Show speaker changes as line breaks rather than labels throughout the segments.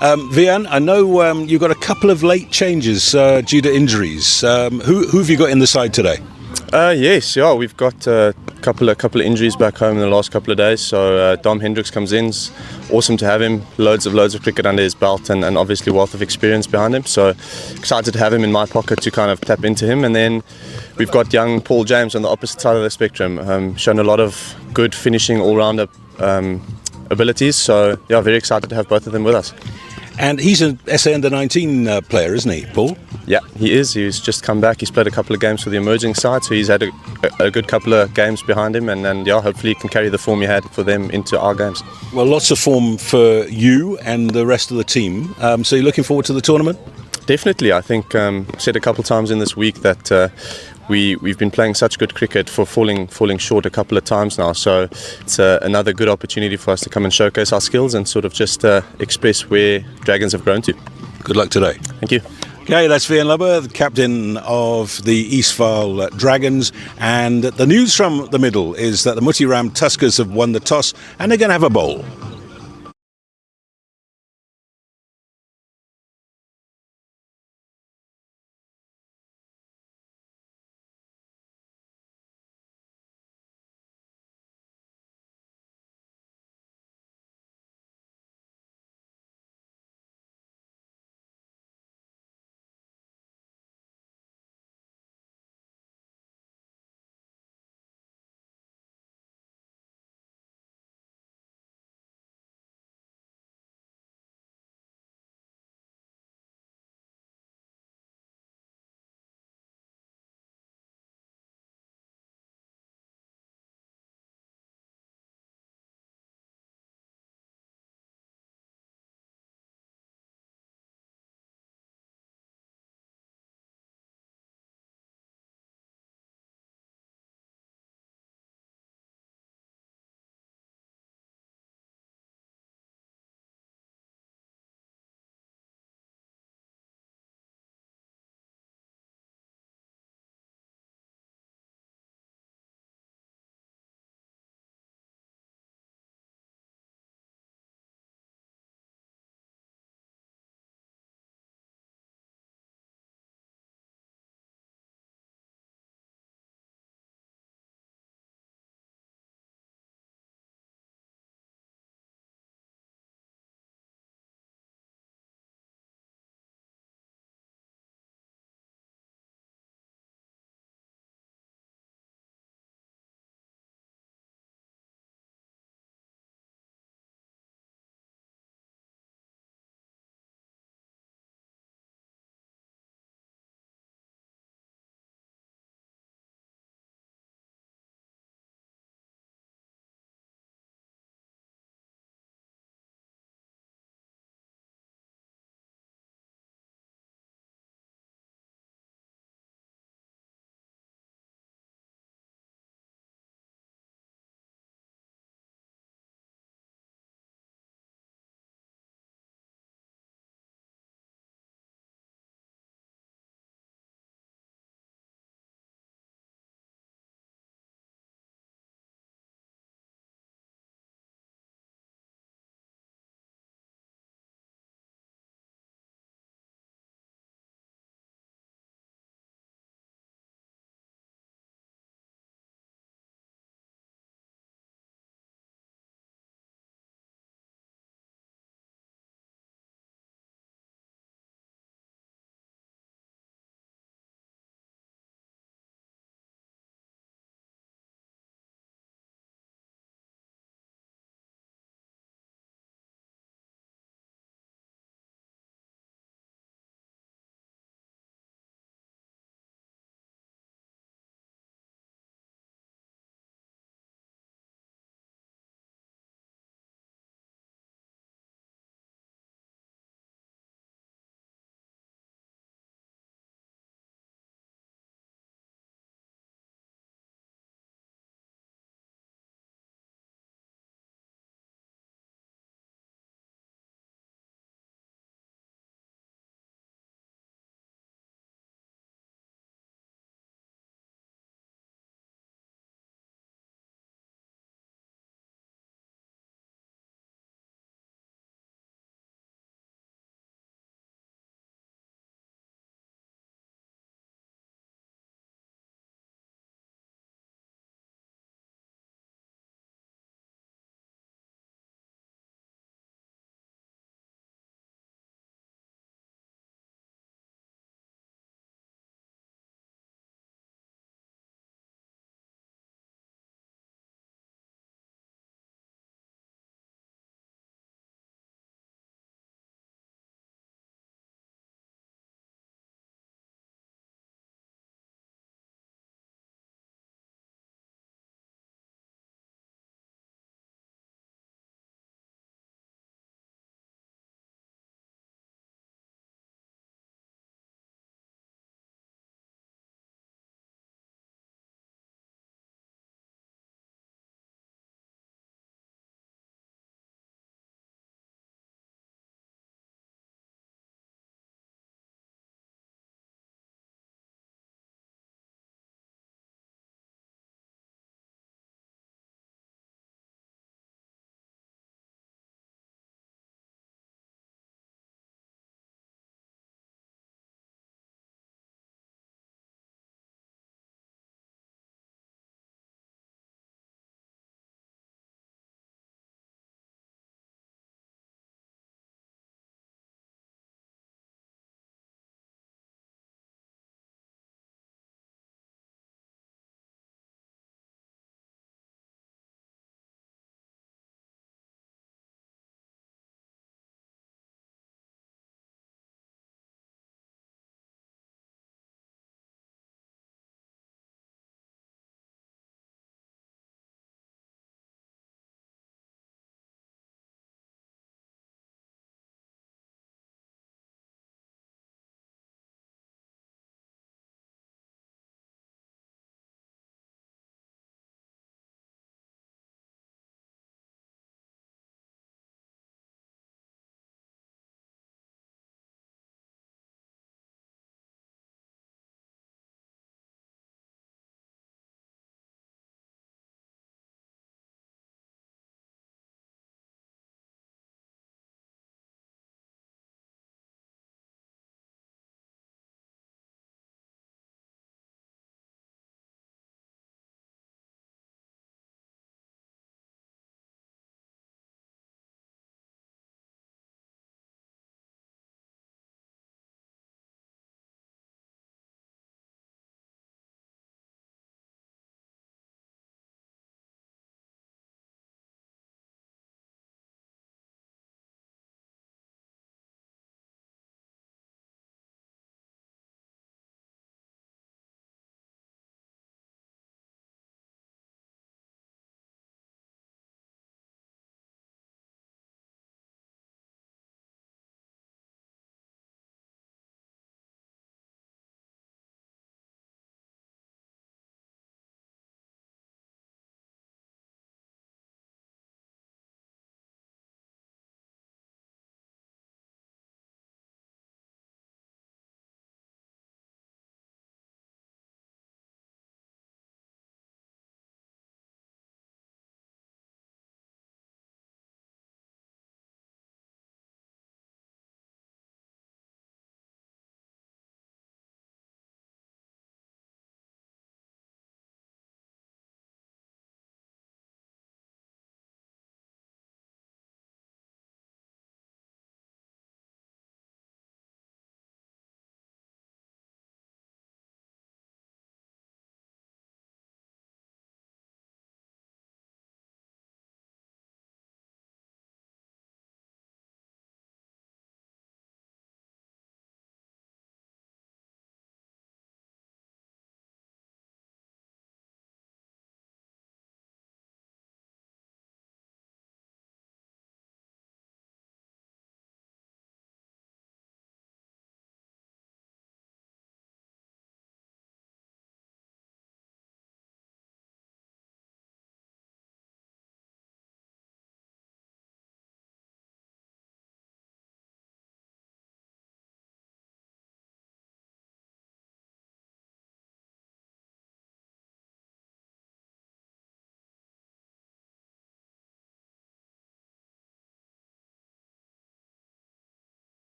Vian, I know you've got a couple of late changes due to injuries. Who have you got in the side today?
Yes, yeah, we've got a couple of injuries back home in the last couple of days. So Dom Hendricks comes in. It's awesome to have him. Loads of cricket under his belt, and obviously wealth of experience behind him. So excited to have him in my pocket to kind of tap into him. And then we've got young Paul James on the opposite side of the spectrum, shown a lot of good finishing all-rounder abilities. So yeah, very excited to have both of them with us.
And he's an SA Under-19 player, isn't he, Paul?
Yeah, he is. He's just come back. He's played a couple of games for the emerging side, so he's had a good couple of games behind him, and yeah, hopefully he can carry the form he had for them into our games.
Well, lots of form for you and the rest of the team. So you're looking forward to the tournament?
Definitely. I think I said a couple of times in this week that we've been playing such good cricket for falling short a couple of times now. So it's another good opportunity for us to come and showcase our skills and sort of just express where Dragons have grown to.
Good luck today.
Thank you.
Okay, that's Vian Lubber, the captain of the Eastvale Dragons. And the news from the middle is that the Moothee Tuskers have won the toss and they're going to have a bowl.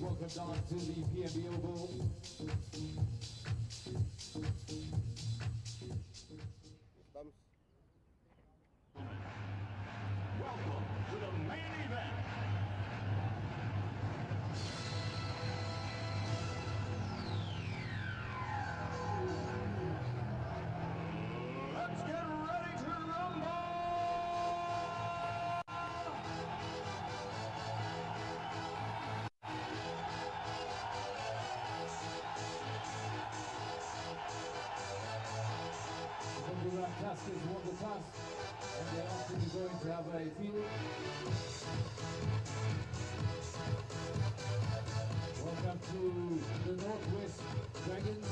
Welcome down to the PMB Oval. Welcome to the main event. Let's get ready to rumble! Tuskers won the toss, and they're obviously going to have a field. Welcome to the Northwest Dragons.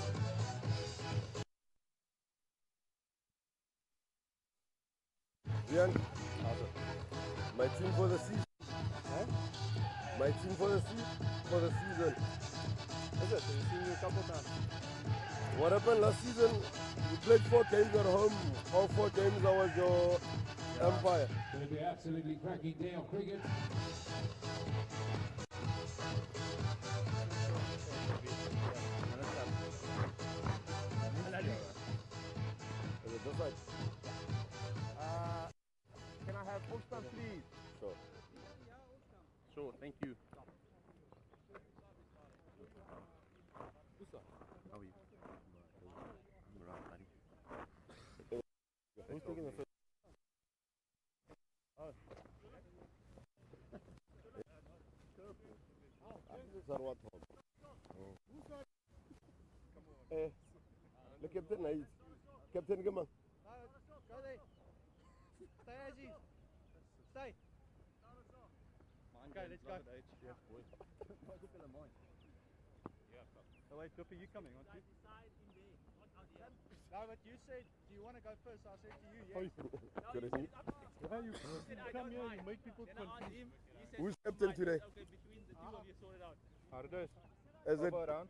Ian, my team for the season. Huh? My team for the season.
Is it? So you've seen you a couple times.
What happened last season? We played 4 games at home. All 4 games I was your umpire.
Going to be absolutely cracking day of cricket.
Is it this side?
Can I have full stump, please?
Sure.
Sure, thank you. How are you? I'm alright, buddy.
Who's taking the first?
Oh.
Sarwat. Eh, the captain is. Captain, come on.
Go there. Stay, Aziz. Stay. Okay, let's go. Yeah, boy. Oh wait, Duppy, you coming, aren't you? No, but you said, do you want to go first? I said to you, yes.
Good as you.
Yeah, you come here, you make people confused.
Who's captain today?
How it is?
Is it?
Around.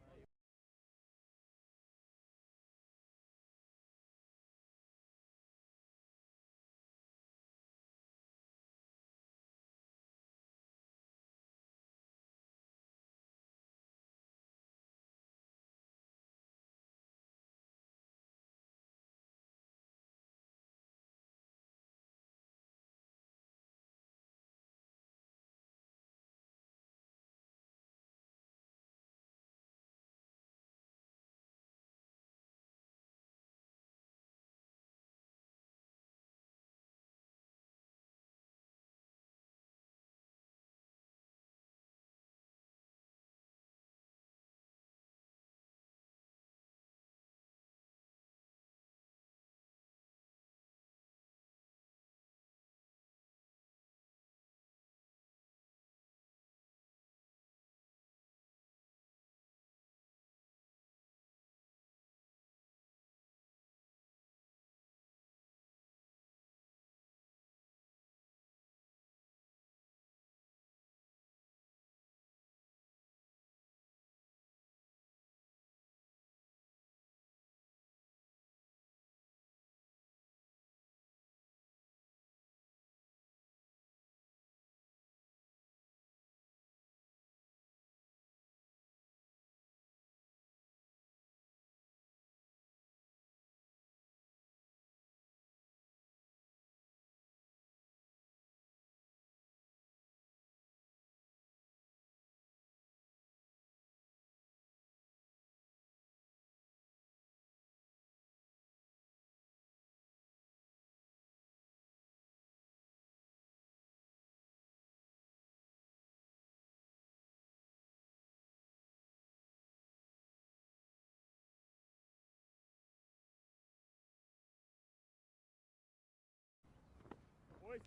Boys.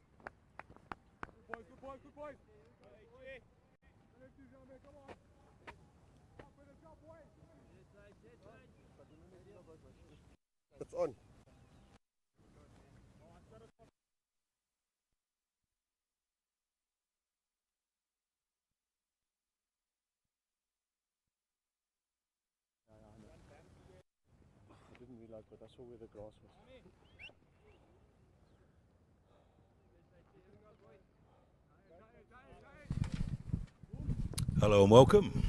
Good boys. Come on.
It's on.
but I saw where the grass was.
Hello and welcome.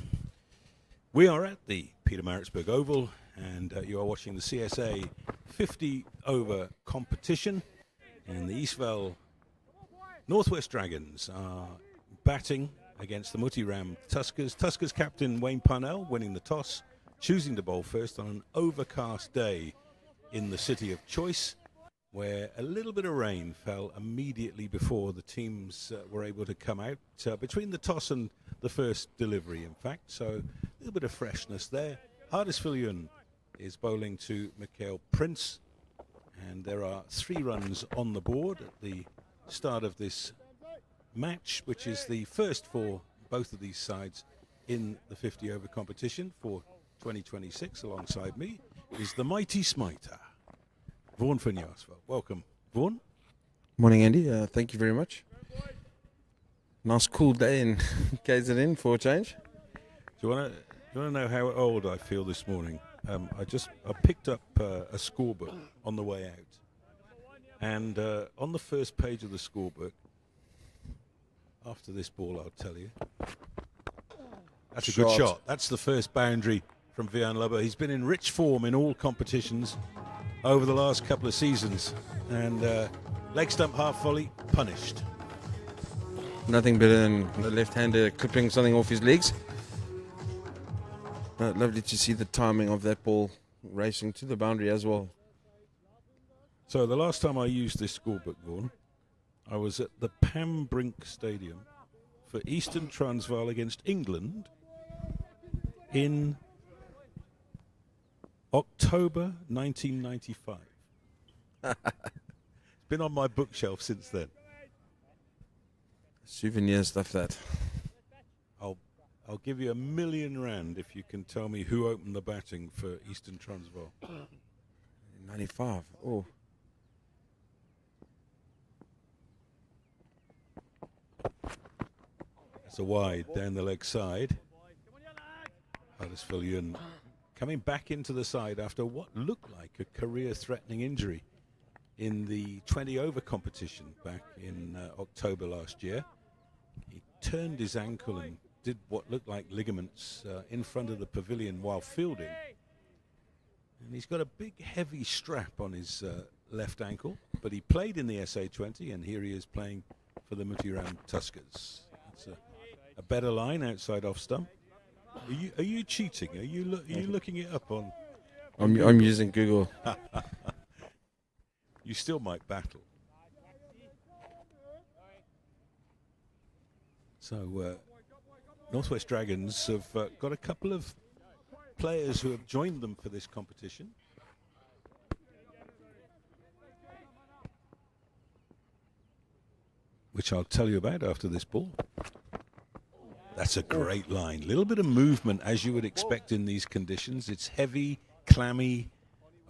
We are at the Pietermaritzburg Oval, and you are watching the CSA 50 over competition, and the Eastvale Northwest Dragons are batting against the Moothee Ram Tuskers. Tuskers captain Wayne Parnell winning the toss, choosing to bowl first on an overcast day in the city of Choice, where a little bit of rain fell immediately before the teams were able to come out, between the toss and the first delivery, in fact. So a little bit of freshness there. Hardisvillian is bowling to Mikhail Prince, and there are 3 runs on the board at the start of this match, which is the first for both of these sides in the 50 over competition for 2026. Alongside me is the mighty smiter, Vaughan van Jaarsveld. Welcome, Vaughan.
Morning, Andy. Thank you very much. Nice cool day in KZN for a change.
Do you want to know how old I feel this morning? I picked up a scorebook on the way out, and on the first page of the scorebook, after this ball, I'll tell you, that's a good shot. That's the first boundary from Vian Lubber. He's been in rich form in all competitions over the last couple of seasons, and leg stump half volley punished.
Nothing better than the left-hander clipping something off his legs. Lovely to see the timing of that ball racing to the boundary as well.
So the last time I used this scorebook, Vaughan, I was at the Pambrink Stadium for Eastern Transvaal against England in October 1995. It's been on my bookshelf since then.
Souvenir stuff, that.
I'll give you R1,000,000 if you can tell me who opened the batting for Eastern Transvaal.
95. Oh.
It's a wide down the leg side. Hardisvillian coming back into the side after what looked like a career-threatening injury in the 20 over competition back in October last year. He turned his ankle and did what looked like ligaments in front of the pavilion while fielding. And he's got a big heavy strap on his left ankle, but he played in the SA20, and here he is playing for the Moothee Ram Tuskers. It's a better line outside off stump. Are you cheating? Are you looking it up on?
I'm using Google.
You still might battle. So Northwest Dragons have got a couple of players who have joined them for this competition. Which I'll tell you about after this ball. That's a great line. A little bit of movement, as you would expect in these conditions. It's heavy, clammy,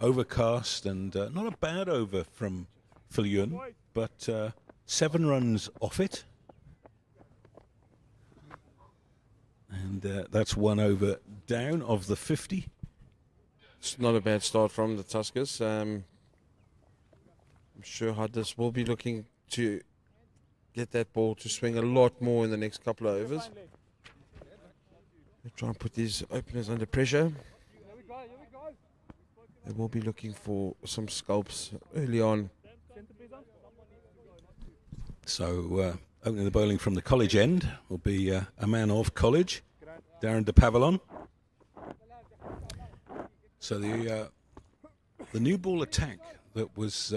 overcast, and not a bad over from Viljoen, but 7 runs off it. And that's 1 over down of the 50.
It's not a bad start from the Tuskers. I'm sure Huddis will be looking to get that ball to swing a lot more in the next couple of overs. They try and put these openers under pressure. They will be looking for some scalps early on.
So opening the bowling from the college end will be a man of college, Darren de Pavillon. So the new ball attack that was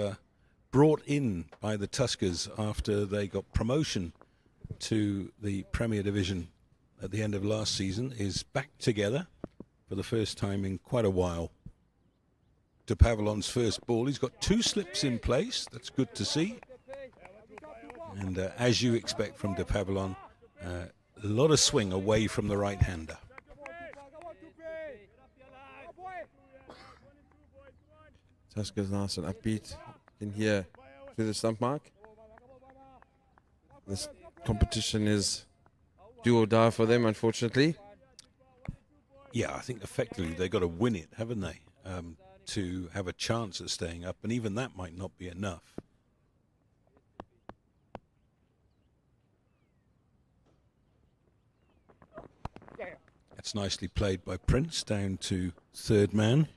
brought in by the Tuskers after they got promotion to the Premier Division at the end of last season is back together for the first time in quite a while. De Pavillon's first ball, he's got 2 slips in place. That's good to see. And as you expect from De Pavillon, a lot of swing away from the right-hander.
Tuskers nice and upbeat in here to the stump mark. This competition is do or die for them, unfortunately.
Yeah, I think effectively they've got to win it, haven't they? to have a chance at staying up, and even that might not be enough. That's nicely played by Prince down to third man.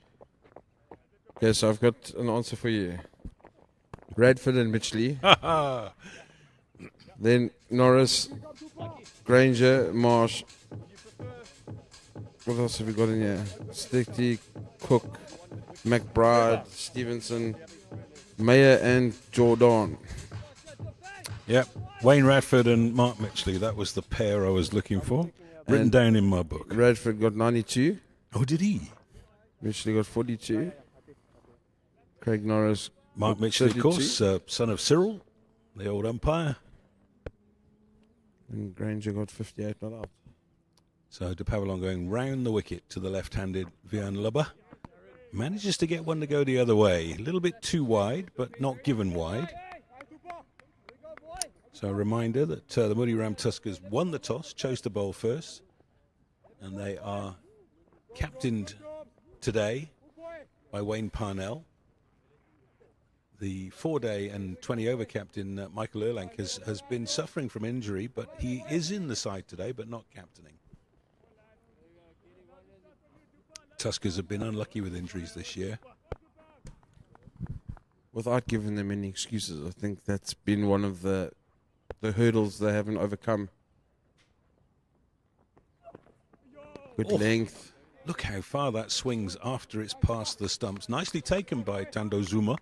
Okay, so I've got an answer for you. Radford and Mitchley. Then Norris, Granger, Marsh. What else have we got in here? Sticky, Cook, McBride, Stevenson, Mayer, and Jordan.
Yep, Wayne Radford and Mark Mitchley. That was the pair I was looking for. Written
And
down in my book.
Radford got 92.
Oh, did he?
Mitchley got 42. Craig Norris.
Mark
got
Mitchley, of
32.
course, son of Cyril, the old umpire.
And Granger got 58 not out.
So De Pavillon going round the wicket to the left-handed Vian Lubber. Manages to get one to go the other way. A little bit too wide, but not given wide. So a reminder that the Moothee Ram Tuskers won the toss, chose to bowl first. And they are captained today by Wayne Parnell. The 4-day and 20-over captain, Michael Erlang, has been suffering from injury, but he is in the side today, but not captaining. Tuskers have been unlucky with injuries this year.
Without giving them any excuses, I think that's been one of the hurdles they haven't overcome. Good length.
Look how far that swings after it's past the stumps. Nicely taken by Tando Zuma.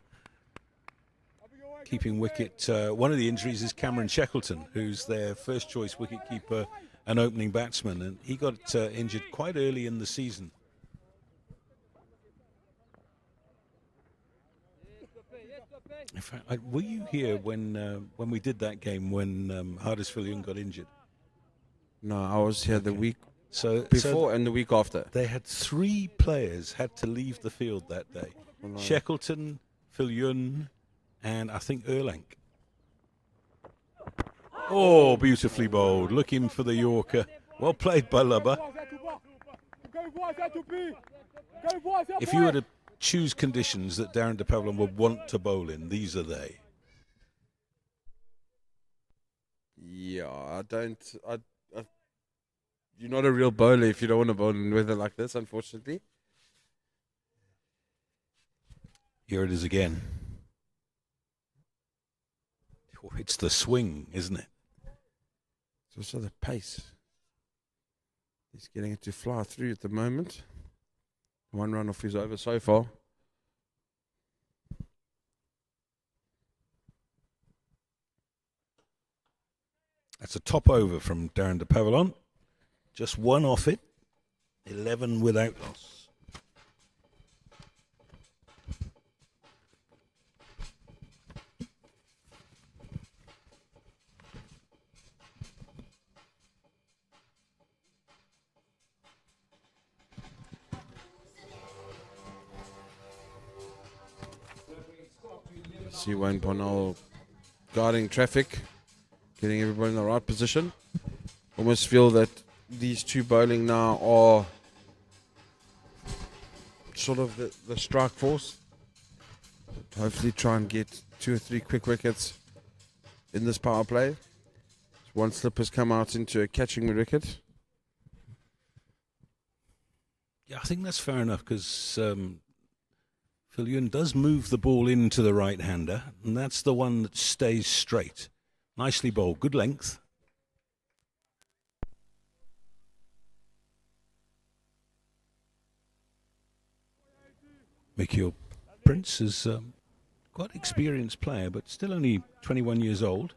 Keeping wicket. One of the injuries is Cameron Shackleton, who's their first choice wicketkeeper and opening batsman, and he got injured quite early in the season. In fact, were you here when we did that game when Hardisfield Young got injured?
No, I was here the week
So
before and the week after.
they had 3 players had to leave the field that day. Shackleton, Phil Yun, and I think Erlang. Oh, beautifully bowled. Looking for the Yorker. Well played by Lubber. If you were to choose conditions that Darren De Pavillon would want to bowl in, these are they.
Yeah, you're not a real bowler if you don't want to bowl in weather like this, unfortunately.
Here it is again. Oh, it's the swing, isn't it?
It's also the pace. He's getting it to fly through at the moment. 1 run off his over so far.
That's a top over from Darren De Pavillon. Just 1 off it. 11 without loss.
See Wayne Parnell guarding traffic, getting everybody in the right position. Almost feel that these two bowling now are sort of the strike force. Hopefully try and get 2 or 3 quick wickets in this power play. One slip has come out into a catching wicket.
Yeah, I think that's fair enough because Phil Yun does move the ball into the right-hander, and that's the one that stays straight. Nicely bowled, good length. Mikhail Prince is quite an experienced player, but still only 21 years old.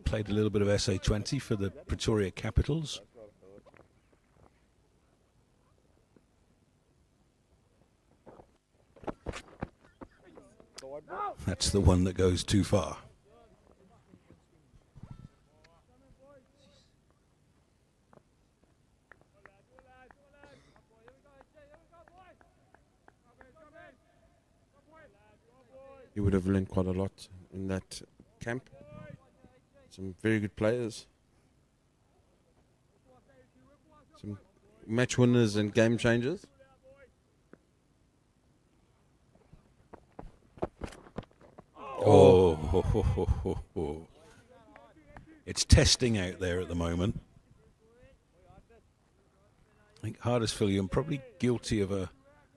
Played a little bit of SA20 for the Pretoria Capitals. That's the one that goes too far.
He would have learned quite a lot in that camp. Some very good players. Some match winners and game changers.
Oh, ho, ho, ho, ho, ho. It's testing out there at the moment. I think Hardisfield probably guilty of a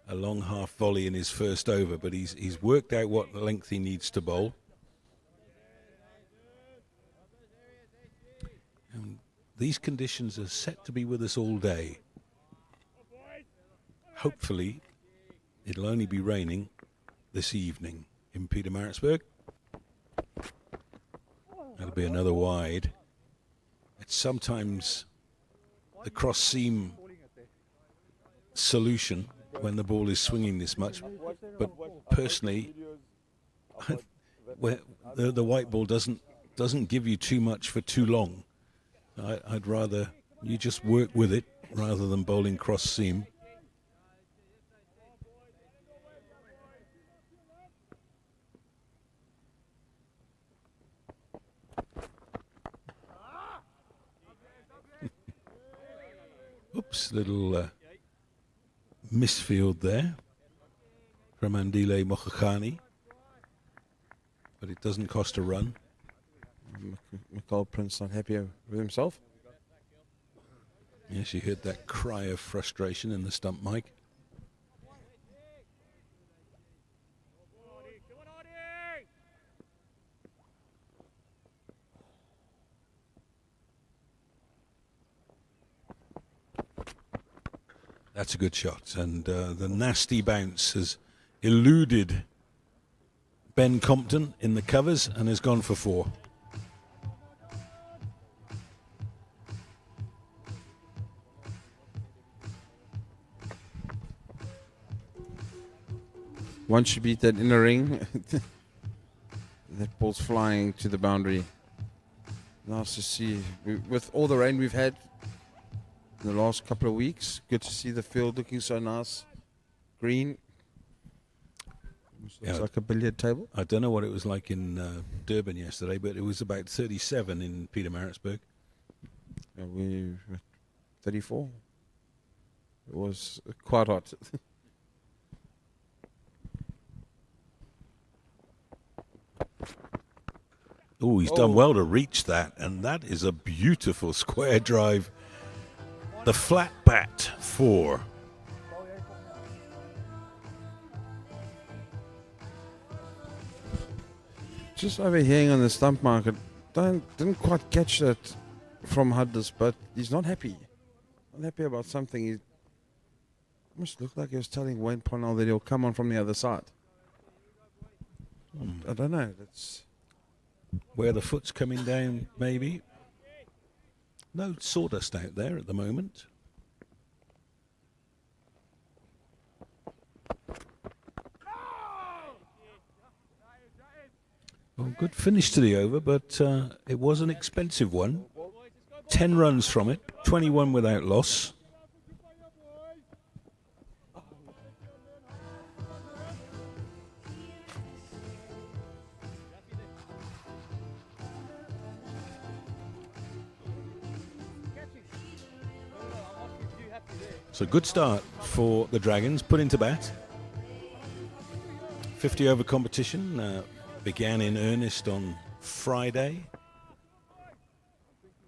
long half volley in his first over, but he's worked out what length he needs to bowl. And these conditions are set to be with us all day. Hopefully, it'll only be raining this evening in Pietermaritzburg. That'll be another wide. It's sometimes the cross seam solution when the ball is swinging this much, but personally, the white ball doesn't give you too much for too long. I'd rather you just work with it rather than bowling cross seam. Oops, little misfield there from Andile Mokhachani, but it doesn't cost a run.
McCall Prince not happy with himself.
Yes, you heard that cry of frustration in the stump mic. That's a good shot, and the nasty bounce has eluded Ben Compton in the covers and has gone for 4.
Once you beat that inner ring, that ball's flying to the boundary. Nice to see. With all the rain we've had in the last couple of weeks, good to see the field looking so nice. Green. Looks like a billiard table.
I don't know what it was like in Durban yesterday, but it was about 37 in Pietermaritzburg.
We were 34. It was quite hot.
Oh, he's done well to reach that, and that is a beautiful square drive. The flat bat 4.
Just overhearing on the stump market, didn't quite catch that from Hudders, but he's not happy. Not happy about something. He must look like he was telling Wayne Parnell that he'll come on from the other side. I don't know. That's
where the foot's coming down, maybe. No sawdust out there at the moment. Well, good finish to the over, but it was an expensive one. 10 runs from it, 21 without loss. So good start for the Dragons, put into bat. 50 over competition began in earnest on Friday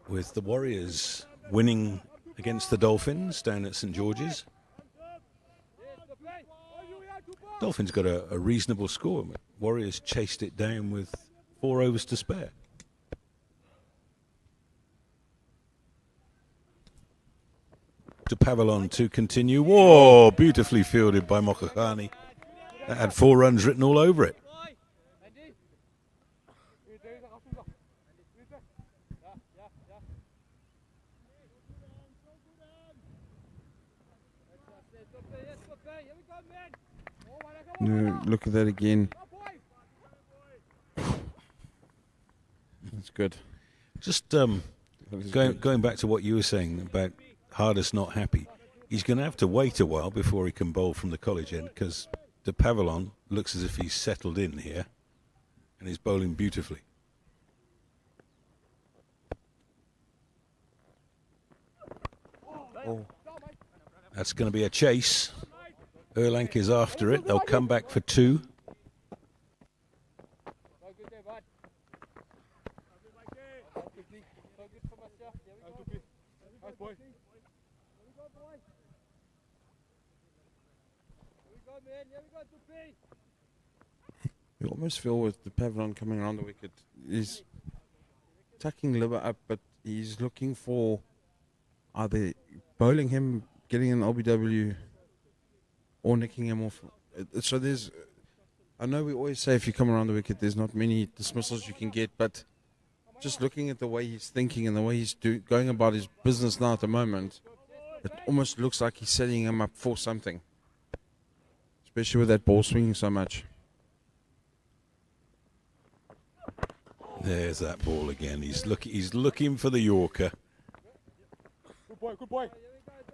with the Warriors winning against the Dolphins down at St George's. Dolphins got a reasonable score. Warriors chased it down with 4 overs to spare. To Pavillon to continue. Whoa, beautifully fielded by Mokhachani. That had 4 runs written all over it.
look at that again. That's good.
Just going back to what you were saying about Hardest not happy. He's going to have to wait a while before he can bowl from the college end, because de Pavillon looks as if he's settled in here and he's bowling beautifully.
Oh.
That's going to be a chase. Erlank is after it. They'll come back for 2.
You almost feel with the Pavilion coming around the wicket, he's tucking liver up, but he's looking for either bowling him, getting an LBW, or nicking him off. So I know we always say if you come around the wicket, there's not many dismissals you can get, but just looking at the way he's thinking and the way he's going about his business now at the moment, it almost looks like he's setting him up for something, especially with that ball swinging so much.
There's that ball again. He's looking for the Yorker.
Good boy, good boy.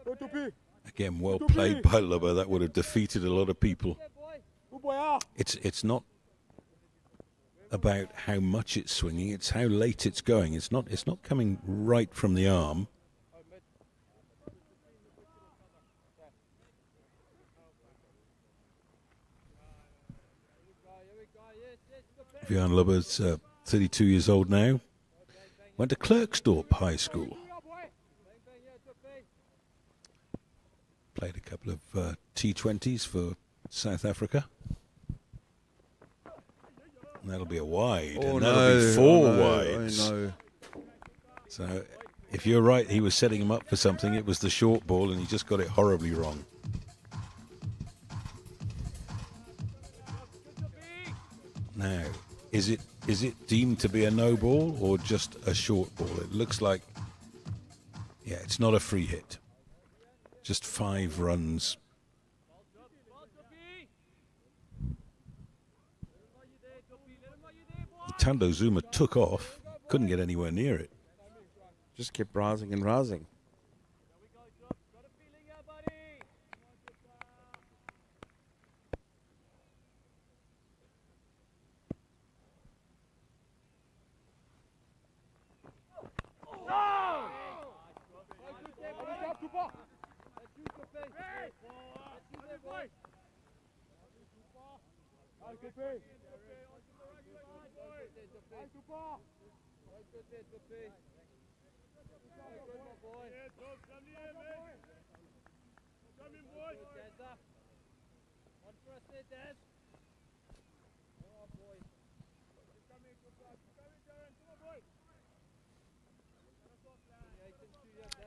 Go to P.
Again, well played by Lubber. That would have defeated a lot of people.
Good boy, ah.
It's not about how much it's swinging, it's how late it's going. It's not coming right from the arm. Björn Lubber's 32 years old now. Went to Klerksdorp High School. Played a couple of T20s for South Africa. And that'll be a wide, and that'll be four wides.
Oh, no.
So, if you're right, he was setting him up for something. It was the short ball, and he just got it horribly wrong. Now, is it deemed to be a no ball or just a short ball? It looks like, yeah, it's not a free hit. Just 5 runs. Tando Zuma took off, couldn't get anywhere near it.
Just kept rising and rising.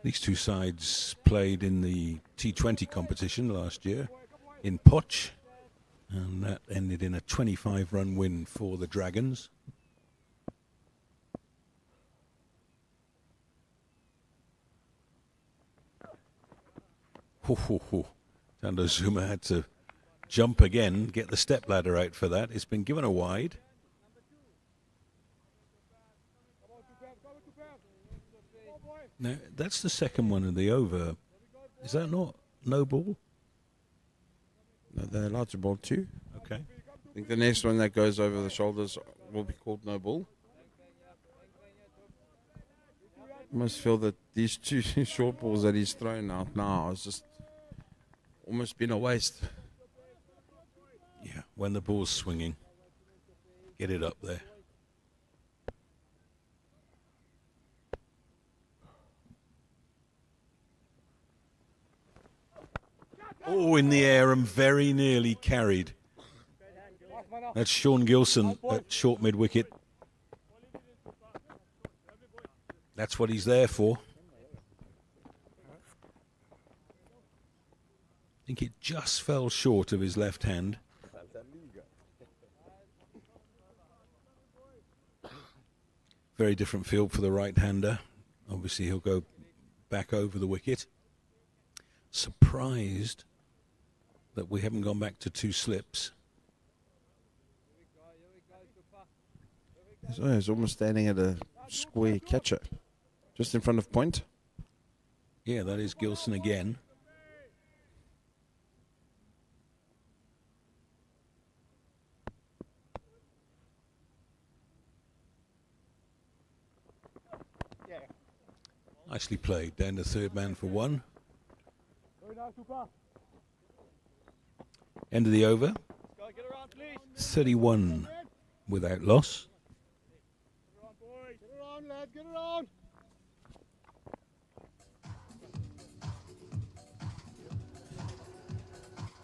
These two sides played in the T20 competition last year in Poch, and that ended in a 25-run win for the Dragons. Tando Zuma had to jump again, get the step ladder out for that. It's been given a wide. Now, that's the second one in the over. Is that not no ball?
No, they're allowed to bowl 2.
Okay.
I think the next one that goes over the shoulders will be called no ball. I must feel that these 2 short balls that he's thrown out now has just almost been a waste.
Yeah, when the ball's swinging, get it up there. Oh, in the air and very nearly carried. That's Sean Gilson at short mid-wicket. That's what he's there for. I think it just fell short of his left hand. Very different field for the right-hander. Obviously, he'll go back over the wicket. Surprised that we haven't gone back to 2 slips.
So he's almost standing at a square catcher, just in front of point.
Yeah, that is Gilson again. Nicely played. Down to third man for 1. End of the over. 31 without loss.
Get around.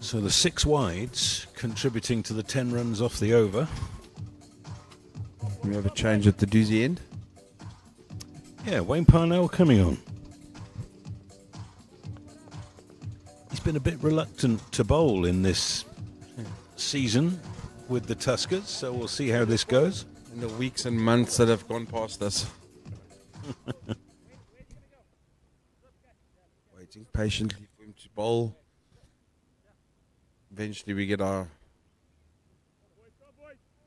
So the 6 wides contributing to the 10 runs off the over.
We have a change at the doozy end.
Yeah, Wayne Parnell coming on. He's been a bit reluctant to bowl in this season with the Tuskers, so we'll see how this goes.
In the weeks and months that have gone past us. Waiting patiently for him to bowl. Eventually we get our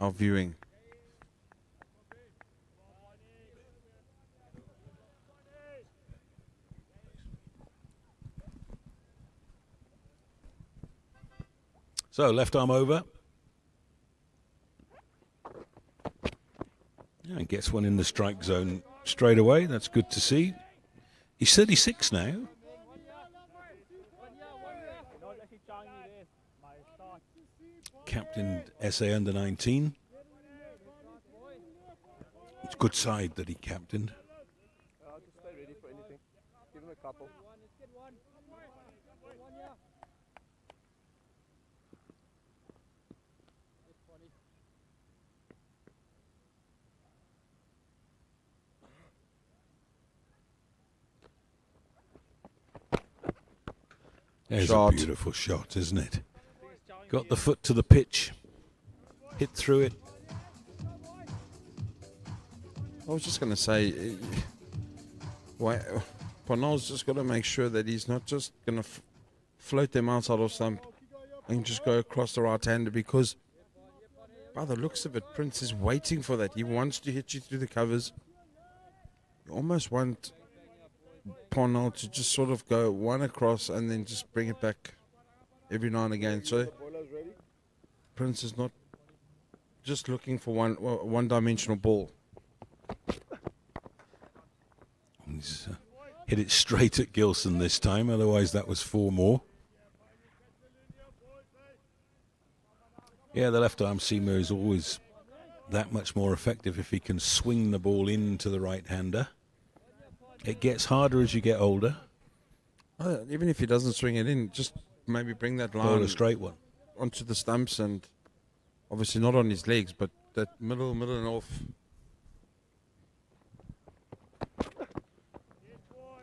viewing.
So left arm over. And gets one in the strike zone straight away. That's good to see. He's 36 now. Captained SA under 19. It's a good side that he captained.
Just stay ready for anything. Give him a couple.
There's
Shot.
a beautiful shot, isn't it? Got the foot to the pitch, hit through it.
I was just going to say, Parnell's just got to make sure that he's not just going to float them outside of stump and just go across the right hander, because by the looks of it, Prince is waiting for that. He wants to hit you through the covers. You almost want Parnell to just sort of go one across and then just bring it back every now and again. So Prince is not just looking for one-dimensional ball.
He's hit it straight at Gilson this time, otherwise that was 4 more. Yeah, the left arm seamer is always that much more effective if he can swing the ball into the right-hander. It gets harder as you get older.
Even if he doesn't swing it in, just maybe bring that line
Ball a straight one
onto the stumps, and obviously not on his legs, but that middle and off.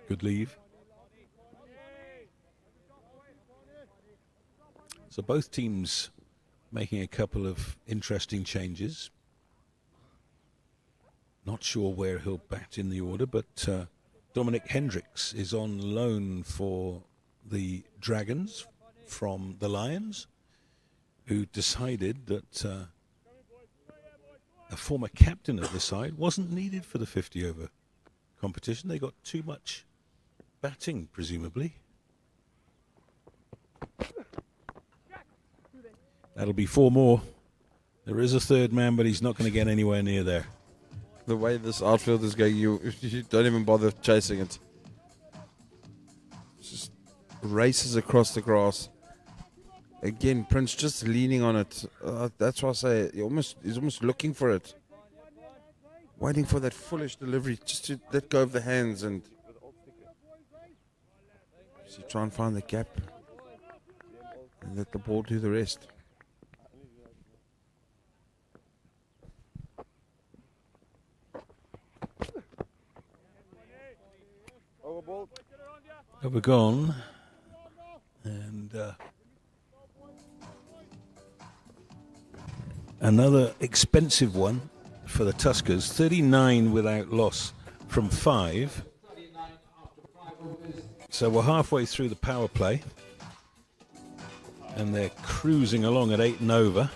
Good leave. So both teams making a couple of interesting changes. Not sure where he'll bat in the order, but Dominic Hendricks is on loan for the Dragons from the Lions, who decided that a former captain of the side wasn't needed for the 50-over competition. They got too much batting, presumably. That'll be 4 more. There is a third man, but he's not going to get anywhere near there.
The way this outfield is going, you don't even bother chasing it. Just races across the grass. Again, Prince just leaning on it. That's why I say he's almost looking for it. Waiting for that foolish delivery just to let go of the hands and so try and find the gap and let the ball do the rest.
Overgone. And another expensive one for the Tuskers. 39 without loss from 5. So we're halfway through the power play. And they're cruising along at 8 and over.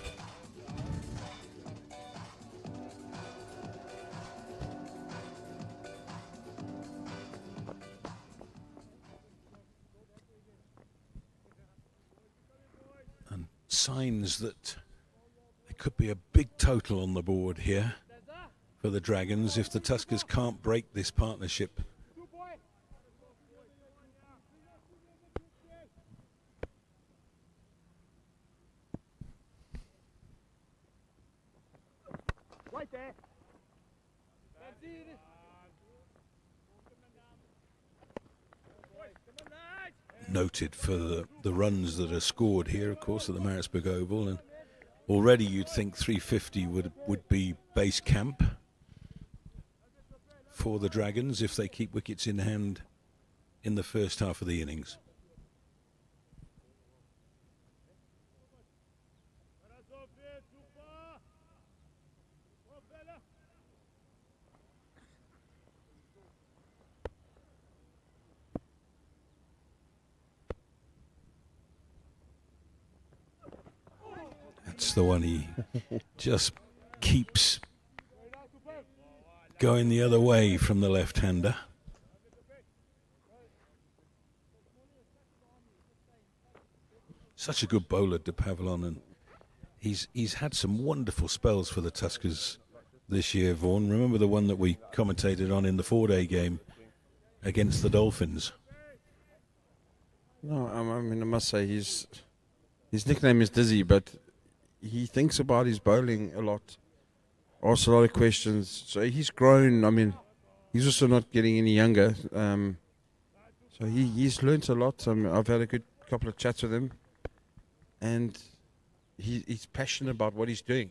Signs that there could be a big total on the board here for the Dragons if the Tuskers can't break this partnership.
Right there.
noted for the runs that are scored here, of course, at the Maritzburg Oval, and already you'd think 350 would be base camp for the Dragons if they keep wickets in hand in the first half of the innings. That's the one he just keeps going the other way from the left-hander. Such a good bowler, de Pavillon, and he's had some wonderful spells for the Tuskers this year, Vaughan. Remember the one that we commentated on in the 4-day game against the Dolphins?
No, I mean, I must say his nickname is Dizzy, but he thinks about his bowling a lot, asks a lot of questions. So he's grown. I mean, he's also not getting any younger. So he's learnt a lot. I've had a good couple of chats with him, and he's passionate about what he's doing.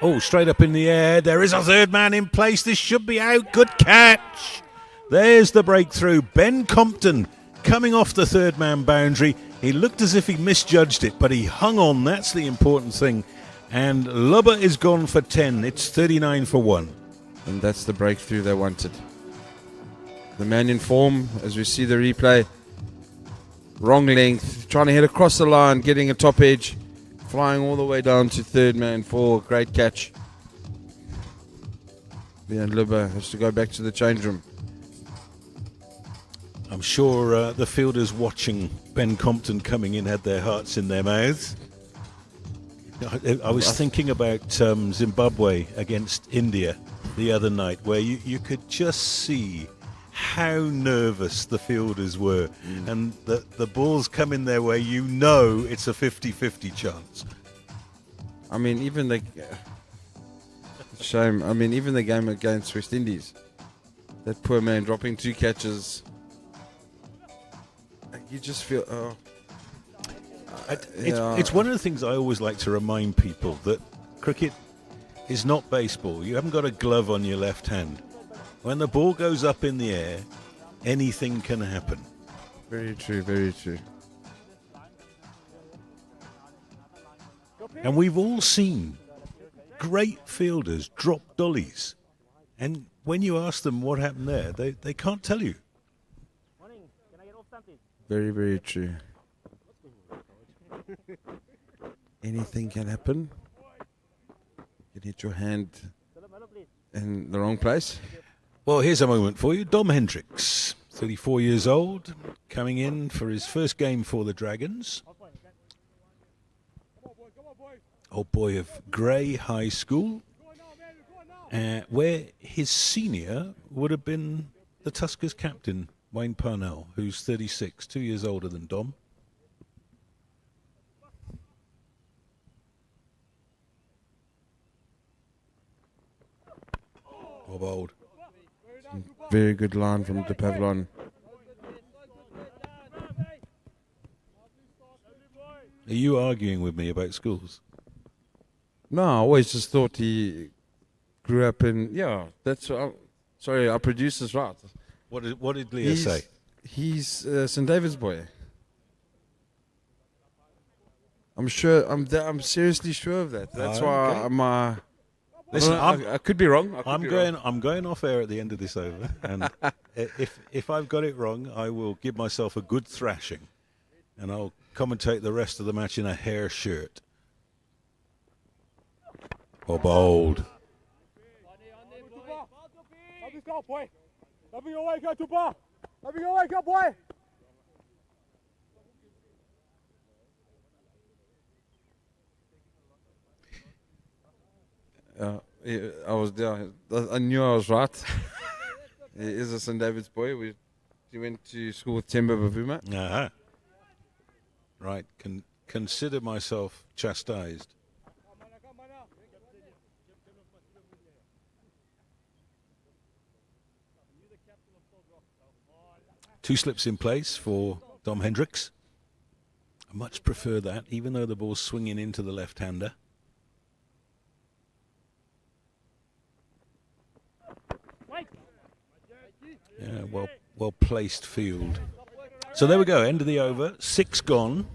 Oh, straight up in the air. There is a third man in place. This should be out. Good catch. There's the breakthrough. Ben Compton coming off the third man boundary. He looked as if he misjudged it, but he hung on. That's the important thing. And Lubber is gone for 10. It's 39 for 1.
And that's the breakthrough they wanted. The man in form, as we see the replay. Wrong length. Trying to hit across the line, getting a top edge. Flying all the way down to third man for great catch. Then Lubber has to go back to the change room.
I'm sure the fielders watching Ben Compton coming in had their hearts in their mouths. I was thinking about Zimbabwe against India the other night, where you could just see how nervous the fielders were. And the balls come in their way, you know it's a 50-50 chance.
I mean, even the shame. I mean, even the game against West Indies, that poor man dropping 2 catches. You just feel,
It's one of the things I always like to remind people, that cricket is not baseball. You haven't got a glove on your left hand. When the ball goes up in the air, anything can happen.
Very true, very true.
And we've all seen great fielders drop dollies. And when you ask them what happened there, they can't tell you.
Very, very true. Anything can happen. You hit your hand in the wrong place.
Well, here's a moment for you. Dom Hendricks, 34 years old, coming in for his first game for the Dragons. Old boy of Grey High School, where his senior would have been the Tuskers captain, Wayne Parnell, who's 36, 2 years older than Dom. Bob Old.
Very good line from de Pavillon.
Are you arguing with me about schools?
No, I always just thought he grew up in, that's, sorry, our producer's right.
What did Leah say?
He's St. David's boy. I'm sure, I'm seriously sure of that. That's why
okay. Listen,
I could be wrong.
I'm going off air at the end of this over, and if I've got it wrong, I will give myself a good thrashing, and I'll commentate the rest of the match in a hair shirt. Or bold.
I was there. I knew I was right. He is a St. David's boy. He went to school with Temba Bavuma.
Uh-huh. Right. Consider myself chastised. 2 slips in place for Dom Hendricks. I much prefer that, even though the ball's swinging into the left-hander. Yeah, well placed field. So there we go, end of the over, 6 gone,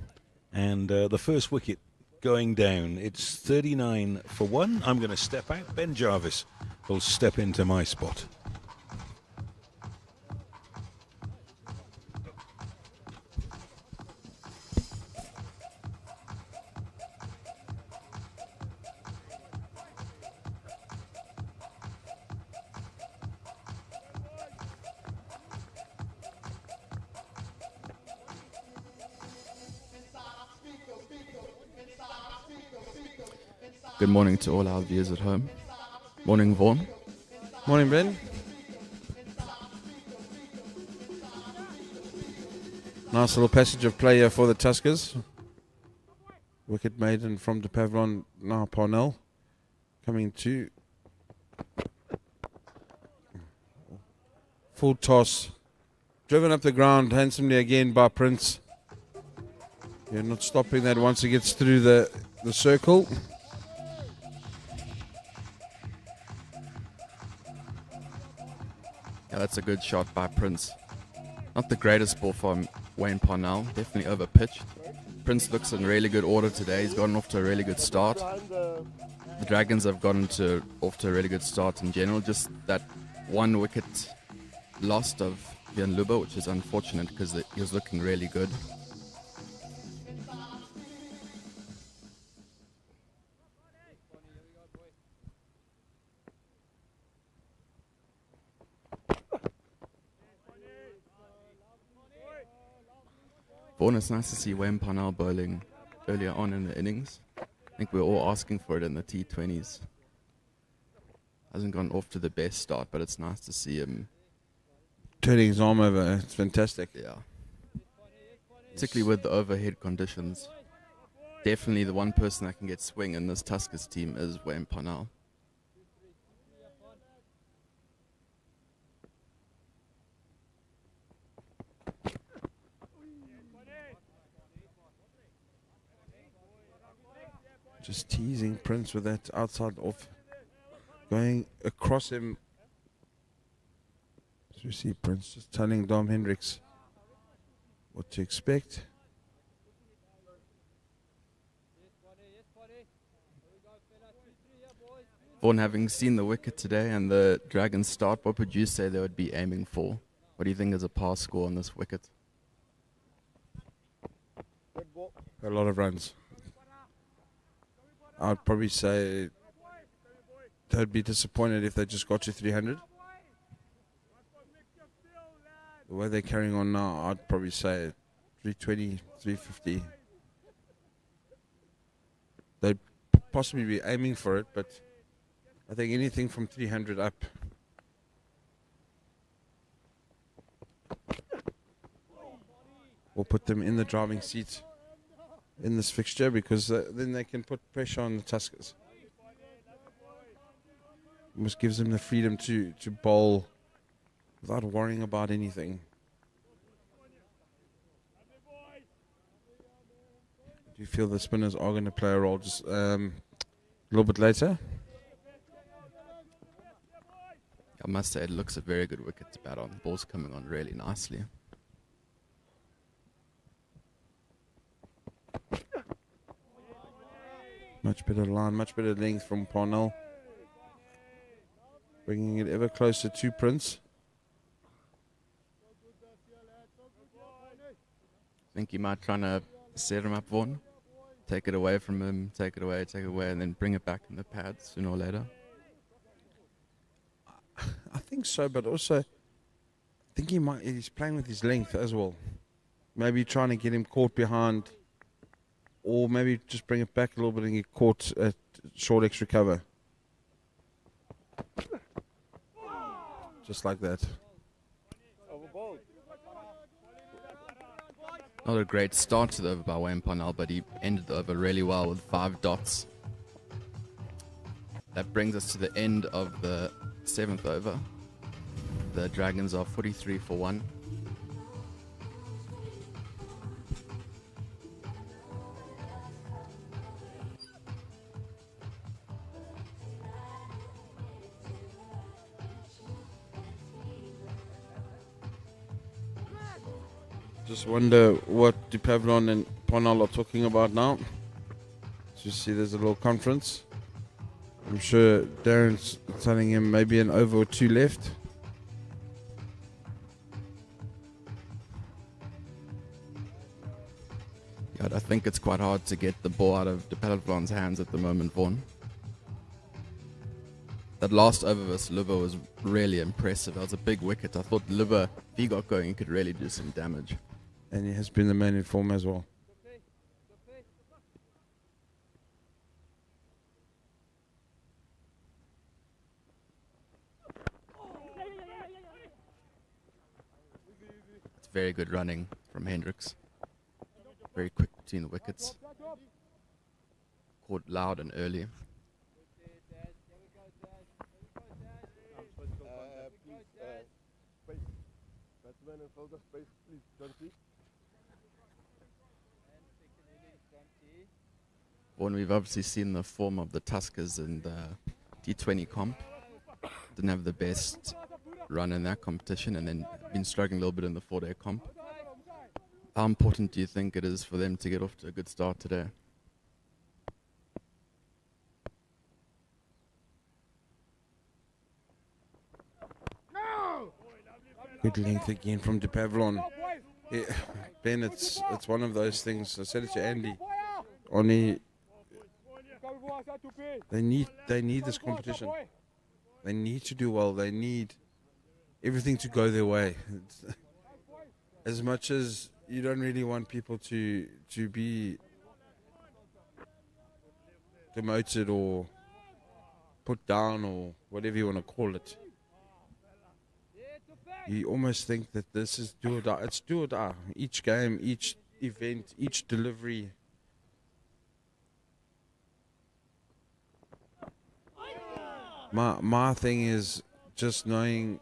and the first wicket going down. It's 39 for 1. I'm going to step out. Ben Jarvis will step into my spot.
Good morning to all our viewers at home. Morning, Vaughan.
Morning, Ben. Nice little passage of play here for the Tuskers. Wicket maiden from the Pavlon, now Parnell. Coming to full toss. Driven up the ground handsomely again by Prince. You're not stopping that once it gets through the circle.
Yeah, that's a good shot by Prince. Not the greatest ball from Wayne Parnell. Definitely over pitched. Prince looks in really good order today. He's gotten off to a really good start. The Dragons have gotten off to a really good start in general. Just that 1 wicket lost of Vian Luba, which is unfortunate because he was looking really good. Vaughan, it's nice to see Wayne Parnell bowling earlier on in the innings. I think we were all asking for it in the T20s. Hasn't gone off to the best start, but it's nice to see him
Turning his arm over, it's fantastic.
Yeah. Particularly with the overhead conditions. Definitely the one person that can get swing in this Tuskers team is Wayne Parnell.
Just teasing Prince with that outside off. Going across him. So you see Prince just telling Dom Hendricks what to expect.
Vaughan, having seen the wicket today and the Dragons start, what would you say they would be aiming for? What do you think is a pass score on this wicket?
A lot of runs. I'd probably say they'd be disappointed if they just got to 300. The way they're carrying on now, I'd probably say 320, 350. They'd possibly be aiming for it, but I think anything from 300 up. Will put them in the driving seat in this fixture, because then they can put pressure on the Tuskers. Almost gives them the freedom to bowl without worrying about anything. Do you feel the spinners are going to play a role just a little bit later?
I must say it looks a very good wicket to bat on. The ball's coming on really nicely.
Much better line, much better length from Parnell. Bringing it ever closer to Prince.
I think you might try to set him up, Vaughan. Take it away from him, take it away, and then bring it back in the pads sooner or later.
I think so, but also I think he's playing with his length as well. Maybe trying to get him caught behind, or maybe just bring it back a little bit and get caught at short extra cover. Just like that.
Not a great start to the over by Wayne Parnell, but he ended the over really well with 5 dots. That brings us to the end of the 7th over. The Dragons are 43 for 1.
Just wonder what DePavlon and Ponal are talking about now. So you see there's a little conference. I'm sure Darren's telling him maybe an over or two left.
Yeah, I think it's quite hard to get the ball out of DePavlon's hands at the moment, Vaughan. That last over versus Liver was really impressive. That was a big wicket. I thought Liver, if he got going, he could really do some damage.
And he has been the man in form as well.
It's very good running from Hendricks. Very quick between the wickets. Caught loud and early.
Batsman and fielder space, please. John T.
When we've obviously seen the form of the Tuskers in the T20 comp. Didn't have the best run in that competition and then been struggling a little bit in the 4-day comp. How important do you think it is for them to get off to a good start today?
Good length again from DePavlon. Yeah, Ben, it's one of those things. I said it to Andy. Only they need this competition. They need to do well. They need everything to go their way. As much as you don't really want people to be demoted or put down or whatever you want to call it. You almost think that this is do or die. It's do or die. Each game, each event, each delivery. My thing is just knowing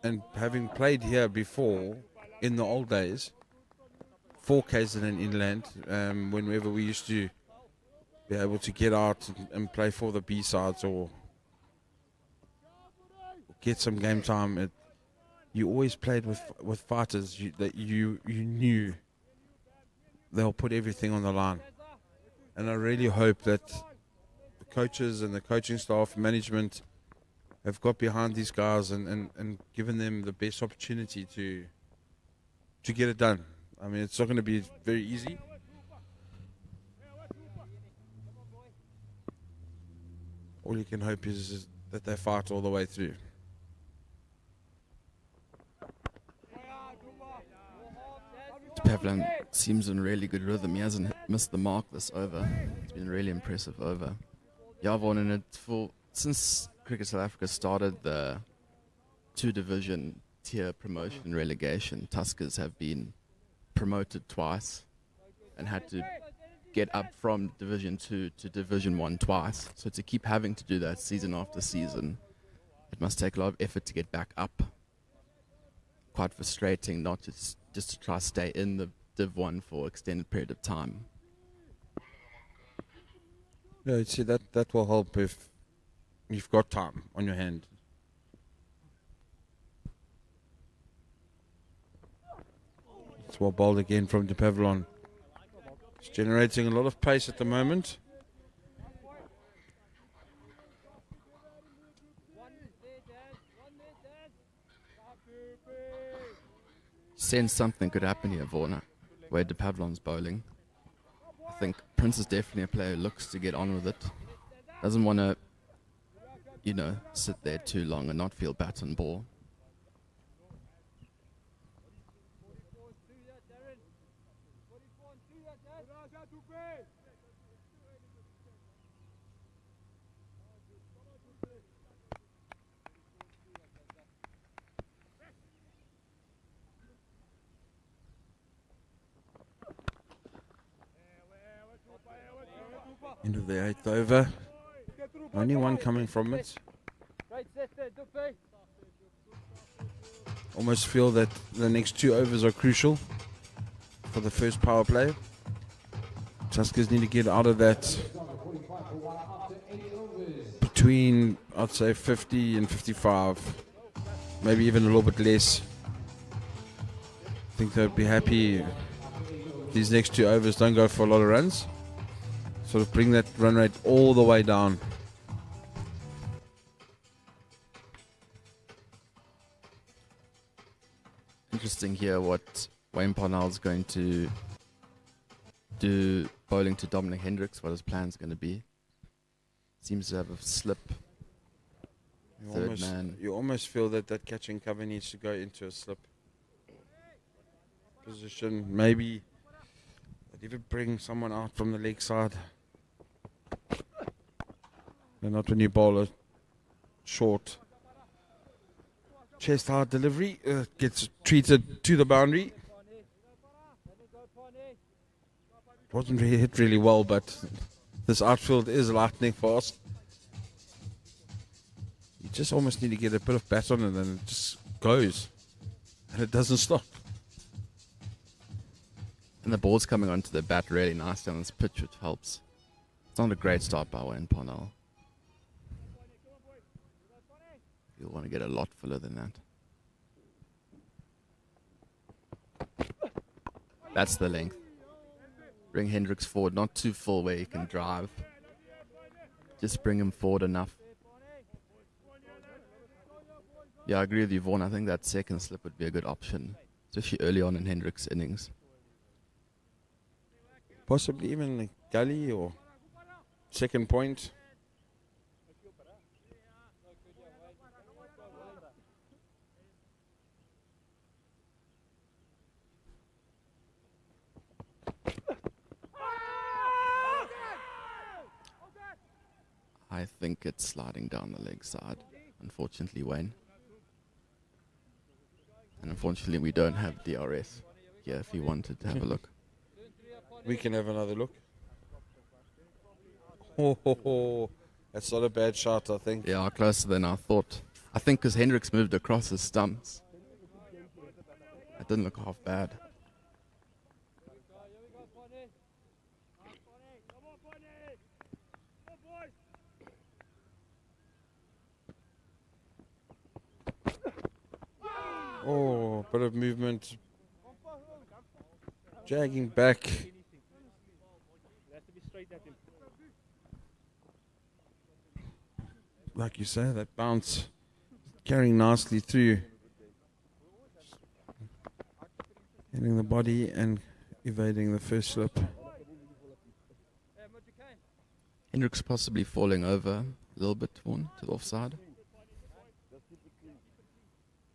and having played here before in the old days, 4Ks in an inland, whenever we used to be able to get out and play for the B-sides or get some game time. You always played with fighters that you knew they'll put everything on the line. And I really hope that the coaches and the coaching staff, management, have got behind these guys and given them the best opportunity to get it done. I mean, it's not going to be very easy. All you can hope is that they fight all the way through.
Pavlin seems in really good rhythm. He hasn't missed the mark this over. It's been a really impressive over. Yeah, Vaughan, and since Cricket South Africa started the 2-division tier promotion and relegation, Tuskers have been promoted twice and had to get up from Division 2 to Division 1 twice. So to keep having to do that season after season, it must take a lot of effort to get back up. Quite frustrating not just to try to stay in the Div 1 for extended period of time.
Yeah, you see, that will help if you've got time on your hand. It's well bowled again from DePavlon. It's generating a lot of pace at the moment.
Sense something could happen here, Vaughan, where DePavlon's bowling. I think Prince is definitely a player who looks to get on with it. Doesn't want to, sit there too long and not feel bat and ball.
End of the 8th over. Only one coming from it. Almost feel that the next 2 overs are crucial for the first power play. Tuskers need to get out of that between, I'd say, 50 and 55. Maybe even a little bit less. I think they'd be happy these next 2 overs don't go for a lot of runs. Sort of bring that run rate all the way down.
Interesting here what Wayne Parnell's going to do bowling to Dominic Hendricks, what his plan's going to be. Seems to have a slip. Third man.
You almost feel that catching cover needs to go into a slip position. Maybe they'd even bring someone out from the leg side. And not when you bowl a short chest hard delivery. Gets treated to the boundary. Wasn't really hit really well, but this outfield is lightning fast. You just almost need to get a bit of bat on it and it just goes. And it doesn't stop.
And the ball's coming onto the bat really nicely on this pitch, which helps. It's not a great start by Wayne Parnell. You'll want to get a lot fuller than that. That's the length. Bring Hendricks forward, not too full where he can drive. Just bring him forward enough. Yeah, I agree with you, Vaughan. I think that second slip would be a good option, especially early on in Hendricks' innings.
Possibly even a gully or second point.
I think it's sliding down the leg side, unfortunately, Wayne. And unfortunately, we don't have DRS here if you wanted to have a look.
We can have another look. Oh, that's not a bad shot, I think.
Yeah, closer than I thought. I think because Hendricks moved across his stumps. It didn't look half bad.
Oh, bit of movement. Jagging back. Like you say, that bounce carrying nicely through. Hitting the body and evading the first slip.
Hendricks possibly falling over a little bit to the offside.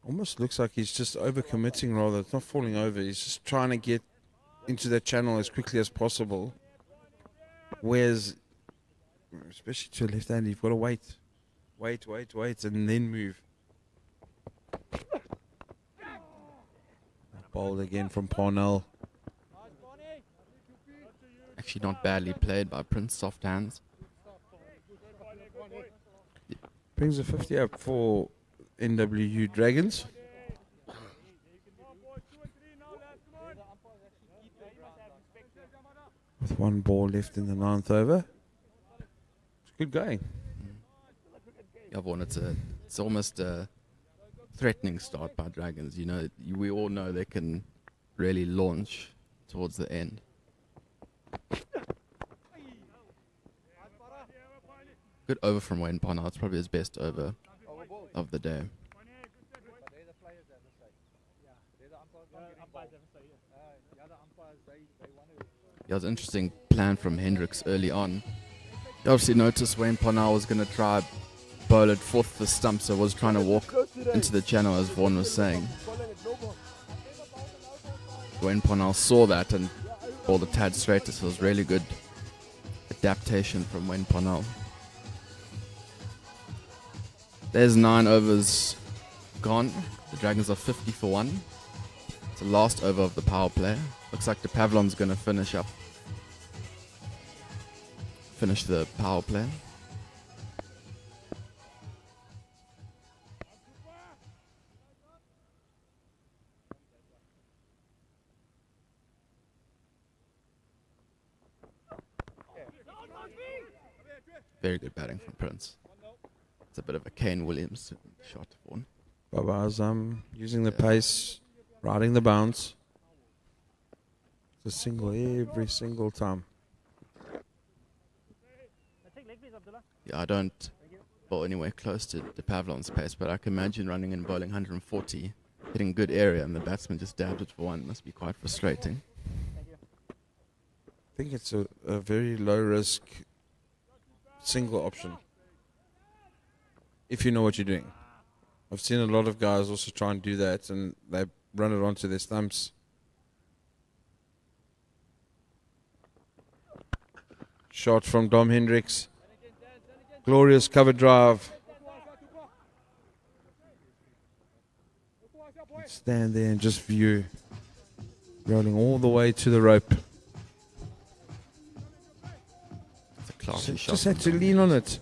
Almost looks like he's just overcommitting rather. It's not falling over. He's just trying to get into that channel as quickly as possible. Whereas, especially to a left hand, you've got to wait, and then move. Bowled again from Parnell.
Actually not badly played by Prince, soft hands.
Brings a 50 up for NWU Dragons. With one ball left in the 9th over. It's good going.
Yeah, Vaughan, it's almost a threatening start by Dragons. You know, we all know they can really launch towards the end. Good over from Wayne Parnell. It's probably his best over of the day. Yeah, it was an interesting plan from Hendricks early on. You obviously noticed Wayne Parnell was going to try bowl it fourth the stump, so was trying to walk into the channel, as Vaughan was saying. Wayne Parnell saw that and bowled a tad straighter, so it was really good adaptation from Wayne Parnell. There's 9 overs gone. The Dragons are 50 for 1. It's the last over of the power play. Looks like the Pavlon's going to finish the power play. Very good batting from Prince. It's a bit of a Kane Williams shot, Vaughan.
Baba Azam using the pace, riding the bounce. a single every single time.
Yeah, I don't bowl anywhere close to Pavlon's pace, but I can imagine running and bowling 140, hitting good area, and the batsman just dabbed it for one. Must be quite frustrating.
I think it's a very low risk single option, if you know what you're doing. I've seen a lot of guys also try and do that, and they run it onto their stumps. Shot from Dom Hendricks. Glorious cover drive. Stand there and just view. Rolling all the way to the rope.
It's a classy shot.
Just had to lean on it.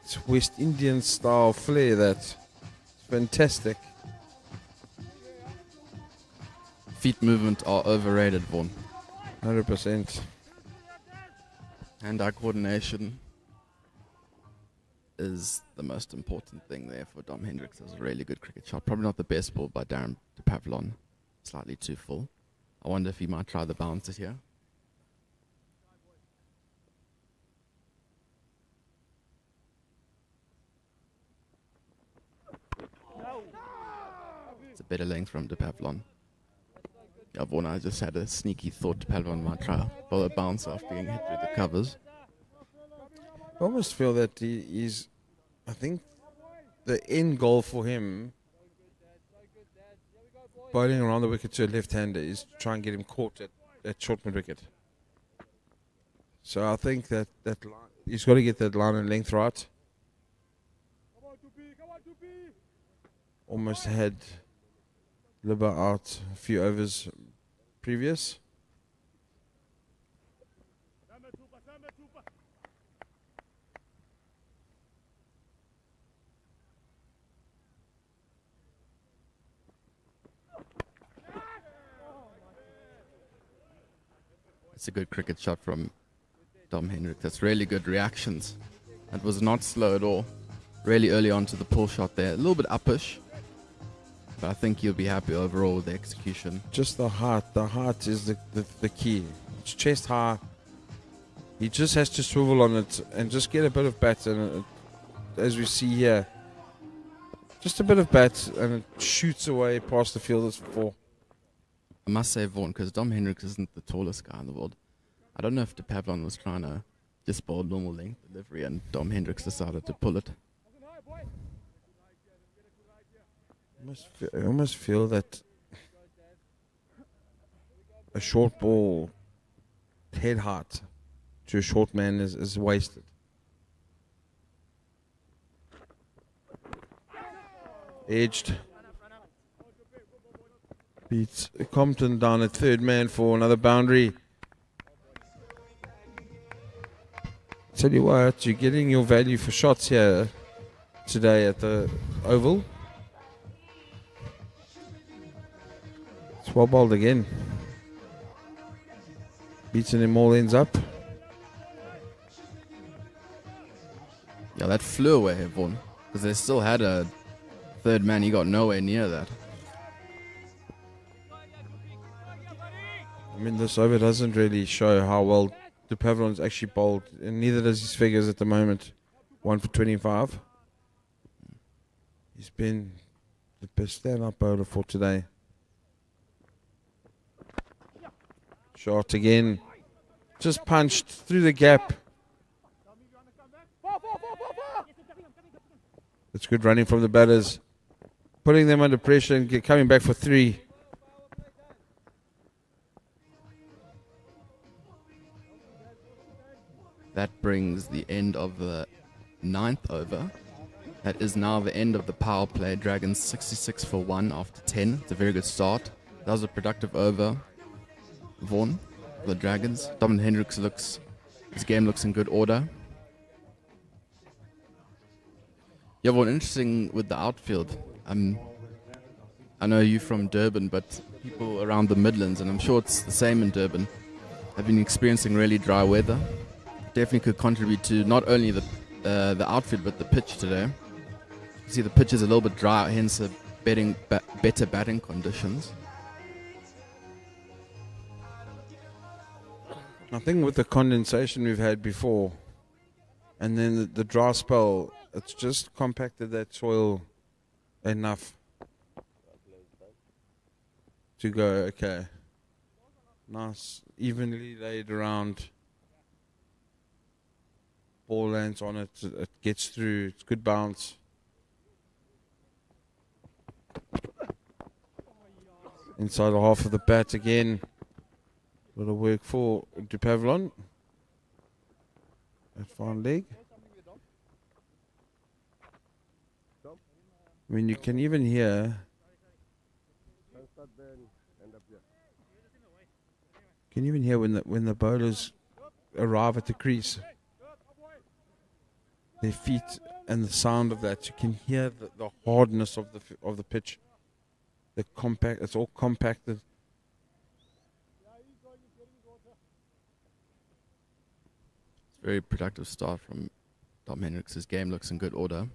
It's West Indian style flair, that. It's fantastic.
Feet movement are overrated, Vaughan.
100%.
Hand-eye coordination is the most important thing there for Dom Hendricks. It was a really good cricket shot. Probably not the best ball by Darren de Pavlon. Slightly too full. I wonder if he might try the bouncer here. It's a better length from de Pavlon. Yeah, Vaughan, I just had a sneaky thought de Pavlon might try bowl a bouncer after being hit through the covers.
I almost feel that he's, I think the end goal for him, bowling around the wicket to a left-hander, is to try and get him caught at short mid-wicket. So I think that line, he's got to get that line and length right. Almost had Libba out a few overs previous.
It's a good cricket shot from Dom Hendricks. That's really good reactions. It was not slow at all. Really early on to the pull shot there. A little bit uppish. But I think you'll be happy overall with the execution.
Just the heart. The heart is the key. It's chest high. He just has to swivel on it and just get a bit of bat. And as we see here, just a bit of bat and it shoots away past the fielders for 4.
I must say, Vaughan, because Dom Hendricks isn't the tallest guy in the world. I don't know if de Pavlon was trying to just bowl normal length delivery and Dom Hendricks decided to pull it.
I almost feel that a short ball head height to a short man is wasted. Edged. Beats Compton down at third man for another boundary. Tell you what, you're getting your value for shots here today at the Oval. It's well bowled again. Beating him all ends up.
Yeah, that flew away here, Vaughan. Because they still had a third man. He got nowhere near that.
I mean, this over doesn't really show how well de Pavlon's actually bowled, and neither does his figures at the moment. 1 for 25. He's been the best stand-up bowler for today. Shot again. Just punched through the gap. It's good running from the batters. Putting them under pressure and coming back for 3.
That brings the end of the 9th over. That is now the end of the power play. Dragons 66 for 1 after 10. It's a very good start. That was a productive over. Vaughan, for the Dragons. Dom Hendricks his game looks in good order. Yeah, Vaughan, interesting with the outfield. I know you from Durban, but people around the Midlands, and I'm sure it's the same in Durban, have been experiencing really dry weather. Definitely could contribute to not only the outfield but the pitch today. You see the pitch is a little bit dry, hence better batting conditions.
I think with the condensation we've had before, and then the dry spell, it's just compacted that soil enough to go, okay. Nice, evenly laid around. Ball lands on it, it gets through, it's good bounce. Inside the half of the bat again. A lot of work for Dupavlon. At fine leg. I mean, you can even hear. You can even hear when the bowlers arrive at the crease. Their feet and the sound of that. You can hear the hardness of the pitch. The compact. It's all compacted.
Very productive start from Dom Hendricks. His game looks in good order.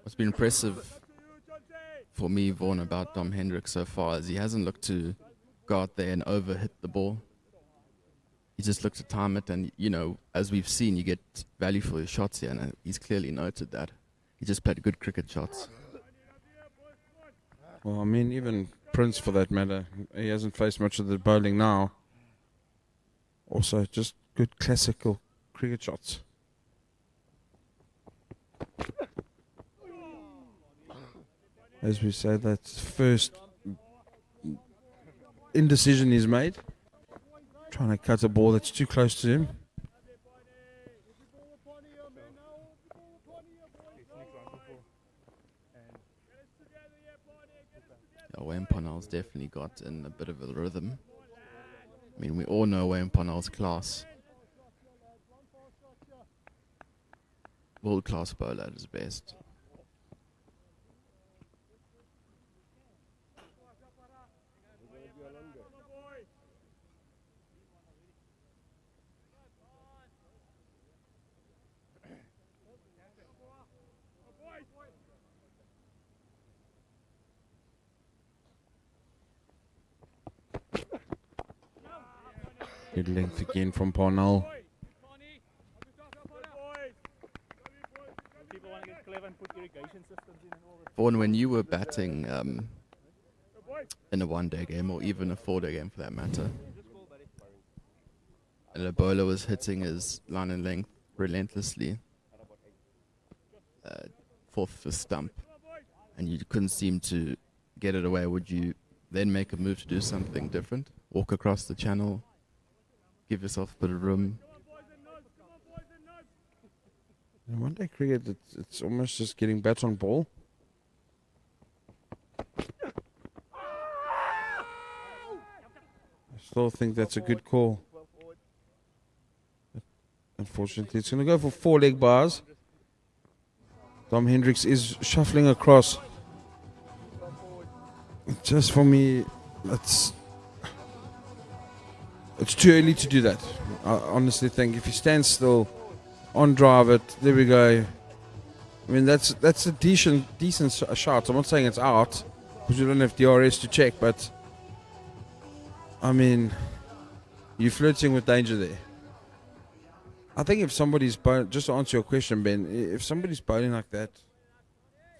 What's been impressive for me, Vaughan, about Dom Hendricks so far is he hasn't looked to go out there and overhit the ball. He just looked to time it, and, you know, as we've seen, you get value for your shots here, and he's clearly noted that. He just played good cricket shots.
Well, I mean, even Prince, for that matter, he hasn't faced much of the bowling now. Also, just good classical cricket shots. As we say, that first indecision he's made. Trying to cut a ball that's too close to him.
Wayne Parnell's definitely got in a bit of a rhythm. I mean, we all know Wayne Parnell's class. World-class bowler at his best.
Good length again from Parnell.
Vaughan, when you were batting in a one-day game, or even a four-day game for that matter, and a bowler was hitting his line and length relentlessly, fourth for stump, and you couldn't seem to get it away, would you then make a move to do something different? Walk across the channel? Give yourself a bit of room.
In one-day cricket, it's almost just getting bats on ball. I still think that's a good call. But unfortunately, it's going to go for 4-leg bars. Dom Hendricks is shuffling across. Just for me, it's too early to do that. I honestly think if you stand still, on drive it, there we go. I mean, that's a decent shot. I'm not saying it's out, because we don't have DRS to check, but I mean, you're flirting with danger there. I think if somebody's bowling, just to answer your question, Ben, if somebody's bowling like that,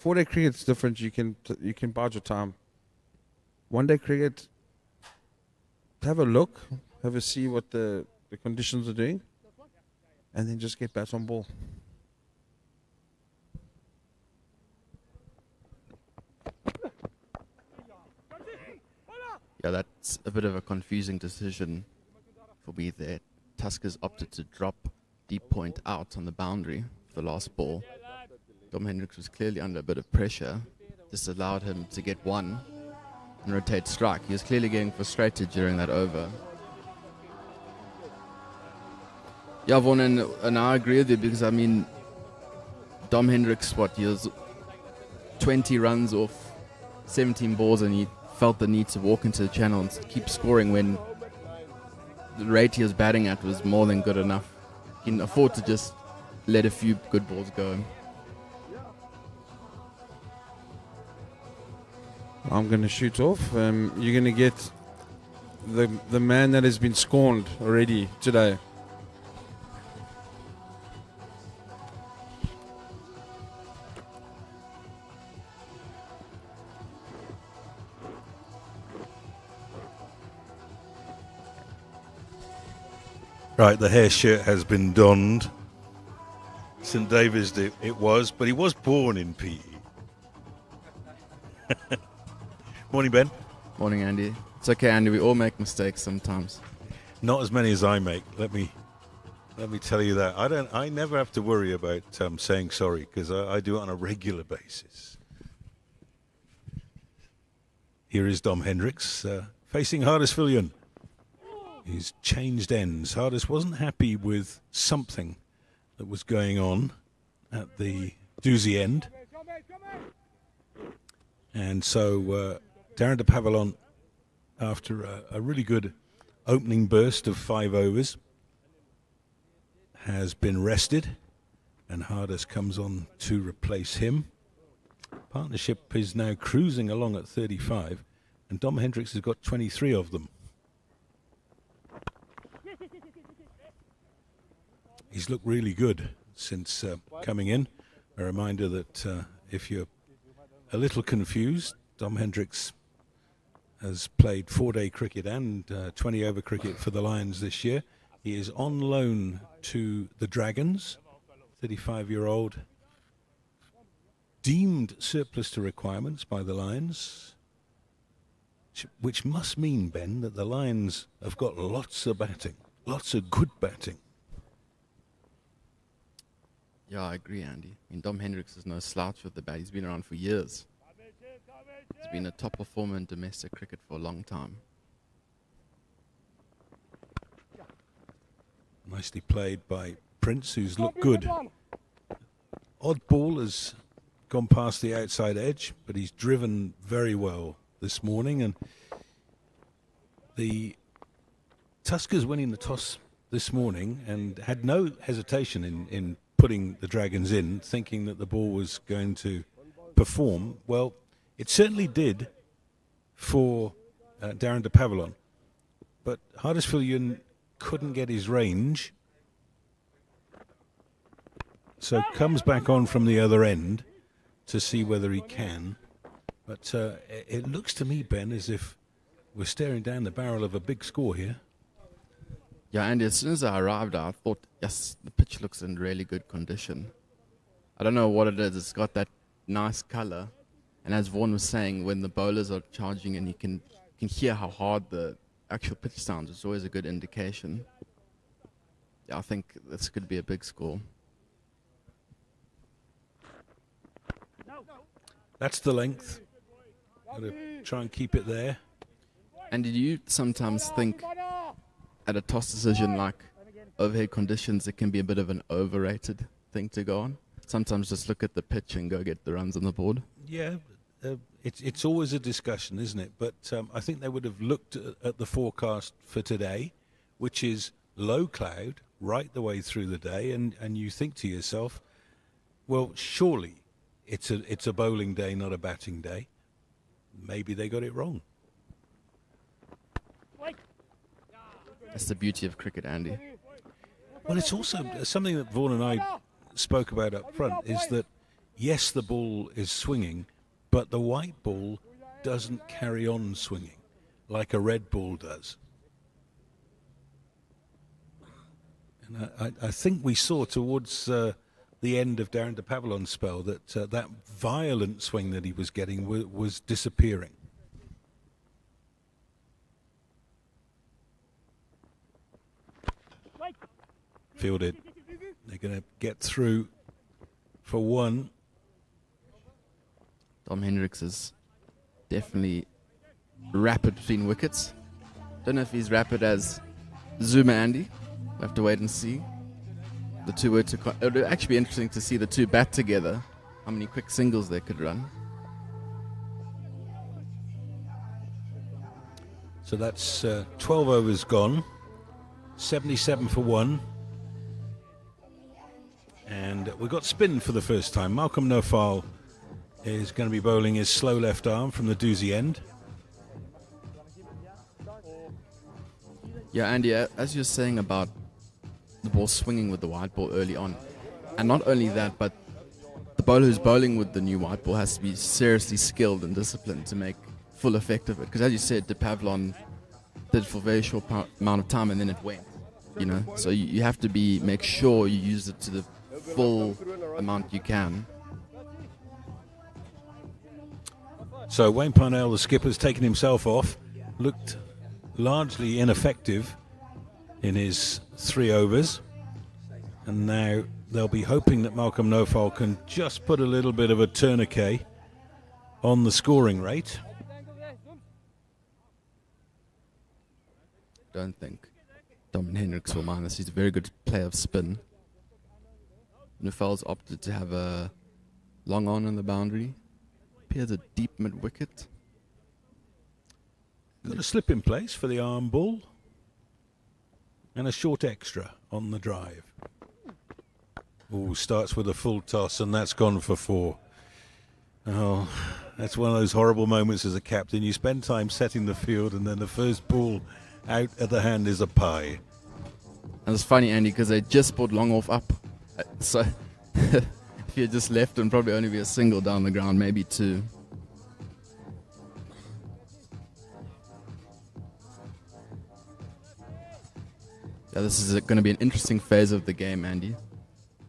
4-day cricket's different. You can bide your time. 1-day cricket, have a look. Have a see what the conditions are doing, and then just get bats on ball.
Yeah, that's a bit of a confusing decision for me there. Tuskers opted to drop deep point out on the boundary for the last ball. Dom Hendricks was clearly under a bit of pressure. This allowed him to get one and rotate strike. He was clearly getting frustrated during that over. Yeah, Vaughan, and I agree with you, because, I mean, Dom Hendricks, he was 20 runs off 17 balls, and he felt the need to walk into the channel and keep scoring when the rate he was batting at was more than good enough. He can afford to just let a few good balls go.
I'm going to shoot off. You're going to get the man that has been scorned already today.
Right, the hair shirt has been donned. St David's it was, but he was born in PE. Morning, Ben.
Morning, Andy. It's okay, Andy. We all make mistakes sometimes.
Not as many as I make. Let me tell you that. I never have to worry about saying sorry because I do it on a regular basis. Here is Dom Hendricks facing Hardisvillian. He's changed ends. Hardis wasn't happy with something that was going on at the doozy end. And so Darren de Pavillon, after a really good opening burst of 5 overs, has been rested, and Hardis comes on to replace him. Partnership is now cruising along at 35, and Dom Hendricks has got 23 of them. He's looked really good since coming in. A reminder that if you're a little confused, Dom Hendricks has played 4-day cricket and 20-over cricket for the Lions this year. He is on loan to the Dragons, 35-year-old, deemed surplus to requirements by the Lions, which must mean, Ben, that the Lions have got lots of batting, lots of good batting.
Yeah, I agree, Andy. I mean, Dom Hendricks is no slouch with the bat. He's been around for years. He's been a top performer in domestic cricket for a long time.
Nicely played by Prince, who's looked good. Odd ball has gone past the outside edge, but he's driven very well this morning. And the Tuskers winning the toss this morning and had no hesitation in putting the Dragons in, thinking that the ball was going to perform. Well, it certainly did for Darren de Pavillon, but Hardisvillian couldn't get his range, so comes back on from the other end to see whether he can. But it looks to me, Ben, as if we're staring down the barrel of a big score here.
Yeah, Andy, as soon as I arrived, I thought, yes, the pitch looks in really good condition. I don't know what it is. It's got that nice color. And as Vaughan was saying, when the bowlers are charging and you can hear how hard the actual pitch sounds, it's always a good indication. Yeah, I think this could be a big score.
That's the length. Got to try and keep it there.
And did you sometimes think at a toss decision like overhead conditions, it can be a bit of an overrated thing to go on? Sometimes just look at the pitch and go get the runs on the board.
Yeah, it's always a discussion, isn't it? But I think they would have looked at the forecast for today, which is low cloud right the way through the day, and you think to yourself, well, surely it's a bowling day, not a batting day. Maybe they got it wrong.
That's the beauty of cricket, Andy.
Well, it's also something that Vaughan and I spoke about up front, is that, yes, the ball is swinging, but the white ball doesn't carry on swinging like a red ball does. And I think we saw towards the end of Darren de Pavillon's spell that that violent swing that he was getting was disappearing. Fielded. They're going to get through for one.
Dom Hendricks is definitely rapid between wickets. Don't know if he's rapid as Zuma Andy. We'll have to wait and see. The two were to. It would actually be interesting to see the two bat together. How many quick singles they could run.
So that's 12 overs gone. 77 for one. And we got spin for the first time. Malcolm Nofal is going to be bowling his slow left arm from the doozy end.
Yeah, Andy, as you're saying about the ball swinging with the white ball early on, and not only that, but the bowler who's bowling with the new white ball has to be seriously skilled and disciplined to make full effect of it. Because as you said, De Pavlon did it for a very short amount of time and then it went. You know, so you have to make sure you use it to the full amount you can.
So Wayne Parnell, the skipper's taken himself off, looked largely ineffective in his 3 overs, and now they'll be hoping that Malcolm Nofal can just put a little bit of a tourniquet on the scoring rate.
Don't think Dom Hendricks will mind this. He's a very good player of spin. Nofal's opted to have a long on the boundary. Appears a deep mid-wicket.
Got a slip in place for the arm ball and a short extra on the drive. Oh, starts with a full toss, and that's gone for 4. Oh, that's one of those horrible moments as a captain. You spend time setting the field, and then the first ball out at the hand is a pie.
And it's funny, Andy, because they just put long off up. So if you just left, it'd probably only be a single down the ground, maybe 2. Yeah, this is going to be an interesting phase of the game, Andy.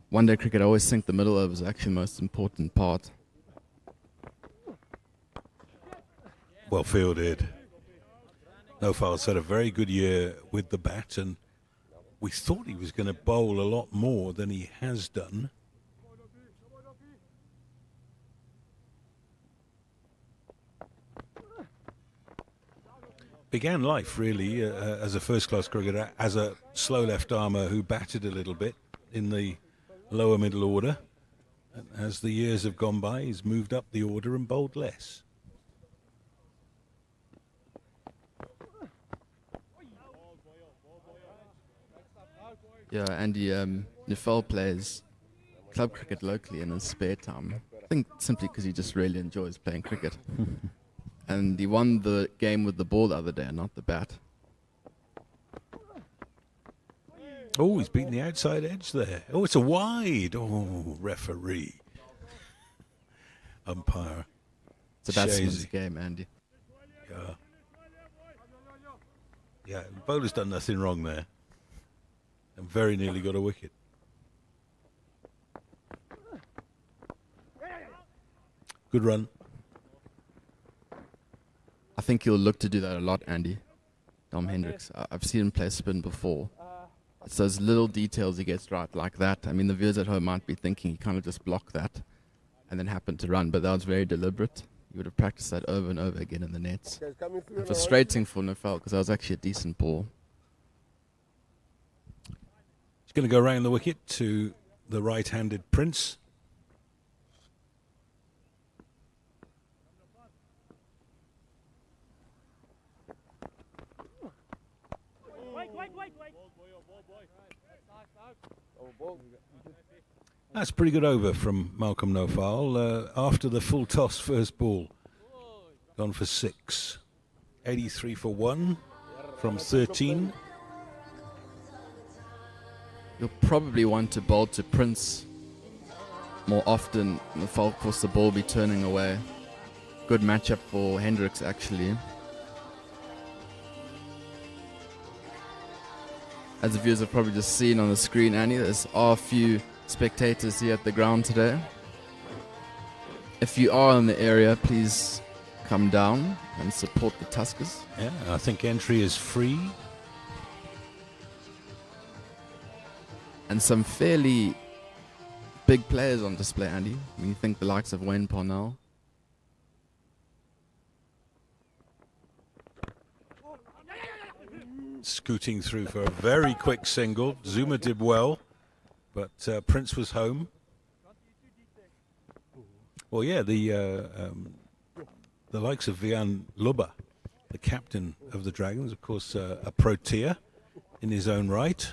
One day cricket, I always think the middle over is actually the most important part.
Well fielded. Nofal's had a very good year with the bat, and we thought he was going to bowl a lot more than he has done. Began life really as a first-class cricketer, as a slow left-armer who batted a little bit in the lower middle order. And as the years have gone by, he's moved up the order and bowled less.
Yeah, Andy, Nofal plays club cricket locally in his spare time. I think simply because he just really enjoys playing cricket. And he won the game with the ball the other day, not the bat.
Oh, he's beaten the outside edge there. Oh, it's a wide. Oh, referee. Umpire.
It's a batsman's
Shazy.
game, Andy.
Yeah. Yeah, the bowler's done nothing wrong there. And very nearly got a wicket. Good run.
I think he'll look to do that a lot, Andy. Dom Hendricks. I've seen him play spin before. It's those little details he gets right like that. I mean, the viewers at home might be thinking he kind of just blocked that and then happened to run, but that was very deliberate. You would have practiced that over and over again in the nets. And frustrating for Nofal because that was actually a decent ball.
He's going to go round the wicket to the right-handed Prince. That's a pretty good over from Malcolm Nofal after the full toss first ball. Gone for 6. 83 for 1 from 13.
You'll probably want to bowl to Prince more often. Nofal, of course, the ball will be turning away. Good matchup for Hendricks, actually. As the viewers have probably just seen on the screen, Annie, there's a few spectators here at the ground today. If you are in the area, please come down and support the Tuskers.
Yeah, I think entry is free.
And some fairly big players on display, Andy. When you think the likes of Wayne Parnell.
Scooting through for a very quick single. Zuma did well, but Prince was home. Well, yeah, the likes of Vian Luba, the captain of the Dragons, of course, a Protea in his own right.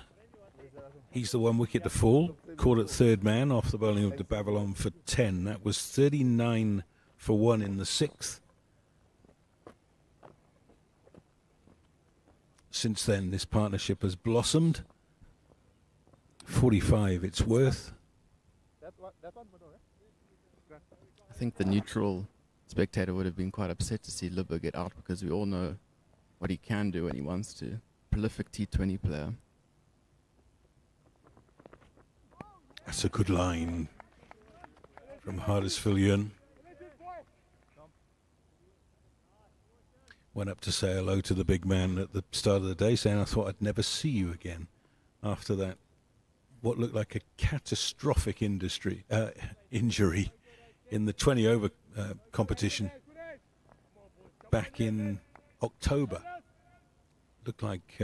He's the 1 wicket to fall. caught at third man off the bowling of de Bavallon for 10. That was 39 for 1 in the 6th. Since then, this partnership has blossomed. 45 it's worth.
I think the neutral spectator would have been quite upset to see Libba get out because we all know what he can do when he wants to. Prolific T20 player.
That's a good line from Hardisvillian. Went up to say hello to the big man at the start of the day, saying I thought I'd never see you again after that, what looked like a catastrophic injury in the 20 over competition back in October. Looked like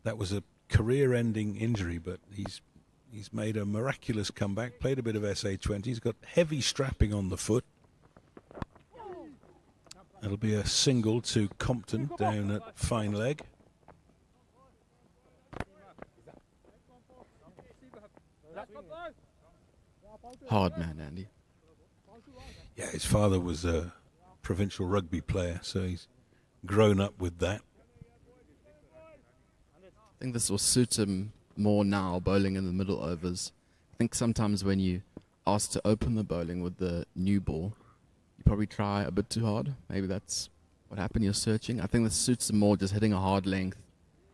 that was a career-ending injury, but he's made a miraculous comeback, played a bit of SA20. He's got heavy strapping on the foot. It'll be a single to Compton down at fine leg.
Hard man, Andy.
Yeah, his father was a provincial rugby player, so he's grown up with that.
I think this will suit him more now, bowling in the middle overs. I think sometimes when you ask to open the bowling with the new ball, you probably try a bit too hard. Maybe that's what happened. You're searching. I think this suits him more, just hitting a hard length,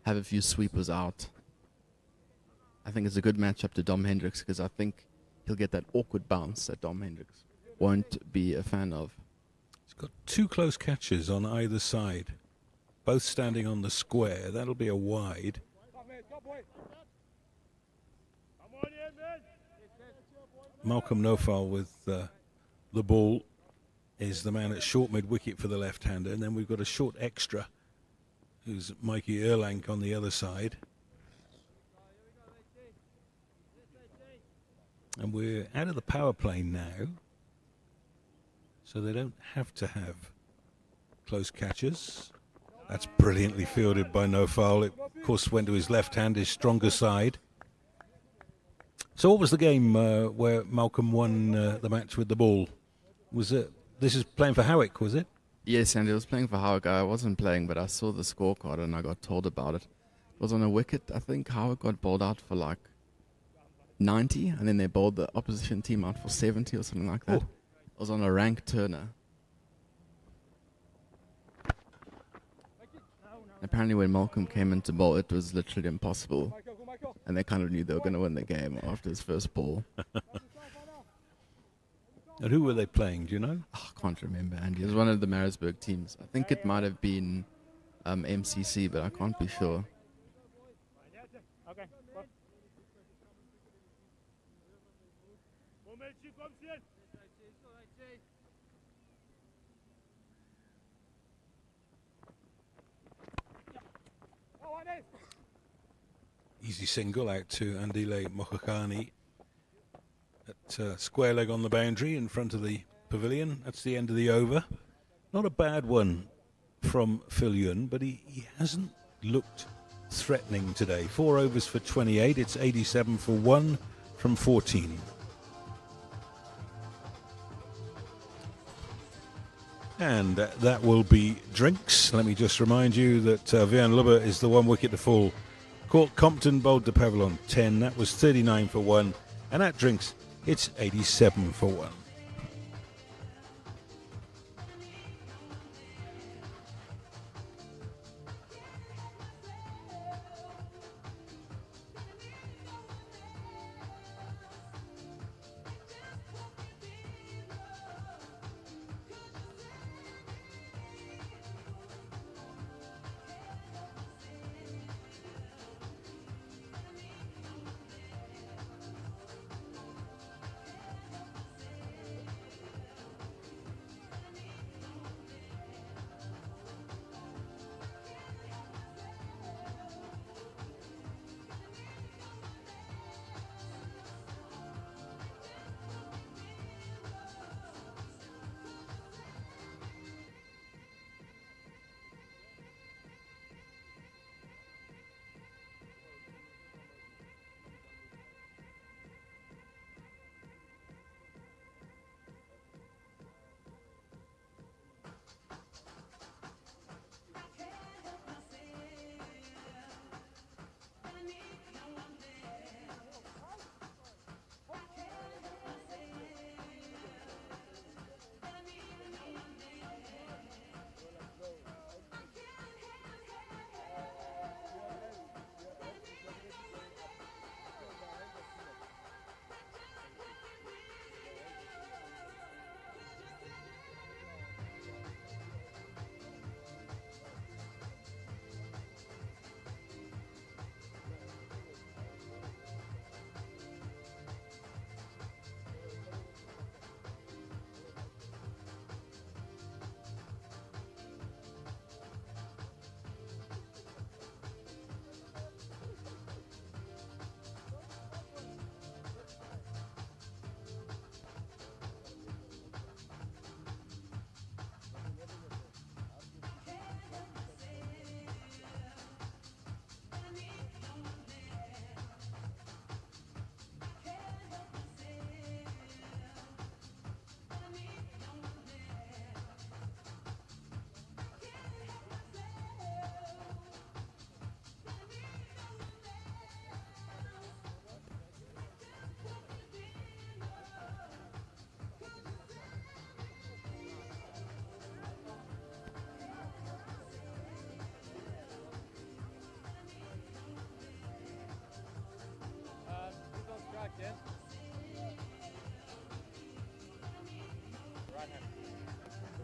have a few sweepers out. I think it's a good matchup to Dom Hendricks because I think he'll get that awkward bounce that Dom Hendricks won't be a fan of.
He's got 2 close catches on either side, both standing on the square. That'll be a wide. Malcolm Nofal with the ball is the man at short mid-wicket for the left-hander. And then we've got a short extra, who's Mikey Erlang on the other side. And we're out of the power play now, so they don't have to have close catches. That's brilliantly fielded by Nofal. It, of course, went to his left hand, his stronger side. So what was the game where Malcolm won the match with the ball? Was it, this is playing for Howick, was it?
Yes, Andy, I was playing for Howick. I wasn't playing, but I saw the scorecard and I got told about it. It was on a wicket. I think Howick got bowled out for like 90, and then they bowled the opposition team out for 70 or something like that. It was on a rank turner. Apparently when Malcolm came into bowl, it was literally impossible. And they kind of knew they were going to win the game after his first ball.
And who were they playing, do you know?
Oh, I can't remember, Andy. It was one of the Pietermaritzburg teams. I think it might have been MCC, but I can't be sure.
Easy single out to Andile Mokhakani at square leg on the boundary in front of the pavilion. That's the end of the over. Not a bad one from Phil Yun, but he hasn't looked threatening today. 4 overs for 28. It's 87 for 1 from 14. And that will be drinks. Let me just remind you that Vian Lubber is the 1 wicket to fall. Caught Compton, bowled de Pavillon 10. That was 39 for 1. And at drinks, it's 87 for 1.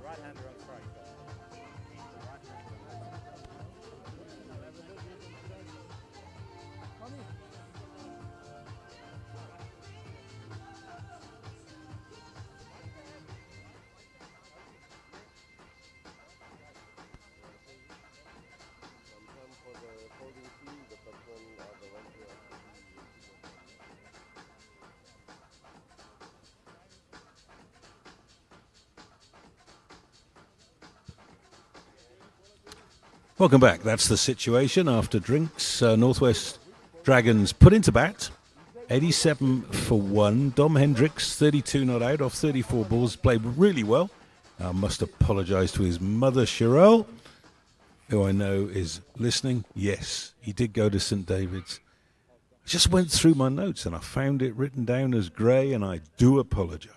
Sometimes for the folding team, the batsmen are the ones who have to be
Welcome back. That's the situation after drinks. Northwest Dragons put into bat. 87 for 1. Dom Hendricks, 32 not out off 34 balls. Played really well. I must apologise to his mother, Cheryl, who I know is listening. Yes, he did go to St David's. I just went through my notes and I found it written down as Gray, and I do apologise.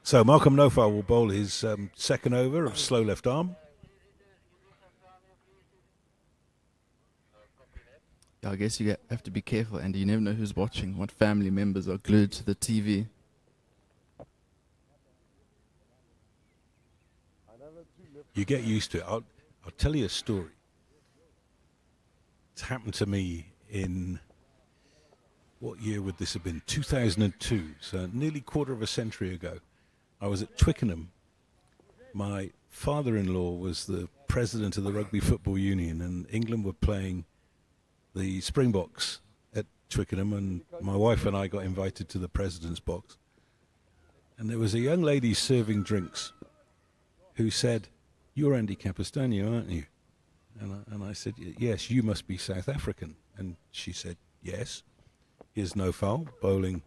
So Malcolm Nofar will bowl his second over of slow left arm.
Yeah, I guess you have to be careful, and you never know who's watching, what family members are glued to the TV.
You get used to it. I'll tell you a story. It's happened to me in, what year would this have been? 2002, so nearly quarter of a century ago. I was at Twickenham. My father-in-law was the president of the Rugby Football Union, and England were playing the Springboks at Twickenham, and my wife and I got invited to the president's box. And there was a young lady serving drinks who said, "You're Andy Capistano, aren't you?" And I said, "Yes, you must be South African." And she said, "Yes." Here's no foul, bowling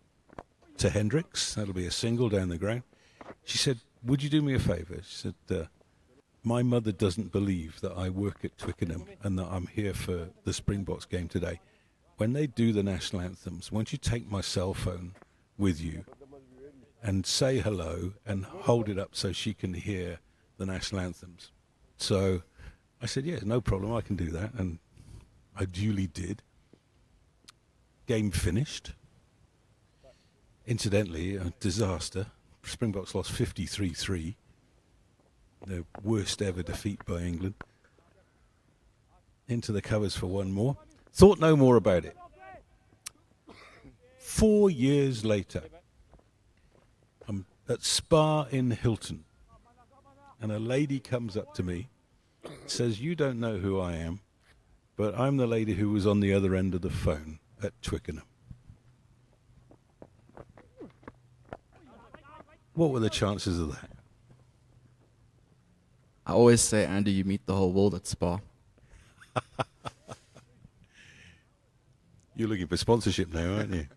to Hendricks. That'll be a single down the ground. She said, "Would you do me a favour?" She said, "My mother doesn't believe that I work at Twickenham and that I'm here for the Springboks game today. When they do the national anthems, won't you take my cell phone with you and say hello and hold it up so she can hear the national anthems?" So I said, "Yeah, no problem, I can do that." And I duly did. Game finished. Incidentally, a disaster. Springboks lost 53-3. The worst ever defeat by England. Into the covers for one more. Thought no more about it. 4 years later, I'm at Spa in Hilton, and a lady comes up to me, says, "You don't know who I am, but I'm the lady who was on the other end of the phone at Twickenham." What were the chances of that?
I always say, Andy, you meet the whole world at Spa.
You're looking for sponsorship now, aren't you?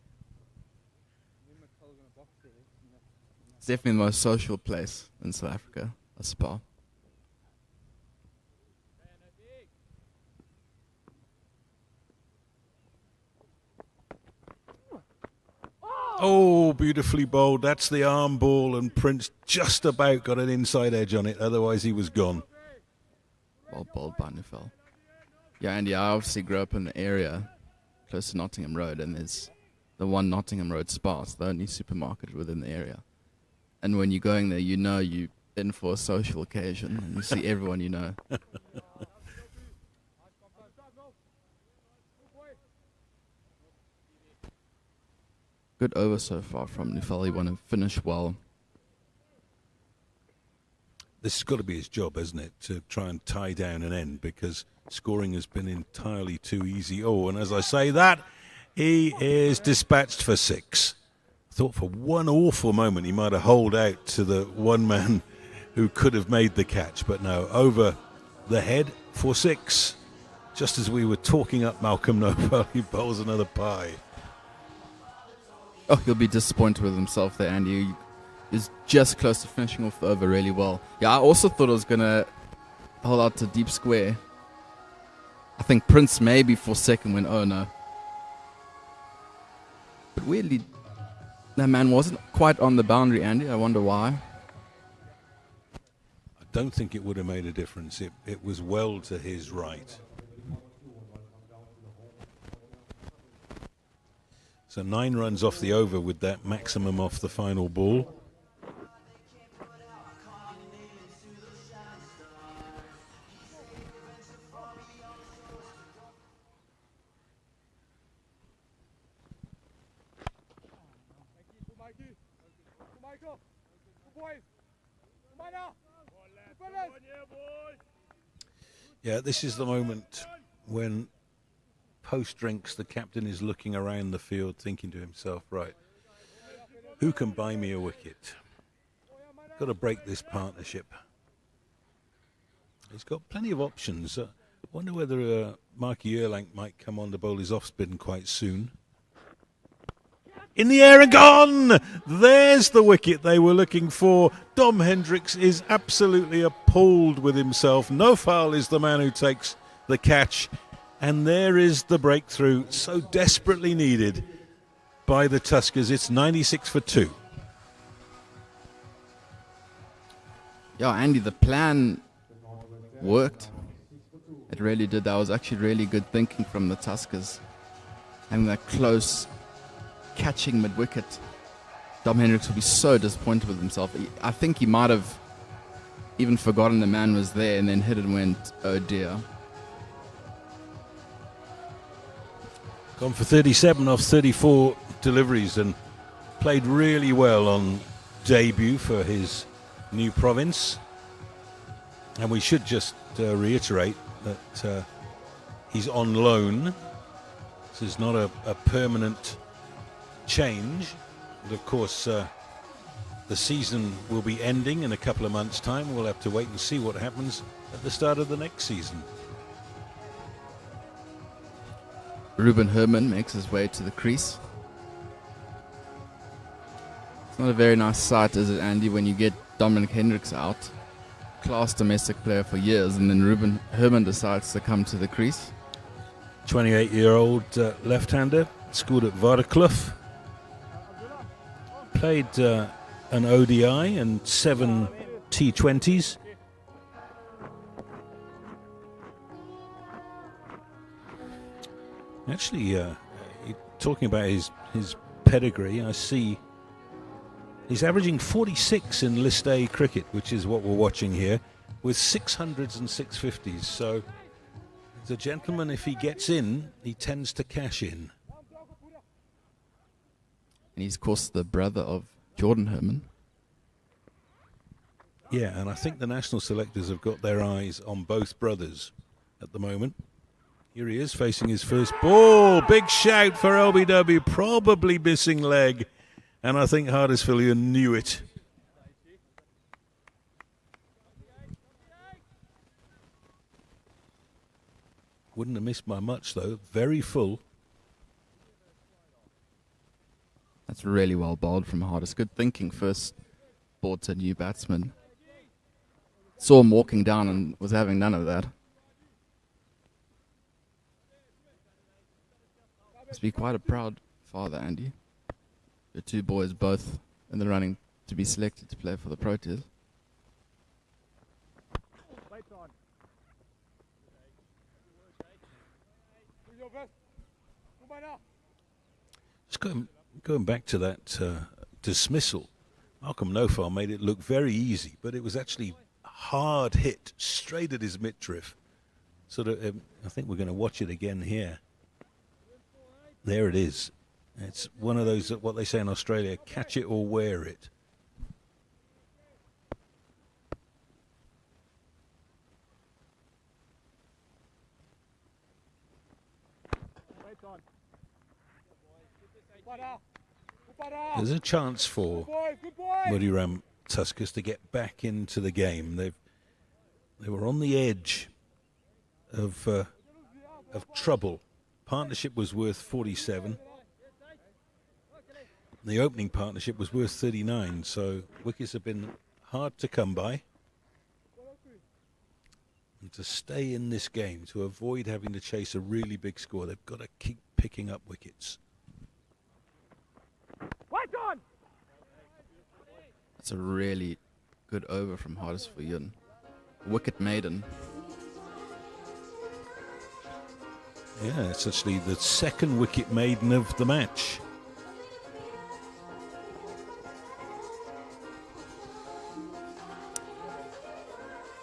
It's definitely the most social place in South Africa, a Spa.
Oh, beautifully bowled. That's the arm ball, and Prince just about got an inside edge on it. Otherwise, he was gone.
Well bowled by Nufel. Yeah, Andy, I obviously grew up in the area close to Nottingham Road, and there's the one Nottingham Road Spa. It's the only supermarket within the area. And when you're going there, you know you're in for a social occasion, and you see everyone you know. Good over so far from Nufel. He want to finish well.
This has got to be his job, hasn't it, to try and tie down an end, because scoring has been entirely too easy. Oh, and as I say that, he is dispatched for 6. I thought for one awful moment he might have holed out to the one man who could have made the catch, but no, over the head for 6. Just as we were talking up Malcolm Nofar, he bowls another pie.
Oh, he'll be disappointed with himself there, Andy. He is just close to finishing off the over really well. Yeah, I also thought I was going to hold out to deep square. I think Prince maybe for second went, oh no. But weirdly, that man wasn't quite on the boundary, Andy. I wonder why.
I don't think it would have made a difference. It was well to his right. So 9 runs off the over with that maximum off the final ball. Yeah, this is the moment when post-drinks the captain is looking around the field thinking to himself, right, who can buy me a wicket? Got to break this partnership. He's got plenty of options. I wonder whether Marky Erlang might come on to bowl his off-spin quite soon. In the air and gone! There's the wicket they were looking for. Dom Hendricks is absolutely appalled with himself. No foul is the man who takes the catch. And there is the breakthrough so desperately needed by the Tuskers. It's 96 for 2.
Yeah, Andy, the plan worked. It really did. That was actually really good thinking from the Tuskers. Having that close catching mid-wicket. Dom Hendricks will be so disappointed with himself. I think he might have even forgotten the man was there and then hit and went, oh dear.
Gone for 37 off 34 deliveries and played really well on debut for his new province. And we should just reiterate that he's on loan. This is not a permanent change. And of course, the season will be ending in a couple of months' time. We'll have to wait and see what happens at the start of the next season.
Ruben Herman makes his way to the crease. It's not a very nice sight, is it, Andy, when you get Dominic Hendricks out, class domestic player for years, and then Ruben Herman decides to come to the crease.
28-year-old left-hander, scored at Waterkloof. Played an ODI and 7 T20s. Actually, talking about his pedigree, I see he's averaging 46 in List A cricket, which is what we're watching here, with 600s and 650s. So the gentleman, if he gets in, he tends to cash in.
And he's, of course, the brother of Jordan Herman.
Yeah, and I think the national selectors have got their eyes on both brothers at the moment. Here he is facing his first ball. Big shout for LBW, probably missing leg. And I think Huddersfield knew it. Wouldn't have missed by much, though. Very full.
That's really well bowled from Hardest. Good thinking. First ball to a new batsman. Saw him walking down and was having none of that. Must be quite a proud father, Andy. Your two boys both in the running to be selected to play for the Proteas.
Just going back to that dismissal, Malcolm Nofal made it look very easy, but it was actually hard hit straight at his midriff. Sort of, I think we're going to watch it again here. There it is. It's one of those, what they say in Australia, catch it or wear it. There's a chance for Moothee Tuskers to get back into the game. They were on the edge of trouble. Partnership was worth 47. The opening partnership was worth 39, so wickets have been hard to come by. And to stay in this game, to avoid having to chase a really big score, they've got to keep picking up wickets.
That's a really good over from Hardest for Yun. Wicket maiden.
Yeah, it's actually the second wicket maiden of the match.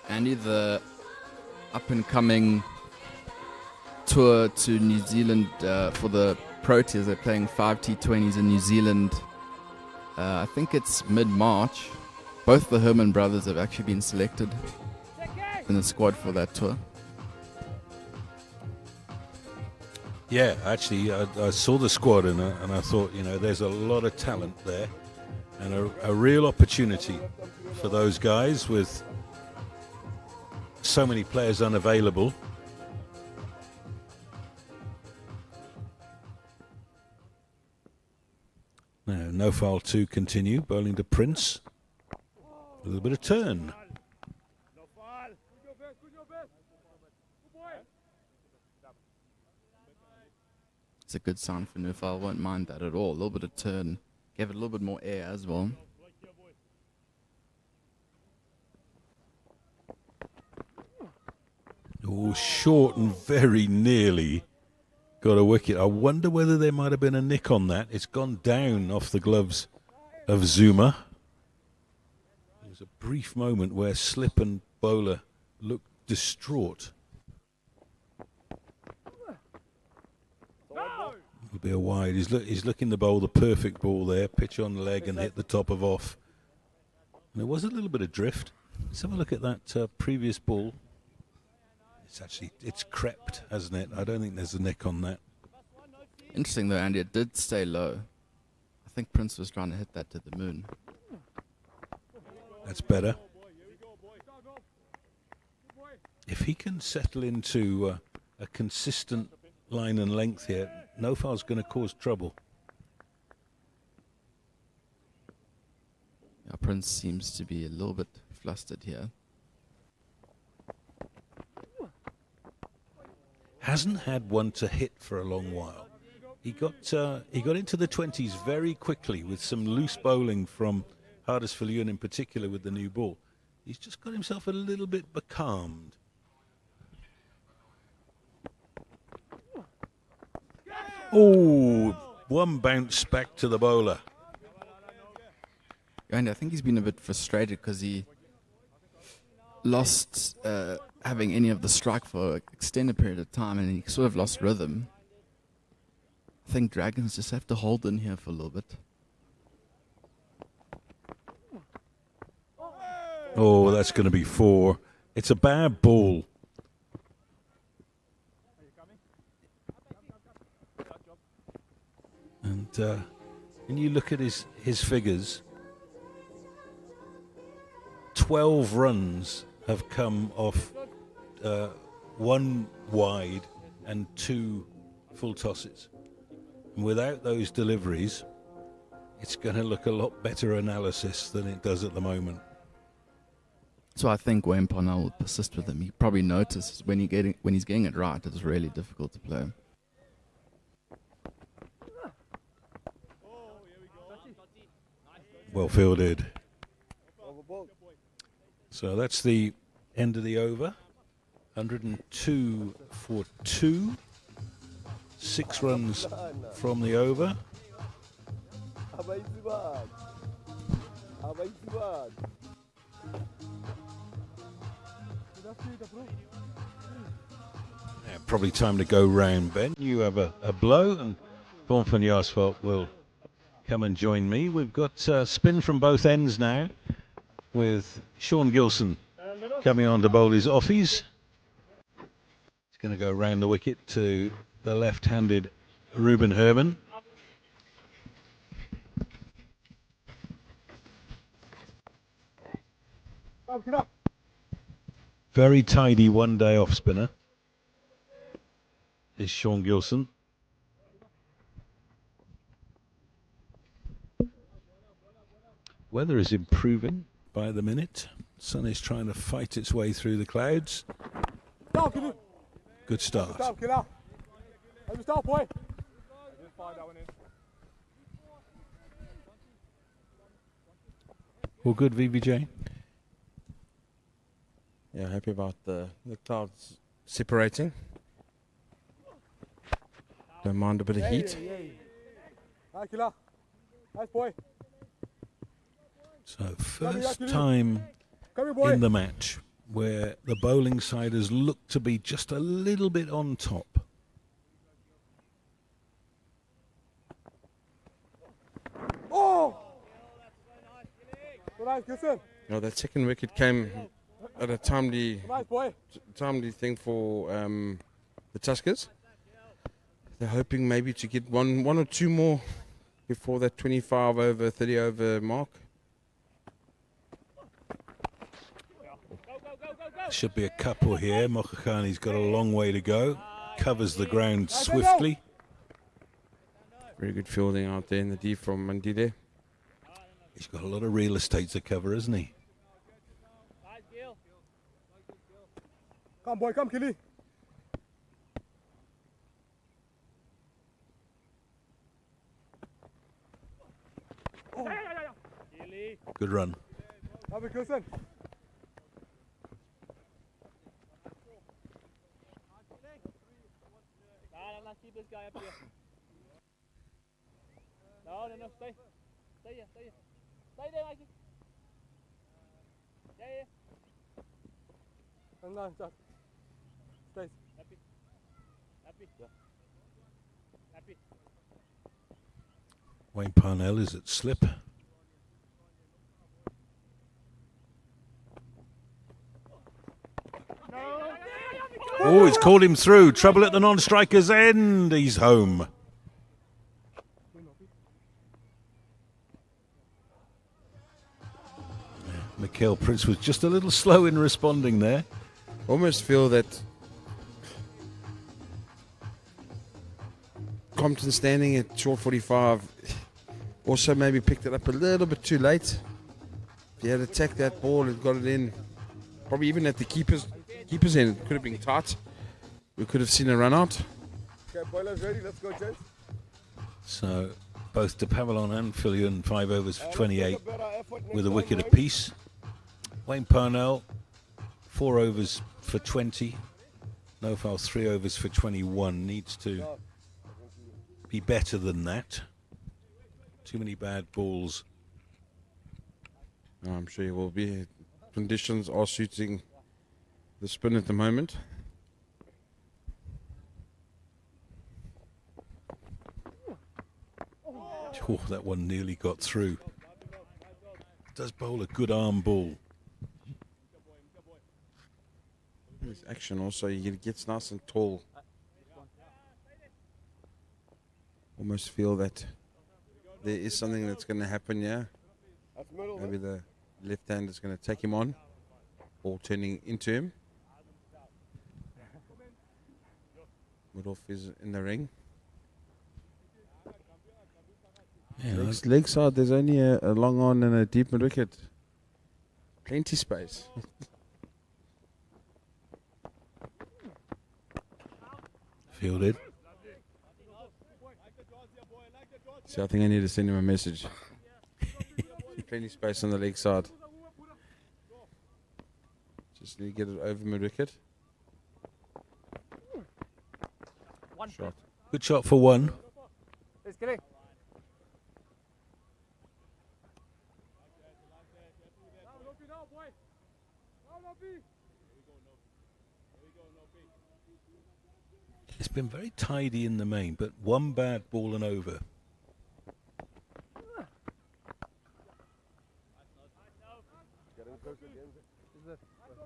Andy, the up-and-coming tour to New Zealand for the Proteas. They're playing 5 T20s in New Zealand I think it's mid-March. Both the Herman brothers have actually been selected in the squad for that tour.
Yeah, actually, I saw the squad and I thought, you know, there's a lot of talent there and a real opportunity for those guys with so many players unavailable. Now, no foul to continue. Bowling to Prince. A little bit of turn.
It's a good sign for Nufal. Won't mind that at all. A little bit of turn. Gave it a little bit more air as well.
Oh, short and very nearly got a wicket. I wonder whether there might have been a nick on that. It's gone down off the gloves of Zuma. There was a brief moment where slip and bowler looked distraught. It'll be a wide. He's looking to bowl the perfect ball there. Pitch on the leg and hit the top of off. And there was a little bit of drift. Let's have a look at that previous ball. It's crept, hasn't it? I don't think there's a nick on that.
Interesting though, Andy, it did stay low. I think Prince was trying to hit that to the moon.
That's better. If he can settle into a consistent line and length here, Nofal's going to cause trouble.
Yeah, Prince seems to be a little bit flustered here.
Hasn't had one to hit for a long while. He got into the 20s very quickly with some loose bowling from Hardisfield Ewan in particular with the new ball. He's just got himself a little bit becalmed. Oh, one bounce back to the bowler.
And I think he's been a bit frustrated because he lost having any of the strike for an extended period of time, and he sort of lost rhythm. I think Dragons just have to hold in here for a little bit.
Oh, that's going to be 4. It's a bad ball. And when you look at his figures, 12 runs have come off 1 wide and 2 full tosses. And without those deliveries, it's going to look a lot better analysis than it does at the moment.
So I think Wayne Parnell will persist with him. He probably notices when he's getting it right, it's really difficult to play.
Well fielded. So that's the end of the over. 102 for 2. 6 runs from the over. Yeah, probably time to go round, Ben. You have a blow, and Vaughan van Jaarsveld will come and join me. We've got spin from both ends now, with Sean Gilson coming on to bowl his offies. He's going to go round the wicket to the left-handed Ruben Herman. Very tidy one-day off spinner is Sean Gilson. Weather is improving by the minute. Sun is trying to fight its way through the clouds. Good start. All good, VVJ?
Yeah, happy about the clouds separating. Don't mind a bit of heat.
Nice boy.
So first time in the match where the bowling side has looked to be just a little bit on top.
Oh!
No, that second wicket came at a timely thing for the Tuskers. They're hoping maybe to get one or two more before that 25 over, 30 over mark.
Should be a couple here. Mokhakani's got a long way to go. Covers the ground swiftly.
Very good fielding out there in the deep from Mandile.
He's got a lot of real estate to cover, hasn't he?
Come, boy, come, Killy.
Good run.
Have a good one.
Let's keep this guy up here. No, stay. Stay here. Stay there, Mikey. Yeah.
And then just stay.
Happy.
Yeah.
Happy.
Wayne Parnell is at slip. Oh, he's called him through. Trouble at the non-striker's end. He's home. Mikhail Prince was just a little slow in responding there.
Almost feel that Compton standing at short 45 also maybe picked it up a little bit too late. If he had attacked that ball and got it in, probably even at the keeper's end, it could have been tight. We could have seen a run out.
Okay, boilers ready. Let's go, gents.
So both De Pavillon and Fillion 5 overs for 28 with a wicket apiece. Wayne Parnell 4 overs for 20. No foul 3 overs for 21. Needs to be better than that. Too many bad balls.
I'm sure he will be. Conditions are suiting the spin at the moment.
Oh, that one nearly got through. Does bowl a good arm ball.
His action also, he gets nice and tall. Almost feel that there is something that's going to happen, yeah. Maybe the left hand is going to take him on. Ball turning into him. Woodolph is in the ring.
Yeah,
Leg side, there's only a long on and a deep mid wicket. Plenty space.
fielded.
So I think I need to send him a message. Plenty space on the leg side. Just need to get it over mid wicket. Shot.
Good shot for one.
Let's get it.
It's been very tidy in the main, but one bad ball and over.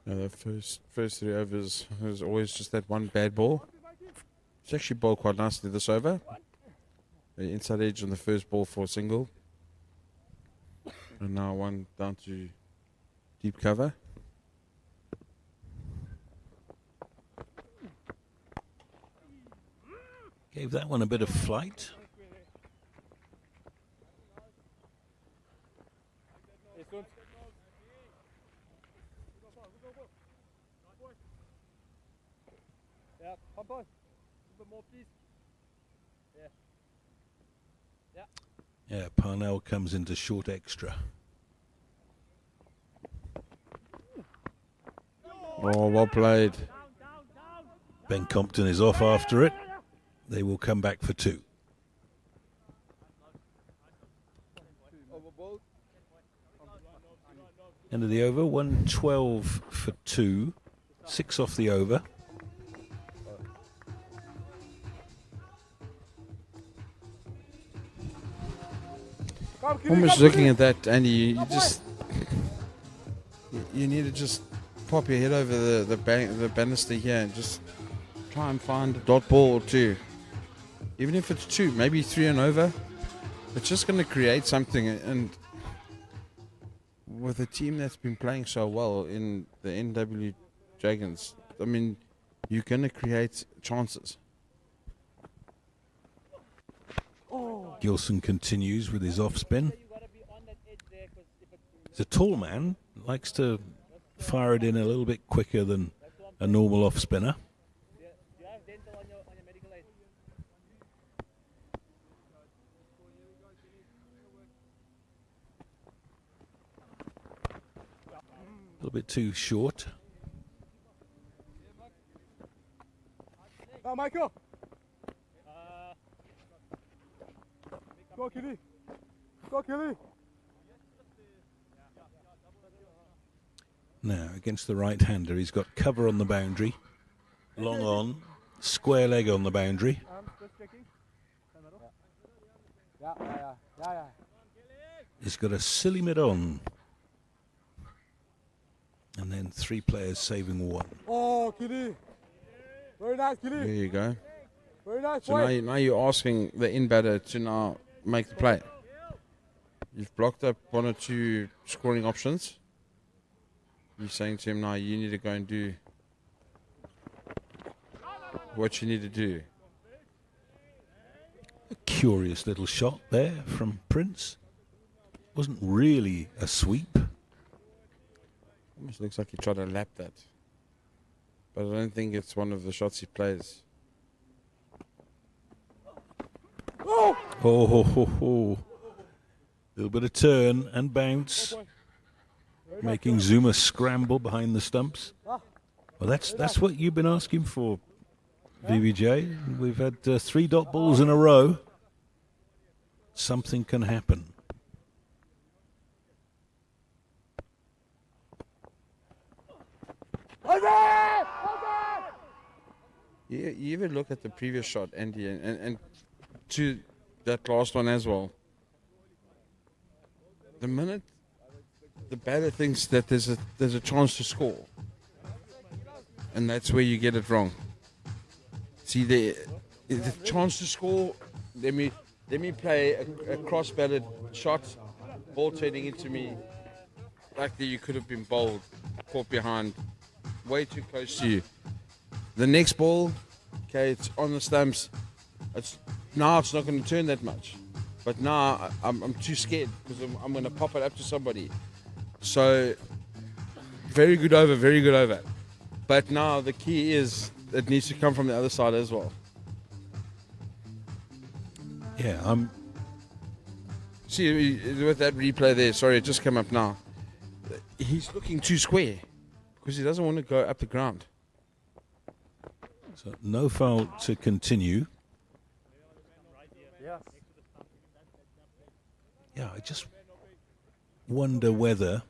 The first 3 overs was always just that one bad ball. It's actually bowled quite nicely this over. The inside edge on the first ball for a single. And now one down to deep cover.
Gave that one a bit of flight.
Yeah, pump on. A bit more, please. Yeah.
Yeah, Parnell comes into short extra.
Oh, well played.
Ben Compton is off after it. They will come back for 2. End of the over, 112 for 2. 6 off the over.
Almost looking at that, Andy, you just You need to just pop your head over the banister here and just try and find a dot ball or two. Even if it's 2, maybe 3 and over. It's just going to create something. And with a team that's been playing so well in the NWU Dragons, I mean, you're going to create chances.
Gilson continues with his off spin. He's a tall man, likes to fire it in a little bit quicker than a normal off spinner. A little bit too short.
Michael! Go, Kelly! Go, Kelly!
Now, against the right-hander, he's got cover on the boundary. Long on, square leg on the boundary. He's got a silly mid on. And then 3 players saving 1.
Oh, Kelly! Very nice, Kelly!
There you go.
Very nice,
So now you're asking the in-batter to now make the play. You've blocked up 1 or 2 scoring options. You're saying to him now, you need to go and do what you need to do.
A curious little shot there from Prince. Wasn't really a sweep.
Almost looks like he tried to lap that. But I don't think it's one of the shots he plays.
Oh, ho, ho, ho. Little bit of turn and bounce, making Zuma scramble behind the stumps. Well, that's what you've been asking for, VVJ. We've had 3 dot balls in a row. Something can happen.
You even look at the previous shot, Andy, and to that last one as well. The minute the batter thinks that there's a chance to score, and that's where you get it wrong. See, the chance to score. Let me play a cross-batted shot, ball turning into me. Like that, you could have been bowled, caught behind, way too close to you. The next ball, okay, it's on the stumps. Now it's not going to turn that much. But now I'm too scared because I'm going to pop it up to somebody. So, very good over, very good over. But now the key is it needs to come from the other side as well.
Yeah,
See, with that replay there, sorry, it just came up now. He's looking too square because he doesn't want to go up the ground.
So no foul to continue. Yeah, I just wonder whether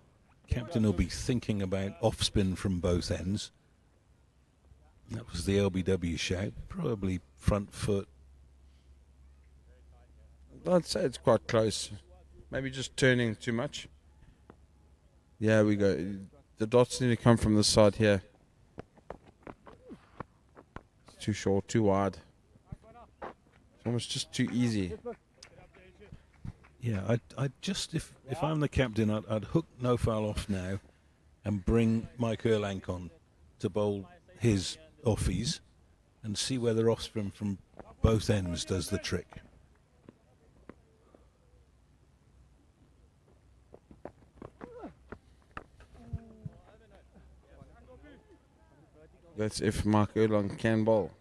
captain will be thinking about off spin from both ends. That was the LBW shout. Probably front foot.
I'd say it's quite close. Maybe just turning too much. Yeah, we go. The dots need to come from the side here. It's too short, too wide. It's almost just too easy.
Yeah, I'd just, if I'm the captain, I'd hook no foul off now and bring Mike Erlank on to bowl his offies and see whether off spin from both ends does the trick.
That's if Mark Erlang can bowl.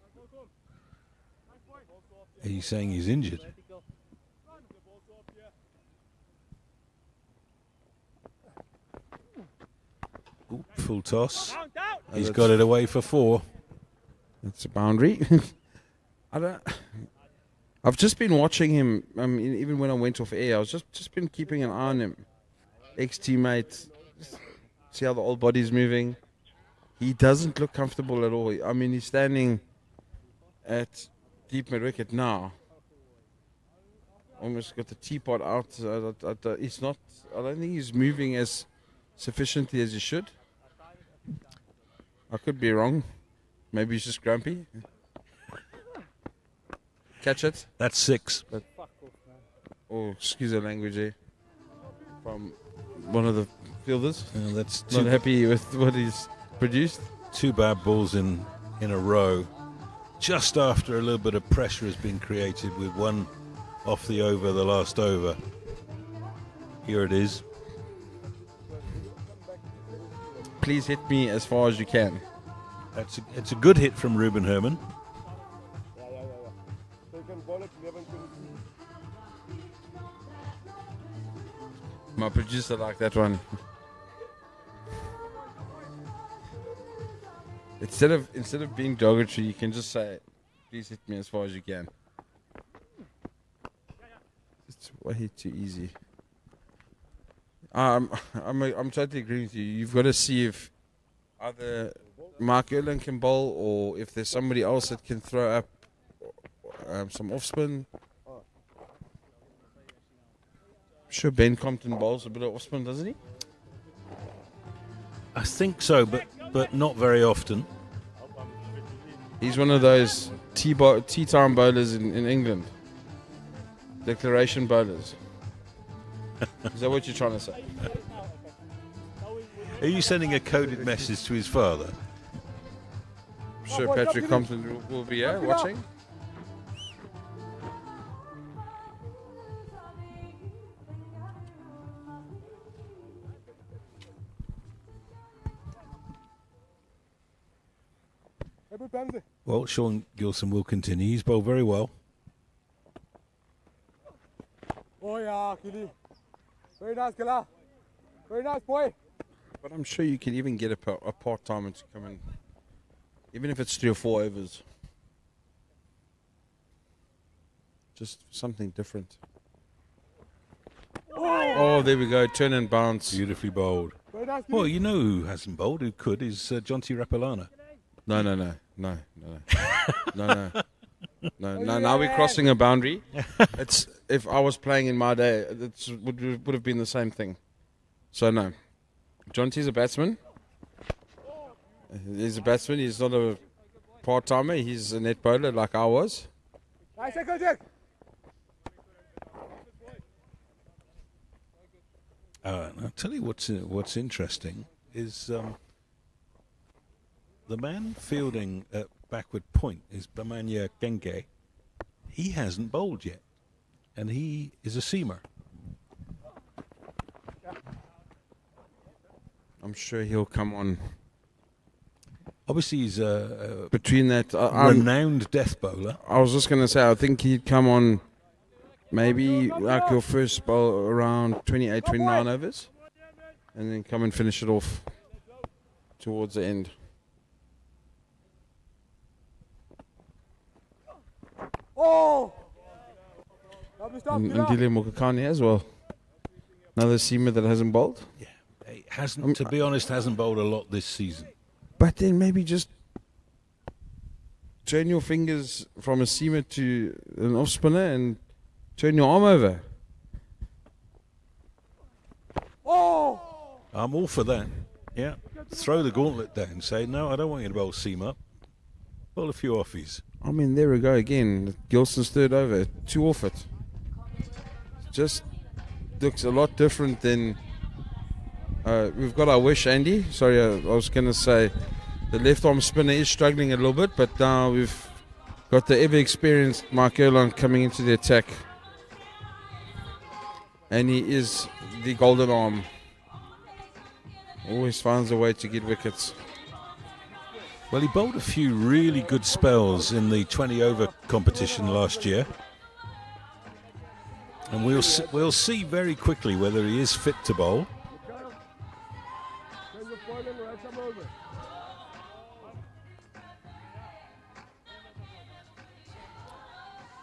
Are you saying he's injured? Ooh, full toss. He's got it away for 4.
That's a boundary. I've just been watching him. I mean, even when I went off air, I was just been keeping an eye on him. Ex-teammate. See how the old body's moving. He doesn't look comfortable at all. I mean, he's standing at deep mid-wicket now. Almost got the teapot out. He's not. I don't think he's moving as sufficiently as he should. I could be wrong. Maybe he's just grumpy. Catch it.
That's 6.
Oh, excuse the language here. From one of the fielders.
That's
Not
2,
happy with what he's produced.
2 bad balls in a row. Just after a little bit of pressure has been created with one off the over, the last over. Here it is.
Please hit me as far as you can.
It's a good hit from Ruben Herman.
So you can ball it 11, 22.
My producer liked that one. Instead of being derogatory, you can just say, "Please hit me as far as you can." It's way too easy. I'm totally agreeing with you. You've got to see if either Mark Erlen can bowl or if there's somebody else that can throw up some off spin. Sure, Ben Compton bowls a bit of off spin, doesn't he?
I think so, but not very often.
He's one of those tea time bowlers in England. Declaration bowlers. Is that what you're trying to say?
Are you sending a coded message to his father?
I'm sure Patrick Compton will be here watching.
Well, Sean Gilson will continue. He's bowled very well.
Oh yeah, Kili. Very nice, Kila. Very nice, boy.
But I'm sure you can even get a part-timer to come in, even if it's 3 or 4 overs. Just something different. Oh, there we go. Turn and bounce.
Beautifully bowled.
Very nice,
Well, you know who hasn't bowled, who could, is Jonty Rapalana.
No. Now we're crossing a boundary. It's if I was playing in my day, it would have been the same thing. So no, Jonty's a batsman. He's a batsman. He's not a part timer. He's a net bowler like I was.
Nice, Jack.
I'll tell you what's interesting is the man fielding at backward point is Bamanya Genge. He hasn't bowled yet, and he is a seamer.
I'm sure he'll come on.
Obviously, he's a
Between that,
renowned death bowler.
I was just going to say, I think he'd come on maybe like your first bowl around 28, 29 overs, and then come and finish it off towards the end.
Oh!
And Ndile Mokakane as well. Another seamer that hasn't bowled.
Yeah, he hasn't. To be honest, hasn't bowled a lot this season.
But then maybe just turn your fingers from a seamer to an off spinner and turn your arm over.
Oh!
I'm all for that. Yeah, throw the gauntlet down. Say no, I don't want you to bowl seam up. Bowl a few offies.
I mean, there we go again. Gilson's third over, 2 off it. Just looks a lot different than. We've got our wish, Andy. Sorry, I was going to say the left arm spinner is struggling a little bit, but now we've got the ever experienced Mark Erlen coming into the attack. And he is the golden arm. Always finds a way to get wickets.
Well, he bowled a few really good spells in the 20-over competition last year. And we'll see very quickly whether he is fit to bowl.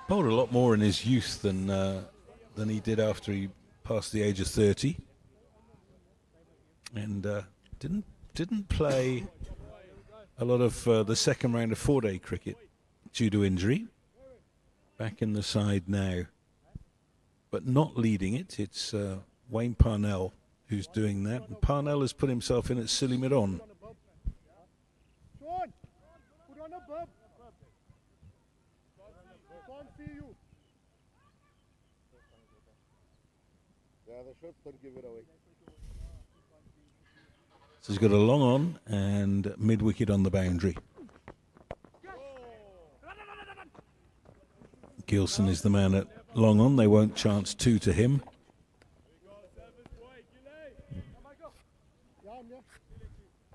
Bowled a lot more in his youth than he did after he passed the age of 30. And didn't play a lot of the second round of 4-day cricket due to injury. Back in the side now, but not leading it. It's Wayne Parnell who's doing that. And Parnell has put himself in at silly mid-on.
Sean, put on a bub. Can't see you.
Yeah, the shots don't give it away.
So he's got a long on and mid-wicket on the boundary. Gilson is the man at long on. They won't chance 2 to him.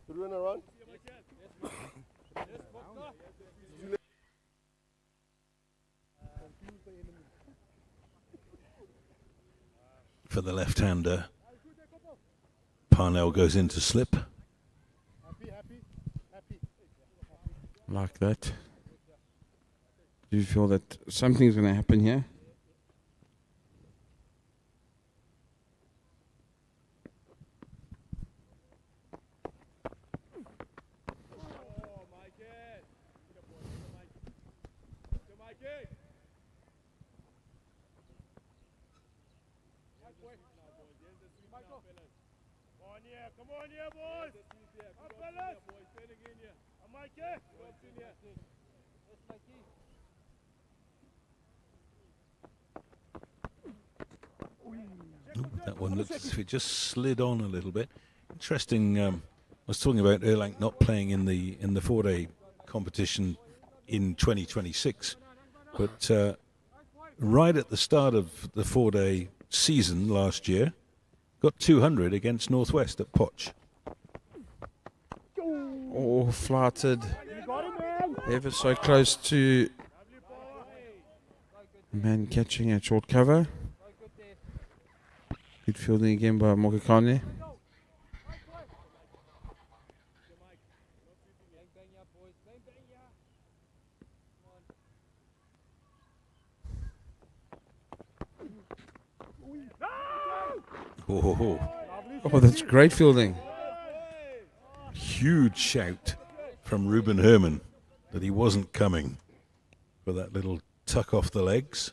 Through and around.
For the left-hander, Parnell goes into slip.
Like that. Do you feel that something's going to happen here?
Come on here, boys. Up, fellas. I'm Mikey.
That one looks as if it just slid on a little bit. Interesting. I was talking about Erlang not playing in the 4-day competition in 2026, but right at the start of the 4-day season last year, got 200 against Northwest at Poch.
Oh, flighted. Ever so close to man catching at short cover. Good fielding again by Mokakane. Oh, that's great fielding.
Huge shout from Ruben Herman that he wasn't coming for that little tuck off the legs.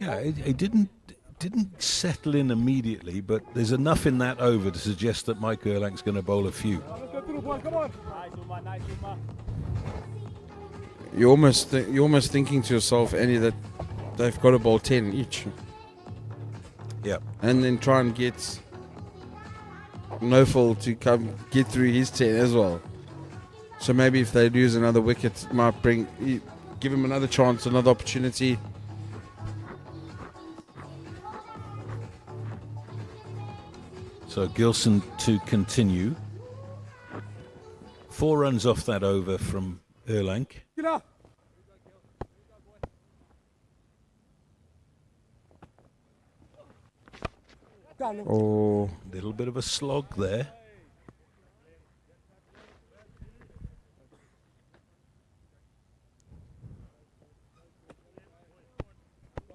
Yeah, it didn't settle in immediately, but there's enough in that over to suggest that Mike Erlang's going to bowl a few.
You're almost thinking to yourself, Andy, that they've got to bowl 10 each.
Yeah.
And then try and get Nofel to come get through his 10 as well. So maybe if they lose another wicket, it might give him another chance, another opportunity.
So Gilson to continue. 4 runs off that over from Erlang.
Oh,
Little bit of a slog there.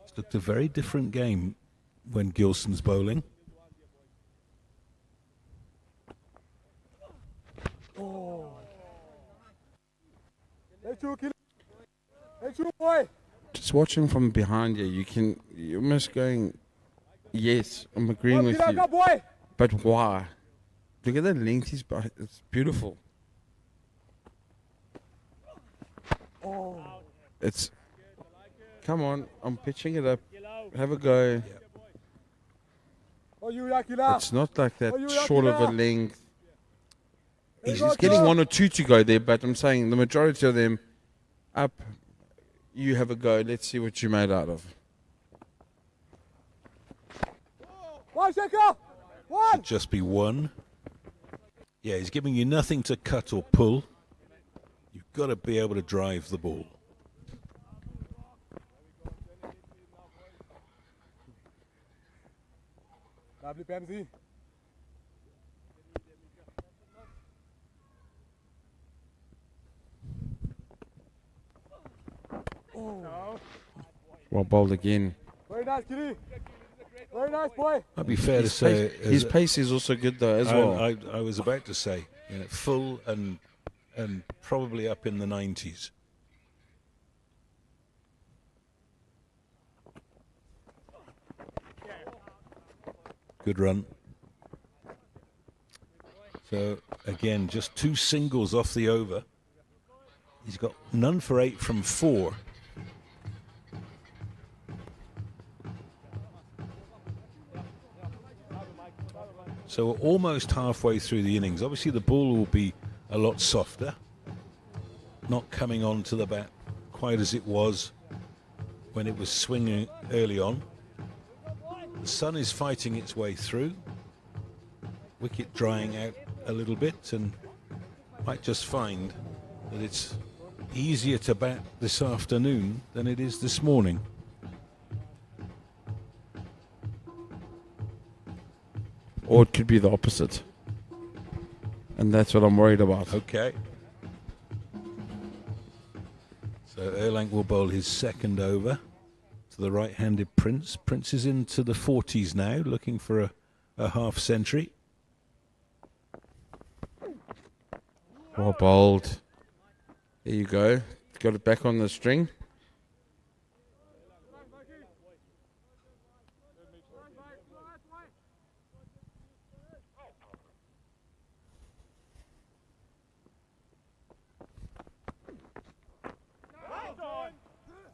It's looked a very different game when Gilson's bowling.
just watching from behind you, you're almost going, yes, I'm agreeing with you. But why? Look at the length he's by. It's beautiful. It's, come on, I'm pitching it up. Have a go. It's not like that short of a length. He's getting 1 or 2 to go there, but I'm saying the majority of them up. You have a go. Let's see what you made out of.
Should just be 1. Yeah, he's giving you nothing to cut or pull. You've got to be able to drive the ball.
Lovely, Pamsy.
Well bowled again.
Very nice, Kitty. Very nice, boy.
Might be fair to say
His pace is also good though as well.
I was about to say, full and and probably up in the 90s. Good run. So again, just 2 singles off the over. He's got none for 8 from 4. So we're almost halfway through the innings. Obviously the ball will be a lot softer, not coming onto the bat quite as it was when it was swinging early on. The sun is fighting its way through. Wicket drying out a little bit, and might just find that it's easier to bat this afternoon than it is this morning.
Or it could be the opposite. And that's what I'm worried about.
Okay. So Erlang will bowl his second over to the right-handed Prince. Prince is into the 40s now, looking for a half century.
Well bowled. There you go. Got it back on the string.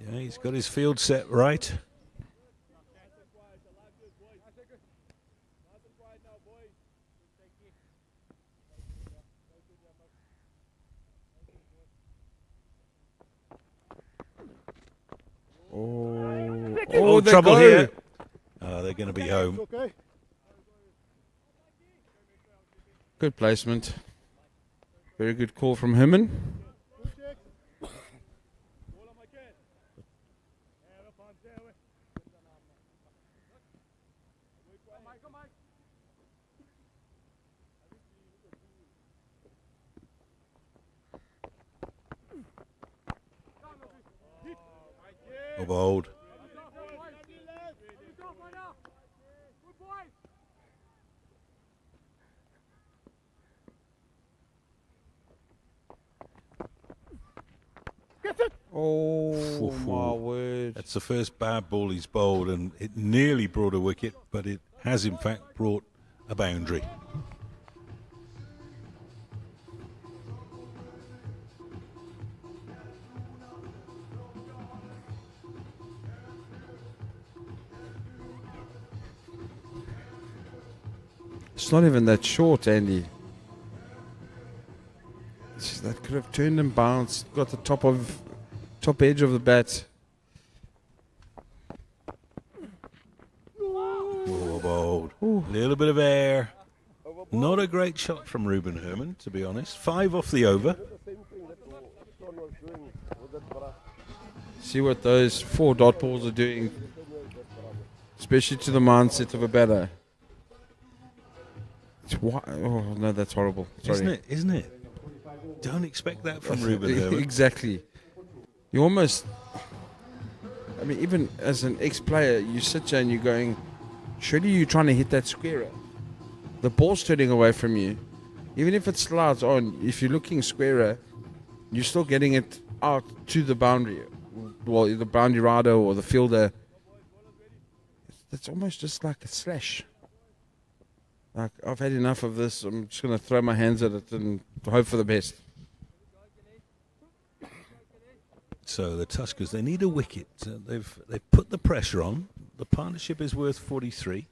Yeah, he's got his field set right.
Oh, they
trouble
go.
here. They're going to be home.
Good placement. Very good call from Herman.
Bowled.
Oh, my word.
That's the first bad ball he's bowled, and it nearly brought a wicket, but it has in fact brought a boundary.
It's not even that short, Andy. That could have turned and bounced. Got the top edge of the bat.
Oh, bowled. A little bit of air. Not a great shot from Ruben Herman, to be honest. 5 off the over.
See what those 4 dot balls are doing, especially to the mindset of a batter. Oh, no, that's horrible. Sorry.
Isn't it? Don't expect that from Ruben Herman.
Exactly. You almost, I mean, even as an ex-player, you sit there and you're going, surely you're trying to hit that squarer. The ball's turning away from you. Even if it slides on, if you're looking squarer, you're still getting it out to the boundary. Well, the boundary rider or the fielder. It's almost just like a slash. Like, I've had enough of this. I'm just going to throw my hands at it and hope for the best.
So the Tuskers, they need a wicket. They've put the pressure on. The partnership is worth 43.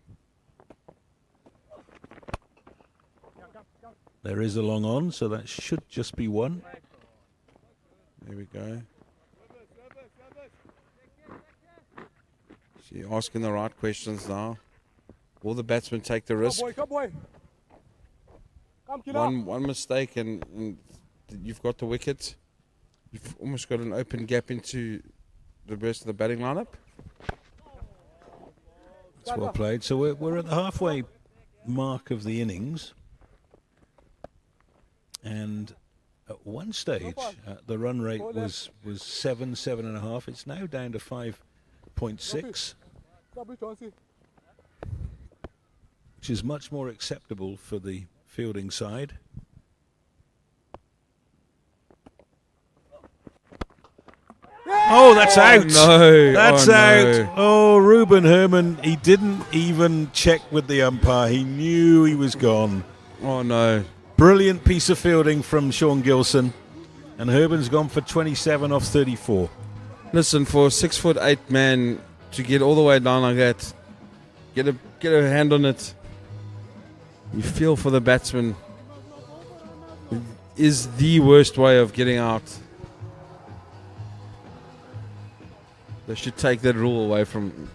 There is a long on, so that should just be 1.
There we go. So you're asking the right questions now. Will the batsman take the risk? One mistake and you've got the wicket. You've almost got an open gap into the rest of the batting lineup.
That's well played. So we're at the halfway mark of the innings. And at one stage, the run rate was 7.5. It's now down to 5.6. Which is much more acceptable for the fielding side. Oh, that's out.
No.
That's
Oh,
out.
no.
Oh, Ruben Herman, he didn't even check with the umpire. He knew he was gone.
Oh, no.
Brilliant piece of fielding from Sean Gilson. And Herman's gone for 27 off 34.
Listen, for a 6'8" man to get all the way down like that, get a hand on it. You feel for the batsman. It is the worst way of getting out. They should take that rule away from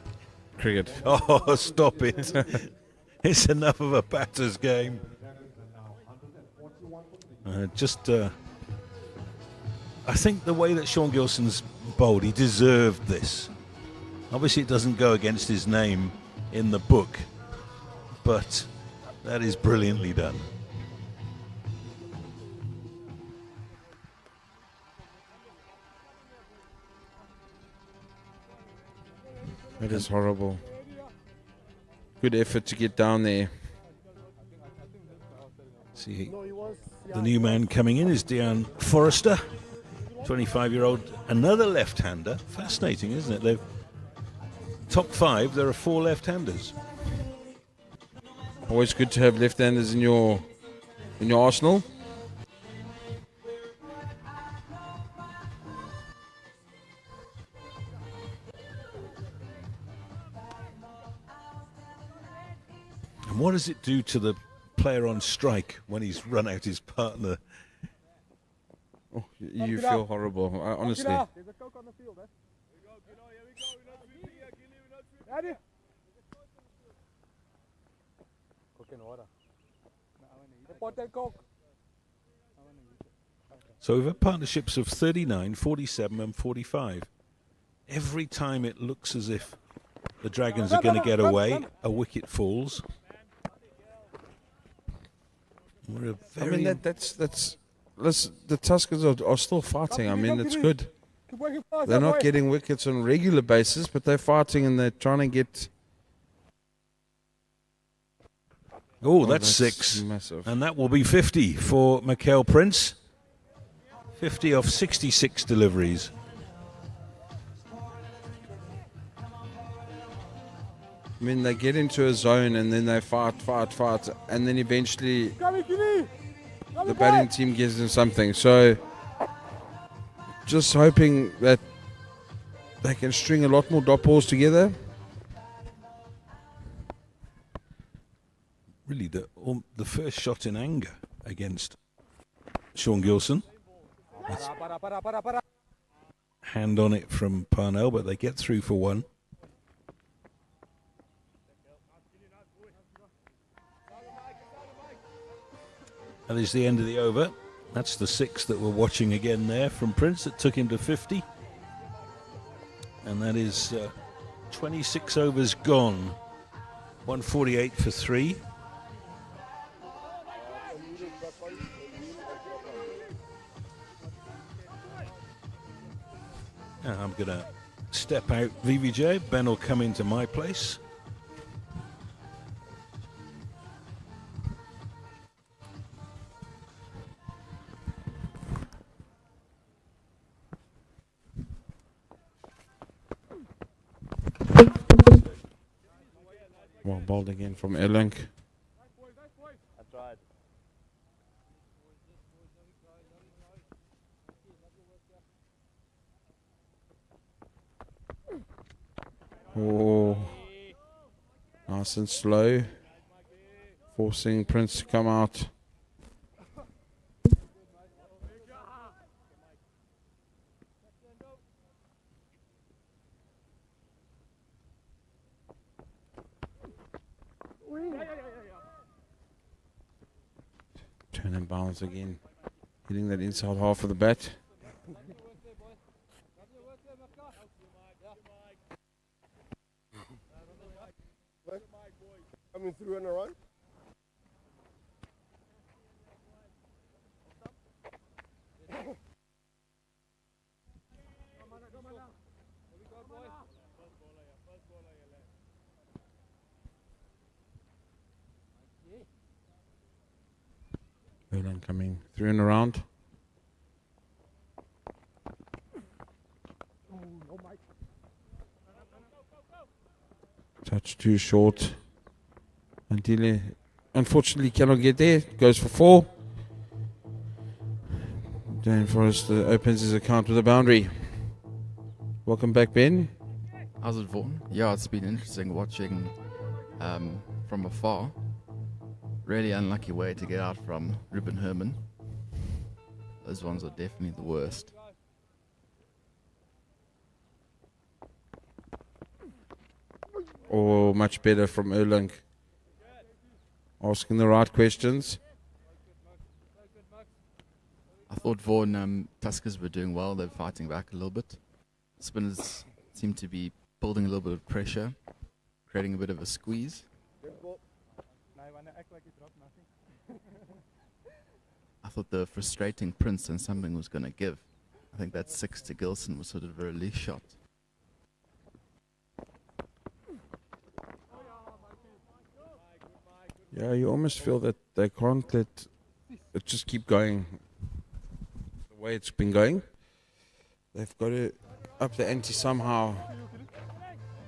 cricket.
Oh, stop it. It's enough of a batter's game. I think the way that Sean Gilson's bowled, he deserved this. Obviously, it doesn't go against his name in the book, but that is brilliantly done.
It is horrible. Good effort to get down there.
See, the new man coming in is Dejan Forrester, 25-year-old, another left-hander. Fascinating, isn't it? They've top 5. There are 4 left-handers.
Always good to have left-handers in your arsenal.
And what does it do to the player on strike when he's run out his partner?
Oh, you feel horrible, honestly.
There's a Coke on the field, eh? Here we go. We're not sweeping here, Gilly. We're not sweeping. Ready? Coke and water. Pot and Coke.
So we've had partnerships of 39, 47 and 45. Every time it looks as if the Dragons are going to get away, a wicket falls. We're a very...
I mean, that's listen, the Tuskers are still fighting. I mean, it's good. They're not getting wickets on a regular basis, but they're fighting and they're trying to get...
Oh, that's 6.
Massive.
And that will be 50 for Mikael Prince. 50 off 66 deliveries.
I mean, they get into a zone and then they fight, and then eventually the batting team gives them something. So, just hoping that they can string a lot more dot balls together.
Really, the first shot in anger against Sean Gilson. That's hand on it from Parnell, but they get through for 1. That is the end of the over. That's the 6 that we're watching again there from Prince that took him to 50. And that is 26 overs gone. 148 for 3. Now I'm going to step out VVJ. Ben will come into my place.
Well bowled again from Erlang.
I tried.
Oh, nice and slow, forcing Prince to come out. Turn and bounce again, hitting that inside half of the bat.
Coming through and around.
Erlang coming through and around. Touch too short. Ideally, unfortunately, cannot get there. Goes for 4. Dan Forrest opens his account with a boundary. Welcome back, Ben.
How's it, Vaughan? Yeah, it's been interesting watching from afar. Really unlucky way to get out from Ruben Herman. Those ones are definitely the worst.
Or much better from Erlang. Asking the right questions.
I thought Vaughan, Tuskers were doing well. They're fighting back a little bit. Spinners seem to be building a little bit of pressure, creating a bit of a squeeze. I thought the frustrating Prince and something was going to give. I think that 6 to Gilson was sort of a release shot.
Yeah, you almost feel that they can't let it just keep going the way it's been going. They've got to up the ante somehow.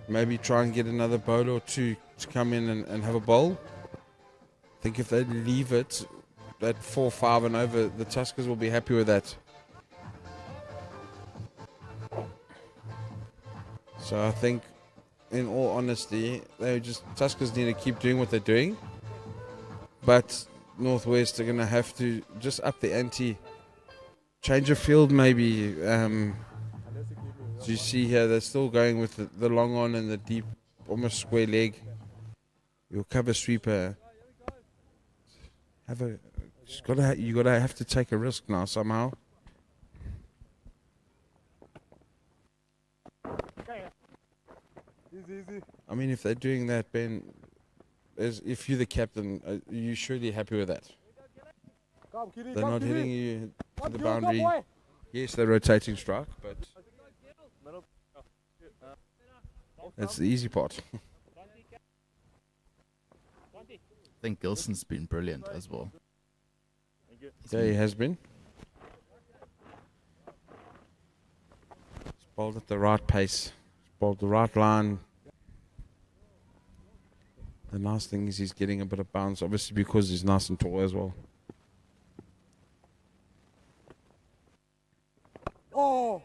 Maybe try and get another bowler or two to come in and have a bowl. I think if they leave it at 4-5 and over, the Tuskers will be happy with that. So I think, in all honesty, Tuskers need to keep doing what they're doing. But Northwest are going to have to just up the ante, change a field maybe. So you see here, they're still going with the long on and the deep, almost square leg. Your cover sweeper. You gotta have to take a risk now somehow.
Easy.
I mean, if they're doing that, Ben, if you're the captain, you're surely happy with that. They're not hitting you to the boundary. Yes, they're rotating strike, but that's the easy part.
I think Gilson's been brilliant as well.
Yeah, he has been. He's bowled at the right pace. He's bowled the right line. The nice thing is he's getting a bit of bounce, obviously because he's nice and tall as well.
Oh!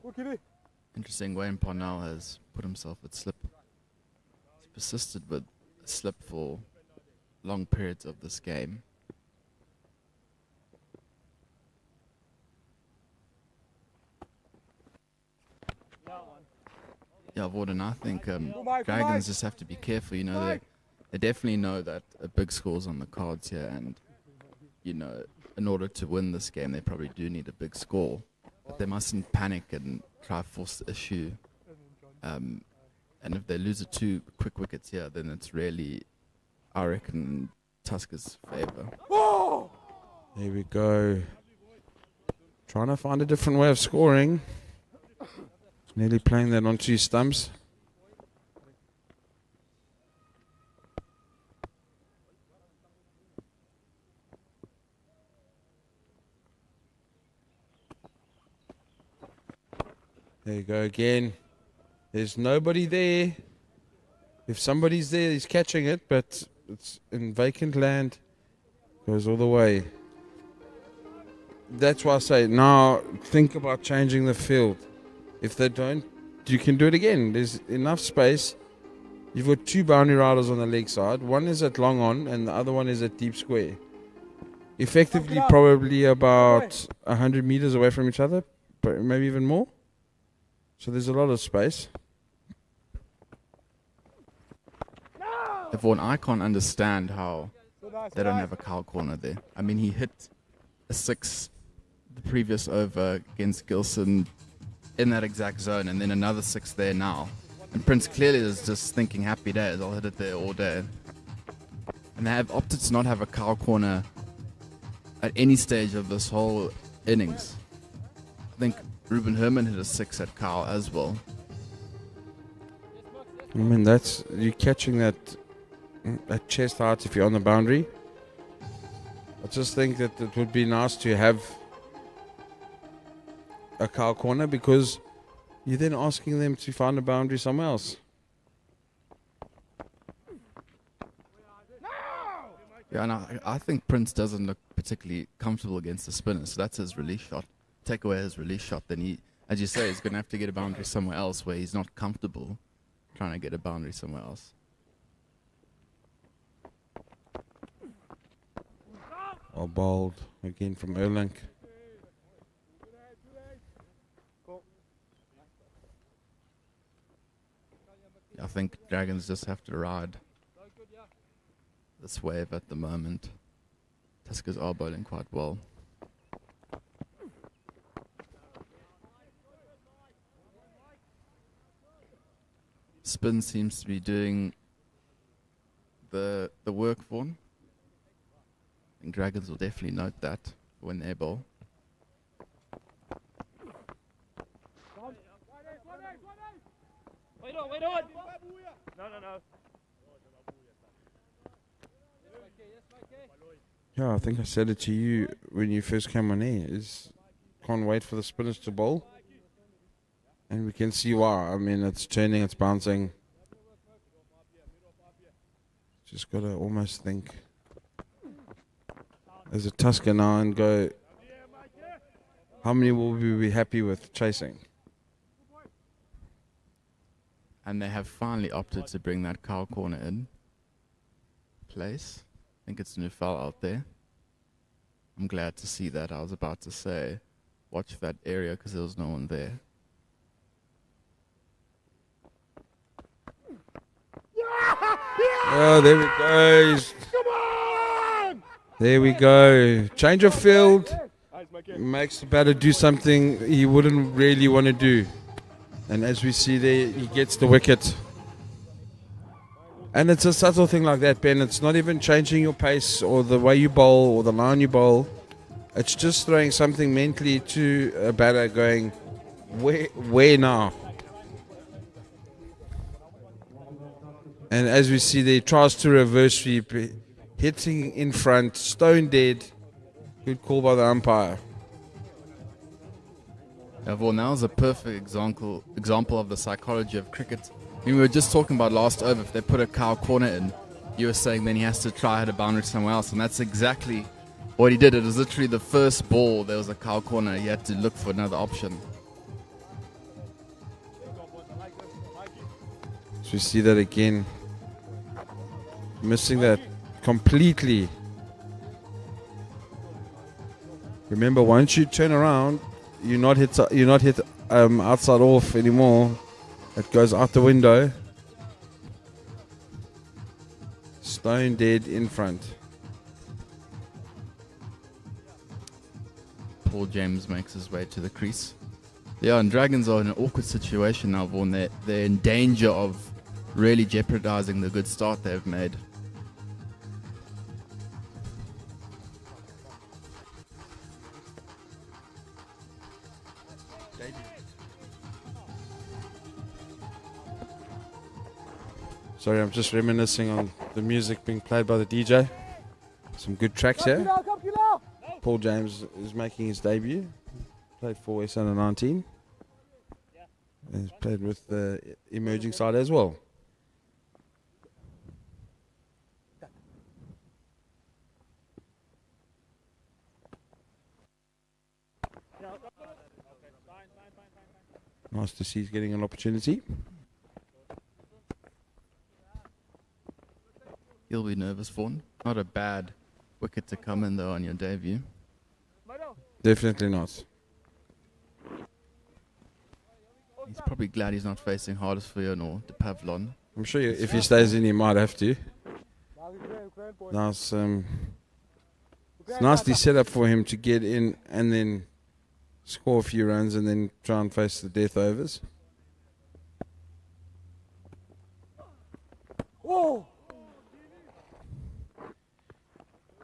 Okay.
Interesting, Wayne Parnell has put himself at slip. He's persisted with a slip for long periods of this game. Yeah, Vorden, I think Dragons just have to be careful. You know, they definitely know that a big score's on the cards here, and you know, in order to win this game, they probably do need a big score. But they mustn't panic and try to force the issue. And if they lose 2 quick wickets here, then it's really, I reckon, in Tuskers' favour.
There we go. Trying to find a different way of scoring. Nearly playing that onto his stumps. There you go again. There's nobody there. If somebody's there, he's catching it, but it's in vacant land. Goes all the way. That's why I say now think about changing the field. If they don't, you can do it again. There's enough space. You've got 2 boundary riders on the leg side. One is at long on and the other one is at deep square. Effectively probably about 100 meters away from each other, but maybe even more. So there's a lot of space.
Vaughan, I can't understand how they don't have a cow corner there. I mean, he hit a 6 the previous over against Gilson in that exact zone, and then another 6 there now. And Prince clearly is just thinking happy days, I'll hit it there all day. And they have opted to not have a cow corner at any stage of this whole innings. I think Ruben Herman hit a 6 at cow as well.
I mean, you're catching that chest height if you're on the boundary. I just think that it would be nice to have a cow corner because you're then asking them to find a boundary somewhere else.
Yeah, and I think Prince doesn't look particularly comfortable against the spinner, so that's his release shot. Take away his release shot, then he, as you say, he's going to have to get a boundary somewhere else where he's not comfortable trying to get a boundary somewhere else.
Well bowled again from Erlang.
I think Dragons just have to ride this wave at the moment. Tuskers are bowling quite well. Spin seems to be doing the work for him. I think Dragons will definitely note that when they bowl.
Wait on. No.
Yeah, I think I said it to you when you first came on air. Can't wait for the spinners to bowl. And we can see why. I mean, it's turning, it's bouncing. Just got to almost think as a Tusker now and go, how many will we be happy with chasing?
And they have finally opted to bring that cow corner in place. I think it's new foul out there. I'm glad to see that. I was about to say, watch that area because there was no one there.
Oh, there we go.
Come on!
There we go. Change of field. Makes the batter do something he wouldn't really want to do. And as we see there, he gets the wicket. And it's a subtle thing like that, Ben. It's not even changing your pace or the way you bowl or the line you bowl. It's just throwing something mentally to a batter going, where now? And as we see there, he tries to reverse sweep, hitting in front, stone dead. Good call by the umpire.
Well, now is a perfect example of the psychology of cricket. I mean, we were just talking about last over. If they put a cow corner in, you were saying then he has to try hit a boundary somewhere else, and that's exactly what he did. It was literally the first ball. There was a cow corner. He had to look for another option.
So we see that again. Missing that completely. Remember, once you turn around, you're not hit outside off anymore. It goes out the window. Stone dead in front.
Paul James makes his way to the crease. Yeah, and Dragons are in an awkward situation now, Vaughan. They're in danger of really jeopardizing the good start they've made.
Sorry, I'm just reminiscing on the music being played by the DJ. Some good tracks here. Paul James is making his debut. Played for West Under 19. And he's played with the emerging side as well. Nice to see he's getting an opportunity.
You'll be nervous, Vaughan. Not a bad wicket to come in, though, on your debut.
Definitely not.
He's probably glad he's not facing Hardisfield or De Pavlon.
I'm sure if he stays in, he might have to. Nice, it's nicely set up for him to get in and then score a few runs and then try and face the death overs.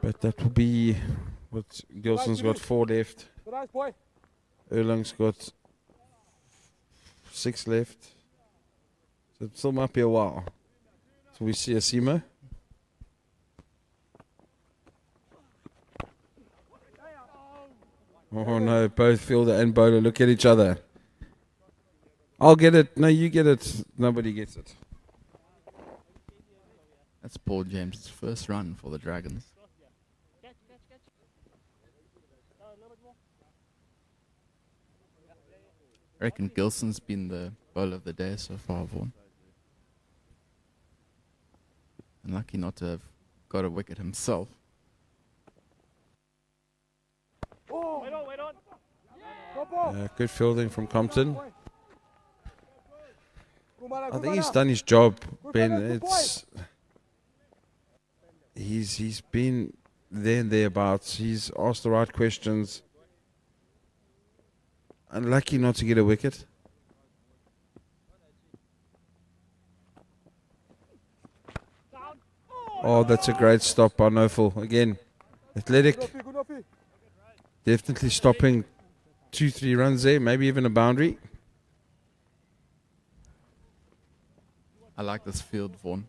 But that will be what Gilson's got 4 left. Erlang's got 6 left. So it still might be a while. So we see a Simo. Oh no, both fielder and bowler look at each other. I'll get it. No, you get it. Nobody gets it.
That's Paul James' first run for the Dragons. I reckon Gilson's been the bowler of the day so far, Vaughan. And lucky not to have got a wicket himself.
Good fielding from Compton. I think he's done his job, Ben. He's been there and thereabouts. He's asked the right questions. Unlucky not to get a wicket. Oh, that's a great stop by Nofel. Again, athletic. Definitely stopping 2-3 runs there, maybe even a boundary.
I like this field, Vaughan.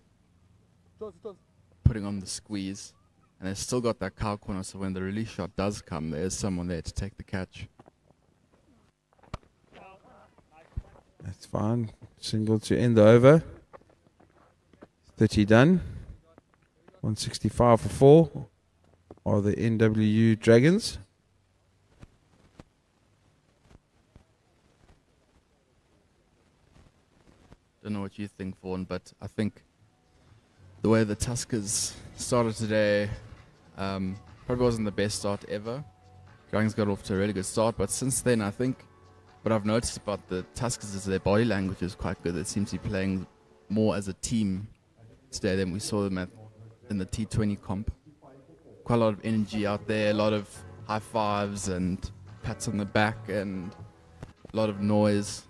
Putting on the squeeze. And they've still got that cow corner, so when the release shot does come, there's someone there to take the catch.
That's fine. Single to end the over. 30 done. 165 for 4 are the NWU Dragons.
Don't know what you think, Vaughan, but I think the way the Tuskers started today probably wasn't the best start ever. Dragons got off to a really good start, but since then I think what I've noticed about the Tuskers is their body language is quite good. They seem to be playing more as a team today than we saw them in the T20 comp. Quite a lot of energy out there, a lot of high fives and pats on the back and a lot of noise.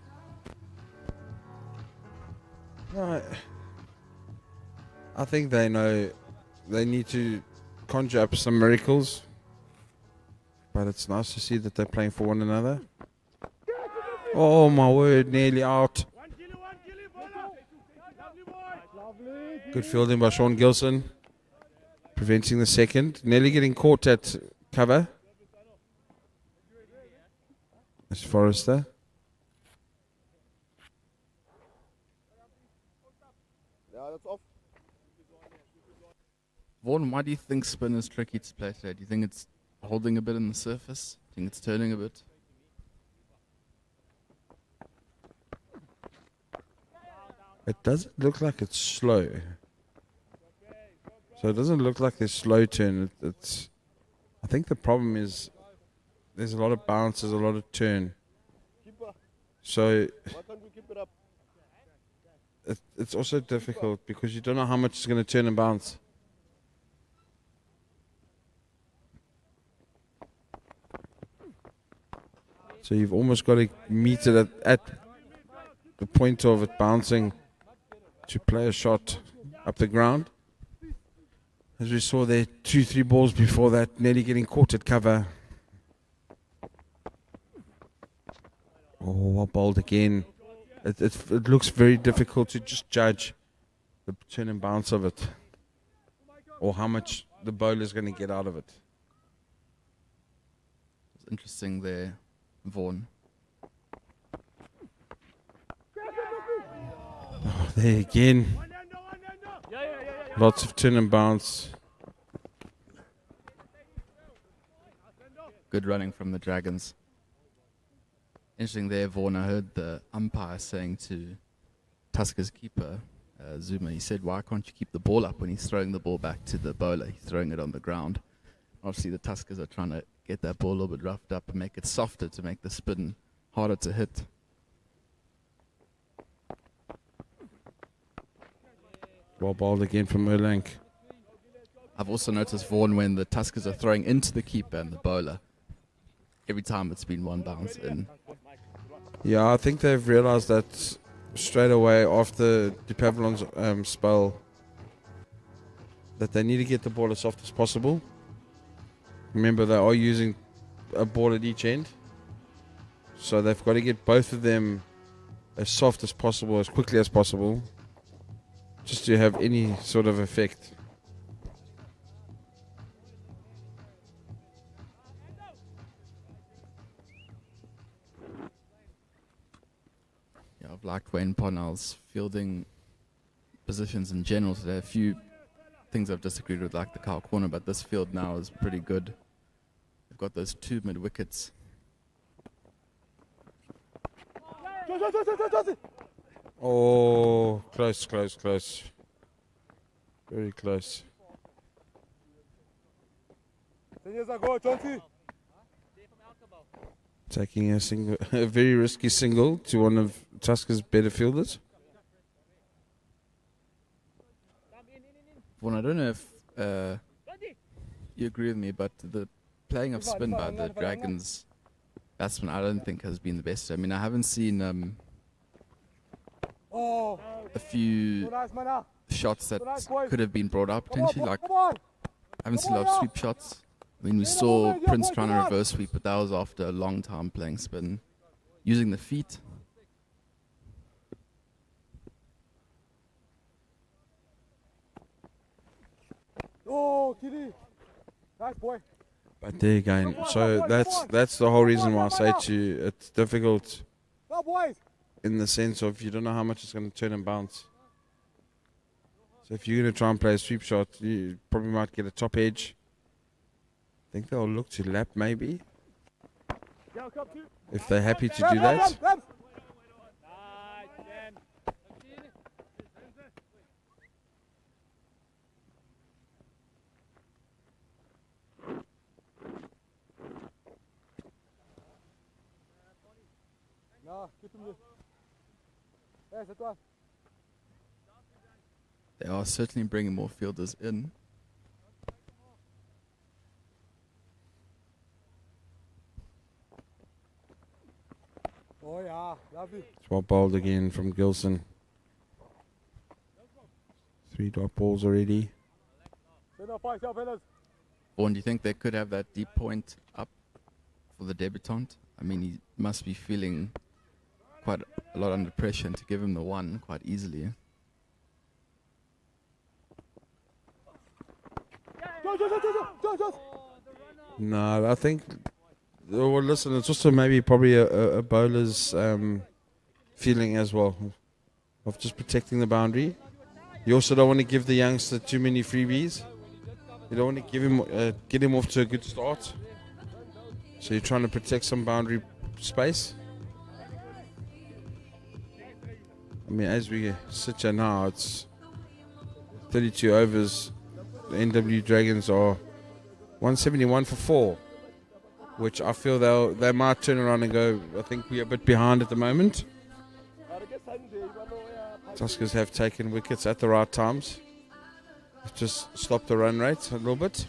Right. I think they know they need to conjure up some miracles, but it's nice to see that they're playing for one another. Oh my word, nearly out. Good fielding by Sean Gilson, preventing the second. Nearly getting caught at cover. That's Forrester.
Yeah, that's off.
Vaughan, why do you think spin is tricky to play today? Do you think it's holding a bit in the surface? Do you think it's turning a bit?
It doesn't look like it's slow. So it doesn't look like there's slow turn. It's. I think the problem is there's a lot of bounce, there's a lot of turn. So
Why can't we keep it up?
it's also difficult because you don't know how much it's going to turn and bounce. So you've almost got to meet it at the point of it bouncing to play a shot up the ground. As we saw there, 2-3 balls before that, nearly getting caught at cover. Oh, bowled again. It looks very difficult to just judge the turn and bounce of it, or how much the bowler is going to get out of it.
It's interesting there, Vaughan.
Oh, there again. Lots of turn and bounce.
Good running from the Dragons. Interesting there, Vaughan. I heard the umpire saying to Tuskers keeper, Zuma, he said, why can't you keep the ball up when he's throwing the ball back to the bowler? He's throwing it on the ground. Obviously, the Tuskers are trying to get that ball a little bit roughed up and make it softer to make the spin harder to hit.
Well bowled again from Erlang.
I've also noticed, Vaughan, when the Tuskers are throwing into the keeper and the bowler, every time it's been one bounce in.
Yeah, I think they've realized that straight away after the Pavillon's spell, that they need to get the ball as soft as possible. Remember, they are using a ball at each end, so they've got to get both of them as soft as possible, as quickly as possible, just to have any sort of effect.
Yeah, I've liked Wayne Parnell's fielding positions in general today. A few things I've disagreed with, like the cow corner, but this field now is pretty good. They've got those 2 mid wickets.
Oh, close, close, close. Very close. Taking a single, a very risky single to one of Tuskers' better fielders.
Well, I don't know if you agree with me, but the playing of spin by the Dragons batsman I don't think has been the best. I mean, I haven't seen a few shots that could have been brought up potentially. Like, I haven't seen a lot of sweep shots. I mean, we saw Prince trying to reverse sweep, but that was after a long time playing spin. Using the feet.
Oh, Kitty. Nice boy.
But there again, so that's the whole reason why I say to you, it's difficult
Go, boys.
in the sense of you don't know how much it's going to turn and bounce. So if you're going to try and play a sweep shot, you probably might get a top edge. I think they'll look to lap maybe, if they're happy to do that.
They are certainly bringing more fielders in.
Oh, yeah. Lovely.
Swap bowled again from Gilson. 3 dot balls already.
Vaughan, do you think they could have that deep point up for the debutant? I mean, he must be feeling quite a lot under pressure, and to give him the one quite easily.
No, I think. Well, listen, it's also maybe probably a bowler's feeling as well of just protecting the boundary. You also don't want to give the youngster too many freebies. You don't want to give him get him off to a good start. So you're trying to protect some boundary space. I mean, as we sit here now, it's 32 overs. The NWU Dragons are 171 for 4, which I feel they might turn around and go, I think we're a bit behind at the moment. Tuskers have taken wickets at the right times. Just stopped the run rate a little bit.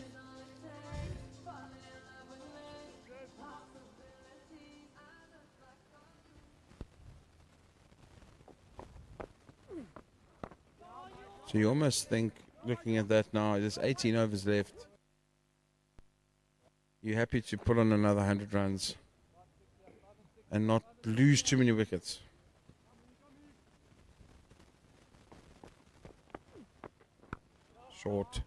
So you almost think, looking at that now, there's 18 overs left. You're happy to put on another 100 runs and not lose too many wickets. Short.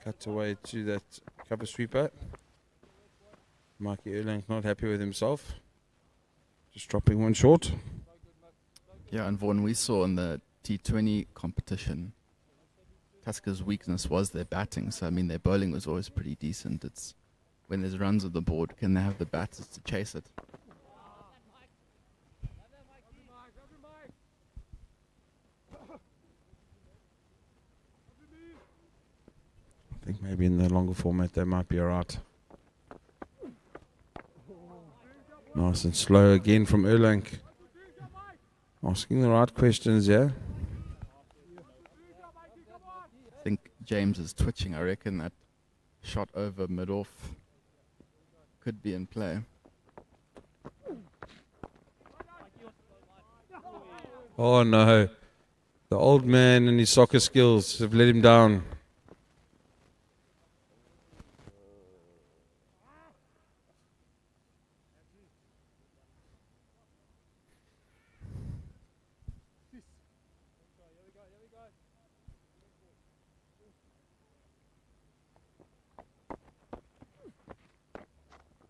Cut away to that cover sweeper. Mikey Erlang not happy with himself. Just dropping one short.
Yeah, and Vaughan, we saw in the T20 competition, Tuskers' weakness was their batting. So, I mean, their bowling was always pretty decent. It's when there's runs on the board, can they have the batters to chase it?
I think maybe in the longer format they might be alright. Nice and slow again from Erlang. Asking the right questions, yeah.
I think James is twitching. I reckon that shot over mid-off could be in play.
Oh no. The old man and his soccer skills have let him down.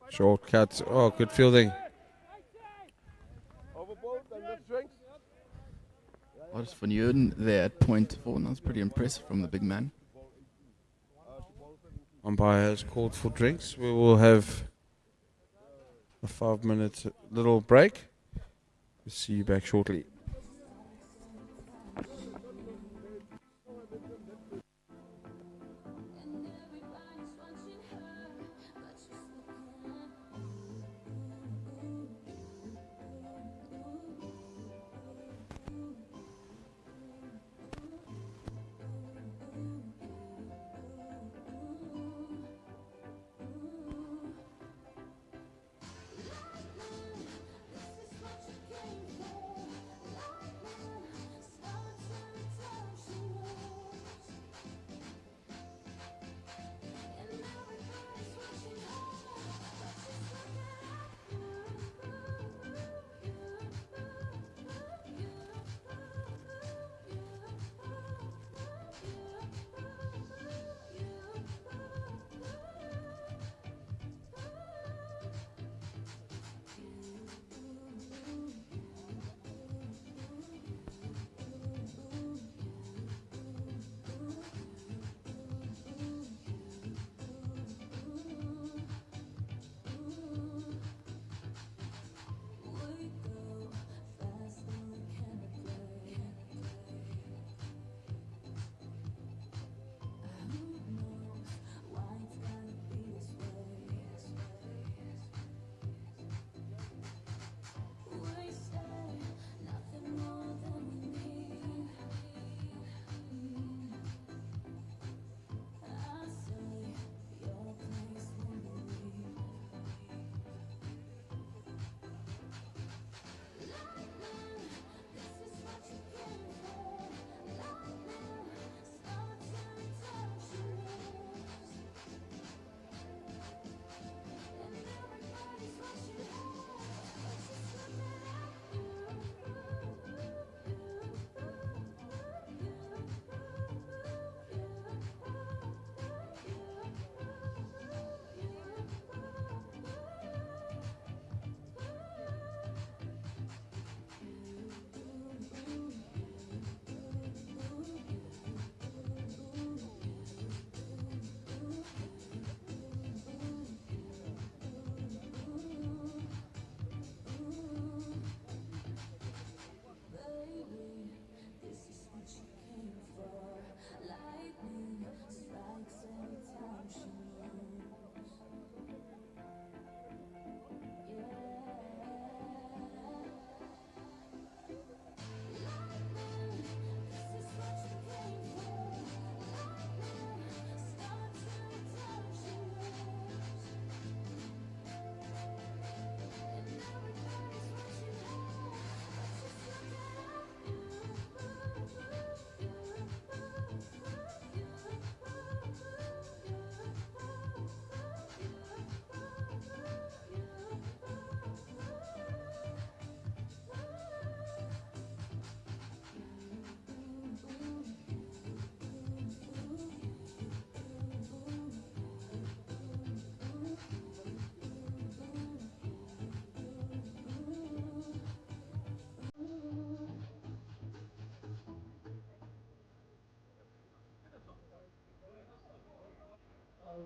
Short cut. Oh, good fielding.
Overboard and left strength.
Otis van Euren there at point 4. That's pretty impressive from the big man.
Umpire has called for drinks. We will have a 5-minute little break. We'll see you back shortly.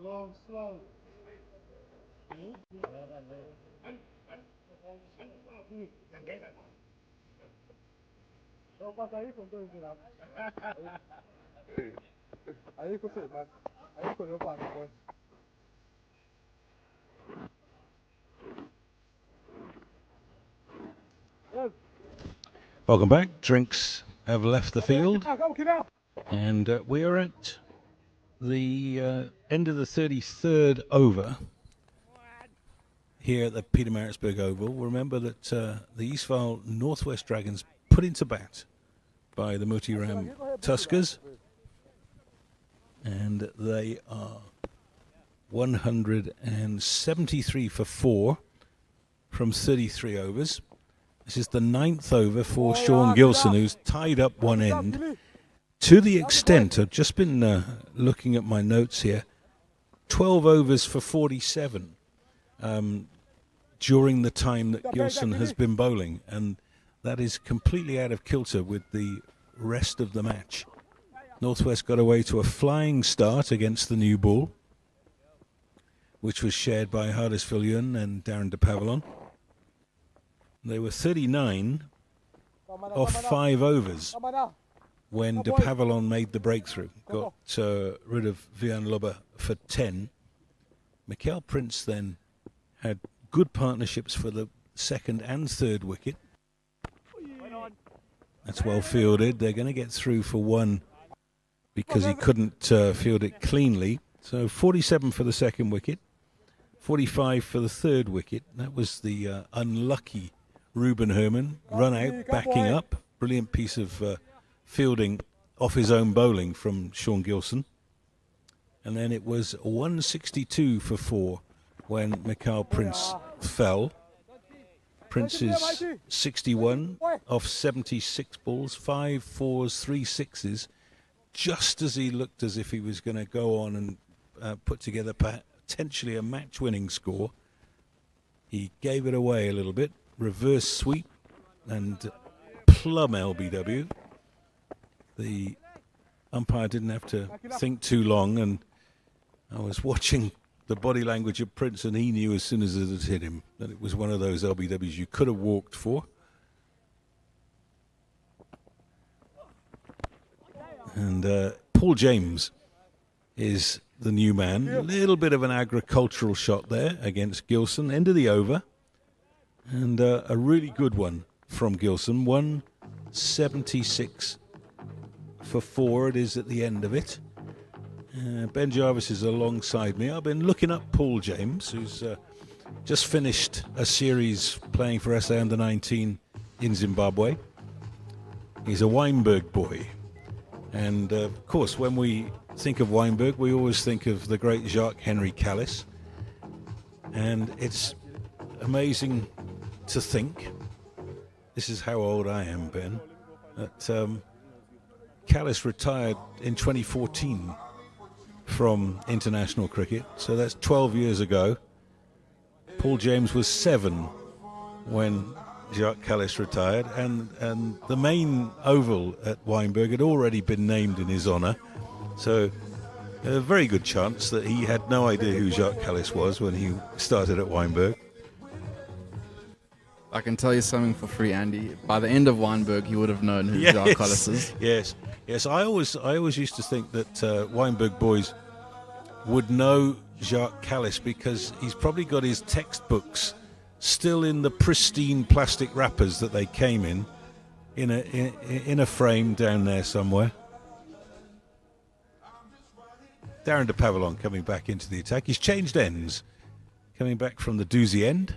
Long slow. Não passa aí com dois virados. Aí que eu sei, mas aí quando eu paro depois.
Welcome back. Drinks have left the field, and we are at the end of the 33rd over here at the Pietermaritzburg Oval. Remember that the Eastvale Northwest Dragons put into bat by the Moothee Tuskers, and they are 173 for 4 from 33 overs. This is the 9th over for Sean Gilson, who's tied up one end to the extent, I've just been looking at my notes here, 12 overs for 47 during the time that Gilson has been bowling, and that is completely out of kilter with the rest of the match. Northwest got away to a flying start against the new ball, which was shared by Hardisville Yun and Darren de Pavillon. They were 39 off 5 overs when de Pavillon made the breakthrough. Got rid of Vian Lobber for 10. Mikael Prince then had good partnerships for the second and third wicket. That's well fielded. They're going to get through for 1 because he couldn't field it cleanly. So 47 for the second wicket, 45 for the third wicket. That was the unlucky Ruben Herman. Run out, backing up. Brilliant piece of fielding off his own bowling from Sean Gilson. And then it was 162 for 4 when Mikael Prince fell. Prince is 61 off 76 balls, 5 4s, 3 6s, just as he looked as if he was going to go on and put together potentially a match-winning score. He gave it away a little bit, reverse sweep and plumb LBW. The umpire didn't have to think too long, and I was watching the body language of Prince, and he knew as soon as it had hit him that it was one of those LBWs you could have walked for. And Paul James is the new man. A little bit of an agricultural shot there against Gilson. End of the over. And a really good one from Gilson. 176 for 4 it is at the end of it. Ben Jarvis is alongside me. I've been looking up Paul James, who's just finished a series playing for SA Under-19 in Zimbabwe. He's a Weinberg boy. And, of course, when we think of Weinberg, we always think of the great Jacques-Henri Callis. And it's amazing to think, this is how old I am, Ben, that Callis retired in 2014 from international cricket, so that's 12 years ago. Paul James was 7 when Jacques Callis retired, and the main oval at Weinberg had already been named in his honour, so a very good chance that he had no idea who Jacques Callis was when he started at Weinberg.
I can tell you something for free, Andy. By the end of Weinberg, he would have known who Jacques Callis is.
Yes. I always used to think that Weinberg boys would know Jacques Callis because he's probably got his textbooks still in the pristine plastic wrappers that they came in a frame down there somewhere. Darren de Pavillon coming back into the attack. He's changed ends, coming back from the doozy end.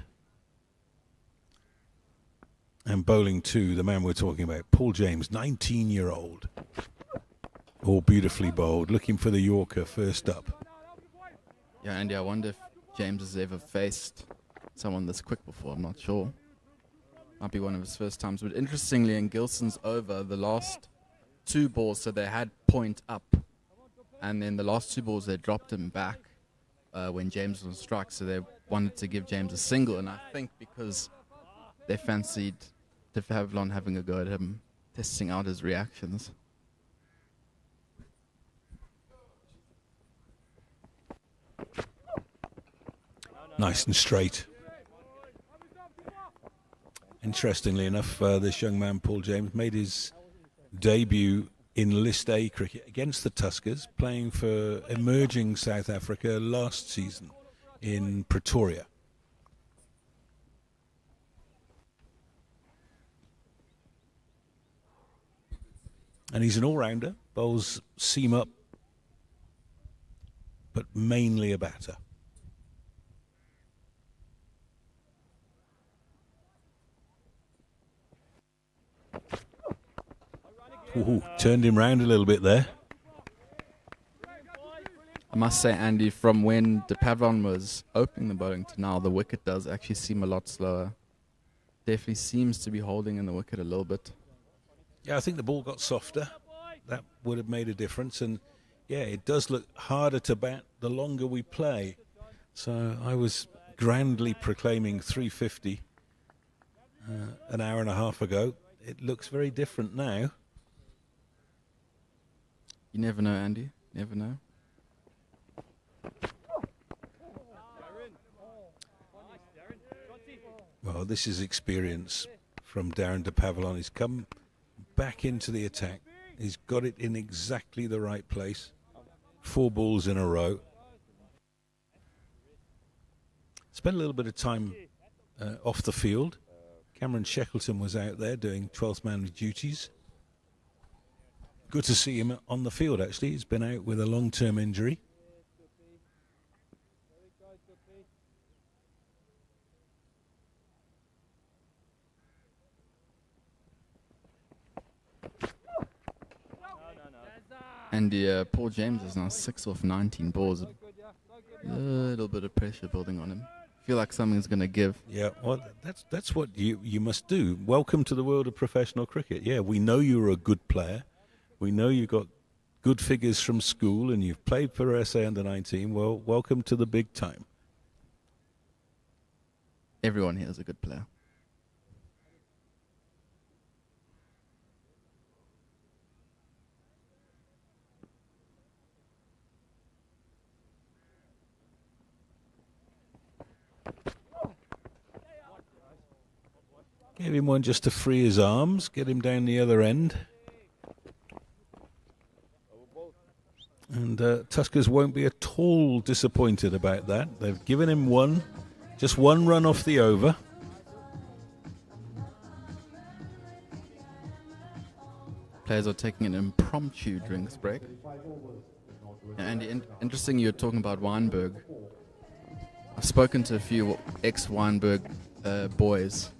And bowling to the man we're talking about, Paul James, 19-year-old. All beautifully bowled, looking for the Yorker first up.
Yeah, Andy, I wonder if James has ever faced someone this quick before. I'm not sure. Might be one of his first times. But interestingly, in Gilson's over, the last 2 balls, so they had point up. And then the last 2 balls, they dropped him back when James was on strike. So they wanted to give James a single. And I think because they fancied de Pavillon having a go at him, testing out his reactions.
Nice and straight. Interestingly enough, this young man, Paul James, made his debut in List A cricket against the Tuskers, playing for emerging South Africa last season in Pretoria. And he's an all-rounder, bowls seam up, but mainly a batter. Ooh, turned him round a little bit there.
I must say, Andy, from when de Pavillon was opening the bowling to now, the wicket does actually seem a lot slower. Definitely seems to be holding in the wicket a little bit.
Yeah, I think the ball got softer. That would have made a difference. And, yeah, it does look harder to bat the longer we play. So I was grandly proclaiming 350 an hour and a half ago. It looks very different now.
You never know, Andy. Never know.
Well, this is experience from Darren de Pavillon. He's come back into the attack. He's got it in exactly the right place. 4 balls in a row. Spent a little bit of time off the field. Cameron Shackleton was out there doing 12th man duties. Good to see him on the field, actually. He's been out with a long-term injury.
And Paul James is now 6 off 19 balls. A little bit of pressure building on him. Feel like something's going to give.
Yeah, well, that's what you must do. Welcome to the world of professional cricket. Yeah, we know you're a good player. We know you got good figures from school and you've played for SA under-19. Well, welcome to the big time.
Everyone here is a good player.
Gave him one just to free his arms, get him down the other end. And Tuskers won't be at all disappointed about that. They've given him one, just one run off the over.
Players are taking an impromptu drinks break. And interesting you're talking about Weinberg. I've spoken to a few ex-Weinberg boys.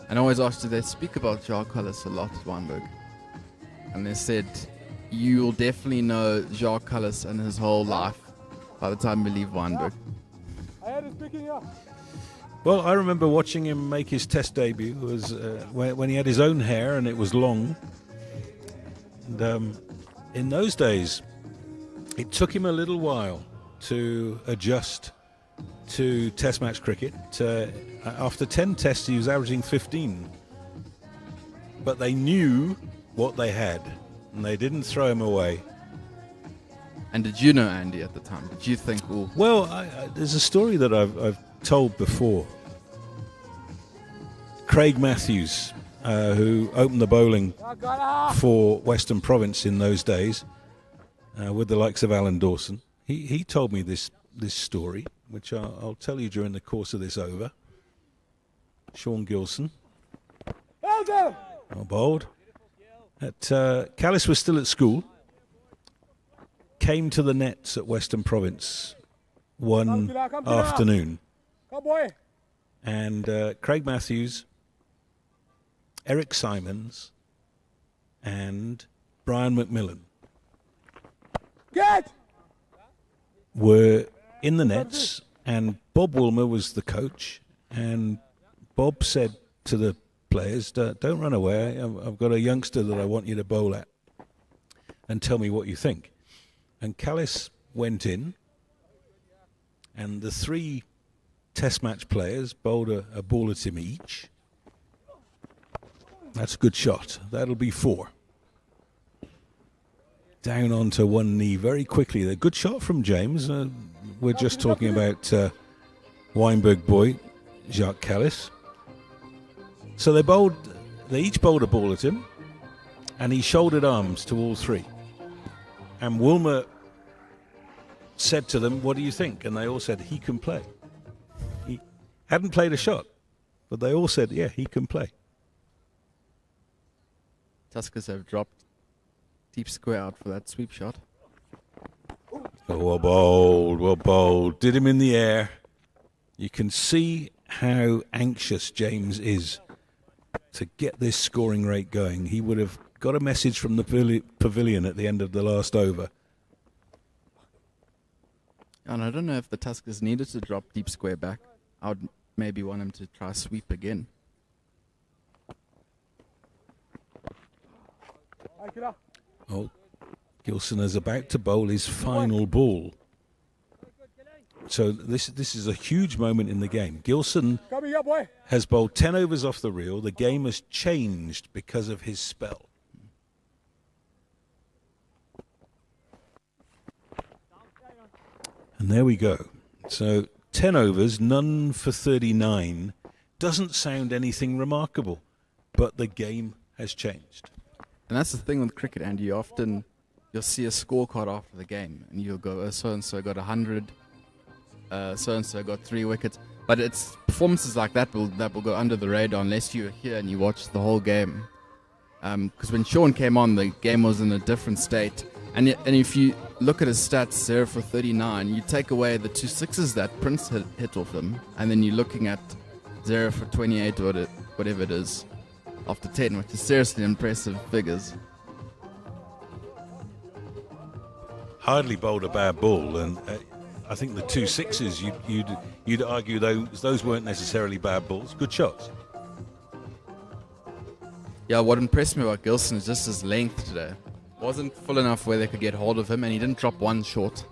And I always asked, do they speak about Jacques Cullis a lot at Weinberg? And they said, you'll definitely know Jacques Cullis and his whole life by the time you leave Weinberg.
Well, I remember watching him make his test debut. It was when he had his own hair and it was long. And in those days, it took him a little while to adjust to test match cricket. After 10 tests, he was averaging 15. But they knew what they had, and they didn't throw him away.
And did you know Andy at the time? Did you think, oh...
Well, there's a story that I've told before. Craig Matthews, who opened the bowling for Western Province in those days, with the likes of Alan Dawson, he told me this story, which I'll tell you during the course of this over. Sean Gilson. Well bowled. Callis was still at school. Came to the nets at Western Province one afternoon. And Craig Matthews, Eric Simons, and Brian McMillan were in the nets, and Bob Woolmer was the coach, and Bob said to the players, don't run away, I've got a youngster that I want you to bowl at, and tell me what you think. And Callis went in, and the 3 test match players bowled a ball at him each. That's a good shot. That'll be 4. Down onto one knee very quickly. A good shot from James. We're just talking about Weinberg boy, Jacques Callis. So they each bowled a ball at him, and he shouldered arms to all 3. And Woolmer said to them, what do you think? And they all said, he can play. He hadn't played a shot, but they all said, yeah, he can play.
Tuskers have dropped deep square out for that sweep shot.
Oh, well bowled. Did him in the air. You can see how anxious James is to get this scoring rate going. He would have got a message from the pavilion at the end of the last over.
And I don't know if the Tuskers needed to drop deep square back. I would maybe want him to try sweep again.
Oh, Gilson is about to bowl his final ball. So this is a huge moment in the game. Gilson has bowled 10 overs off the reel. The game has changed because of his spell. And there we go. So 10 overs, none for 39. Doesn't sound anything remarkable, but the game has changed.
And that's the thing with cricket, Andy. You'll see a scorecard after the game, and you'll go, so-and-so got 100, so-and-so got 3 wickets. But it's performances like that will go under the radar unless you're here and you watch the whole game. Because when Sean came on, the game was in a different state. And if you look at his stats, 0 for 39, you take away the 2 sixes that Prince hit off him, and then you're looking at 0 for 28 or whatever it is after 10, which is seriously impressive figures.
Hardly bowled a bad ball, and I think the 2 sixes, you'd argue those weren't necessarily bad balls. Good shots.
Yeah, what impressed me about Gilson is just his length today. Wasn't full enough where they could get hold of him, and he didn't drop one short.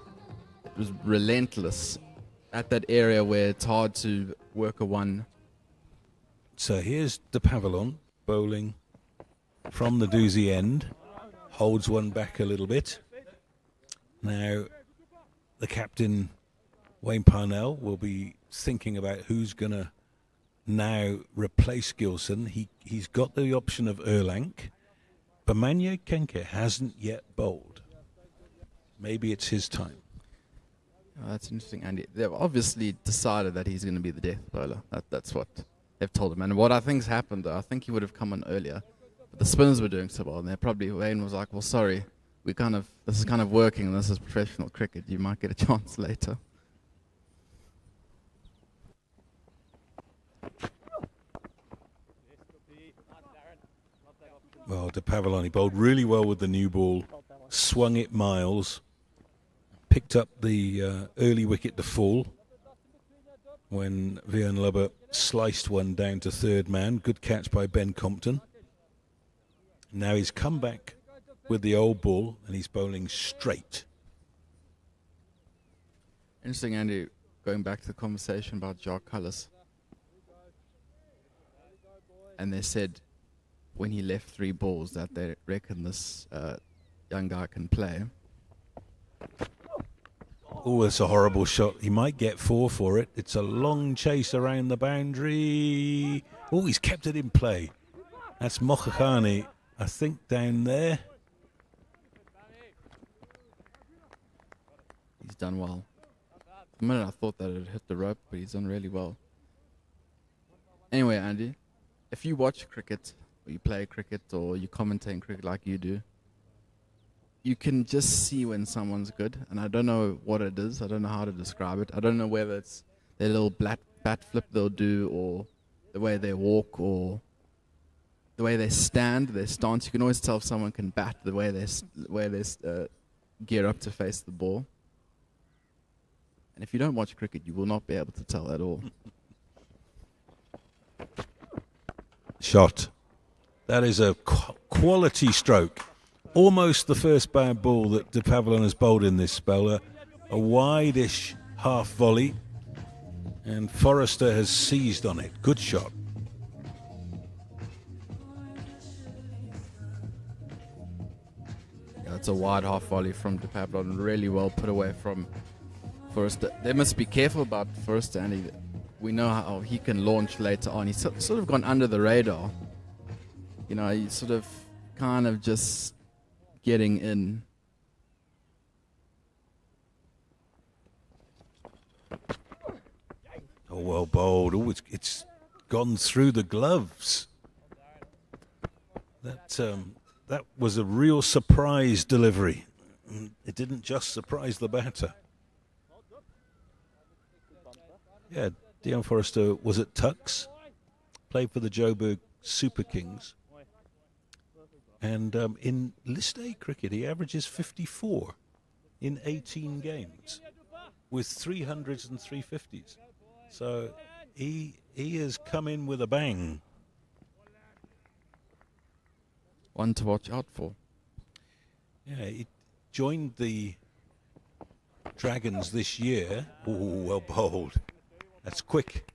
It was relentless at that area where it's hard to work a one.
So here's De Pavillon bowling from the doozy end. Holds one back a little bit. Now, the captain, Wayne Parnell, will be thinking about who's going to now replace Gilson. He's got the option of Erlang. Bamanya Kenke hasn't yet bowled. Maybe it's his time.
Oh, that's interesting, Andy. They've obviously decided that he's going to be the death bowler. That's what they've told him. And what I think's happened, though, I think he would have come on earlier. But the spinners were doing so well, and Wayne was like, well, sorry, this is kind of working, and this is professional cricket. You might get a chance later.
Well, De Pavillon, he bowled really well with the new ball, swung it miles, picked up the early wicket to fall when Vian Lubber sliced one down to third man. Good catch by Ben Compton. Now he's come back with the old ball, and he's bowling straight.
Interesting, Andy, going back to the conversation about Jacques Cullis. And they said when he left 3 balls that they reckon this young guy can play.
Oh, it's a horrible shot. He might get 4 for it. It's a long chase around the boundary. Oh, he's kept it in play. That's Mokhachani, I think, down there.
He's done well. For a minute I thought that it hit the rope, but he's done really well. Anyway, Andy, if you watch cricket, or you play cricket, or you commentate cricket like you do, you can just see when someone's good. And I don't know what it is. I don't know how to describe it. I don't know whether it's their little bat flip they'll do, or the way they walk, or the way they stand, their stance. You can always tell if someone can bat the way they gear up to face the ball. And if you don't watch cricket, you will not be able to tell at all.
Shot. That is a quality stroke. Almost the first bad ball that De Pavillon has bowled in this spell. A wide-ish half volley. And Forrester has seized on it. Good shot.
Yeah, it's a wide half volley from De Pavillon. Really well put away from Forrester. They must be careful about Forrester, and we know how he can launch later on. He's sort of gone under the radar. You know, he's sort of kind of just getting in.
Oh, well bowled. Oh, it's gone through the gloves. That was a real surprise delivery. It didn't just surprise the batter. Yeah, Dion Forrester was at Tucks, played for the Joburg Super Kings. And in List A cricket, he averages 54 in 18 games with 300s and 350s. So he has come in with a bang.
One to watch out for.
Yeah, he joined the Dragons this year. Oh, well bowled. That's quick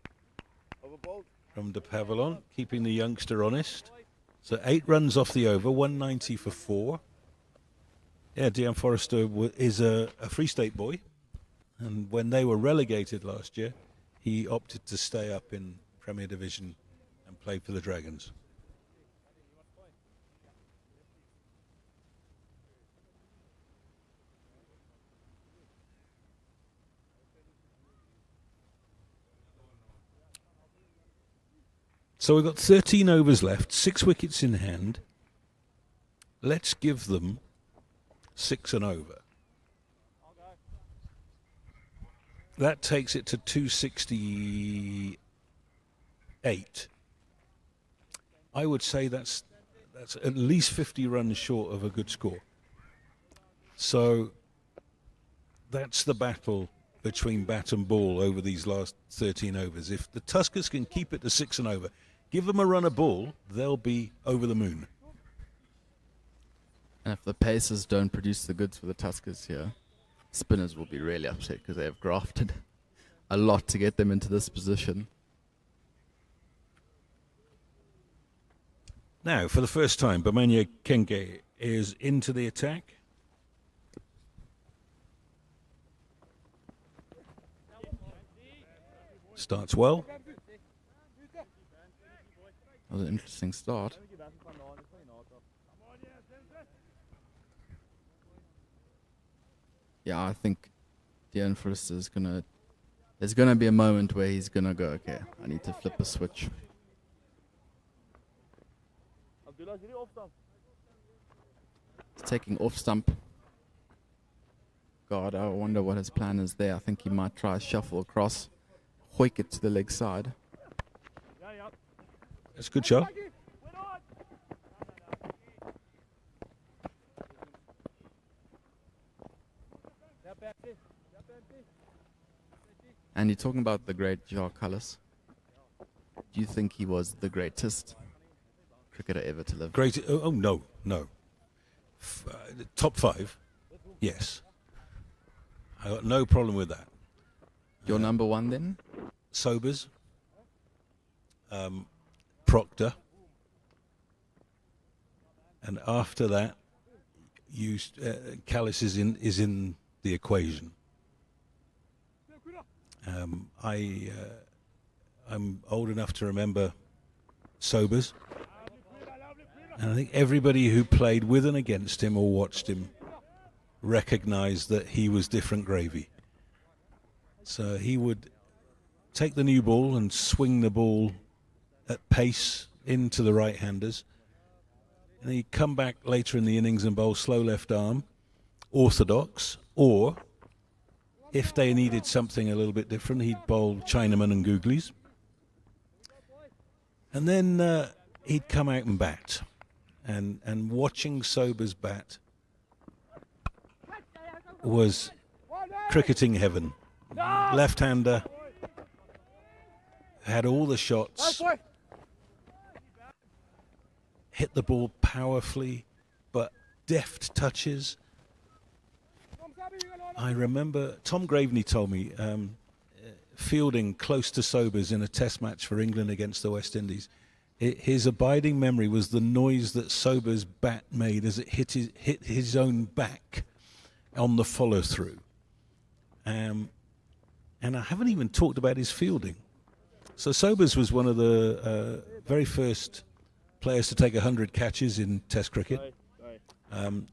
from De Pavillon, keeping the youngster honest. So 8 runs off the over, 190 for 4. Yeah, Dion Forrester is a Free State boy. And when they were relegated last year, he opted to stay up in Premier Division and play for the Dragons. So we've got 13 overs left, 6 wickets in hand. Let's give them 6 and over. That takes it to 268. I would say that's at least 50 runs short of a good score. So that's the battle between bat and ball over these last 13 overs. If the Tuskers can keep it to 6 and over, give them a run of ball, they'll be over the moon.
And if the Pacers don't produce the goods for the Tuskers here, spinners will be really upset because they have grafted a lot to get them into this position.
Now, for the first time, Bamanya Kenge is into the attack. Starts well.
That was an interesting start. Yeah, I think Dean Frister is gonna. There's gonna be a moment where he's gonna go, okay, I need to flip a switch. He's taking off stump. God, I wonder what his plan is there. I think he might try a shuffle across, hoik it to the leg side.
That's a good shot.
And you're talking about the great Jacques Kallis. Do you think he was the greatest cricketer ever to live?
Great. Oh no. Top 5. Yes. I got no problem with that.
Your number one then?
Sobers. Proctor. And after that, Callis is in the equation. I'm old enough to remember Sobers, and I think everybody who played with and against him or watched him recognized that he was different gravy. So he would take the new ball and swing the ball at pace into the right-handers, and he'd come back later in the innings and bowl slow left arm, orthodox, or if they needed something a little bit different, he'd bowl Chinaman and Googlies. And then he'd come out and bat. And watching Sobers bat was cricketing heaven. Left-hander, had all the shots, hit the ball powerfully, but deft touches. I remember Tom Graveney told me fielding close to Sobers in a test match for England against the West Indies. His abiding memory was the noise that Sobers' bat made as it hit his own back on the follow-through. And I haven't even talked about his fielding. So Sobers was one of the very first players to take 100 catches in Test cricket.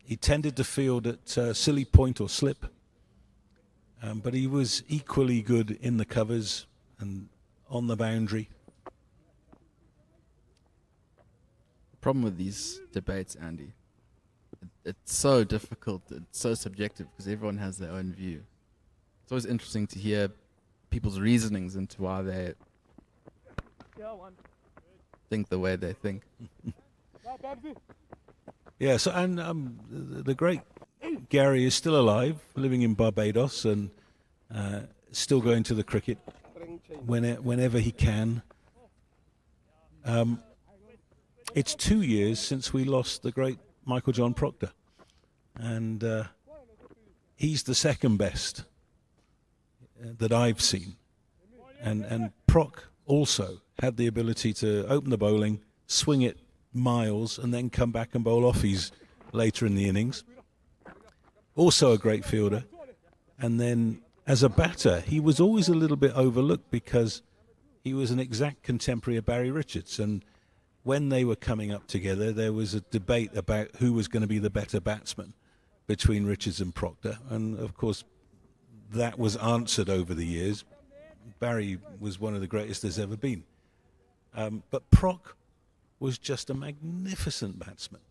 He tended to field at silly point or slip. But he was equally good in the covers and on the boundary.
The problem with these debates, Andy, it's so difficult, it's so subjective because everyone has their own view. It's always interesting to hear people's reasonings into why they think the way they think.
Yeah, so and the great Gary is still alive, living in Barbados, and still going to the cricket whenever he can. It's 2 years since we lost the great Michael John Proctor, and he's the second best that I've seen. And Proc also had the ability to open the bowling, swing it miles, and then come back and bowl offies later in the innings. Also a great fielder. And then as a batter, he was always a little bit overlooked because he was an exact contemporary of Barry Richards. And when they were coming up together, there was a debate about who was going to be the better batsman between Richards and Proctor. And, of course, that was answered over the years. Barry was one of the greatest there's ever been. But Proc was just a magnificent batsman.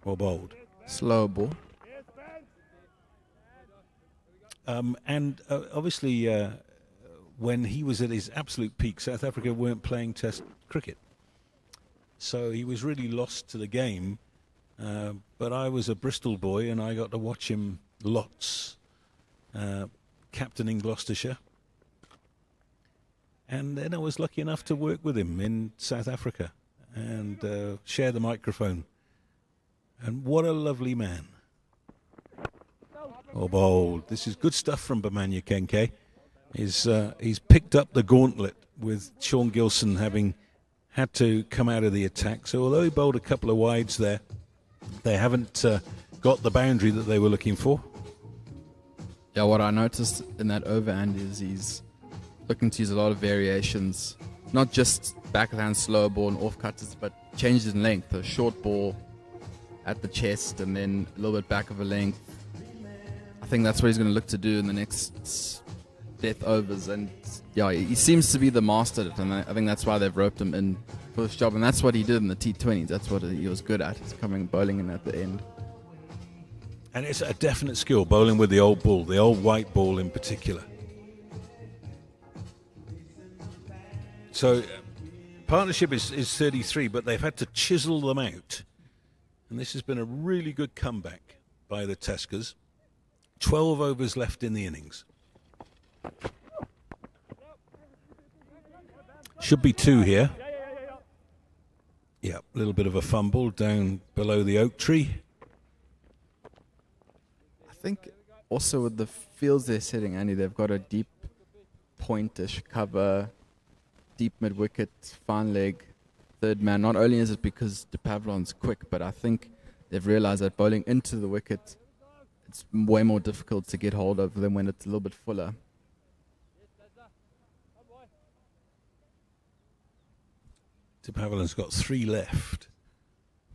Or bowled.
Slow ball.
And obviously, when he was at his absolute peak, South Africa weren't playing Test cricket. So he was really lost to the game. But I was a Bristol boy and I got to watch him lots, captaining Gloucestershire. And then I was lucky enough to work with him in South Africa and share the microphone. And what a lovely man. Oh, bold. This is good stuff from Bamanya Kenke. He's picked up the gauntlet with Sean Gilson having had to come out of the attack. So although he bowled a couple of wides there, they haven't got the boundary that they were looking for.
Yeah, what I noticed in that over, Andy, is he's looking to use a lot of variations. Not just backhand slow ball and off cutters, but changes in length. A short ball at the chest and then a little bit back of a length. I think that's what he's going to look to do in the next death overs. And yeah, he seems to be the master at it, and I think that's why they've roped him in for this job. And that's what he did in the T20s. That's what he was good at. He's coming bowling in at the end.
And it's a definite skill, bowling with the old ball, the old white ball in particular. So partnership is 33, but they've had to chisel them out. And this has been a really good comeback by the Tuskers. 12 overs left in the innings. Should be 2 here. Yeah, a little bit of a fumble down below the oak tree.
I think also with the fields they're setting, Andy, they've got a deep pointish cover, deep mid-wicket, fine leg, third man. Not only is it because De Pavlon's quick, but I think they've realized that bowling into the wicket, it's way more difficult to get hold of than when it's a little bit fuller.
De Pavlon's got 3 left.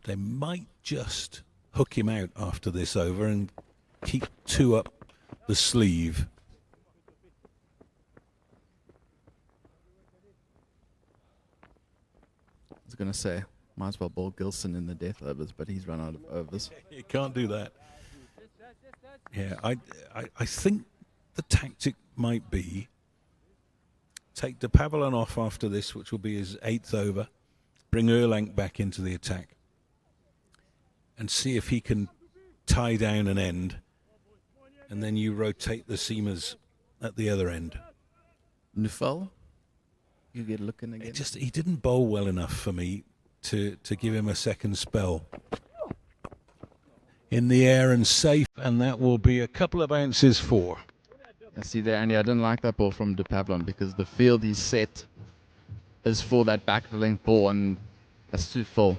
They might just hook him out after this over and keep 2 up the sleeve.
I was going to say, might as well bowl Gilson in the death overs, but he's run out of overs.
You can't do that. Yeah, I think the tactic might be take De Pavlon off after this, which will be his 8th over, bring Erlang back into the attack and see if he can tie down an end, and then you rotate the seamers at the other end.
Nufel, you get looking again.
He didn't bowl well enough for me to give him a second spell. In the air and safe, and that will be a couple of bounces for.
I see there, Andy, I didn't like that ball from De Pavlon because the field he's set is for that back of the length ball, and that's too full.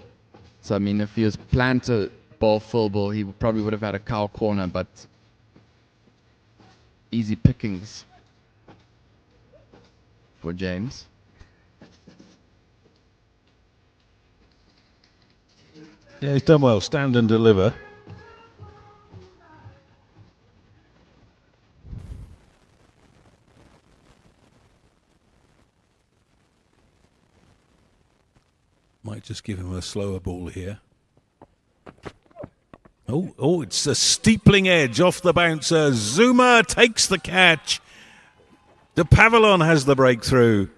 So, I mean, if he was planned to bowl full ball, he probably would have had a cow corner, but easy pickings for James.
Yeah, he's done well. Stand and deliver. Might just give him a slower ball here. Oh, it's a steepling edge off the bouncer. Zuma takes the catch. De Pavlon has the breakthrough.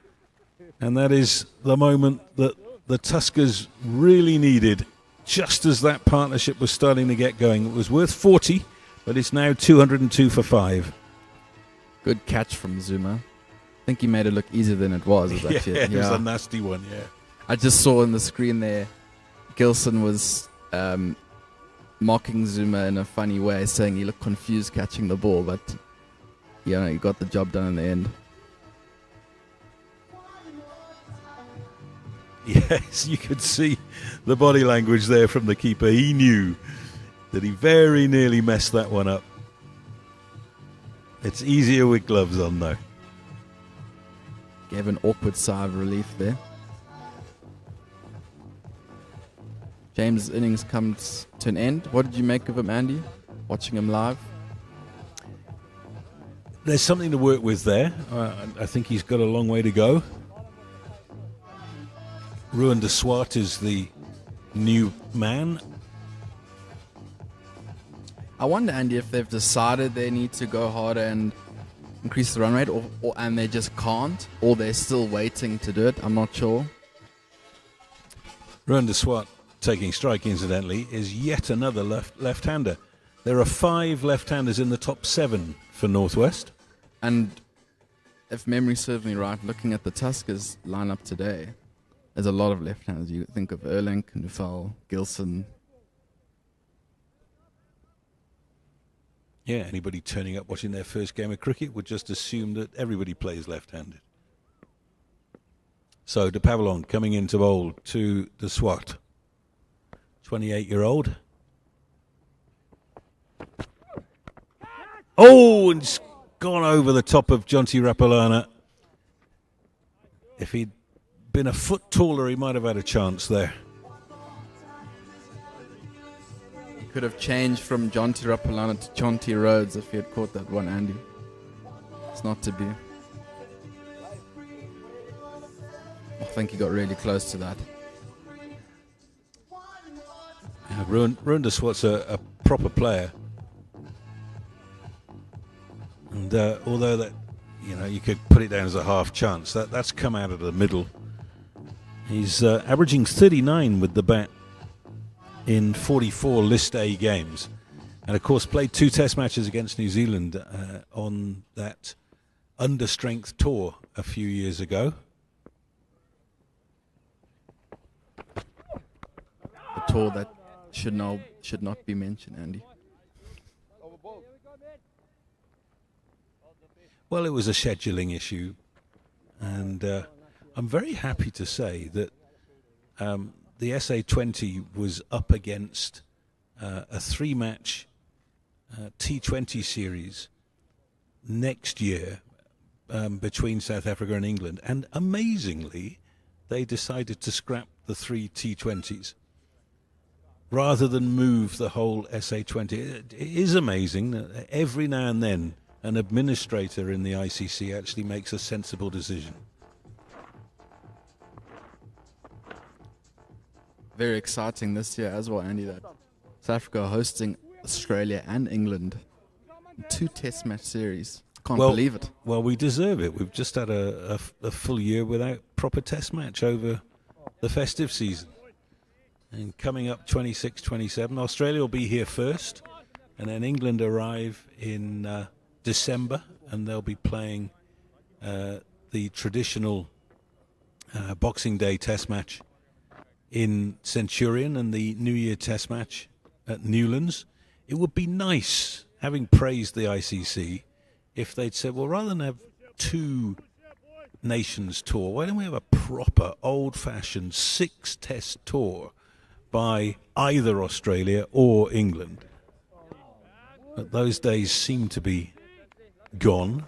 And that is the moment that the Tuskers really needed, just as that partnership was starting to get going. It was worth 40, but it's now 202 for 5.
Good catch from Zuma. I think he made it look easier than it was. Actually.
It was a nasty one, yeah.
I just saw on the screen there, Gilson was mocking Zuma in a funny way, saying he looked confused catching the ball, but he got the job done in the end.
Yes, you could see the body language there from the keeper. He knew that he very nearly messed that one up. It's easier with gloves on, though.
Gave an awkward sigh of relief there. James' innings comes to an end. What did you make of him, Andy? Watching him live?
There's something to work with there. I think he's got a long way to go. Ruan de Swart is the new man.
I wonder, Andy, if they've decided they need to go harder and increase the run rate, and they just can't, or they're still waiting to do it. I'm not sure.
Ruan de Swart, taking strike incidentally, is yet another left-hander. There are 5 left-handers in the top 7 for Northwest.
And if memory serves me right, looking at the Tuskers lineup today, there's a lot of left-handers. You think of Erlink, Neufeld, Gilson.
Yeah, anybody turning up watching their first game of cricket would just assume that everybody plays left-handed. So, de Pavillon coming into bowl to the Swart. 28-year-old. Oh, and it's gone over the top of Jonty Rapalana. If he'd been a foot taller, he might have had a chance there.
Could have changed from Jonty Rapalana to Jonty Rhodes if he had caught that one, Andy. It's not to be. I think he got really close to that.
Yeah, Ruan de Swart's a proper player. And although that, you could put it down as a half chance, that's come out of the middle. He's averaging 39 with the bat in 44 List A games. And, of course, played 2 test matches against New Zealand on that understrength tour a few years ago.
A tour that should not be mentioned, Andy.
Well, it was a scheduling issue. And I'm very happy to say that the SA20 was up against a 3-match T20 series next year between South Africa and England. And amazingly, they decided to scrap the 3 T20s rather than move the whole SA20. It is amazing that every now and then an administrator in the ICC actually makes a sensible decision.
Very exciting this year as well, Andy, that South Africa are hosting Australia and England. 2 test match series. Can't believe it.
Well, we deserve it. We've just had a full year without proper test match over the festive season. And coming up 26, 27, Australia will be here first, and then England arrive in December, and they'll be playing the traditional Boxing Day test match in Centurion and the New Year test match at Newlands. It would be nice, having praised the ICC, if they'd said, well, rather than have 2 nations tour, why don't we have a proper old-fashioned 6-test tour by either Australia or England? But those days seem to be gone,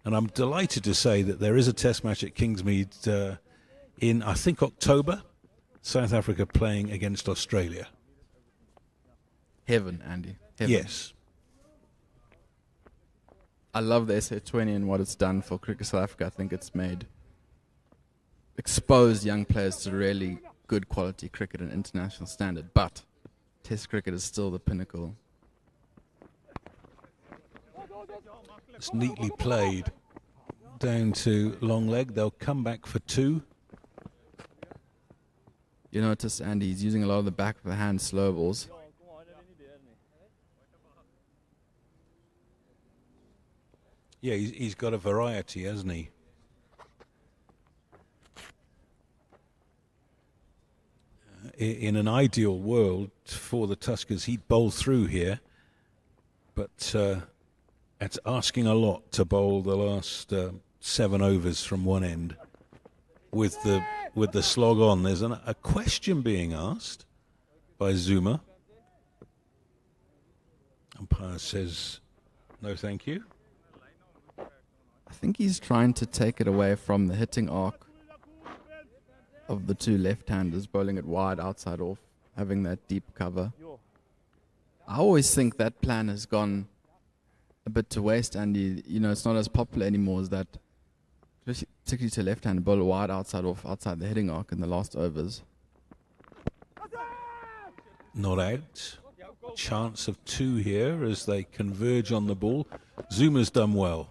and I'm delighted to say that there is a test match at Kingsmead in, I think, October. South Africa playing against Australia.
Heaven, Andy. Heaven.
Yes.
I love the SA20 and what it's done for Cricket South Africa. I think it's exposed young players to really good quality cricket and international standard. But Test cricket is still the pinnacle.
It's neatly played down to long leg. They'll come back for 2.
You notice, Andy, he's using a lot of the back of the hand slow balls.
Yeah, he's got a variety, hasn't he? In an ideal world for the Tuskers, he'd bowl through here, but it's asking a lot to bowl the last 7 overs from one end with the slog on. There's a question being asked by Zuma. Umpire says, no thank you.
I think he's trying to take it away from the hitting arc of the two left-handers, bowling it wide outside off, having that deep cover. I always think that plan has gone a bit to waste, and it's not as popular anymore as that, particularly to left-hander, bowl wide outside off, outside the hitting arc in the last overs.
Not out. Chance of 2 here as they converge on the ball. Zuma's done well.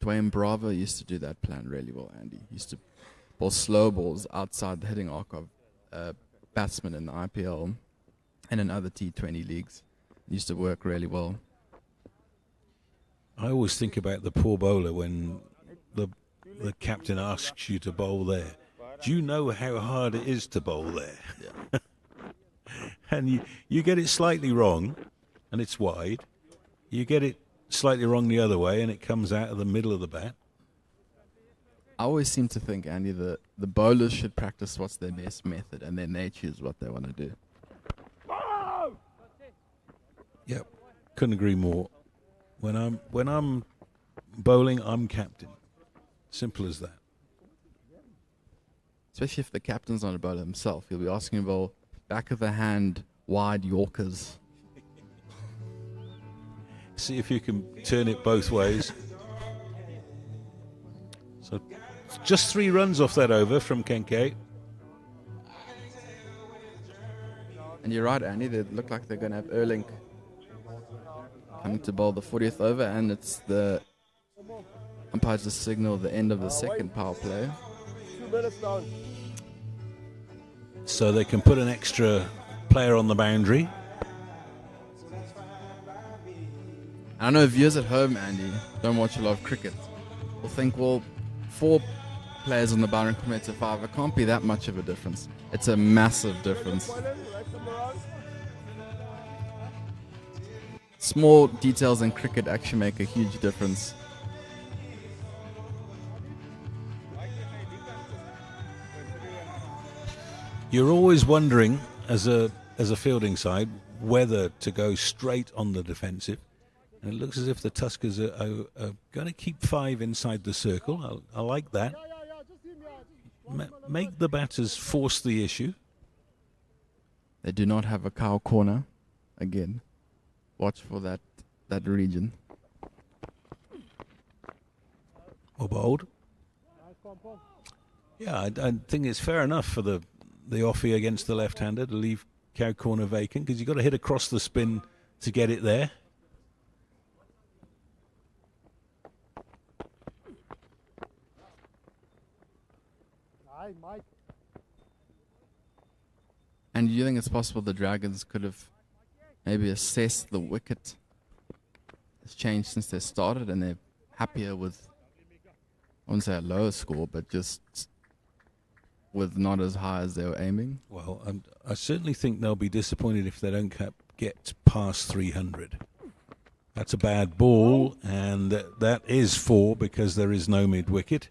Dwayne Bravo used to do that plan really well, Andy. He used to bowl slow balls outside the hitting arc of batsmen in the IPL and in other T20 leagues. It used to work really well.
I always think about the poor bowler when the captain asks you to bowl there. Do you know how hard it is to bowl there?
Yeah.
And you get it slightly wrong, and it's wide. You get it slightly wrong the other way, and it comes out of the middle of the bat.
I always seem to think, Andy, that the bowlers should practice what's their best method, and then they choose what they want to do.
Yep, couldn't agree more. When I'm bowling, I'm captain. Simple as that.
Especially if the captain's not a bowler himself, he'll be asking about back of the hand, wide Yorkers.
See if you can turn it both ways. So just 3 runs off that over from Kenke.
And you're right, Andy, they look like they're going to have Erling coming to bowl the 40th over, and it's the umpires just signal the end of the second power play.
2 minutes down.
So they can put an extra player on the boundary.
I know viewers at home, Andy, don't watch a lot of cricket. Will think, well, 4 players on the boundary compared to 5, it can't be that much of a difference. It's a massive difference. Small details in cricket actually make a huge difference.
You're always wondering, as a fielding side, whether to go straight on the defensive. And it looks as if the Tuskers are going to keep 5 inside the circle. I like that. Make the batters force the issue.
They do not have a cow corner. Again, watch for that region.
Or bowled. Yeah, I think it's fair enough for the offie against the left-hander to leave cow corner vacant, because you've got to hit across the spin to get it there.
And do you think it's possible the Dragons could have maybe assessed the wicket has changed since they started, and they're happier with, I wouldn't say a lower score, but just with not as high as they were aiming?
Well, I certainly think they'll be disappointed if they don't get past 300. That's a bad ball, and that is 4 because there is no mid-wicket.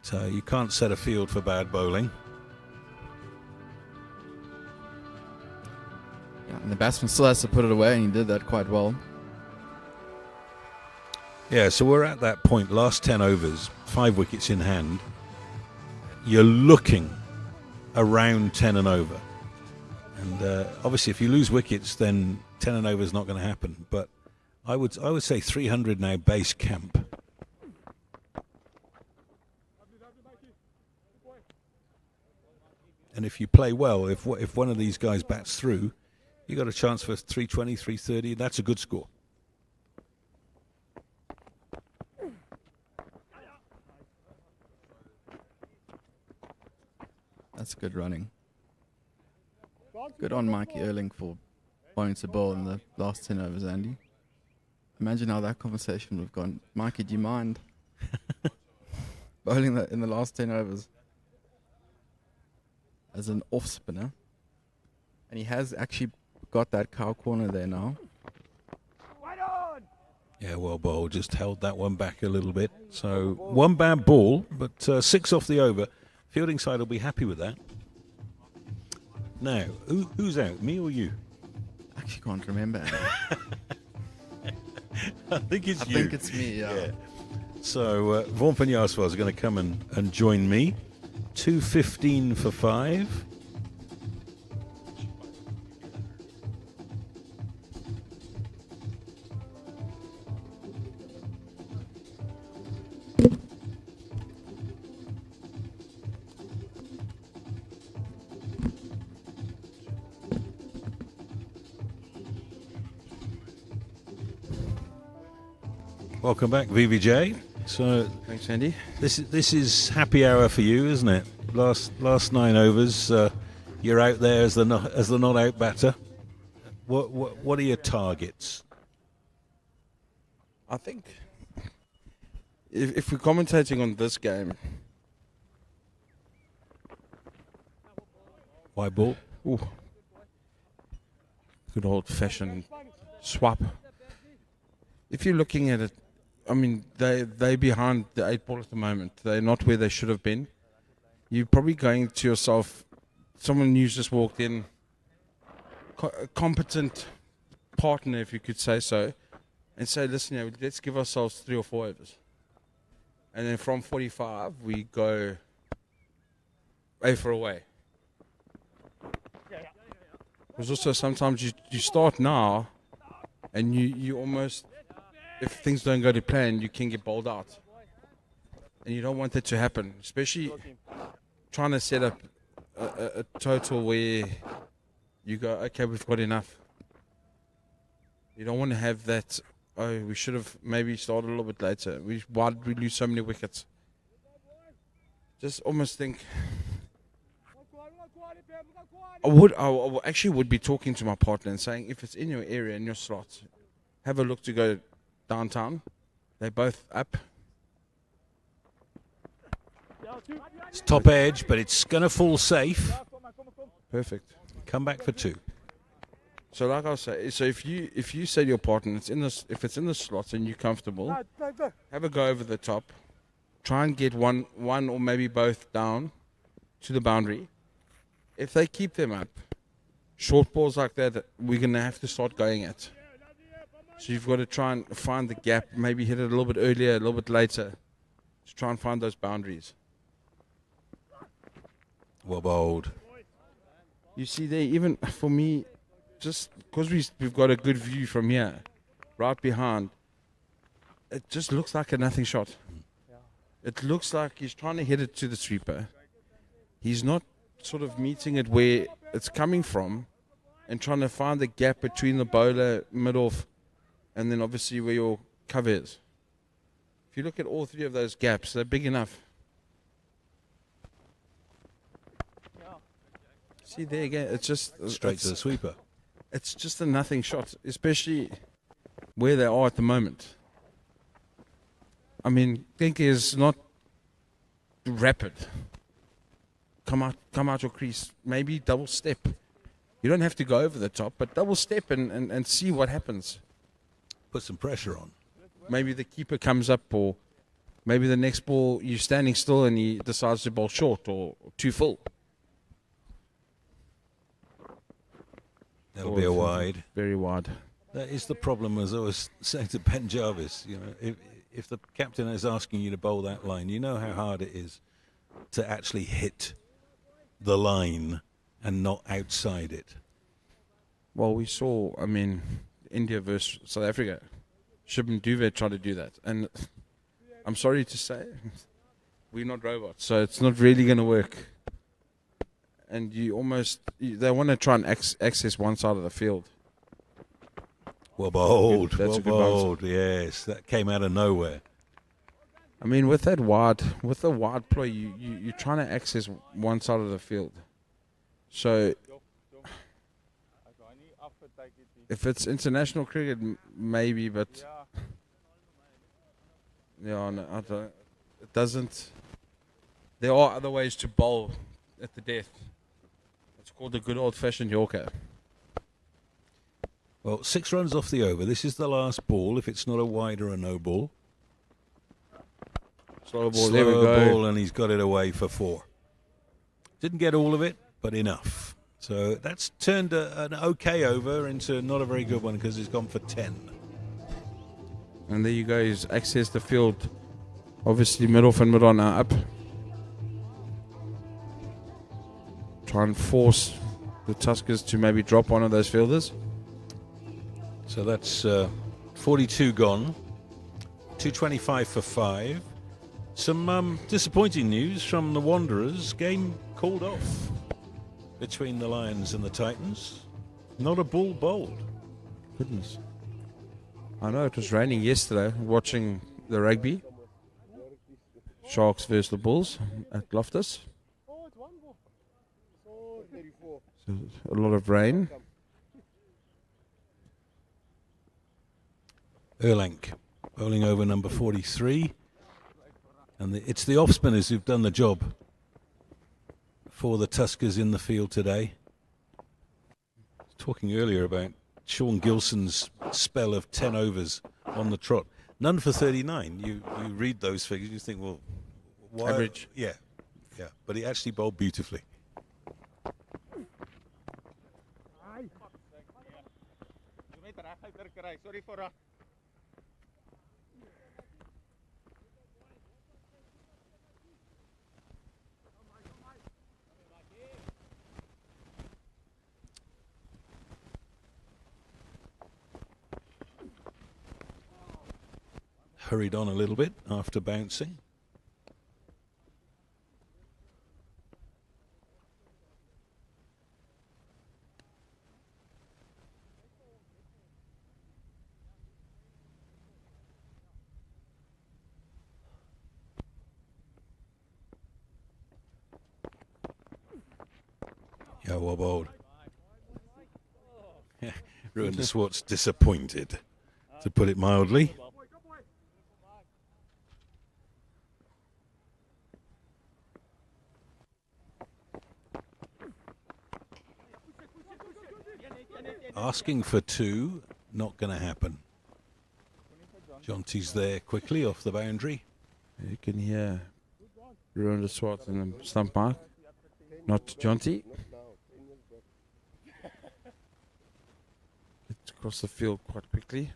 So you can't set a field for bad bowling.
Yeah, and the batsman still has to put it away, and he did that quite well.
Yeah, so we're at that point, last 10 overs, 5 wickets in hand. You're looking around 10 and over. And obviously if you lose wickets, then 10 and over is not going to happen. But I would say 300 now, base camp. And if you play well, if one of these guys bats through, you got a chance for 320, 330. That's a good score.
That's good running. Good on Mikey Erling for wanting to bowl in the last 10 overs, Andy. Imagine how that conversation would have gone. Mikey, do you mind bowling that in the last 10 overs as an off spinner? And he has actually got that cow corner there now.
Yeah, well bowled. Just held that one back a little bit. So one bad ball, but 6 off the over. Fielding side will be happy with that. Now, who's out, me or you?
actually can't remember.
I think it's
I
you.
think it's me, yeah.
So Vaughan van Jaarsveld is going to come and join me. 2:15 for 5. Welcome back, VVJ. So
Thanks, Andy.
this is happy hour for you, isn't it? Last 9 overs, you're out there as the not out batter. What are your targets?
I think if we're commentating on this game,
Why ball?
ooh, good old-fashioned swap. If you're looking at it, I mean, they're behind the 8 ball at the moment. They're not where they should have been. You're probably going to yourself, someone who's just walked in, a competent partner, if you could say so, and say, listen, let's give ourselves 3 or 4 overs. And then from 45, we go A for away. Because also sometimes you start now, and you almost, if things don't go to plan, you can get bowled out. And you don't want that to happen, especially trying to set up a total where you go, okay, we've got enough. You don't want to have that, oh, we should have maybe started a little bit later. Why did we lose so many wickets? Just almost think, I actually would be talking to my partner and saying, if it's in your area, in your slot, have a look to go downtown. They're both up.
It's top edge, but it's going to fall safe.
Perfect.
Come back for 2.
So like I was saying, so if you say to your partner, if it's in the slot and you're comfortable, have a go over the top. Try and get one or maybe both down to the boundary. If they keep them up, short balls like that, we're going to have to start going at. So you've got to try and find the gap, maybe hit it a little bit earlier, a little bit later, to try and find those boundaries.
Well bowled.
You see there, even for me, just because we've got a good view from here, right behind, it just looks like a nothing shot. It looks like he's trying to hit it to the sweeper. He's not sort of meeting it where it's coming from and trying to find the gap between the bowler, mid-off, and then obviously where your cover is. If you look at all 3 of those gaps, they're big enough. See there again, it's just
Straight to the sweeper.
It's just a nothing shot, especially where they are at the moment. I mean, think is not rapid. Come out your crease, maybe double step. You don't have to go over the top, but double step and see what happens.
Put some pressure on.
Maybe the keeper comes up, or maybe the next ball you're standing still and he decides to bowl short or too full.
That'll be a wide.
Very wide.
That is the problem, as I was saying to Ben Jarvis. You know, if the captain is asking you to bowl that line, you know how hard it is to actually hit the line and not outside it.
Well, we saw, I mean, India versus South Africa. Shubman Duvey tried to do that. And I'm sorry to say, we're not robots, so it's not really going to work. And they want to try and access one side of the field.
Well bowled,
That's
well
a good bounce.
bowled, yes. That came out of nowhere.
I mean, with the wide ploy, you're trying to access one side of the field. So, if it's international cricket, maybe, but yeah, no, I don't. It doesn't. There are other ways to bowl at the death. It's called the good old-fashioned Yorker.
Well, 6 runs off the over. This is the last ball. If it's not a wide or a no ball.
Slow ball, there we
Slow
go.
ball, and he's got it away for 4. Didn't get all of it, but enough. So that's turned an okay over into not a very good one because it's gone for 10.
And there you go. He's accessed the field. Obviously, mid-off and mid-on are up. Try and force the Tuskers to maybe drop one of those fielders.
So that's 42 gone. 225 for 5. Some disappointing news from the Wanderers. Game called off between the Lions and the Titans. Not a ball bowled.
Goodness. I know it was raining yesterday watching the rugby. Sharks versus the Bulls at Loftus. So a lot of rain.
Erlank bowling over number 43. And it's the off spinners who've done the job for the Tuskers in the field today. Talking earlier about Sean Gilson's spell of 10 overs on the trot. None for 39. You read those figures, you think, well, why?
Average.
Yeah. But he actually bowled beautifully.
Sorry for that.
Hurried on a little bit after bouncing. Yeah, well bowled. Ruined the Swartz disappointed, to put it mildly. Asking for 2, not going to happen. Jonty's there quickly off the boundary.
You can hear Ruin the Swat in the stump mark. Not Jonty. It's across the field quite quickly.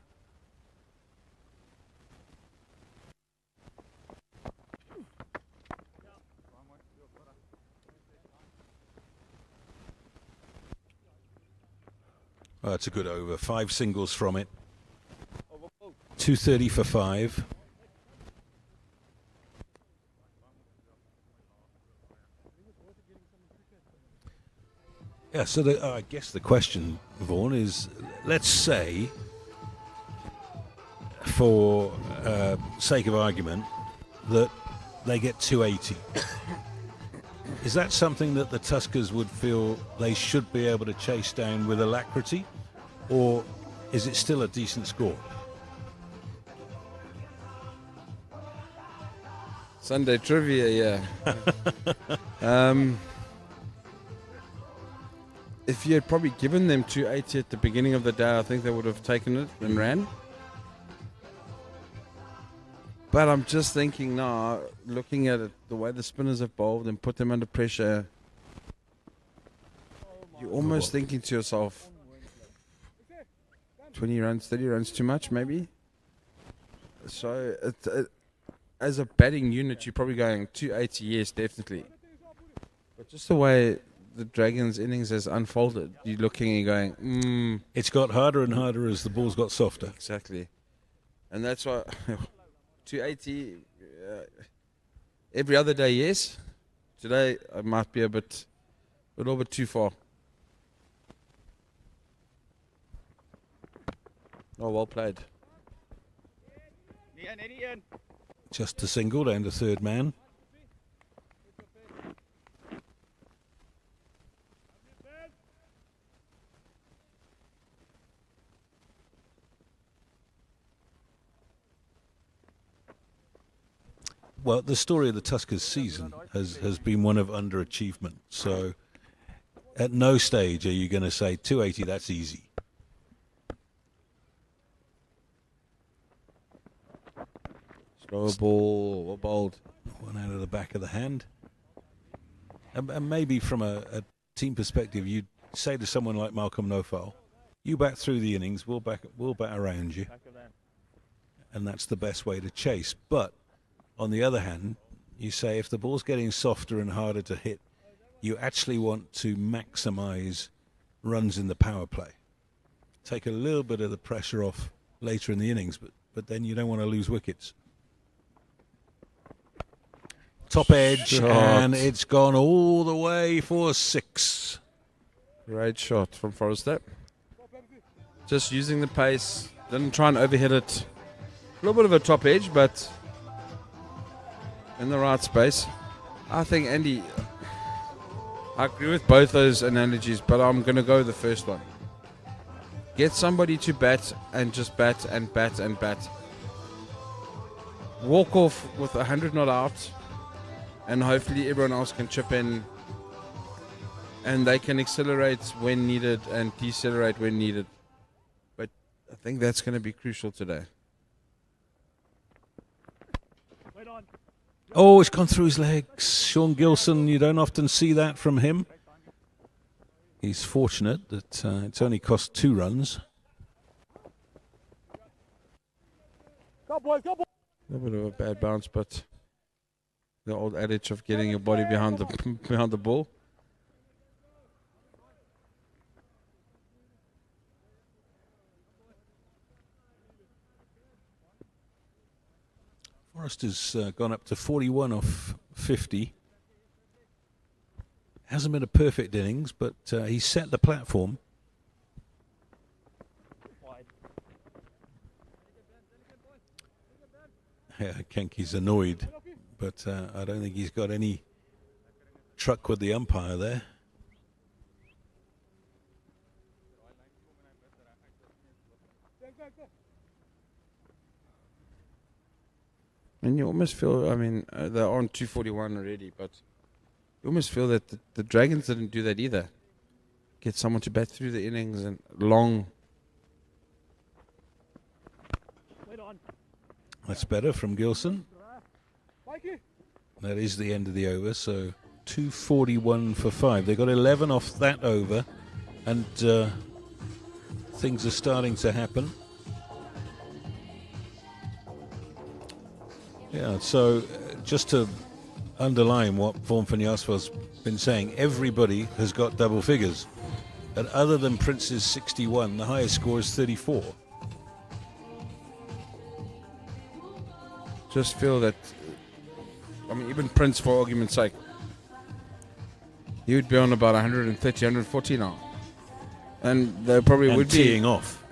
Oh, that's a good over. 5 singles from it. 230 for 5. Yeah, so I guess the question, Vaughan, is, let's say, for sake of argument, that they get 280. Is that something that the Tuskers would feel they should be able to chase down with alacrity, or is it still a decent score?
Sunday trivia, yeah. If you had probably given them 280 at the beginning of the day, I think they would have taken it and ran. But I'm just thinking now, looking at it, the way the spinners have bowled and put them under pressure, you're almost thinking to yourself, 20 runs, 30 runs too much, maybe? So, as a batting unit, you're probably going 280, yes, definitely. But just the way the Dragons' innings has unfolded, you're looking and going,
It's got harder and harder as the ball's got softer.
Exactly. And that's why 280 every other day, yes. Today I might be a little bit too far. Oh, well played.
Just a single down to third man. Well, the story of the Tuskers season has been one of underachievement. So at no stage are you going to say 280, that's easy.
Slower ball, well bowled.
One out of the back of the hand. And maybe from a team perspective, you'd say to someone like Malcolm Nofal, you bat through the innings, we'll bat around you. And that's the best way to chase. But on the other hand, you say if the ball's getting softer and harder to hit, you actually want to maximize runs in the power play. Take a little bit of the pressure off later in the innings, but then you don't want to lose wickets. Top edge,
Shot.
and it's gone all the way for 6.
Great shot from Forrester. Just using the pace. Didn't try and overhit it. A little bit of a top edge, but in the right space. I think, Andy, I agree with both those analogies, but I'm going to go with the first one. Get somebody to bat and just bat and bat and bat. Walk off with 100 not out, and hopefully everyone else can chip in and they can accelerate when needed and decelerate when needed. But I think that's going to be crucial today.
Oh, it's gone through his legs. Sean Gilson, you don't often see that from him. He's fortunate that it's only cost 2 runs.
A little bit of a bad bounce, but the old adage of getting your body behind the ball.
Forrester's gone up to 41 off 50. Hasn't been a perfect innings, but he's set the platform. Yeah, Kenke's annoyed, but I don't think he's got any truck with the umpire there.
And you almost feel, I mean, they're on 241 already, but you almost feel that the Dragons didn't do that either. Get someone to bat through the innings and long.
That's better from Gilson. That is the end of the over, so 241 for 5. They got 11 off that over, and things are starting to happen. Yeah, so just to underline what Vaughan Fanyasva's been saying, everybody has got double figures. And other than Prince's 61, the highest score is 34.
Just feel that, I mean, even Prince, for argument's sake, he would be on about 130, 140 now. And they probably
and
would be
teeing off.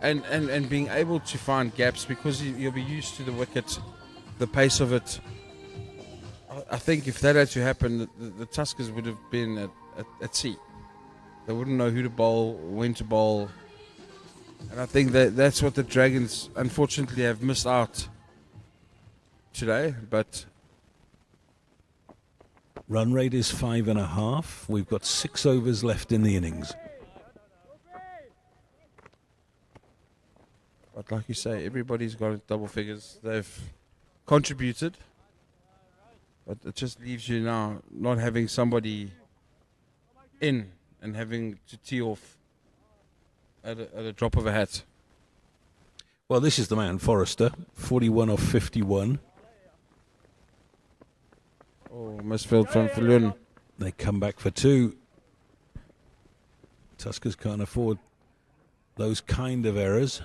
And being able to find gaps because you'll be used to the wicket, the pace of it. I think if that had to happen, the Tuskers would have been at sea. They wouldn't know who to bowl, when to bowl. And I think that's what the Dragons, unfortunately, have missed out today. But
run rate is 5.5. We've got 6 overs left in the innings.
But like you say, everybody's got double figures. They've contributed. But it just leaves you now not having somebody in and having to tee off at a drop of a hat.
Well, this is the man, Forrester, 41 off 51.
Oh, misfield from Falun.
They come back for 2. Tuskers can't afford those kind of errors.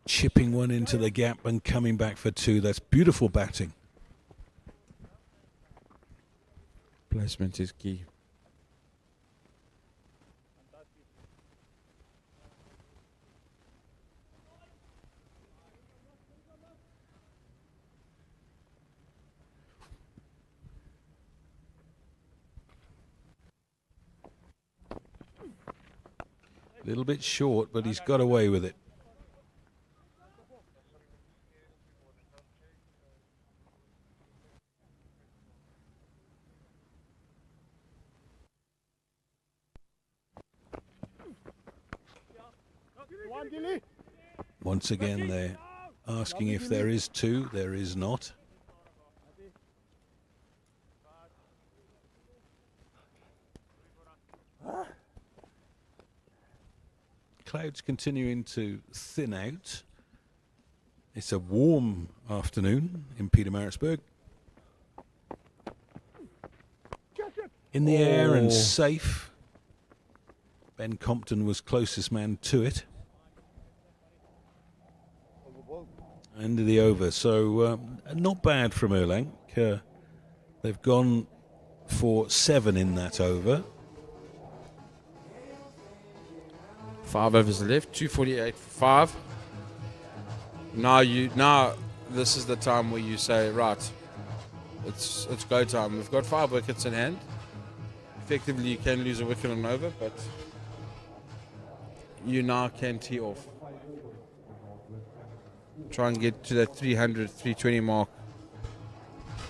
Chipping one into the gap and coming back for 2. That's beautiful batting.
Placement is key.
A little bit short, but he's got away with it. Once again, they're asking if there is two. There is not. Clouds continuing to thin out. It's a warm afternoon in Pietermaritzburg. In the air and safe. Ben Compton was closest man to it. End of the over. So not bad from Erlang. They've gone for 7 in that over.
5 overs left, 2:48 for 5. Now this is the time where you say, right, it's go time. We've got 5 wickets in hand. Effectively, you can lose a wicket on over, but you now can tee off. Try and get to that 300, 320 mark.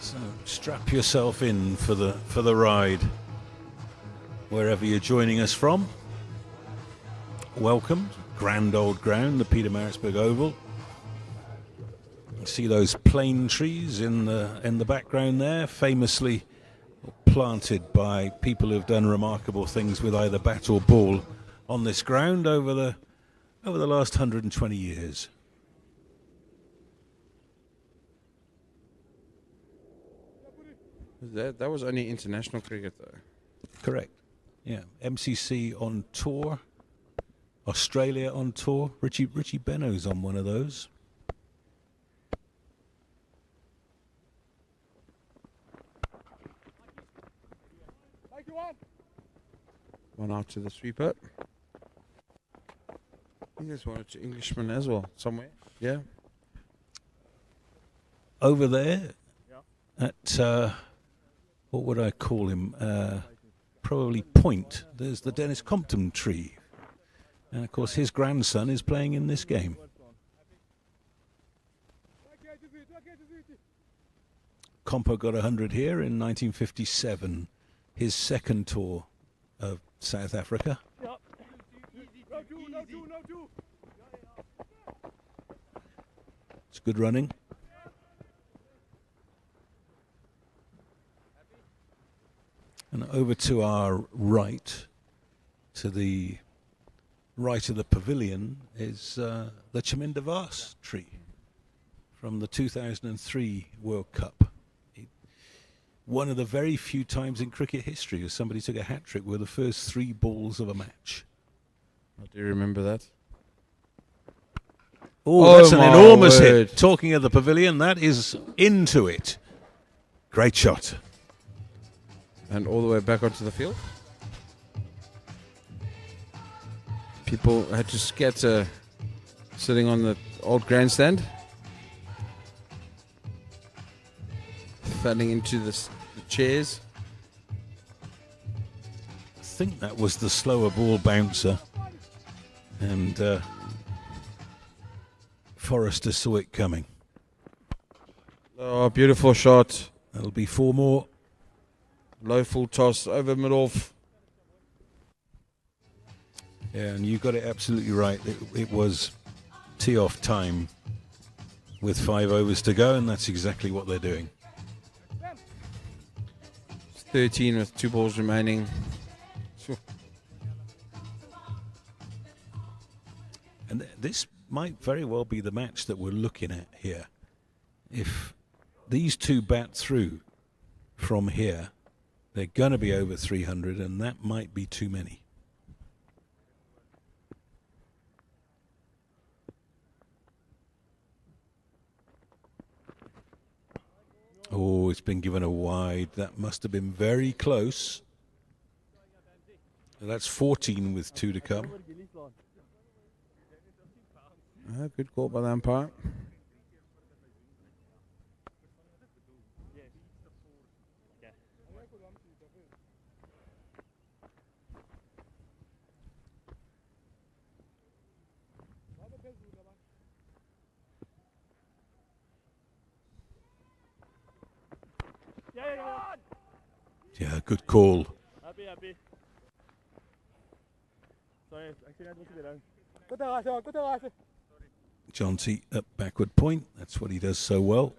So strap yourself in for the ride, wherever you're joining us from. Welcome, grand old ground, the Pietermaritzburg Oval. You see those plane trees in the background there, famously planted by people who've done remarkable things with either bat or ball on this ground over the last 120 years.
That was only international cricket, though.
Correct. Yeah, MCC on tour. Australia on tour. Richie Beno's on one of those.
One out to the sweeper. I think there's one or two Englishmen as well, somewhere. Yeah.
Over there at, what would I call him? Probably Point. There's the Dennis Compton tree. And, of course, his grandson is playing in this game. Compo got 100 here in 1957, his second tour of South Africa. It's good running. And over to our right, to the right of the pavilion, is the Chaminda Vase tree from the 2003 World Cup. One of the very few times in cricket history where somebody took a hat-trick with the first 3 balls of a match.
I do remember that.
Oh, that's an enormous hit. Talking of the pavilion, that is into it. Great shot.
And all the way back onto the field. People had to scatter sitting on the old grandstand. Falling into the chairs.
I think that was the slower ball bouncer. And Forrester saw it coming.
Oh, beautiful shot.
That'll be 4 more.
Low full toss over mid-off.
Yeah, and you got it absolutely right. It was tee-off time with 5 overs to go, and that's exactly what they're doing.
13 with 2 balls remaining.
And this might very well be the match that we're looking at here. If these two bat through from here, they're going to be over 300, and that might be too many. Oh, it's been given a wide. That must have been very close. That's 14 with 2 to come.
Good call by the umpire.
Yeah, good call.
Happy. Sorry, actually I look at it down.
Jonty at backward point. That's what he does so well.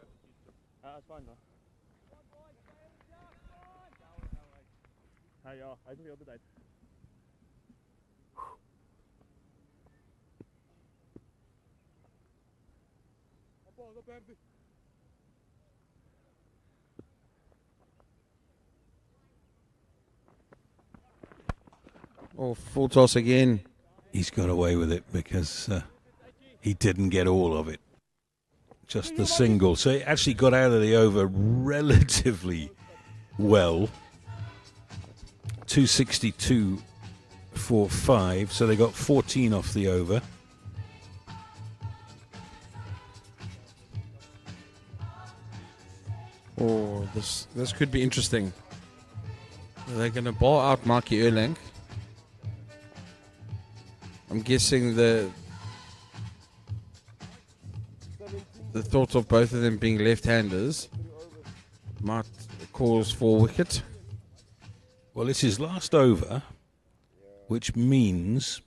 Oh, full toss again.
He's got away with it because he didn't get all of it. Just the single. So he actually got out of the over relatively well. 262 for 5. So they got 14 off the over.
Oh, this could be interesting. They're going to ball out Marky Erlang. I'm guessing the thought of both of them being left-handers might cause for wicket.
Well, it's his last over, which means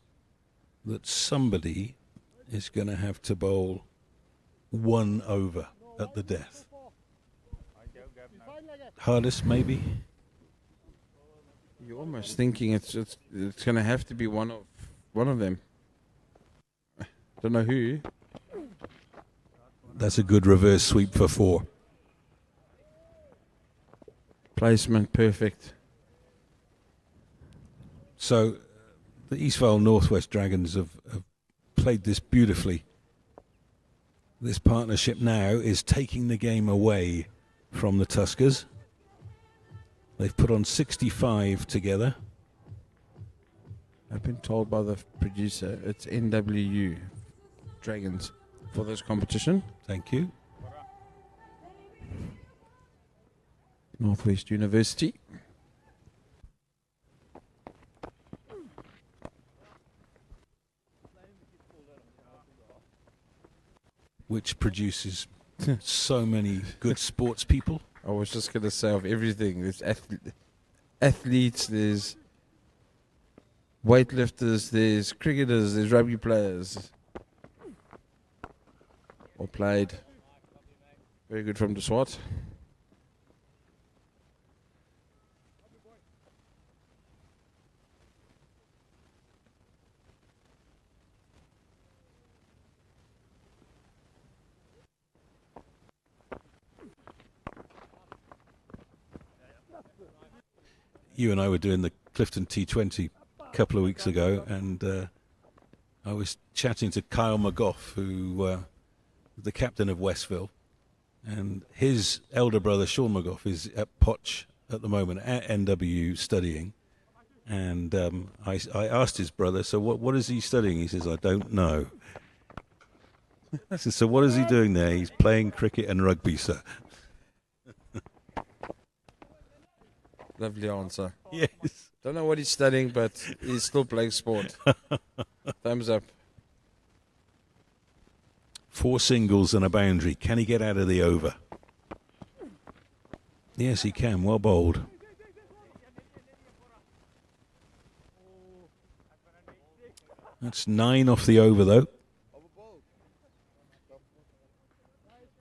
that somebody is going to have to bowl 1 over at the death. Hardest, maybe?
You're almost thinking it's going to have to be one of them. Don't know who.
That's a good reverse sweep for 4.
Placement perfect.
So the East Vale Northwest Dragons have played this beautifully. This partnership now is taking the game away from the Tuskers. They've put on 65 together.
I've been told by the producer it's NWU Dragons for this competition.
Thank you.
Northwest University.
Which produces so many good sports people.
I was just going to say of everything. There's athletes, there's weightlifters, there's cricketers, there's rugby players. All played. Very good from the SWAT.
You and I were doing the Clifton T20 a couple of weeks ago, and I was chatting to Kyle McGough, who the captain of Westville, and his elder brother Sean McGough is at Potch at the moment at NWU studying. And I asked his brother, so what is he studying? He says, I don't know. I said, so what is he doing there? He's playing cricket and rugby, sir.
Lovely answer.
Yes.
Don't know what he's studying, but he's still playing sport. Thumbs up.
4 singles and a boundary. Can he get out of the over? Yes, he can. Well bowled. That's 9 off the over, though.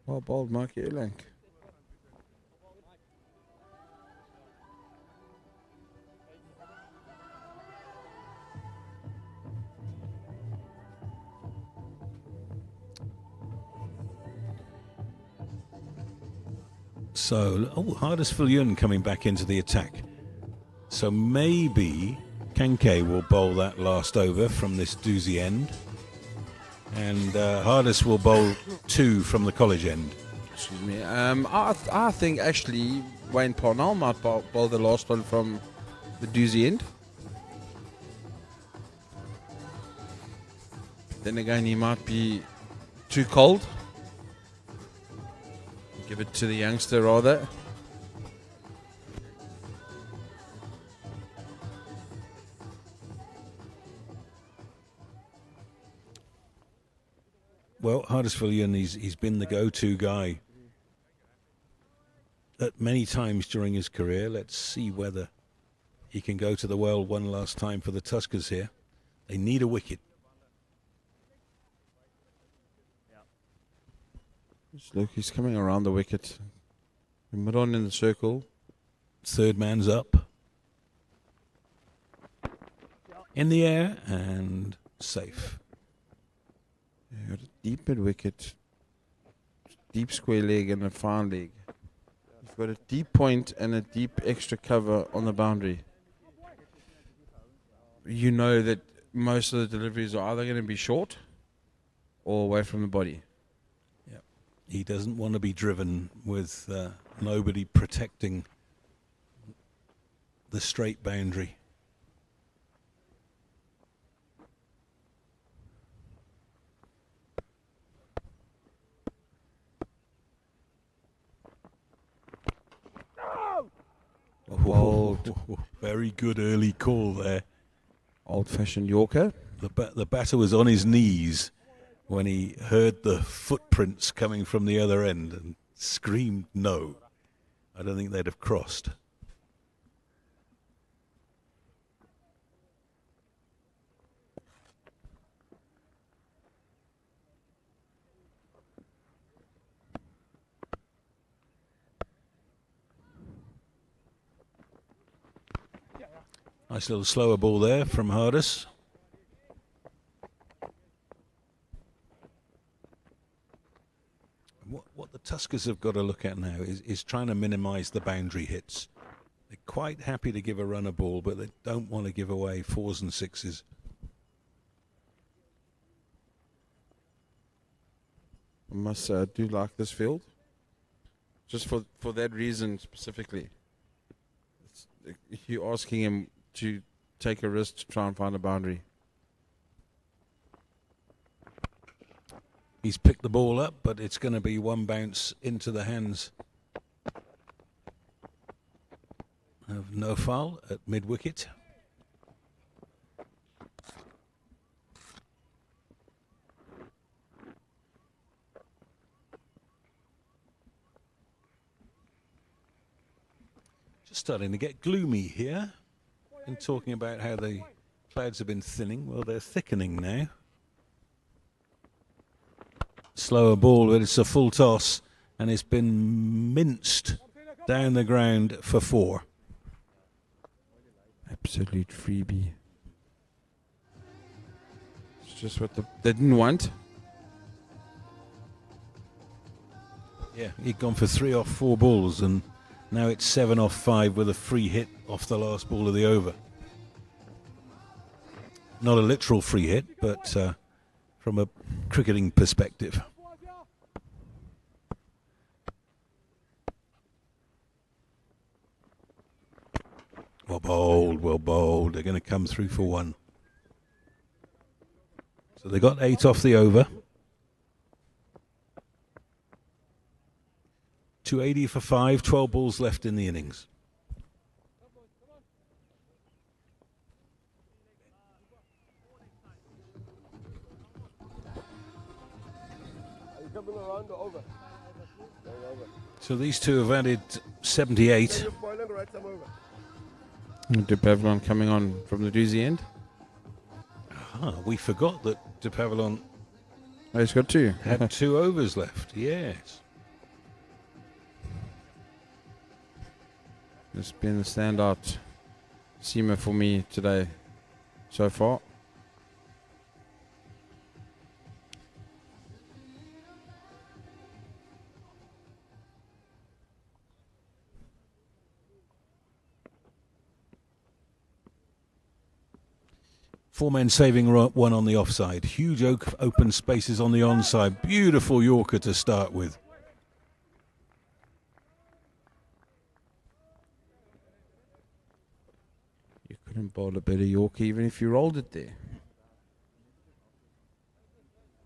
Well bowled, Marky Erlang.
So, Hardest Yun coming back into the attack. So maybe Kanke will bowl that last over from this doozy end. And Hardest will bowl 2 from the college end.
Excuse me. I think actually Wayne Parnell might bowl the last one from the doozy end. Then again, he might be too cold. Give it to the youngster rather.
Well, Hardesvillian, he's been the go-to guy at many times during his career. Let's see whether he can go to the well one last time for the Tuskers here. They need a wicket.
Look, he's coming around the wicket. Mid on in the circle.
Third man's up. In the air and safe.
Yeah, got a deep mid wicket. Deep square leg and a fine leg. You've got a deep point and a deep extra cover on the boundary. You know that most of the deliveries are either going to be short or away from the body.
Yep. He doesn't want to be driven with nobody protecting the straight boundary.
Bold.
Very good early call there.
Old-fashioned Yorker.
The batter was on his knees when he heard the footprints coming from the other end and screamed no. I don't think they'd have crossed. Nice little slower ball there from Hardus. What the Tuskers have got to look at now is trying to minimise the boundary hits. They're quite happy to give a runner ball, but they don't want to give away 4s and 6s.
I must say, I do like this field. Just for that reason specifically. You're asking him to take a risk to try and find a boundary.
He's picked the ball up, but it's going to be one bounce into the hands of no foul at mid-wicket. Just starting to get gloomy here. And talking about how the clouds have been thinning. Well, they're thickening now. Slower ball, but it's a full toss, and it's been minced down the ground for 4.
Absolute freebie. It's just what they didn't want.
Yeah, he'd gone for 3 off 4 balls, and now it's 7 off 5 with a free hit off the last ball of the over. Not a literal free hit, but from a cricketing perspective. Well bowled, well bowled. They're going to come through for 1. So they got 8 off the over. 280 for 5, 12 balls left in the innings.
Coming around the over.
So these two have added 78.
De Pavillon coming on from the doozy end.
We forgot that De Pavillon
Oh, he's got 2.
had 2 overs left. Yes.
It's been the standout seamer for me today so far.
Four men saving one on the offside. Huge open spaces on the onside. Beautiful Yorker to start with.
You couldn't bowl a better Yorker even if you rolled it there.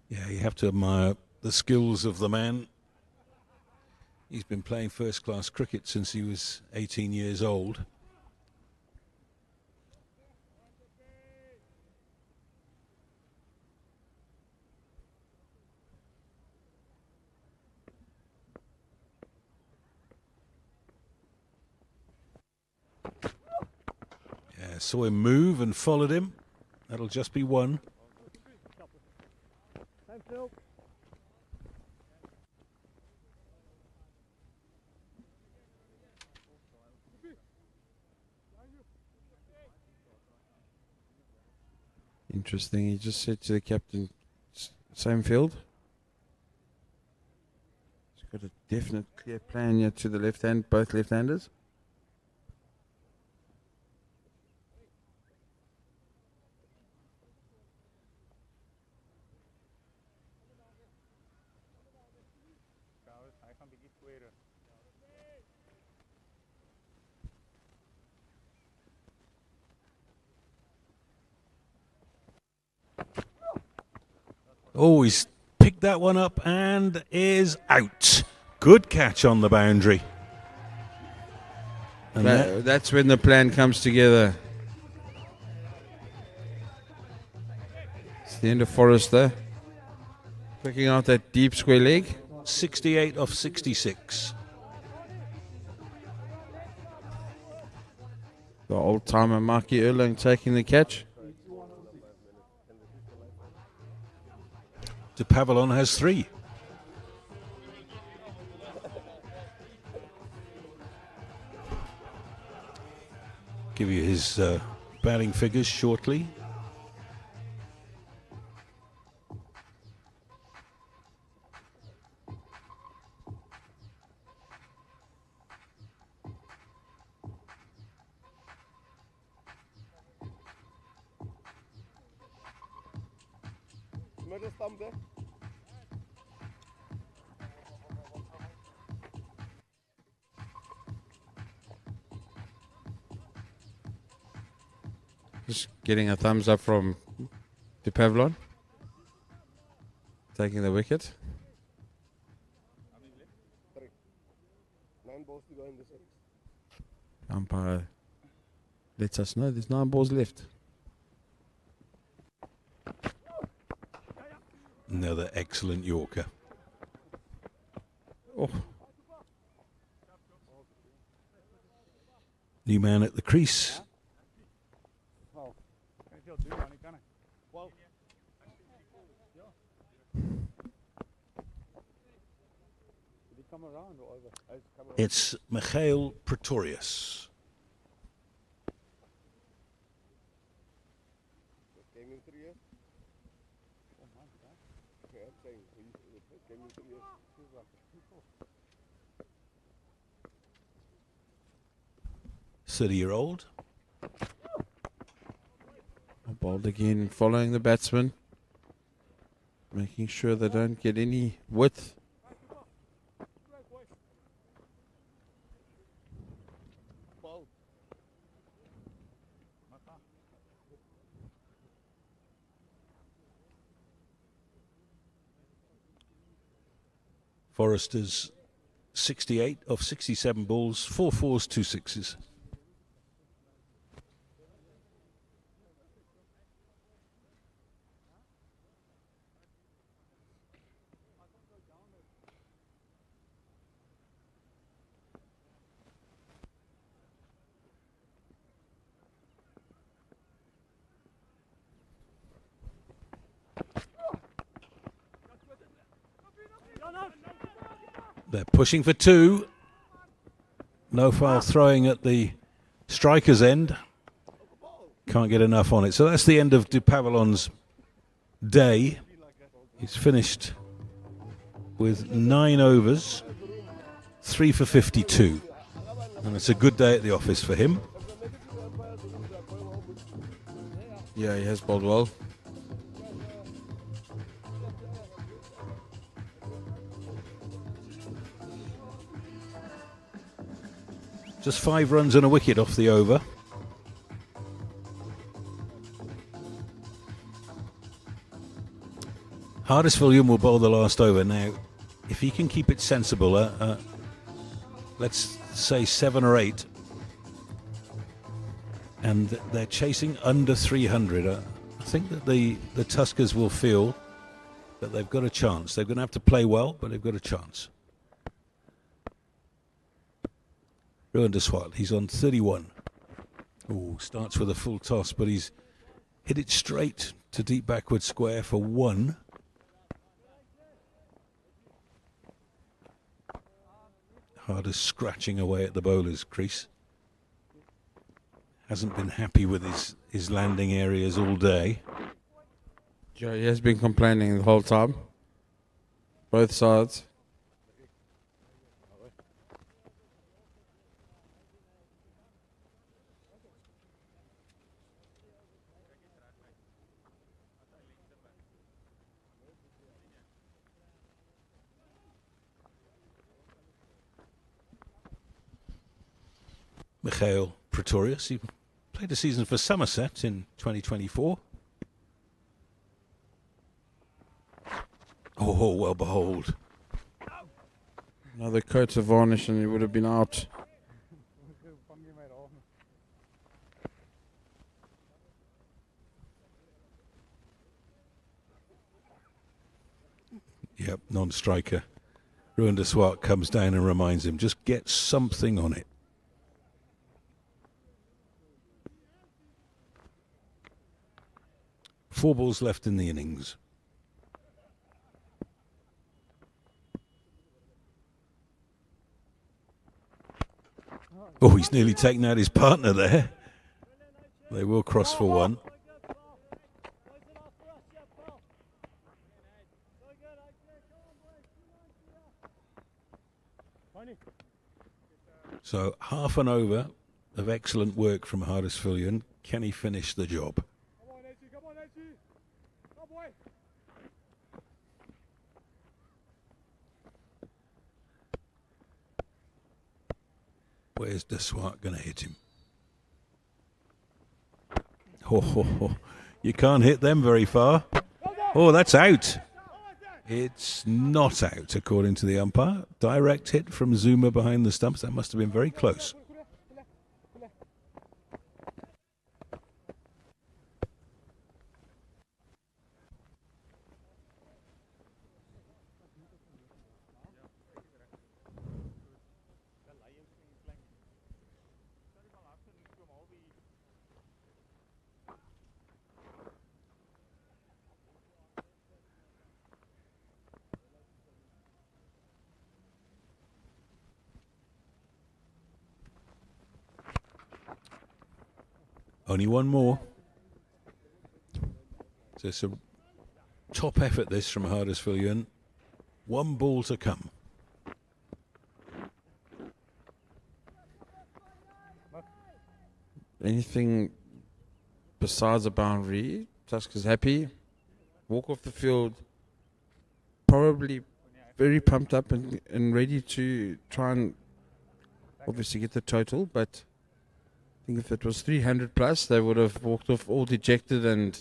Yeah, you have to admire the skills of the man. He's been playing first-class cricket since he was 18 years old. Yeah, saw him move and followed him. That'll just be 1.
Interesting. He just said to the captain, same field. He's got a definite clear plan here to the left hand, both left-handers.
Oh, he's picked that one up and is out. Good catch on the boundary. And
That's when the plan comes together. It's the end of Forrester. Picking out that deep square leg.
68 of 66.
The old-timer Marky Erlang taking the catch.
De Pavillon has 3. Give you his batting figures shortly.
Middle stump there.
Just getting a thumbs up from De Pavillon. Taking the wicket.
9 balls to go in this innings.
Umpire lets us know there's 9 balls left.
Another excellent Yorker.
Oh,
New man at the crease. It's Michael Pretorius.
Came in 3 years. Yeah, I'm saying, came in 3 years.
30-year-old.
bowled again, following the batsman. Making sure they don't get any width.
Forrester's 68 of 67 balls, 4 fours, 2 sixes. They're pushing for 2. No foul throwing at the striker's end. Can't get enough on it. So that's the end of De Pavillon's day. He's finished with 9 overs, 3 for 52. And it's a good day at the office for him.
Yeah, he has bowled well.
Just 5 runs and a wicket off the over. Hardest William will bowl the last over. Now, if he can keep it sensible, let's say 7 or 8, and they're chasing under 300, I think that the Tuskers will feel that they've got a chance. They're going to have to play well, but they've got a chance. Rowan Deswat, he's on 31. Oh, starts with a full toss, but he's hit it straight to deep backward square for 1. Hardest scratching away at the bowler's crease. Hasn't been happy with his landing areas all day.
Yeah, he has been complaining the whole time. Both sides.
Michael Pretorius, he played a season for Somerset in 2024. Oh, well, behold.
Another coat of varnish and he would have been out.
Yep, non-striker. Ruan de Swart comes down and reminds him, just get something on it. Four balls left in the innings. Oh, he's nearly taken out his partner there. They will cross for one. So half an over of excellent work from Huddersfield. Can he finish the job?
Come on, Edgy. Oh, boy.
Where's De Swart going to hit him? Oh, you can't hit them very far. Oh, that's out. It's not out, according to the umpire. Direct hit from Zuma behind the stumps. That must have been very close. Only one more. So it's a top effort, this, from Huddersfield. One ball to come.
Anything besides a boundary, Tuskers happy. Walk off the field, probably very pumped up and ready to try and obviously get the total, but I think if it was 300 plus, they would have walked off all dejected and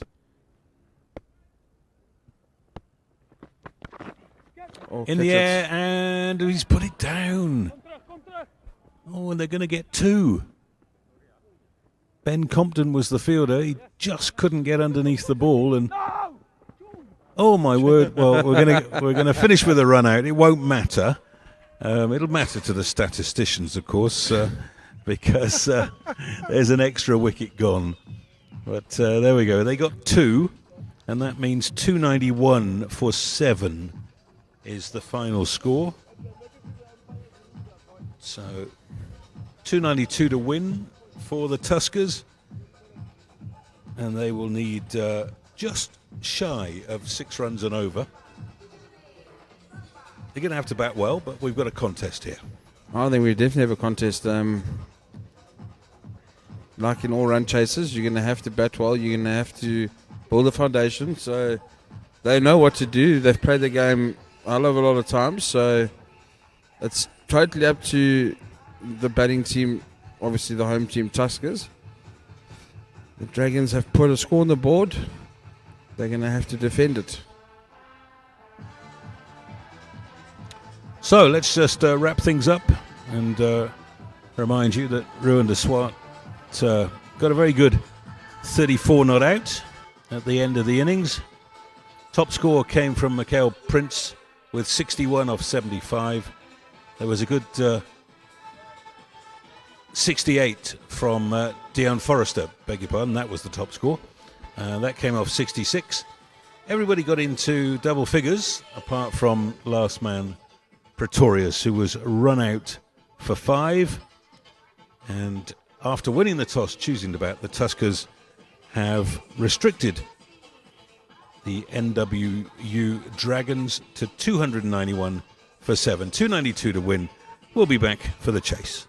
in the air, and he's put it down. Oh, and they're going to get two. Ben Compton was the fielder. He just couldn't get underneath the ball, and oh my word! Well, we're gonna finish with a run out. It won't matter. It'll matter to the statisticians, of course, because there's an extra wicket gone. But there we go. They got two, and that means 291 for 7 is the final score. So 292 to win for the Tuskers, and they will need just shy of 6 runs and over. They're going to have to bat well, but we've got a contest here.
I think we definitely have a contest. Like in all run chases, you're going to have to bat well. You're going to have to build a foundation. So they know what to do. They've played the game a lot of times. So it's totally up to the batting team, obviously the home team, Tuskers. The Dragons have put a score on the board. They're going to have to defend it.
So let's just wrap things up and remind you that Ruan de Swart got a very good 34 not out at the end of the innings. Top score came from Michael Prince with 61 off 75. There was a good 68 from Dion Forrester, beg your pardon, that was the top score. That came off 66. Everybody got into double figures, apart from last man Pretorius, who was run out for 5. And after winning the toss, choosing to bat, the Tuskers have restricted the NWU Dragons to 291 for 7. 292 to win. We'll be back for the chase.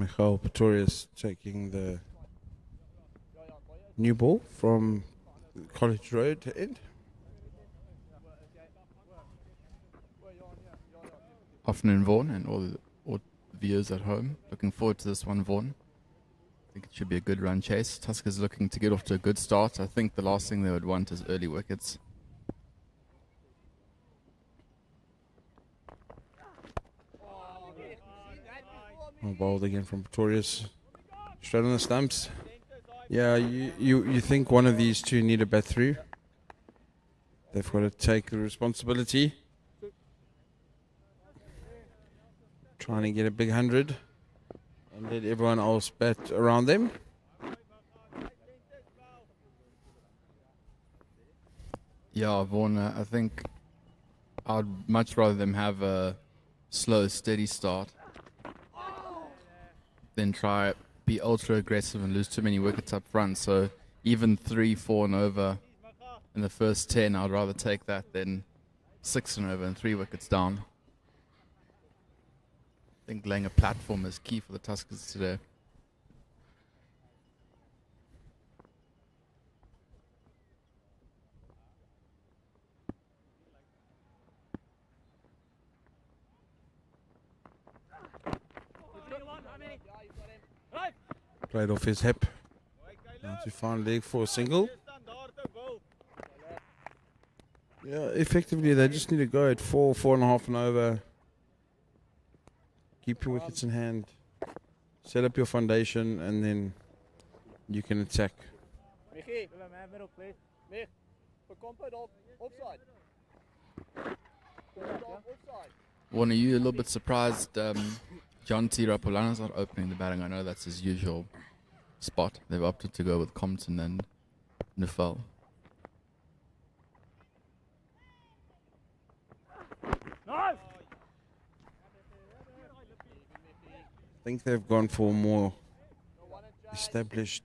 Michael Pretorius taking the new ball from College Road to end.
Afternoon, Vaughan, and all the viewers at home. Looking forward to this one, Vaughan. I think it should be a good run chase. Tuskers looking to get off to a good start. I think the last thing they would want is early wickets.
Oh, bowled again from Pretorius. Straight on the stumps. Yeah, you think one of these two need a bat through. They've got to take the responsibility. Trying to get a big 100 and let everyone else bat around them.
Yeah, Vaughan, I think I'd much rather them have a slow, steady start than try be ultra aggressive and lose too many wickets up front. So even 3, 4 and over in the first 10, I'd rather take that than 6 and over and 3 wickets down. I think laying a platform is key for the Tuskers today.
Played off his hip. Now to find leg for a single. Yeah, effectively they just need to go at 4, 4.5 and over. Keep your wickets in hand. Set up your foundation and then you can attack.
One, are you a little bit surprised John T. Rapolano's not opening the batting? I know that's his usual spot. They've opted to go with Compton and Nufel.
I think they've gone for more established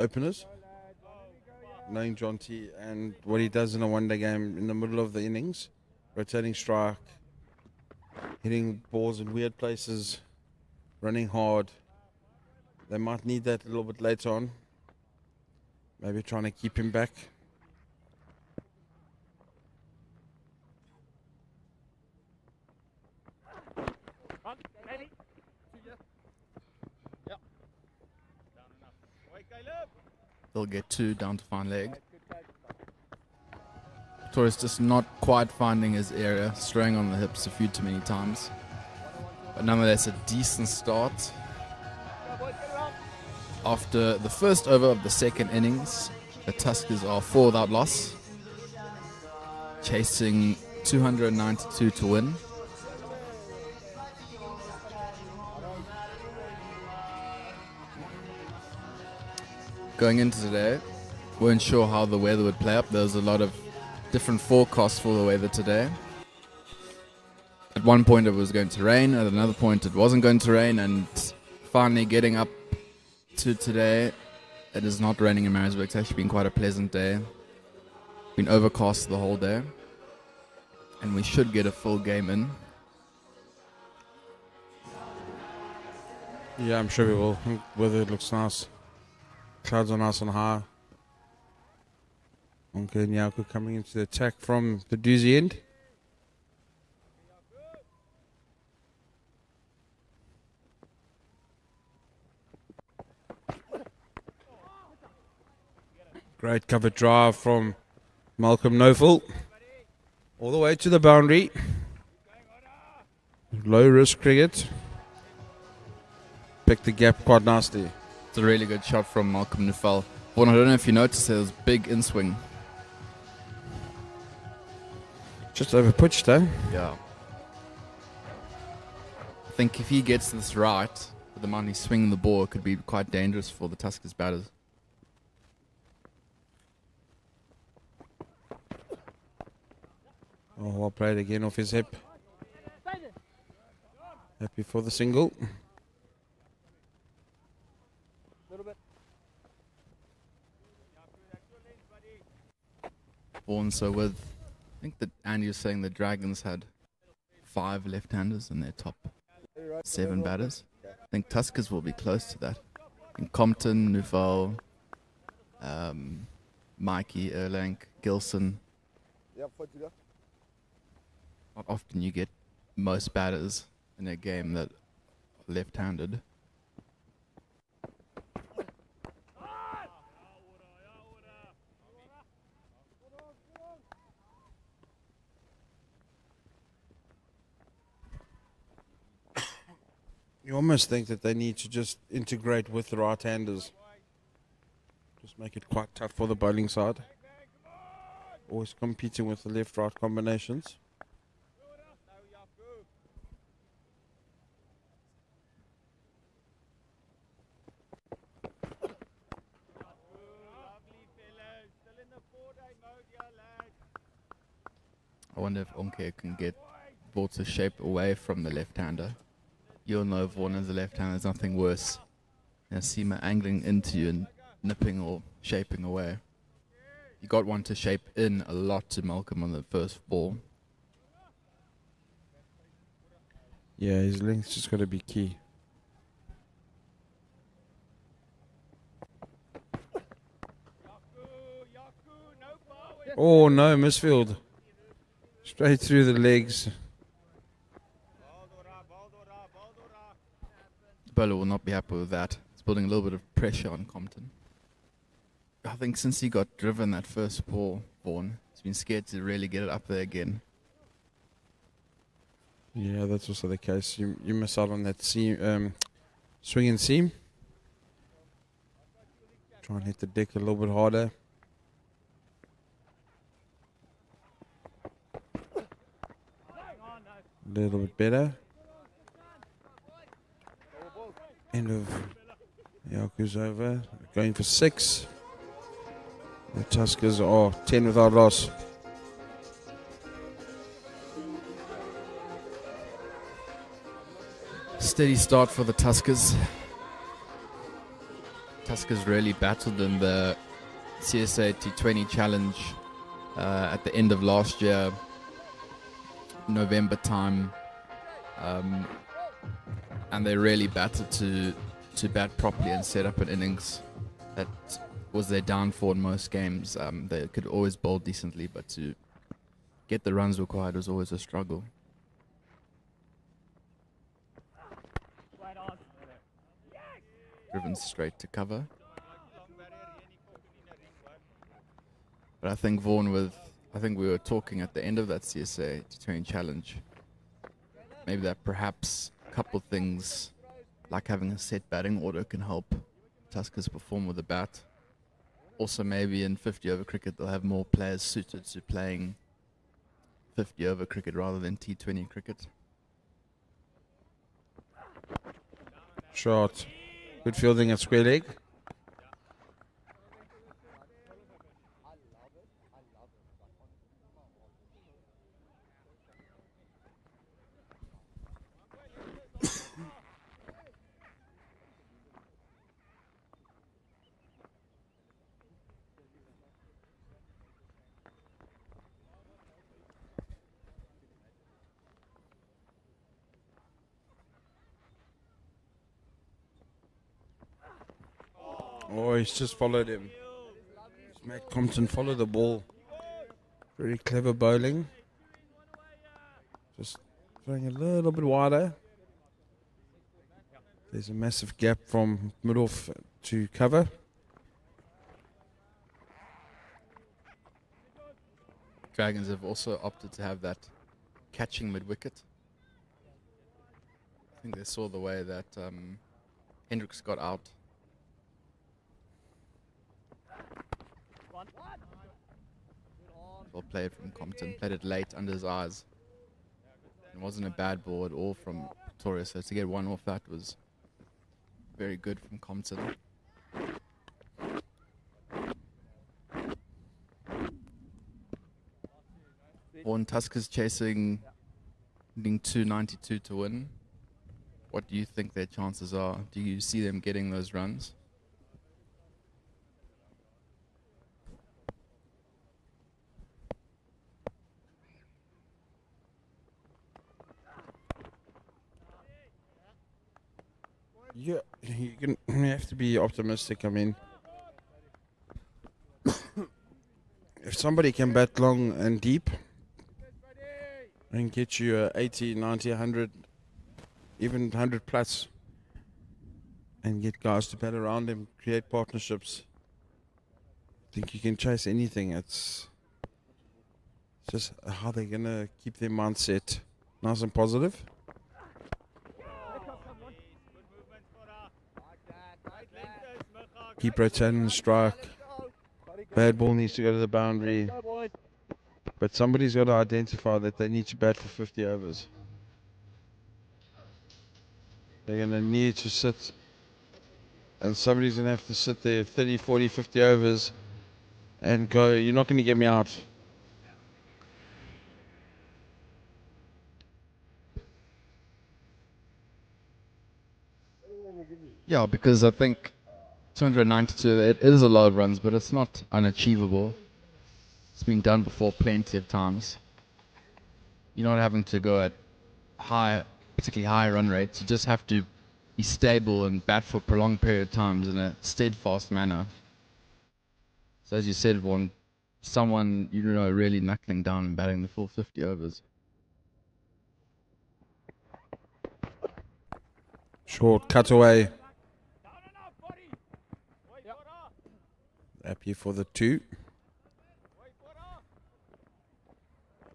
openers. Knowing John T. and what he does in a one-day game in the middle of the innings, rotating strike, hitting balls in weird places, running hard. They might need that a little bit later on. Maybe trying to keep him back.
They'll get 2 down to fine leg. Torres just not quite finding his area, straying on the hips a few too many times. But nonetheless, a decent start. After the first over of the second innings, the Tuskers are 4 without loss, chasing 292 to win. Going into today, weren't sure how the weather would play up. There was a lot of different forecasts for the weather today. At one point it was going to rain, at another point it wasn't going to rain, and finally getting up to today, it is not raining in Maritzburg. It's actually been quite a pleasant day. Been overcast the whole day, and we should get a full game in.
Yeah, I'm sure we will. Weather looks nice. Clouds are nice and high. Okay, Nyaku coming into the attack from the doozy end. Great cover drive from Malcolm Nofel. All the way to the boundary. Low risk cricket. Picked the gap quite nicely.
It's a really good shot from Malcolm Nufel. Well, I don't know if you noticed, there was big in swing.
Just over pitched, eh?
Yeah. I think if he gets this right, with the amount he's swinging the ball, it could be quite dangerous for the Tuskers batters.
Oh, well played again off his hip. Happy for the single.
Vaughan, so with, I think that Andy was saying the Dragons had 5 left-handers in their top 7 batters. I think Tuskers will be close to that. In Compton, Nouvel, Mikey, Erlang, Gilson. Not often you get most batters in a game that are left-handed.
You almost think that they need to just integrate with the right-handers. Just make it quite tough for the bowling side. Always competing with the left-right combinations.
I wonder if Onke can get ball to shape away from the left-hander. You'll know Vaughan as a left-hander, there's nothing worse than Seema angling into you and nipping or shaping away. You got one to shape in a lot to Malcolm on the first ball.
Yeah, his length's just got to be key. Oh no, misfield. Straight through the legs.
The bowler will not be happy with that. It's building a little bit of pressure on Compton. I think since he got driven that first ball, Vaughan, he's been scared to really get it up there again.
Yeah, that's also the case. You miss out on that seam, swing and seam. Try and hit the deck a little bit harder. A little bit better. End of Yaku's over. Going for 6. The Tuskers are 10 without loss.
Steady start for the Tuskers. Tuskers really battled in the CSA T20 challenge at the end of last year, November time, and they really battled to bat properly and set up an innings. That was their downfall in most games. They could always bowl decently, but to get the runs required was always a struggle. Driven straight to cover. But I think Vaughan I think we were talking at the end of that CSA T20 challenge. Maybe that perhaps a couple things like having a set batting order can help Tuskers perform with the bat. Also maybe in 50 over cricket they'll have more players suited to playing 50 over cricket rather than T20 cricket.
Shot. Good fielding at square leg. Oh, he's just followed him. Matt Compton followed the ball. Very clever bowling. Just throwing a little bit wider. There's a massive gap from mid-off to cover.
Dragons have also opted to have that catching mid-wicket. I think they saw the way that Hendricks got out. Well played from Compton, played it late under his eyes. It wasn't a bad ball at all from Pretoria, so to get one off that was very good from Compton. Vaughan Tuskers chasing, needing 292 to win. What do you think their chances are? Do you see them getting those runs?
Yeah, you have to be optimistic. I mean, if somebody can bat long and deep and get you a 80, 90, 100, even 100 plus, and get guys to bat around him, create partnerships, I think you can chase anything. It's just how they're going to keep their mindset nice and positive. Keep rotating the strike. Bad ball needs to go to the boundary. But somebody's got to identify that they need to bat for 50 overs. They're going to need to sit, and somebody's going to have to sit there 30, 40, 50 overs and go, you're not going to get me out.
Yeah, because I think 292, it is a lot of runs, but it's not unachievable. It's been done before plenty of times. You're not having to go at high, particularly high run rates. You just have to be stable and bat for a prolonged period of times in a steadfast manner. So as you said, Vaughan, someone, really knuckling down and batting the full 50 overs.
Short cutaway. Happy for the 2.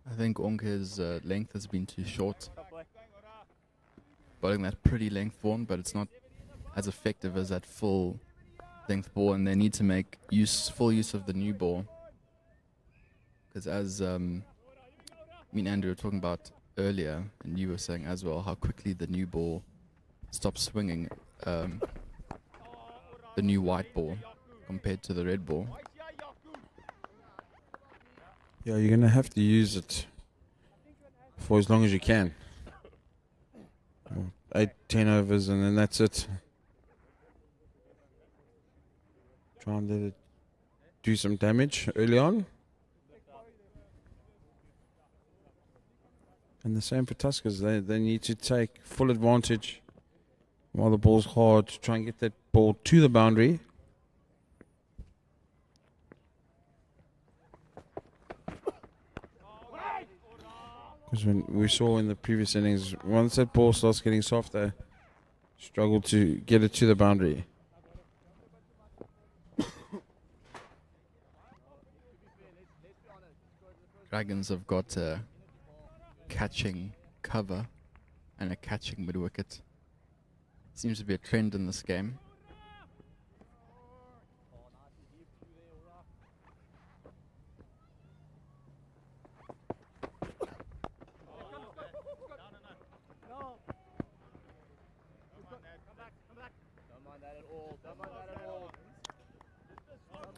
I think Onke's length has been too short. Bowling that pretty length Vaughan, but it's not as effective as that full length ball, and they need to make full use of the new ball. Because as Andrew were talking about earlier, and you were saying as well, how quickly the new ball stops swinging, the new white ball compared to the red ball.
Yeah, you're going to have to use it for as long as you can. 8, 10 overs, and then that's it. Try and let it do some damage early on. And the same for Tuskers. They need to take full advantage while the ball's hard to try and get that ball to the boundary. Because when we saw in the previous innings, once that ball starts getting soft, they struggle to get it to the boundary.
Dragons have got a catching cover and a catching mid-wicket. Seems to be a trend in this game.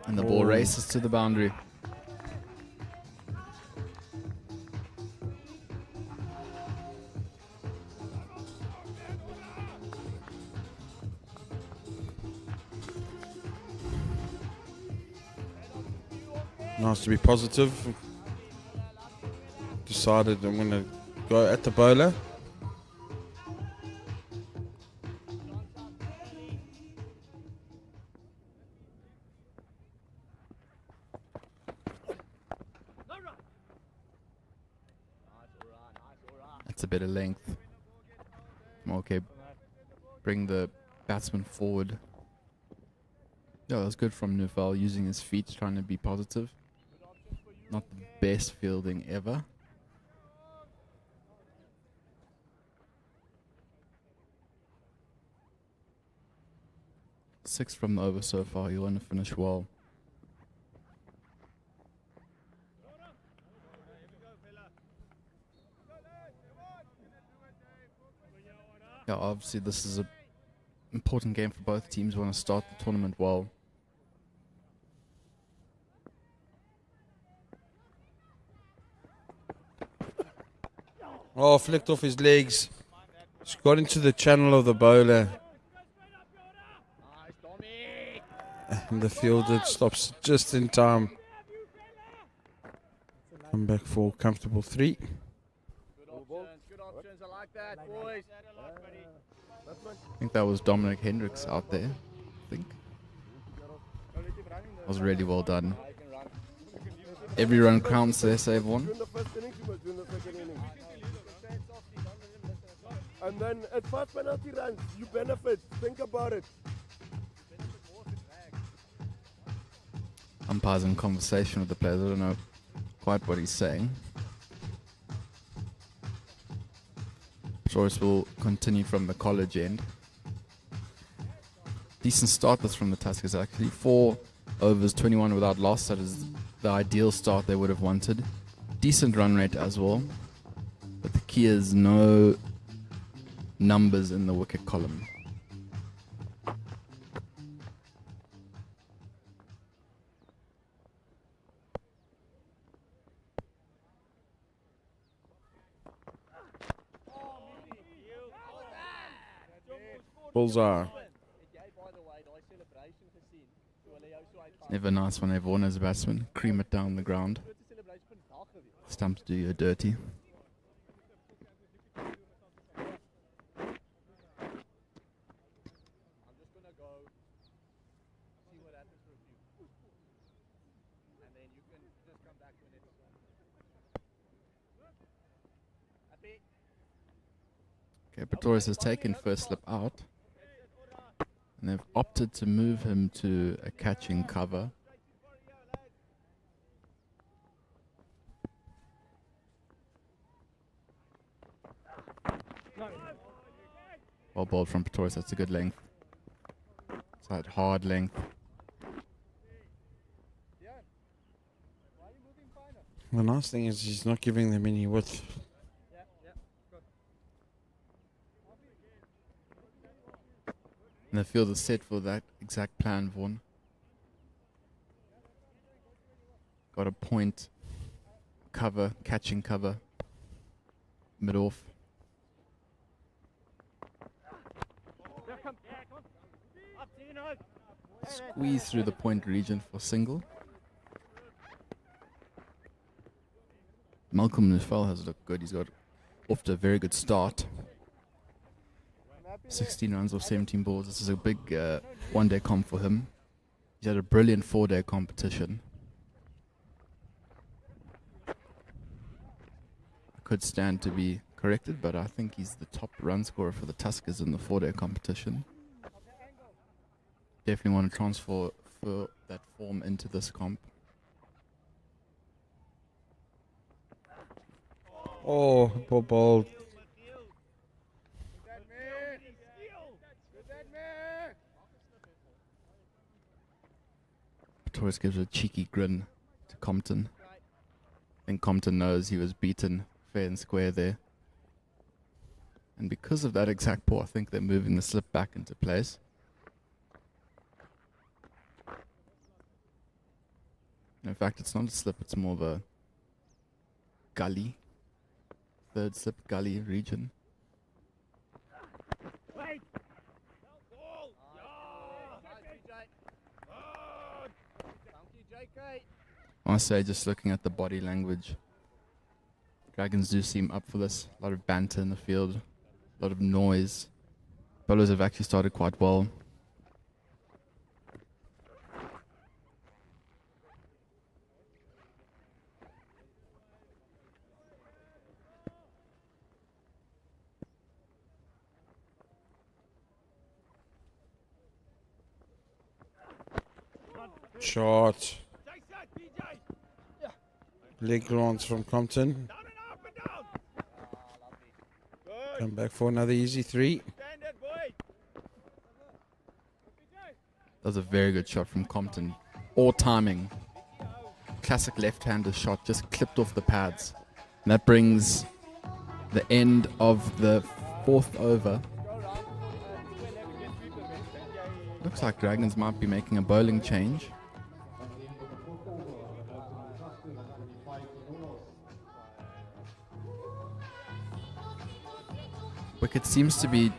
And the ball races to the boundary.
Nice to be positive. Decided I'm going to go at the bowler.
That's a bit of length. Okay, bring the batsman forward. Yeah, that was good from Neufeld, using his feet, trying to be positive. Not the best fielding ever. Six from the over so far. You want to finish well. Yeah, obviously this is an important game for both teams. Want to start the tournament well.
Oh, flicked off his legs. Just got into the channel of the bowler. And the fielder stops just in time. Come back for comfortable 3.
Good options, I like that, boys.
I think that was Dominic Hendricks out there. I think. That was really well done. Every run counts there, save one.
During the first innings, you must do in the second innings. And then at 5 penalty runs, you benefit. Think about it.
Umpire's in conversation with the players. I don't know quite what he's saying. Taurus will continue from the college end. Decent start this from the Tuskers actually. 4 overs, 21 without loss. That is the ideal start they would have wanted. Decent run rate as well. But the key is no numbers in the wicket column.
Bullseye.
Never nice when they've won as a batsman. Cream it down the ground. Stumps do you dirty. Okay, Pretorius has taken first slip out. And they've opted to move him to a catching cover. Well bowled from Pretorius, that's a good length. It's that hard length.
The nice thing is he's not giving them any width.
And the field is set for that exact plan, Vaughan. Got a point, cover, catching cover, mid-off. Squeeze through the point region for single. Malcolm Nufel has looked good. He's got off to a very good start. 16 runs off 17 balls. This is a big one-day comp for him. He's had a brilliant 4-day competition. Could stand to be corrected, but I think he's the top run scorer for the Tuskers in the 4-day competition. Definitely want to transfer for that form into this comp.
Oh, ball.
Torres gives a cheeky grin to Compton. I think Compton knows he was beaten fair and square there. And because of that exact ball, I think they're moving the slip back into place. In fact, it's not a slip, it's more of a gully. Third slip gully region. I must say, just looking at the body language, Dragons do seem up for this. A lot of banter in the field, a lot of noise. Bowlers have actually started quite well.
Shot. Leg glance from Compton. Come back for another easy 3.
That was a very good shot from Compton. All timing. Classic left-hander shot, just clipped off the pads. And that brings the end of the 4th over. Looks like Dragons might be making a bowling change. Wicket seems to be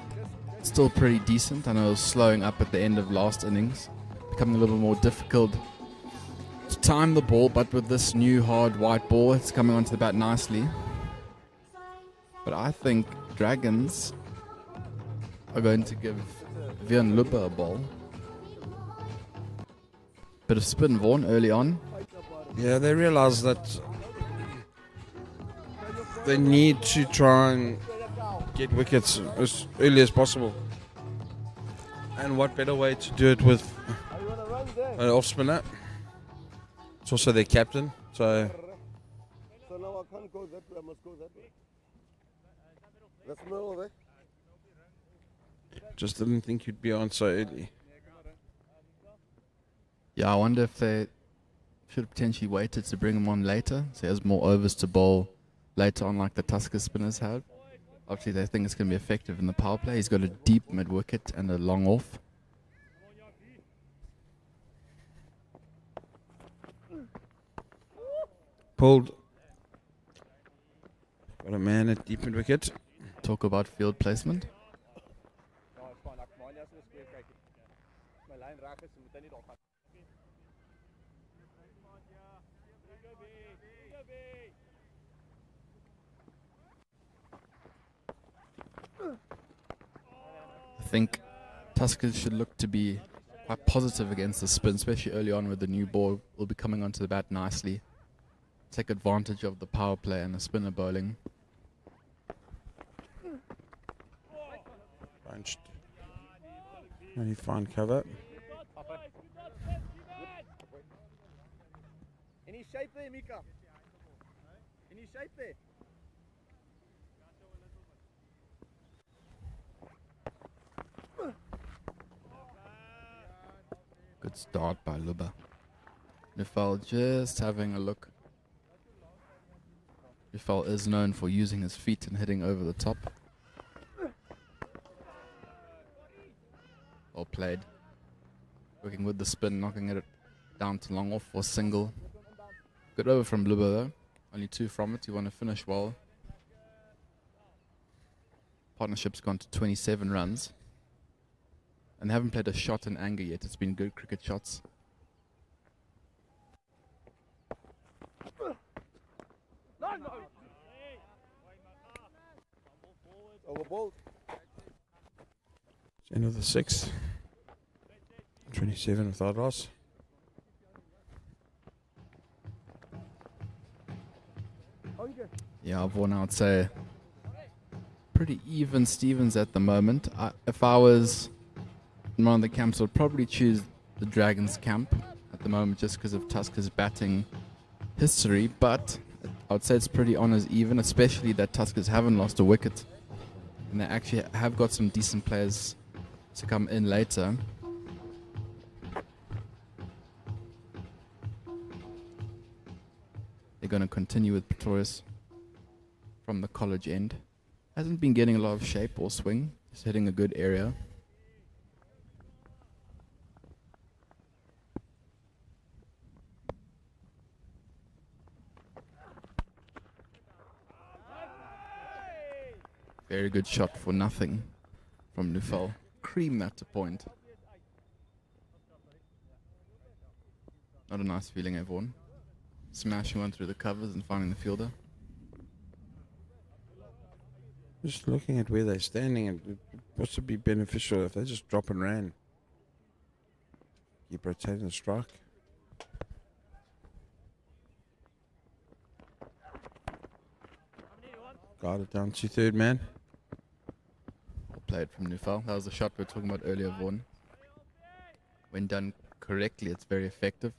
still pretty decent. I know it was slowing up at the end of last innings, becoming a little more difficult to time the ball, but with this new hard white ball, it's coming onto the bat nicely. But I think Dragons are going to give Vian Lupa a ball. Bit of spin, Vaughan, early on.
Yeah, they realize that they need to try and get wickets as early as possible. And what better way to do it with an off spinner? It's also their captain, so
So now I can't go that way, I must go that way. That's middle there.
just didn't think you'd be on so early.
Yeah, I wonder if they should have potentially waited to bring him on later, so he has more overs to bowl later on like the Tuskers spinners have. Obviously, they think it's going to be effective in the power play. He's got a deep mid-wicket and a long off.
Pulled. Got a man at deep mid wicket.
Talk about field placement. I think Tuskers should look to be quite positive against the spin, especially early on with the new ball. Will be coming onto the bat nicely. Take advantage of the power play and the spinner bowling.
Bunched. Only fine cover.
Any shape there, Mika? Any shape there?
Good start by Luba. Nufal just having a look. Nufal is known for using his feet and hitting over the top. Well played. Working with the spin, knocking it down to long off for single. Good over from Luba though. Only 2 from it. You want to finish well. Partnership's gone to 27 runs. And they haven't played a shot in anger yet. It's been good cricket shots.
Overballed.
End of the 6th. 27 without loss.
Yeah, Vaughan, I would say pretty even Stevens at the moment. If I was in one of the camps, I would probably choose the Dragons camp at the moment just because of Tuskers' batting history. But I would say it's pretty on as even, especially that Tuskers haven't lost a wicket. And they actually have got some decent players to come in later. They're going to continue with Pretorius from the college end. Hasn't been getting a lot of shape or swing. Just hitting a good area. Very good shot for nothing from Nufal. Cream that to point. Not a nice feeling, everyone. Smashing one through the covers and finding the fielder.
Just looking at where they're standing, it must be beneficial if they just drop and ran. Keep rotating the strike. Got it down to 3rd man.
Well played from Nufal. That was the shot we were talking about earlier, Vaughan. When done correctly, it's very effective.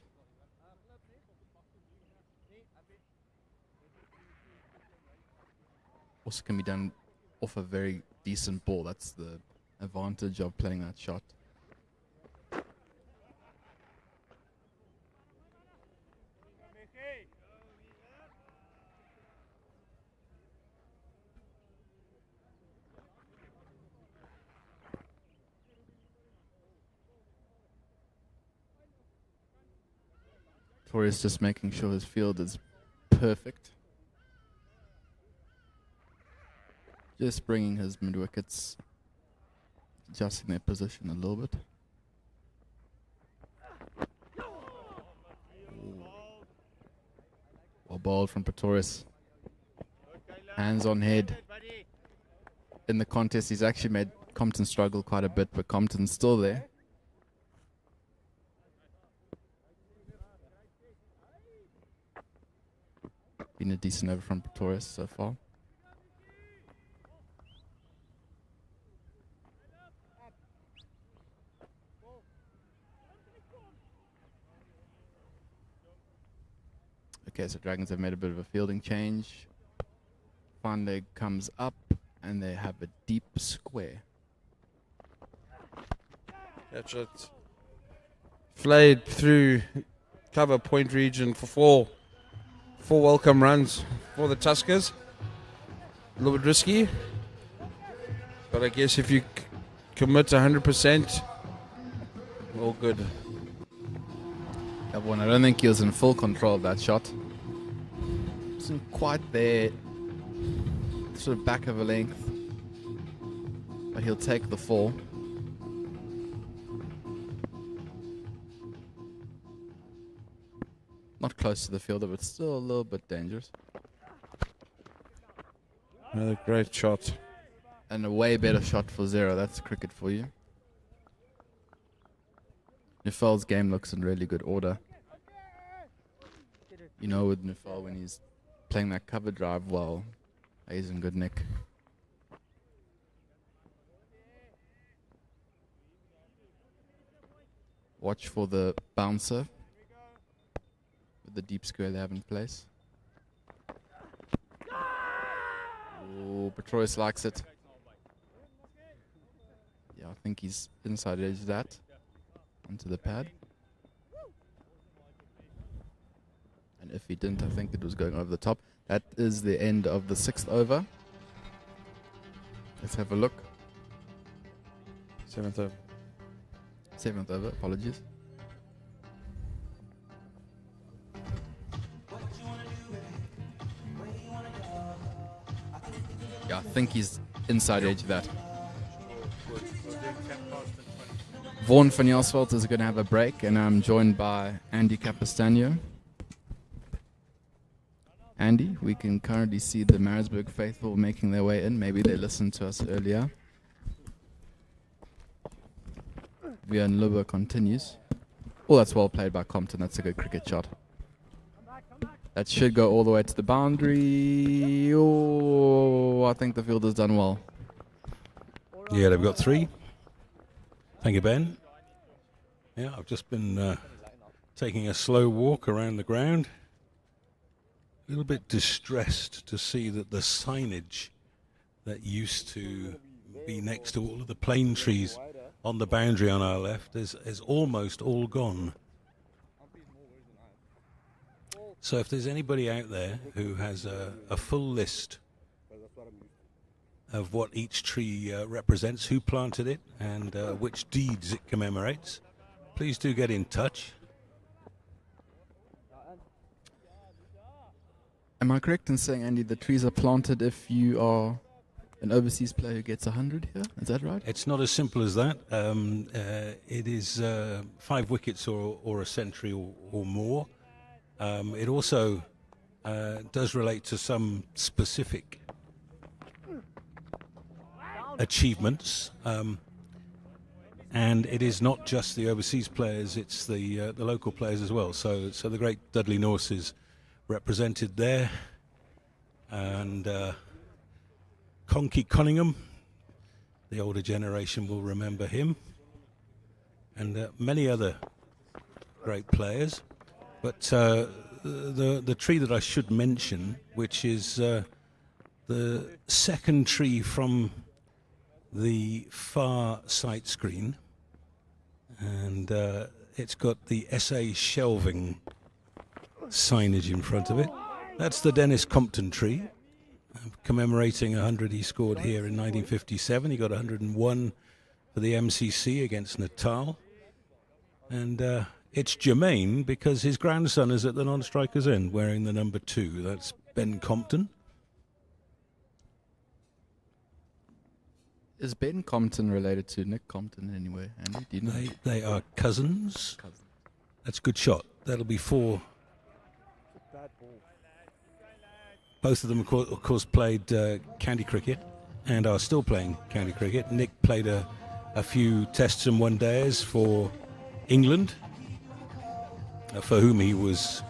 Also can be done off a very decent ball. That's the advantage of playing that shot. Torres just making sure his field is perfect. Just bringing his mid-wickets, adjusting their position a little bit. Well bowled from Pretorius. Hands on head. In the contest, he's actually made Compton struggled quite a bit, but Compton's still there. Been a decent over from Pretoria so far. Okay, so Dragons have made a bit of a fielding change. Fine leg comes up, and they have a deep square.
Catch it. Flayed through cover point region for four welcome runs for the Tuskers. A little bit risky, but I guess if you commit 100%, all good.
That one, I don't think he was in full control of that shot. Wasn't quite there, sort of back of a length, but he'll take the fall. Not close to the fielder, but still a little bit dangerous.
Another great shot.
And a way better shot for zero. That's cricket for you. Nufel's game looks in really good order. You know, with Nufel, when he's playing that cover drive well, he's in good nick. Watch for the bouncer with the deep square they have in place. Oh, Petrois likes it. Yeah, I think he's inside edge that onto the pad. And if he didn't, I think it was going over the top. That is the end of the 6th over. Let's have a look.
7th over.
7th over, apologies. Yeah, I think he's inside edge of that. Vaughan van Jelsveld is going to have a break, and I'm joined by Andy Capistano. Andy, we can currently see the Maritzburg faithful making their way in. Maybe they listened to us earlier. Vian Luba continues. Oh, that's well played by Compton. That's a good cricket shot. That should go all the way to the boundary. Oh, I think the fielder's done well.
Yeah, they've got 3. Thank you, Ben. Yeah, I've just been taking a slow walk around the ground. A little bit distressed to see that the signage that used to be next to all of the plane trees on the boundary on our left is almost all gone. So if there's anybody out there who has a full list of what each tree represents, who planted it, and which deeds it commemorates, please do get in touch.
Am I correct in saying, Andy, the trees are planted if you are an overseas player who gets 100 here? Is that right?
It's not as simple as that. It is 5 wickets or a century or more. It also does relate to some specific achievements, and it is not just the overseas players; it's the local players as well. So the great Dudley Norse is represented there, and Conky Cunningham, the older generation will remember him, and many other great players. But the tree that I should mention, which is the second tree from the far sight screen, and it's got the SA shelving signage in front of it. That's the Dennis Compton tree, commemorating 100 he scored here in 1957. He got 101 for the MCC against Natal, and it's germane because his grandson is at the non-strikers end wearing the number 2. That's Ben Compton.
Is Ben Compton related to Nick Compton in any way, Andy? Do you know?
They are cousins. That's a good shot. That'll be 4. Both of them, of course, played county cricket and are still playing county cricket. Nick played a few tests and one-days for England, for whom he was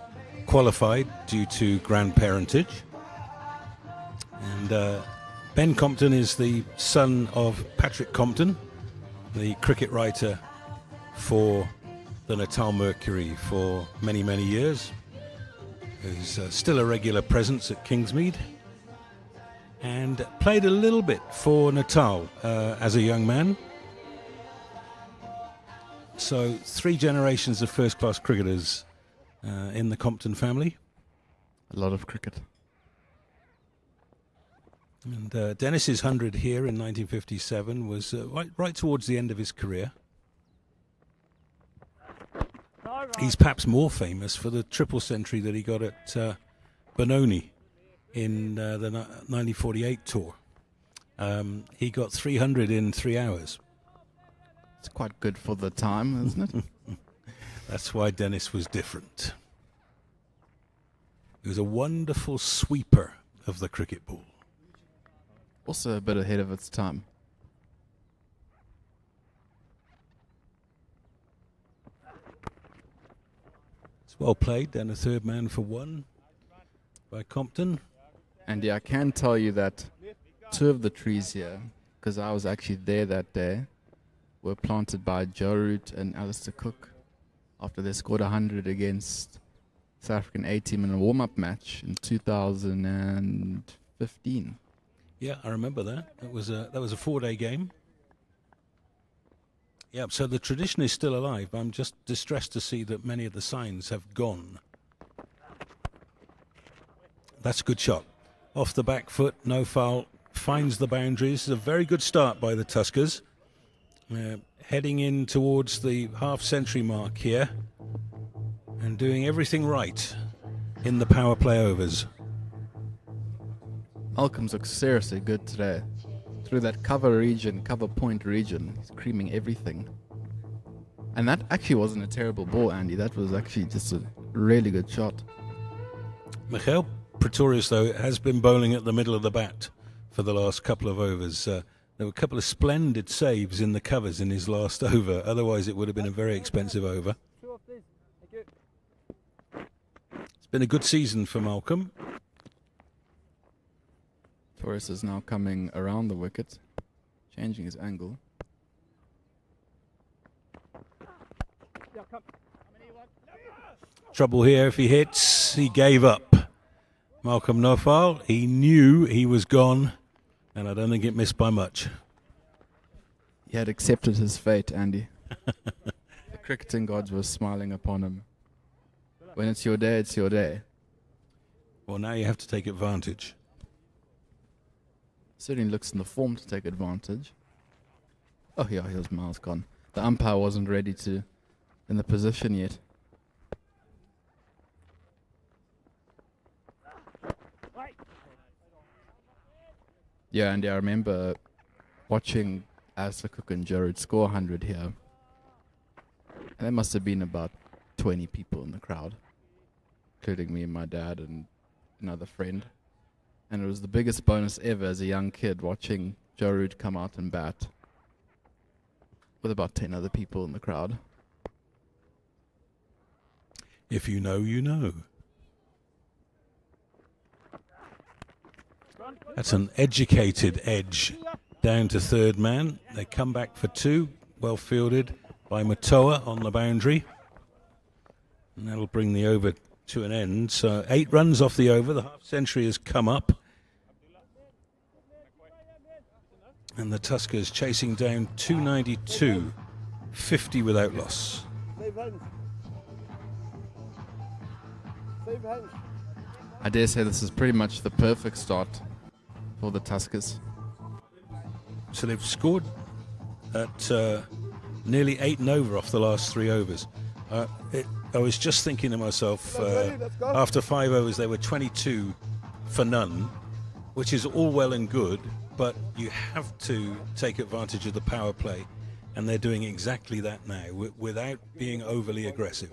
qualified due to grandparentage. And Ben Compton is the son of Patrick Compton, the cricket writer for the Natal Mercury for many, many years, who's still a regular presence at Kingsmead, and played a little bit for Natal as a young man. So 3 generations of first-class cricketers in the Compton family.
A lot of cricket.
And Dennis's 100 here in 1957 was right towards the end of his career. He's perhaps more famous for the triple century that he got at Benoni in the 1948 tour. He got 300 in 3 hours.
It's quite good for the time, isn't it?
That's why Dennis was different. He was a wonderful sweeper of the cricket ball.
Also a bit ahead of its time.
It's well played, then a third man for 1 by Compton.
And yeah, I can tell you that 2 of the trees here, because I was actually there that day, were planted by Joe Root and Alistair Cook after they scored 100 against South African A team in a warm-up match in 2015.
Yeah, I remember that. That was a 4-day game. Yeah, so the tradition is still alive. I'm just distressed to see that many of the signs have gone. That's a good shot. Off the back foot, no foul, finds the boundaries. It's a very good start by the Tuskers. Heading in towards the half-century mark here and doing everything right in the power play overs.
Malcolm's looks seriously good today. Through that cover point region, he's creaming everything. And that actually wasn't a terrible ball, Andy. That was actually just a really good shot.
Michael Pretorius, though, has been bowling at the middle of the bat for the last couple of overs. There were a couple of splendid saves in the covers in his last over. Otherwise, it would have been a very expensive over. It's been a good season for Malcolm.
Torres is now coming around the wicket, changing his angle.
Trouble here if he hits. He gave up. Malcolm no foul. He knew he was gone, and I don't think it missed by much.
He had accepted his fate, Andy. The cricketing gods were smiling upon him. When it's your day, it's your day.
Well, now you have to take advantage.
Certainly looks in the form to take advantage. Oh yeah, he was miles gone. The umpire wasn't ready in the position yet. Yeah, Andy, I remember watching Alistair Cook and Jared score 100 here. And there must have been about 20 people in the crowd, including me and my dad and another friend. And it was the biggest bonus ever as a young kid watching Joe Root come out and bat with about 10 other people in the crowd.
If you know, you know. That's an educated edge down to third man. They come back for 2. Well fielded by Matoa on the boundary. And that'll bring the over to an end. So 8 runs off the over. The half century has come up. And the Tuskers chasing down 292, 50 without loss.
I dare say this is pretty much the perfect start for the Tuskers.
So they've scored at nearly 8 and over off the last 3 overs. I was just thinking to myself, after 5 overs they were 22 for none, which is all well and good, but you have to take advantage of the power play, and they're doing exactly that now without being overly aggressive.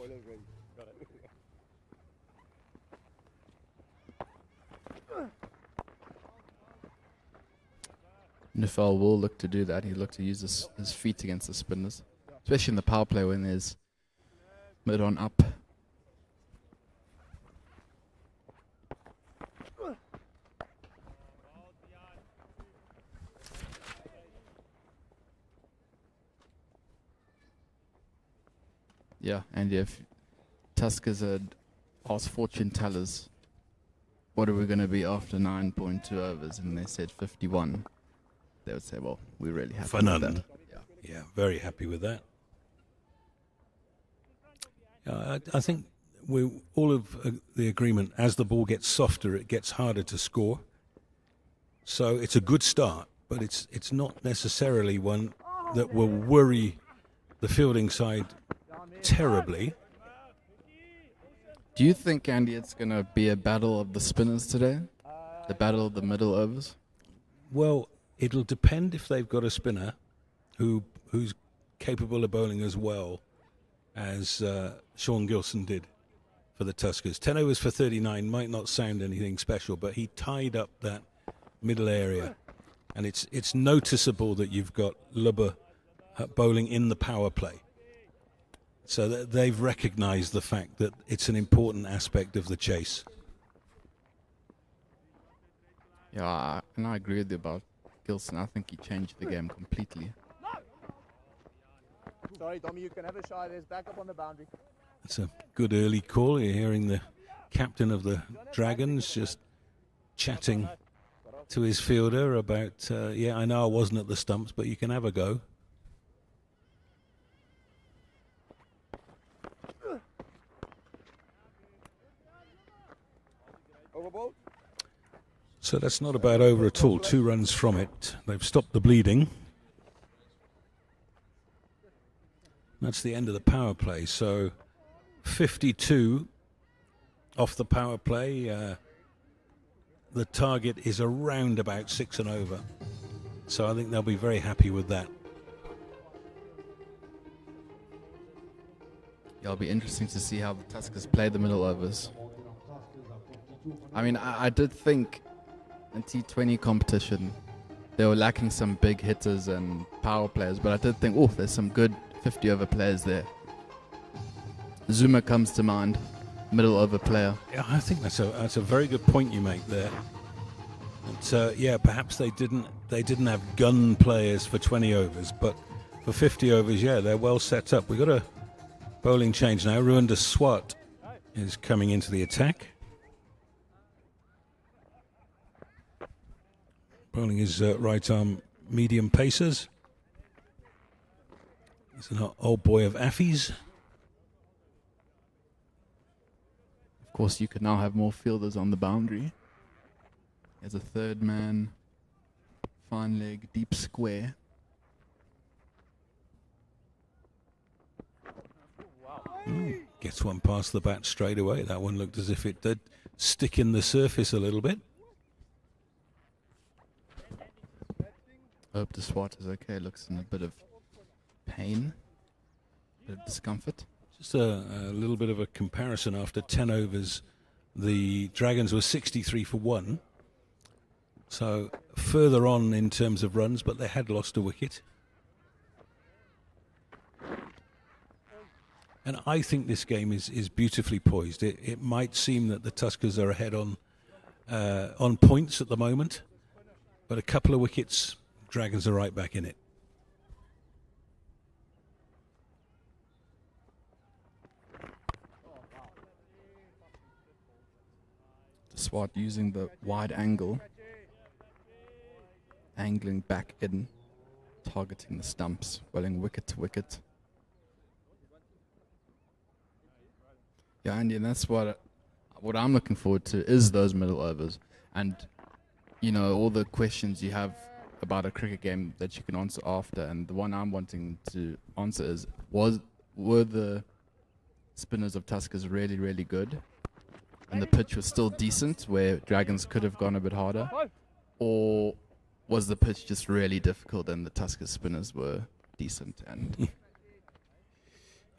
Nufel will look to do that. He'll look to use his feet against the spinners, especially in the power play when there's mid on up. Yeah, and if Tuskers had asked fortune tellers, what are we going to be after 9.2 overs, and they said 51, they would say, well, we're really happy with that.
Yeah, very happy with that. I think we all of the agreement, as the ball gets softer, it gets harder to score. So it's a good start, but it's not necessarily one that will worry the fielding side terribly.
Do you think, Andy, it's going to be a battle of the spinners today? The battle of the middle overs?
Well, it'll depend if they've got a spinner who's capable of bowling as well as Sean Gilson did for the Tuskers. 10 overs for 39 might not sound anything special, but he tied up that middle area. And it's noticeable that you've got Lubber bowling in the power play. So that they've recognised the fact that it's an important aspect of the chase.
Yeah, and I agree with you about Gilson. I think he changed the game completely.
Sorry, Tommy, you can have a shot. There's backup on the boundary.
It's a good early call. You're hearing the captain of the Dragons just chatting to his fielder about, yeah, I know I wasn't at the stumps, but you can have a go. So that's not a bad over at all. 2 runs from it. They've stopped the bleeding. That's the end of the power play. So 52 off the power play. The target is around about 6 and over. So I think they'll be very happy with that.
Yeah, it'll be interesting to see how the Tuskers play the middle overs. I mean, I did think in T20 competition they were lacking some big hitters and power players, but I did think, oh, there's some good 50 over players there. Zuma comes to mind, middle over player.
Yeah, I think that's a very good point you make there. And, yeah, perhaps they didn't have gun players for 20 overs, but for 50 overs, yeah, they're well set up. We've got a bowling change now. Ruanda Swat is coming into the attack. Bowling his right arm medium pacers. He's an old boy of Affies.
Of course, you could now have more fielders on the boundary. There's a third man, fine leg, deep square.
Gets one past the bat straight away. That one looked as if it did stick in the surface a little bit.
Hope the Swat is okay. Looks in a bit of pain, a bit of discomfort.
Just a little bit of a comparison. After 10 overs, the Dragons were 63 for 1. So further on in terms of runs, but they had lost a wicket. And I think this game is beautifully poised. It might seem that the Tuskers are ahead on points at the moment, but a couple of wickets, Dragons are right back in it.
Swat using the wide angle, angling back in, targeting the stumps, welling wicket to wicket. Yeah, Andy, and that's what I'm looking forward to is those middle overs, and you know all the questions you have about a cricket game that you can answer after. And the one I'm wanting to answer is: were the spinners of Tuskers really, really good, and the pitch was still decent, where Dragons could have gone a bit harder, or was the pitch just really difficult and the Tuskers spinners were decent? And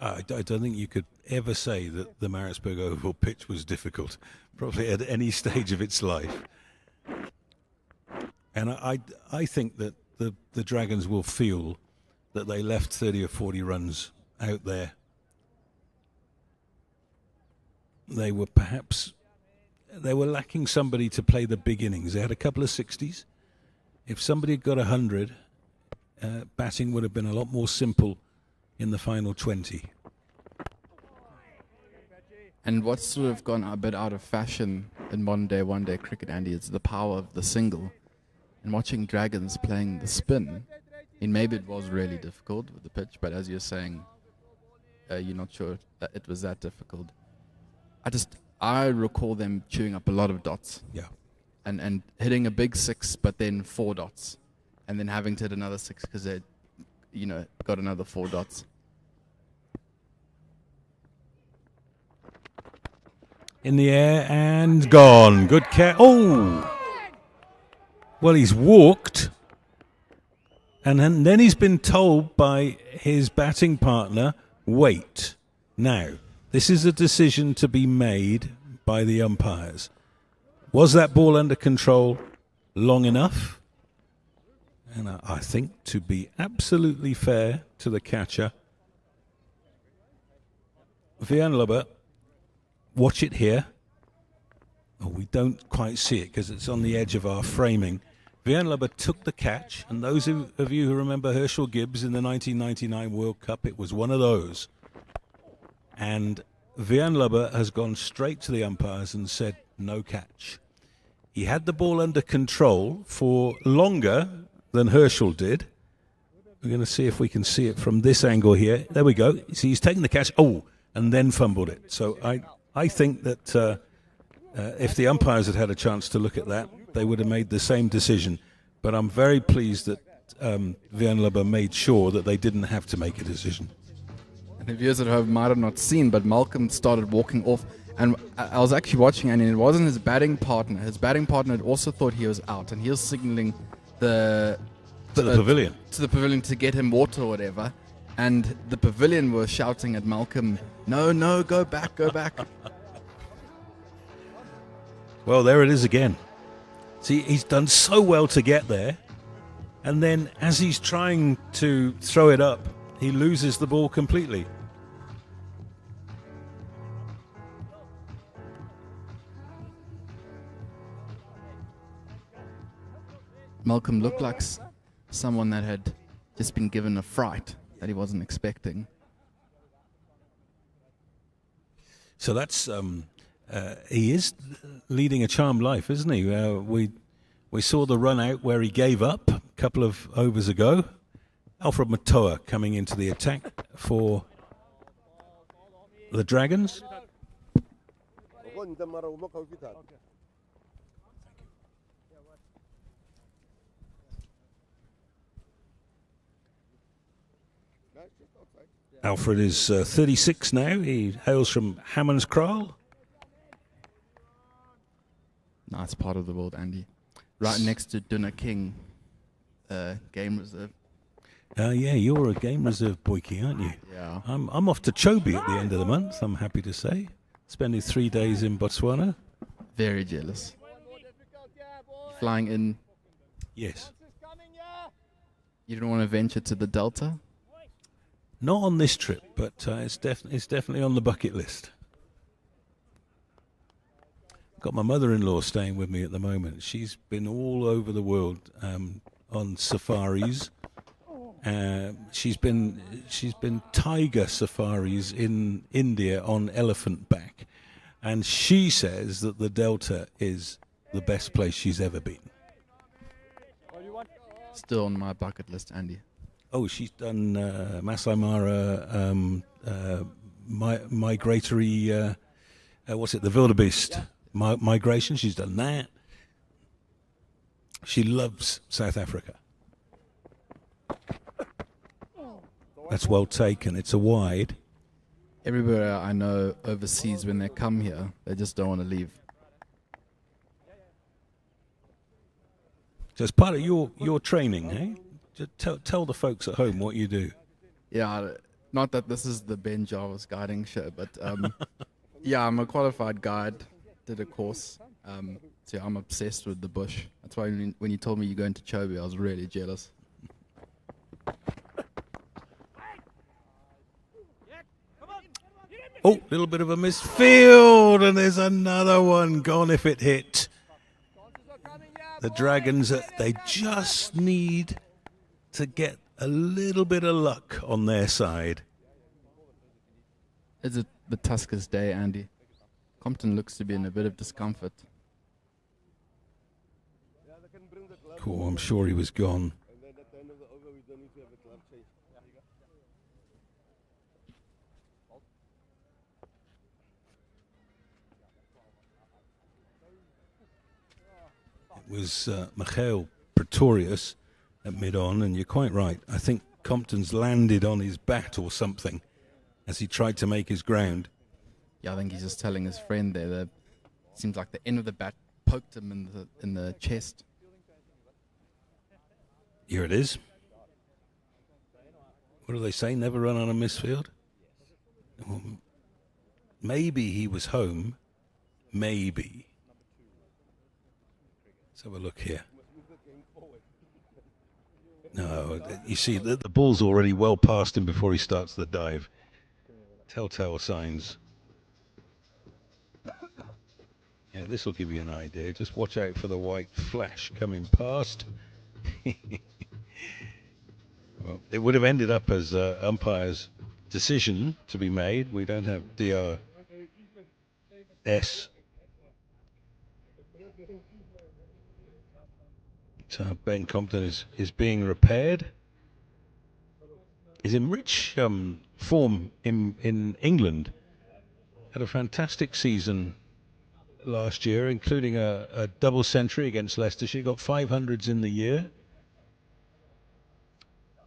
I don't think you could ever say that the Maritzburg Oval pitch was difficult, probably at any stage of its life. And I think that the Dragons will feel that they left 30 or 40 runs out there. They were lacking somebody to play the big innings. They had a couple of 60s. If somebody had got 100, batting would have been a lot more simple in the final 20.
And what's sort of gone a bit out of fashion in modern day one-day cricket, Andy, is the power of the single. And watching Dragons playing the spin, and maybe it was really difficult with the pitch, but as you're saying, you're not sure that it was that difficult. I recall them chewing up a lot of dots.
Yeah.
And hitting a big 6, but then 4 dots. And then having to hit another 6 because they, got another 4 dots.
In the air and gone. Good catch. Oh! Well, he's walked. And then he's been told by his batting partner, wait. Now, this is a decision to be made by the umpires. Was that ball under control long enough? And I think to be absolutely fair to the catcher, Vianlubber, watch it here. Oh, we don't quite see it because it's on the edge of our framing. Vianlubber took the catch, and those of you who remember Herschel Gibbs in the 1999 World Cup, it was one of those. And Vianlubber has gone straight to the umpires and said, no catch. He had the ball under control for longer than Herschel did. We're going to see if we can see it from this angle here. There we go. See, he's taken the catch. Oh, and then fumbled it. So I think that if the umpires had had a chance to look at that, they would have made the same decision. But I'm very pleased that Vianlubber made sure that they didn't have to make a decision.
And the viewers at home might have not seen, but Malcolm started walking off. And I was actually watching, and it wasn't his batting partner. His batting partner had also thought he was out, and he was signaling to the
pavilion.
To the pavilion to get him water or whatever. And the pavilion were shouting at Malcolm, no, go back.
Well, there it is again. See, he's done so well to get there. And then as he's trying to throw it up, he loses the ball completely.
Malcolm looked like someone that had just been given a fright that he wasn't expecting.
So that's he is leading a charmed life, isn't he? We saw the run out where he gave up a couple of overs ago. Alfred Matoa coming into the attack for the Dragons. Alfred is 36 now. He hails from Hammanskraal.
Nice part of the world, Andy. Right next to Dunner King, game reserve.
Yeah, you're a game reserve boykie, aren't you?
Yeah.
I'm off to Chobe at the end of the month, I'm happy to say. Spending 3 days in Botswana.
Very jealous. Flying in.
Yes.
You don't want to venture to the Delta?
Not on this trip, but it's definitely on the bucket list. Got my mother-in-law staying with me at the moment. She's been all over the world on safaris. She's been tiger safaris in India on elephant back, and she says that the Delta is the best place she's ever been.
Still on my bucket list, Andy.
Oh, she's done Masai Mara migratory. What's it? The wildebeest migration. She's done that. She loves South Africa. That's well taken. It's a wide.
Everywhere I know overseas, when they come here, they just don't want to leave.
So it's part of your training, eh? Just tell the folks at home what you do.
Yeah, not that this is the Ben Jarvis guiding show, but yeah, I'm a qualified guide. Did a course. So I'm obsessed with the bush. That's why when you told me you're going to Chobe, I was really jealous.
Oh, little bit of a misfield, and there's another one gone if it hit. The Dragons, they just need to get a little bit of luck on their side.
Is it the Tuskers' day, Andy? Compton looks to be in a bit of discomfort.
Cool, I'm sure he was gone. It was Michael Pretorius at mid-on, and you're quite right. I think Compton's landed on his bat or something as he tried to make his ground.
Yeah, I think he's just telling his friend there that it seems like the end of the bat poked him in the chest.
Here it is. What do they say? Never run on a misfield? Well, maybe he was home. Maybe. Let's have a look here. No, you see, the ball's already well past him before he starts the dive. Telltale signs. Yeah, this will give you an idea. Just watch out for the white flash coming past. Well, it would have ended up as umpire's decision to be made. We don't have DRS. So Ben Compton is being repaired. He's in rich form in England. Had a fantastic season last year, including a double century against Leicestershire. Got 500s in the year.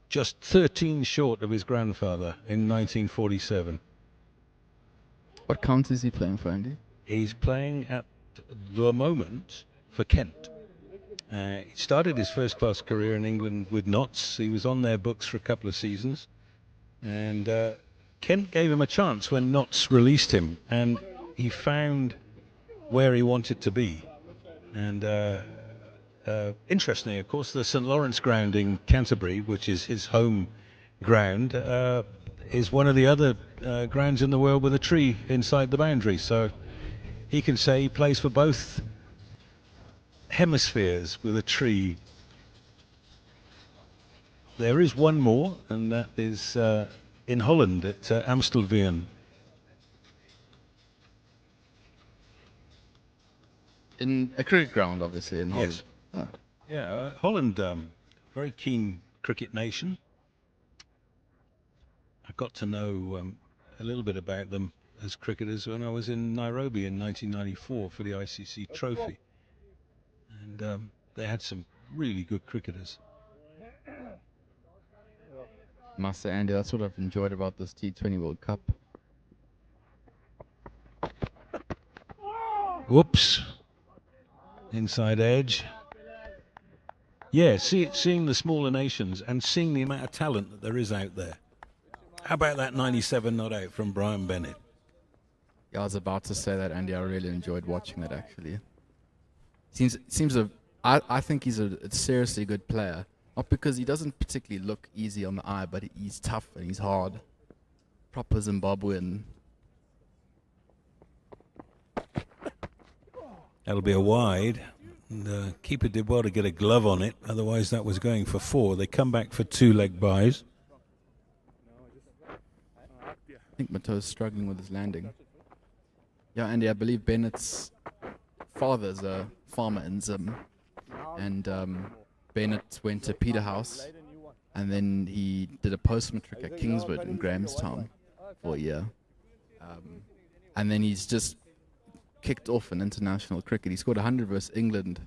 Just 13 short of his grandfather in 1947.
What county is he playing for, Andy?
He's playing at the moment for Kent. He started his first-class career in England with Notts. He was on their books for a couple of seasons. And Kent gave him a chance when Notts released him. And he found where he wanted to be. And interestingly, of course, the St Lawrence ground in Canterbury, which is his home ground, is one of the other grounds in the world with a tree inside the boundary. So he can say he plays for both hemispheres with a tree. There is one more, and that is in Holland at Amstelveen.
In a cricket ground, obviously, in Holland.
Yes.
Oh.
Yeah, Holland, very keen cricket nation. I got to know a little bit about them as cricketers when I was in Nairobi in 1994 for the ICC trophy. And they had some really good cricketers.
Must say, Andy, that's what I've enjoyed about this T20 World Cup.
Whoops. Inside edge. Yeah, seeing the smaller nations and seeing the amount of talent that there is out there. How about that 97 not out from Brian Bennett?
Yeah, I was about to say that, Andy. I really enjoyed watching that, actually. I think he's a seriously good player. Not because he doesn't particularly look easy on the eye, but he's tough and he's hard. Proper Zimbabwean.
That'll be a wide. And the keeper did well to get a glove on it. Otherwise, that was going for 4. They come back for 2 leg byes.
I think Mato's struggling with his landing. Yeah, Andy, I believe Bennett's father's a farmer in Zim. And Bennett went to Peterhouse. And then he did a post-matric at Kingswood in Grahamstown for a year. And then he's just kicked off in international cricket. He scored 100 versus England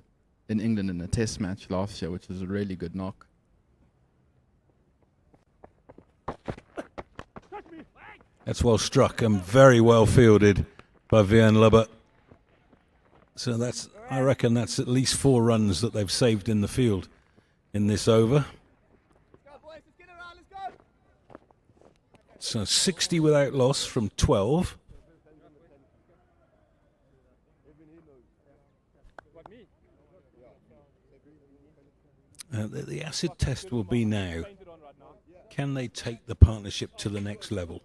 in a test match last year, which was a really good knock.
That's well struck and very well fielded by Vian Lubber. So I reckon that's at least 4 runs that they've saved in the field in this over. So 60 without loss from 12. The acid test will be now, can they take the partnership to the next level?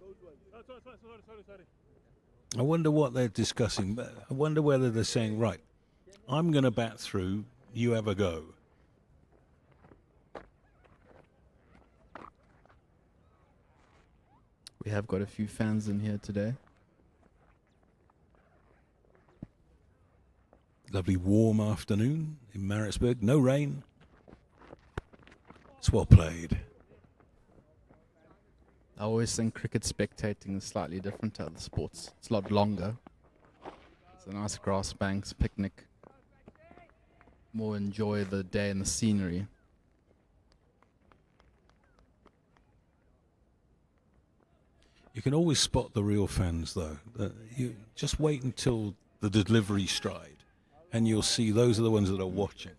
I wonder what they're discussing. I wonder whether they're saying, right, I'm going to bat through, you have a go.
We have got a few fans in here today.
Lovely warm afternoon in Maritzburg. No rain. It's well played.
I always think cricket spectating is slightly different to other sports. It's a lot longer. It's a nice grass banks, picnic. More enjoy the day and the scenery.
You can always spot the real fans, though. You just wait until the delivery stride, and you'll see those are the ones that are watching.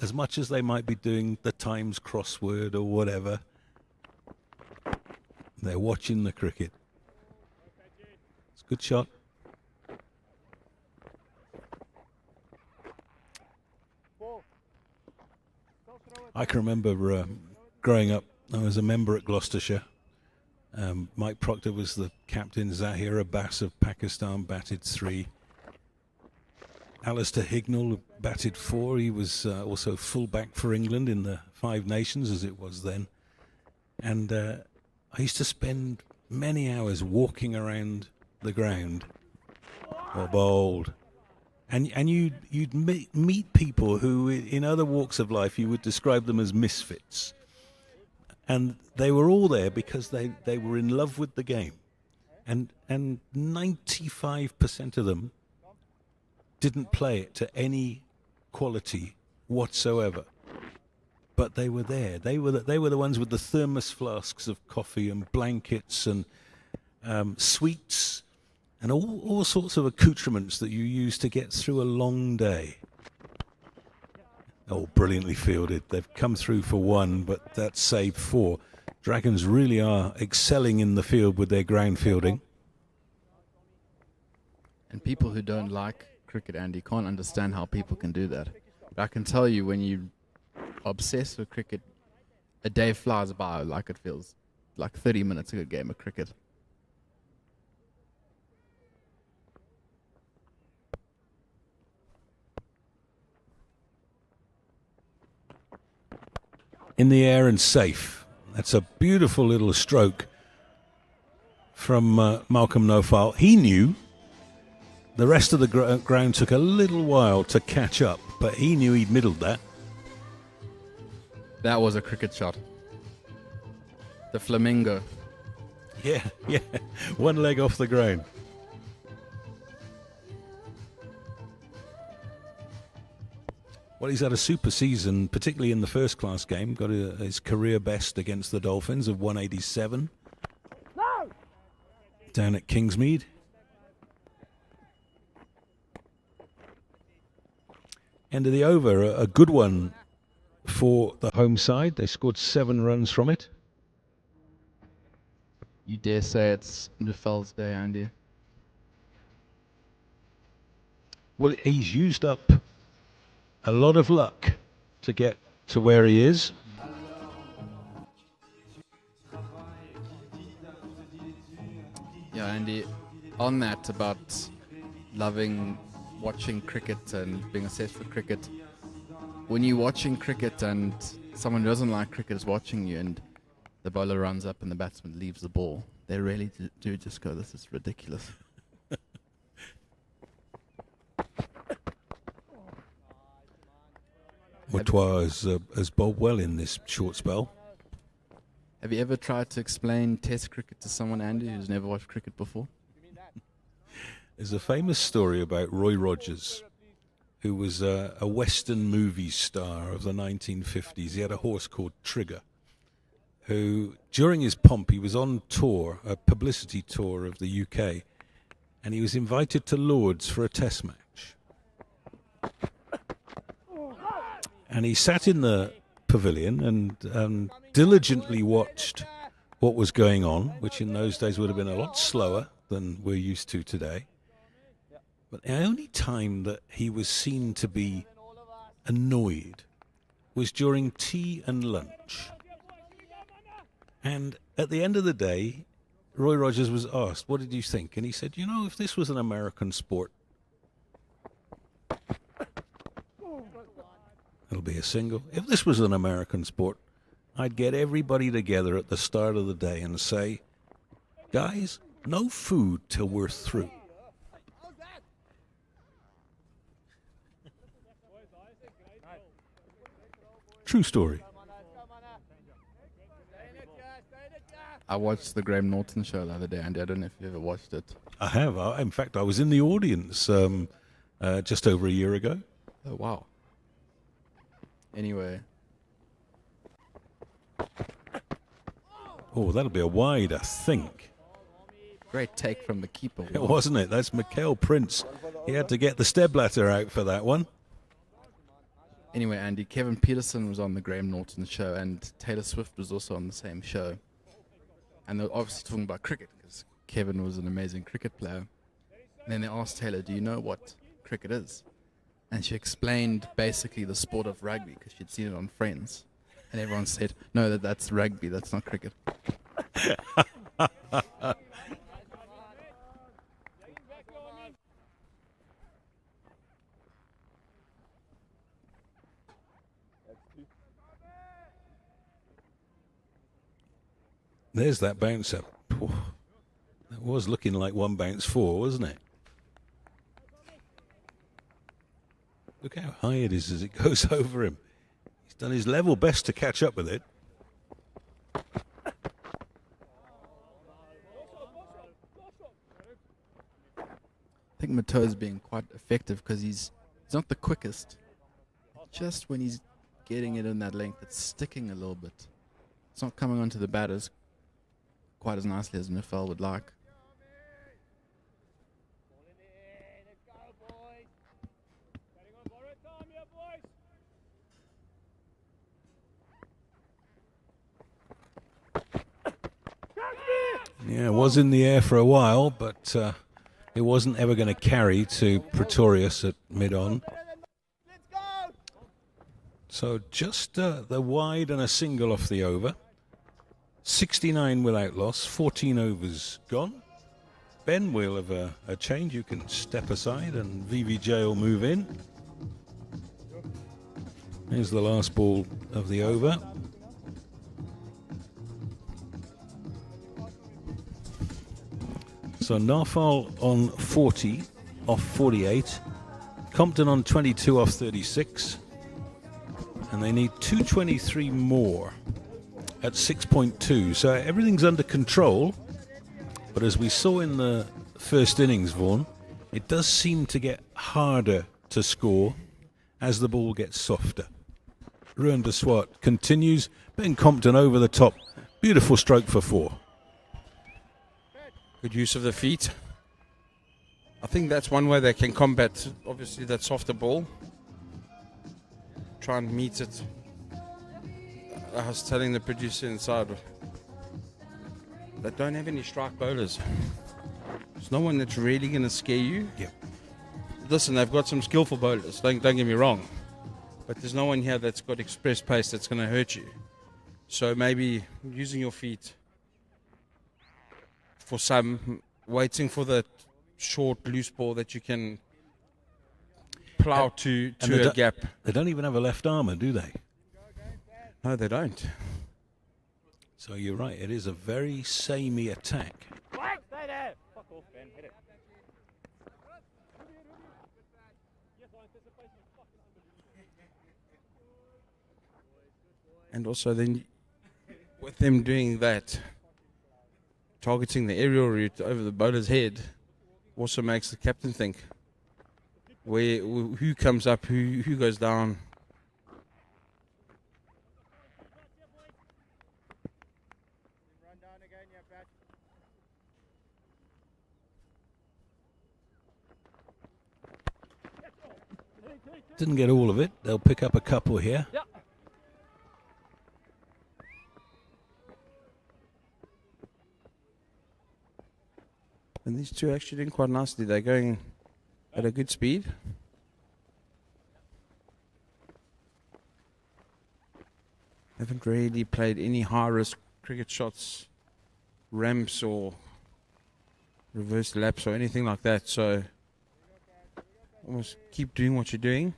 As much as they might be doing the Times crossword or whatever, they're watching the cricket. It's a good shot. I can remember growing up, I was a member at Gloucestershire. Mike Proctor was the captain. Zahir Abbas of Pakistan batted 3. Alistair Hignell batted 4. He was also full-back for England in the Five Nations, as it was then. And I used to spend many hours walking around the ground, bowled. And you'd meet people who, in other walks of life, you would describe them as misfits. And they were all there because they were in love with the game. And 95% of them didn't play it to any quality whatsoever. But they were there. They were the ones with the thermos flasks of coffee and blankets and sweets and all sorts of accoutrements that you use to get through a long day. Oh, brilliantly fielded. They've come through for 1, but that's saved 4. Dragons really are excelling in the field with their ground fielding.
And people who don't like cricket, Andy, can't understand how people can do that. But I can tell you, when you obsessed with cricket, a day flies by like it feels like 30 minutes a good game of cricket.
In the air and safe. That's a beautiful little stroke from Malcolm Nofal. He knew. The rest of the ground took a little while to catch up, but he knew he'd middled that.
That was a cricket shot. The flamingo.
Yeah. One leg off the ground. Well, he's had a super season, particularly in the first-class game. Got his career best against the Dolphins of 187 down at Kingsmead. End of the over, a good one for the home side. They scored 7 runs from it.
You dare say it's Nufel's day, Andy?
Well, he's used up a lot of luck to get to where he is.
Yeah, Andy, on that about loving watching cricket and being obsessed with cricket, when you're watching cricket and someone who doesn't like cricket is watching you and the bowler runs up and the batsman leaves the ball, they really do just go, this is ridiculous.
Moothee has bowled well in this short spell.
Have you ever tried to explain Test cricket to someone, Andy, who's never watched cricket before?
There's a famous story about Roy Rogers, who was a Western movie star of the 1950s. He had a horse called Trigger, who, during his pomp, he was on tour, a publicity tour of the UK, and he was invited to Lord's for a test match. And he sat in the pavilion and diligently watched what was going on, which in those days would have been a lot slower than we're used to today. But the only time that he was seen to be annoyed was during tea and lunch. And at the end of the day, Roy Rogers was asked, what did you think? And he said, you know, if this was an American sport, it'll be a single. If this was an American sport, I'd get everybody together at the start of the day and say, guys, no food till we're through. True story.
I watched the Graham Norton show the other day, and I don't know if you ever watched it.
I have. In fact, I was in the audience just over a year ago.
Oh, wow. Anyway,
Oh, that'll be a wide, I think.
great take from the keeper.
Wasn't it? That's Mikael Prince. He had to get the stepladder out for that one.
Anyway, Andy, Kevin Peterson was on the Graham Norton show, and Taylor Swift was also on the same show. And they were obviously talking about cricket, because Kevin was an amazing cricket player. And then they asked Taylor, do you know what cricket is? And she explained basically the sport of rugby, because she'd seen it on Friends. And everyone said, no, that's rugby, that's not cricket.
There's that bounce up. That was looking like one bounce four, wasn't it? Look how high it is as it goes over him. He's done his level best to catch up with it.
I think Mato's being quite effective because he's not the quickest. Just when he's getting it in that length, it's sticking a little bit. It's not coming onto the batters quite as nicely as Nifel would like.
Yeah, it was in the air for a while, but it wasn't ever going to carry to Pretorius at mid-on. So just the wide and a single off the over. 69 without loss, 14 overs gone. Ben, we'll have a change. You can step aside and VVJ will move in. Here's the last ball of the over. So Narfal on 40 off 48. Compton on 22 off 36. And they need 223 more at 6.2. So everything's under control. But as we saw in the first innings, Vaughan, it does seem to get harder to score as the ball gets softer. Ruan de Swart continues. Ben Compton over the top. Beautiful stroke for four.
Good use of the feet. I think that's one way they can combat, obviously, that softer ball. Try and meet it. I was telling the producer inside, they don't have any strike bowlers. There's no one that's really going to scare you.
Yep.
Listen, they've got some skillful bowlers, don't get me wrong. But there's no one here that's got express pace that's going to hurt you. So maybe using your feet for some, waiting for the short, loose ball that you can plow to a gap.
They don't even have a left armour, do they?
No, they don't.
So you're right, it is a very samey attack.
Stay there. Fuck off, Ben. Hit it.
And also then, with them doing that, targeting the aerial route over the bowler's head also makes the captain think who comes up, who goes down.
Didn't get all of it. They'll pick up a couple here.
Yeah.
And these two are actually doing quite nicely. They're going at a good speed. Haven't really played any high-risk cricket shots ramps or reverse laps or anything like that. So almost keep doing what you're doing.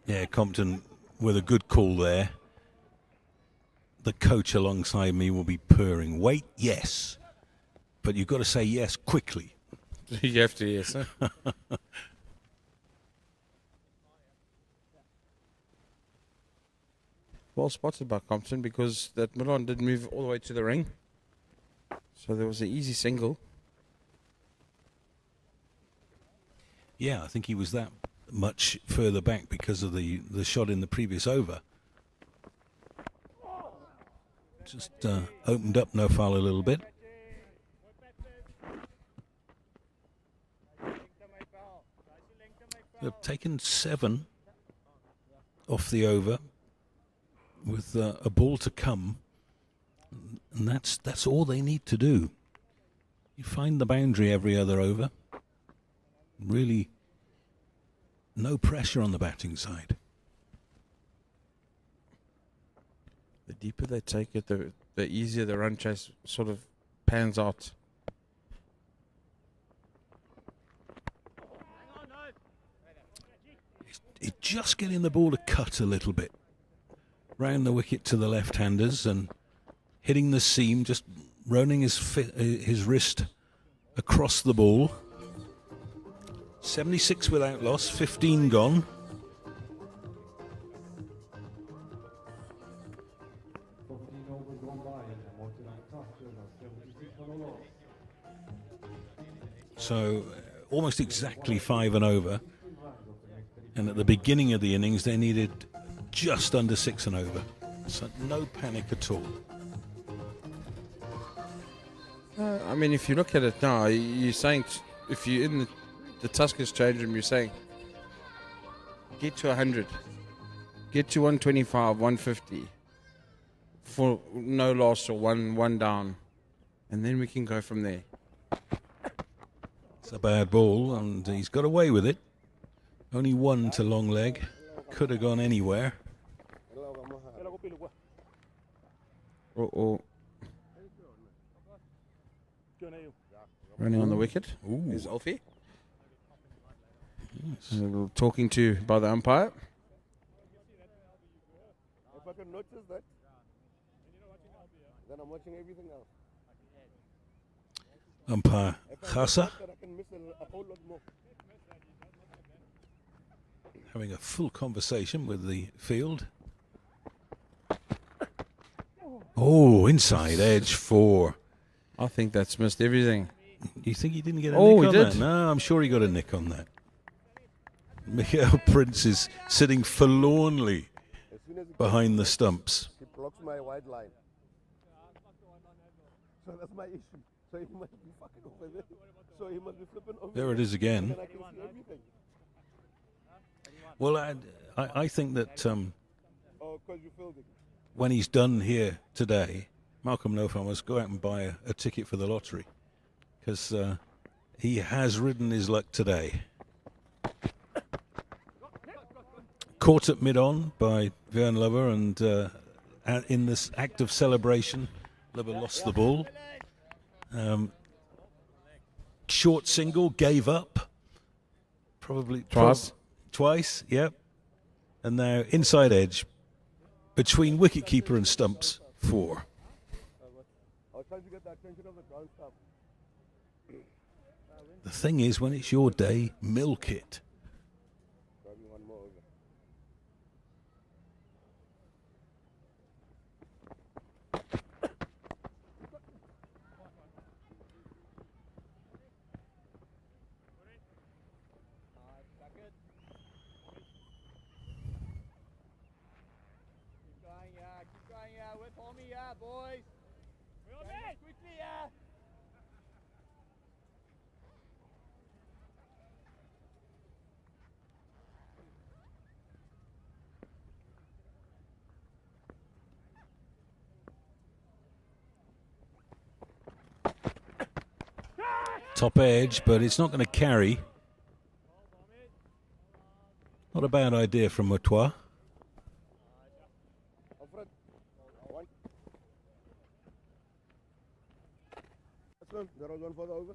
Yeah, Compton with a good call there. The coach alongside me will be purring. Wait, yes. But you've got to say yes quickly.
You have to, yes. Well spotted by Compton because that Milan did move all the way to the ring. So there was an easy single.
Yeah, I think he was that much further back because of the shot in the previous over. Just opened up no foul a little bit. They've taken 7 off the over with a ball to come, and that's all they need to do. You find the boundary every other over. Really, no pressure on the batting side.
The deeper they take it, the easier the run chase sort of pans out.
It's just getting the ball to cut a little bit round the wicket to the left-handers and hitting the seam, just running his wrist across the ball. 76 without loss, 15 gone. So almost exactly 5 and over. And at the beginning of the innings, they needed just under 6 and over. So no panic at all.
I mean, if you look at it now, you're saying, if you're in the Tuskers change room, you're saying, get to 100, get to 125, 150 for no loss or one down, and then we can go from there.
It's a bad ball, and he's got away with it. Only 1 to long leg. Could have gone anywhere.
Running on the wicket is Alfie. Yes. Talking to by the umpire.
If I can notice that, then I'm watching everything else.
Umpire Khasa
I can miss a whole lot more.
having a full conversation with the field. Oh, inside edge 4.
I think that's missed everything.
You think he didn't get a nick on
did.
that? No, I'm sure he got a nick on that. Miguel Prince is sitting forlornly behind the stumps.
He blocks my wide line. So that's my issue. So he must be fucking over there. So he must be flipping over
There it is again.
and I can see everything.
Well, I think that
Oh, because you filled it.
when he's done here today, Malcolm Nofan must go out and buy a ticket for the lottery, because he has ridden his luck today. Caught at mid-on by Vern Lover, and in this act of celebration, Lover lost the ball. Short single, gave up. Probably twice, yep. And now inside edge between wicketkeeper and stumps, 4.
I was trying to get the attention of the ground staff.
The thing is, when it's your day, milk it.
Probably one more over.
Keep going, yeah. Wait for me, yeah, boys. Quickly, yeah.
Top edge, but it's not going to carry. Not a bad idea from Moothee.
There was one for the over.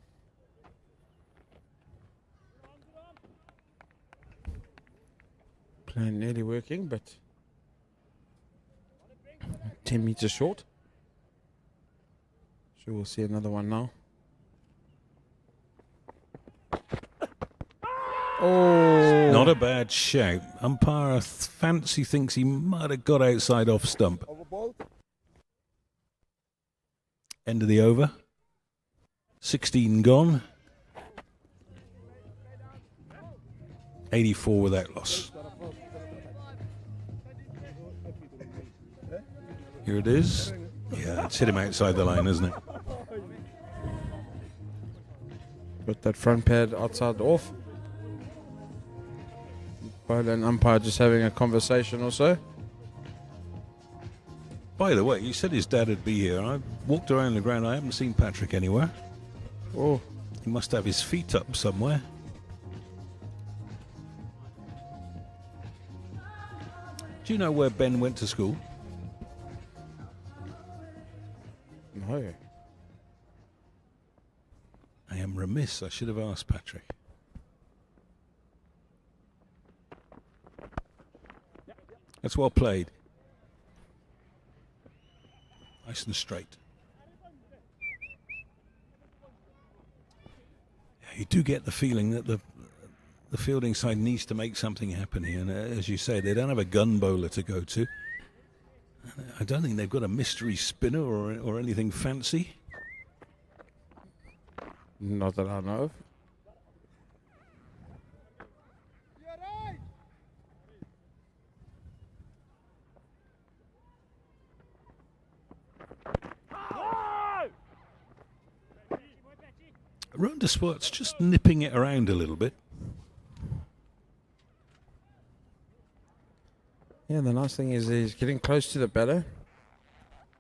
Plan nearly working, but 10 meters short. So we'll see another one now. Oh,
Not a bad shout. Umpire fancy thinks he might have got outside off stump.
Over ball.
End of the over. 16 gone. 84 without loss. Here it is. Yeah, it's hit him outside the line, isn't it?
got that front pad outside off. Bowler and umpire just having a conversation or so.
By the way, you said his dad would be here. I walked around the ground. I haven't seen Patrick anywhere.
Oh,
He must have his feet up somewhere. Do you know where Ben went to school?
no.
I am remiss. I should have asked Patrick. That's well played. Nice and straight. Yeah, you do get the feeling that the fielding side needs to make something happen here. And as you say, they don't have a gun bowler to go to. I don't think they've got a mystery spinner or anything fancy.
Not that I know of.
Ronda Sport's just nipping it around a little bit.
Yeah, the nice thing is he's getting close to the batter.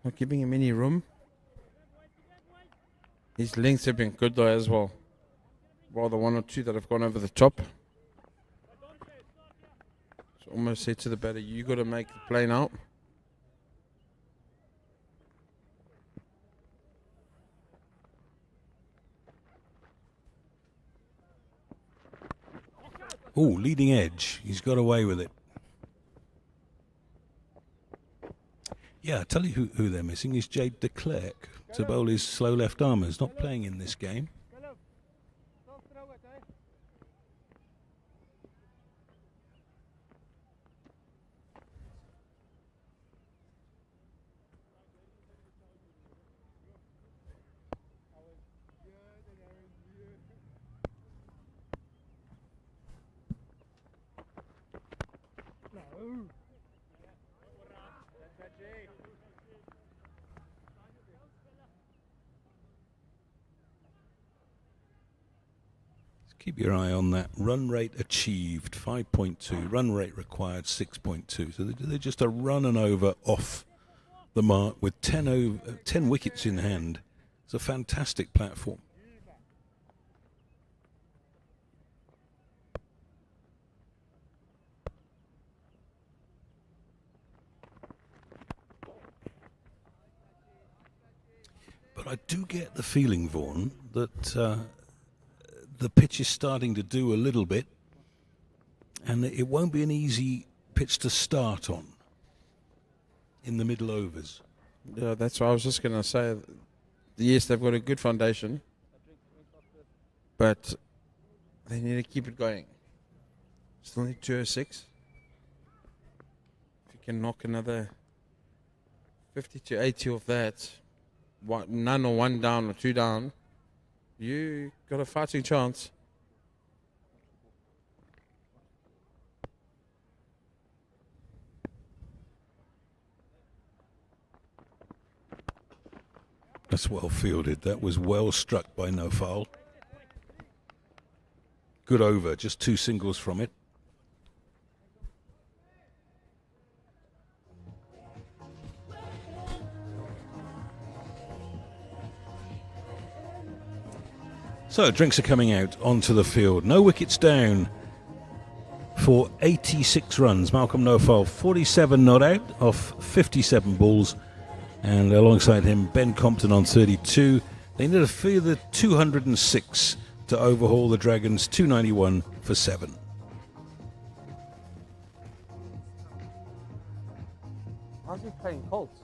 Not giving him any room. His lengths have been good though as well. While the one or two that have gone over the top. So almost said to the batter, you got to make the plane out.
Oh, leading edge. He's got away with it. Yeah, I'll tell you who they're missing is Jade de Klerk to bowl his slow left armers. Not playing in this game. Keep your eye on that. Run rate achieved, 5.2. Run rate required, 6.2. So they're just a run and over off the mark with 10 wickets in hand. It's a fantastic platform. But I do get the feeling, Vaughan, that the pitch is starting to do a little bit, and it won't be an easy pitch to start on in the middle overs.
Yeah, that's what I was just going to say. Yes, they've got a good foundation, but they need to keep it going. Still need 206. If you can knock another 50 to 80 of that, none or one down or two down, you got a fighting chance.
That's well fielded. That was well struck by no foul. Good over, just 2 singles from it. So drinks are coming out onto the field. No wickets down for 86 runs. Malcolm Nofal, 47 not out off 57 balls. And alongside him, Ben Compton on 32. They need a further 206 to overhaul the Dragons' 291 for 7.
How's he playing Colts?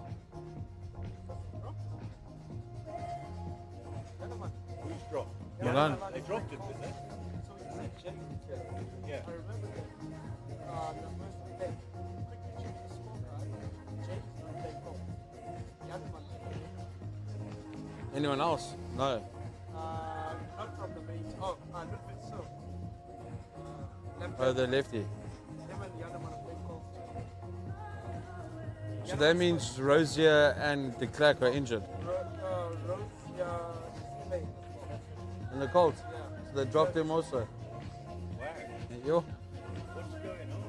Milan.
They dropped it, didn't they? Yeah.
Anyone else? No.
Not from the main. Oh, Ludwig so.
Oh, the lefty.
Him and the other one are playing Colts.
So that means Rosier and de Klerk are injured.
Rose, playing.
And the Colts.
Yeah.
So they dropped him also.
Wow.
Yo.
What's going on?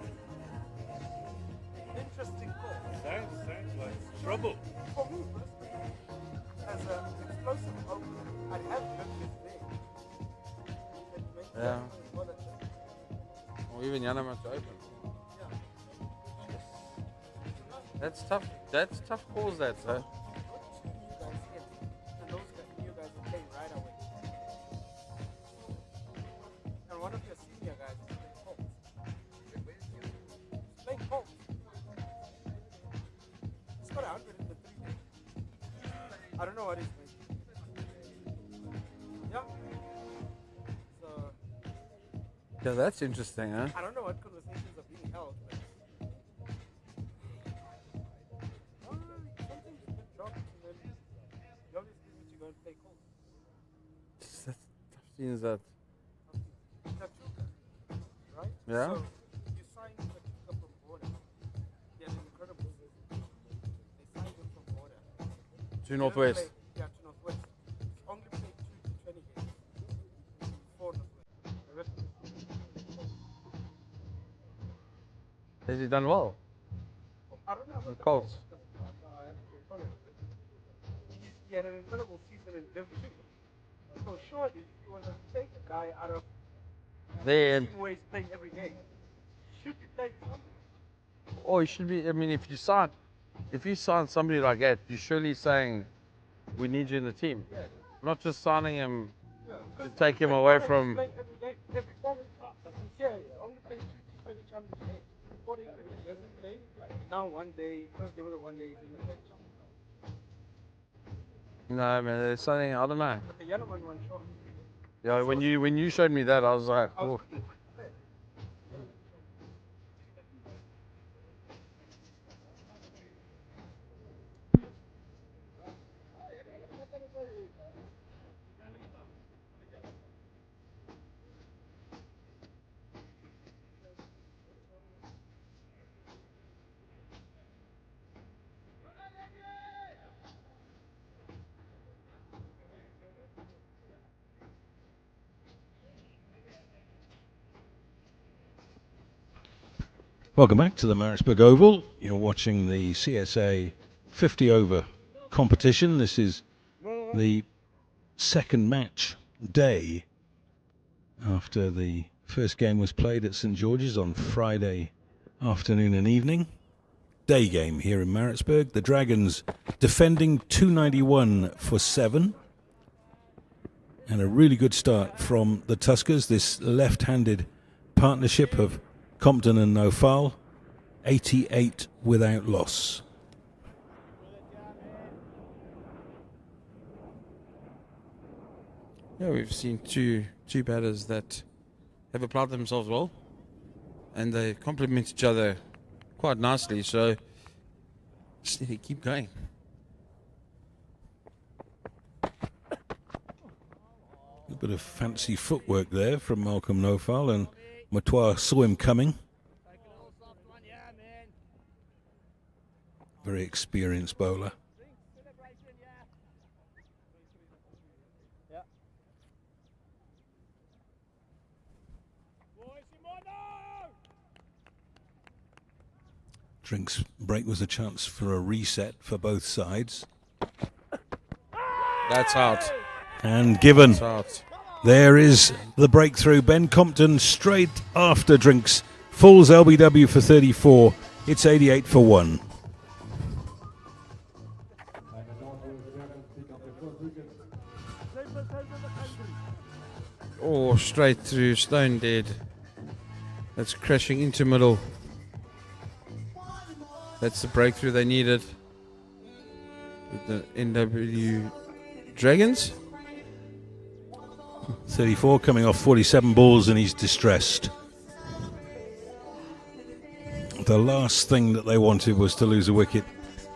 Interesting call.
Sounds like trouble.
For me, personally, as an explosive opener, I'd have Ludwig there. It makes
Yeah.
sense as well as
Or even Yanaman to open.
Yeah.
That's tough. That's tough calls, that, sir.
You guys in, and those guys, you guys are playing right away. And one of your senior guys is playing Colts. He's playing Colts. He's got 100 in the 3 games. I don't know what he's making. Yeah. So,
Yeah, that's interesting, huh?
I don't know what conversations are being held, but something's been dropped, and then you obviously need to go and play Colts.
That's tough scenes that.
Tachuka, right?
Yeah.
So you signed Tachuka from Border. He had an incredible season. They signed him from Border.
To Northwest.
Yeah, to Northwest. He's only played 2 to 20 games for Northwest. The rest of the season, he played Colts.
Has he done well?
I don't know about
The Colts.
He had an incredible season in Div 2. So surely if you want to take a guy out of
Then,
where he's playing every game, should you take something?
oh, he should be. I mean, if you sign somebody like that, you're surely saying, we need you in the team.
Yeah.
Not just signing him to take him away from.
Playing every game, every performance. Yeah, only playing 20 Champions games. 40 games, doesn't play. Now one day, first game of the one day, he's in the Champions.
No, man, there's something, I don't know.
But the yellow one short.
Yeah, when you showed me that, I was like, oh.
Welcome back to the Maritzburg Oval. You're watching the CSA 50 over competition. This is the second match day after the first game was played at St George's on Friday afternoon and evening. Day game here in Maritzburg. The Dragons defending 291 for 7. And a really good start from the Tuskers, this left-handed partnership of Compton and Nofal, 88 without loss.
Yeah, we've seen two batters that have applied themselves well, and they complement each other quite nicely. So just need to keep going.
A bit of fancy footwork there from Malcolm Nofal, and Matois saw him coming. Very experienced bowler. Drinks break was a chance for a reset for both sides.
That's out.
And given.
That's out.
There is the breakthrough. Ben Compton straight after Drinks Fulls LBW for 34. It's 88 for 1.
And the Northwest Dragons pick up the first wicket.
Oh, straight through, stone dead. That's crashing into middle. That's the breakthrough they needed. With the NWU Dragons.
34 coming off 47 balls and he's distressed. The last thing that they wanted was to lose a wicket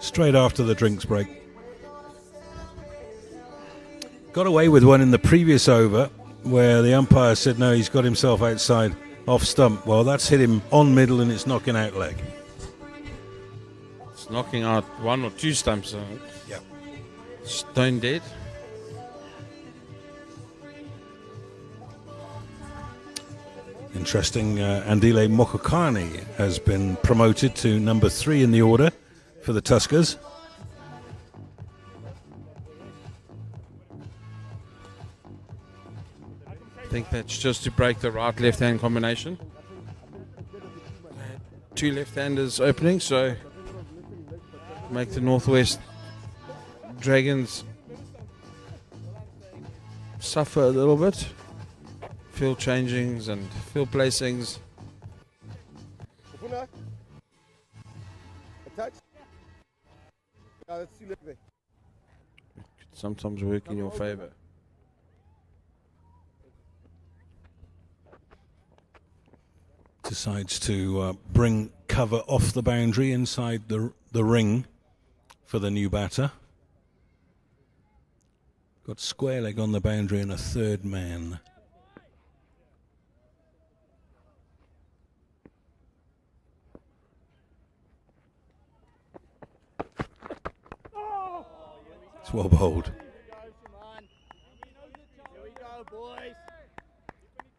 straight after the drinks break. Got away with one in the previous over where the umpire said no, he's got himself outside off stump. Well, that's hit him on middle and it's knocking out leg.
It's knocking out one or two stumps.
Yep.
Stone dead.
Interesting, Andile Mokokane has been promoted to number 3 in the order for the Tuskers.
I think that's just to break the right-left hand combination. Two left-handers opening, so make the Northwest Dragons suffer a little bit. Field changings and field placings.
A touch? Yeah, that's too late there.
Could sometimes work in your favour.
Decides to bring cover off the boundary inside the ring for the new batter. Got square leg on the boundary and a third man. It's well bowled.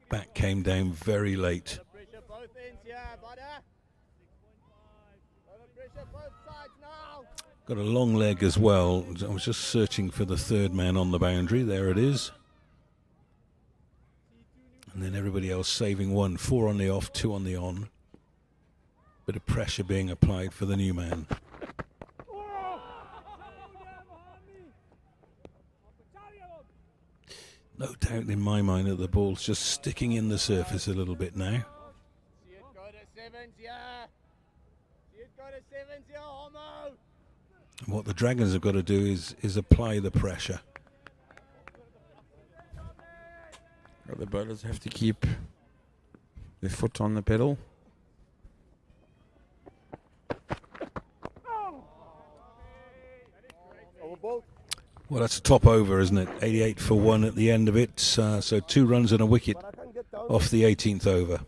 Bat came down very late. Got a long leg as well. I was just searching for the third man on the boundary. There it is. And then everybody else saving one. 4 on the off, 2 on the on. Bit of pressure being applied for the new man. No doubt in my mind that the ball's just sticking in the surface a little bit now. And what the Dragons have got to do is apply the pressure.
The bowlers have to keep their foot on the pedal.
Well, that's a top over, isn't it? 88 for 1 at the end of it. So 2 runs and a wicket off the 18th over.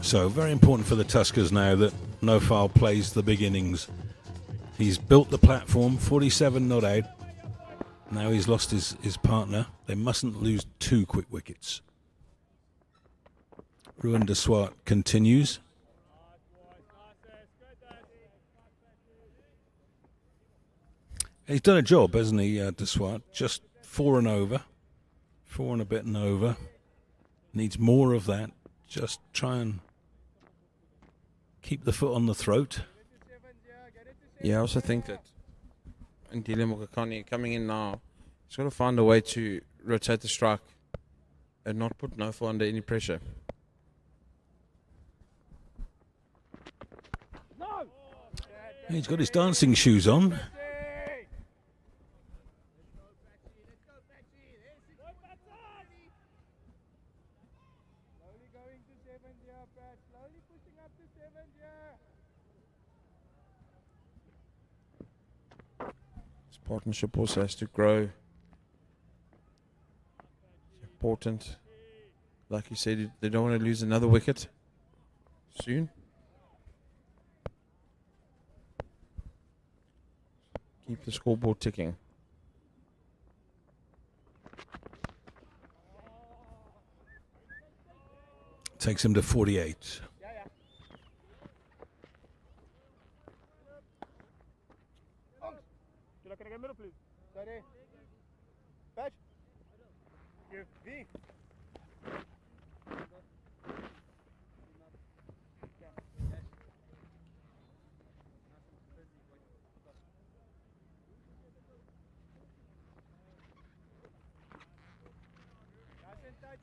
So very important for the Tuskers now that no foul plays the big innings. He's built the platform, 47 not out. Now he's lost his partner. They mustn't lose 2 quick wickets. Ruan de Swart continues. He's done a job, hasn't he, de Swart? Just 4 and over. 4 and a bit and over. Needs more of that. Just try and keep the foot on the throat.
Yeah, I also think that Ndile Mokokane coming in now, he's got to find a way to rotate the strike and not put Nofo under any pressure.
He's got his dancing shoes on.
This partnership also has to grow. It's important. Like you said, they don't want to lose another wicket soon. keep the scoreboard ticking.
Takes him to 48.
Can I get middle, please? Sorry. Patch. Give V.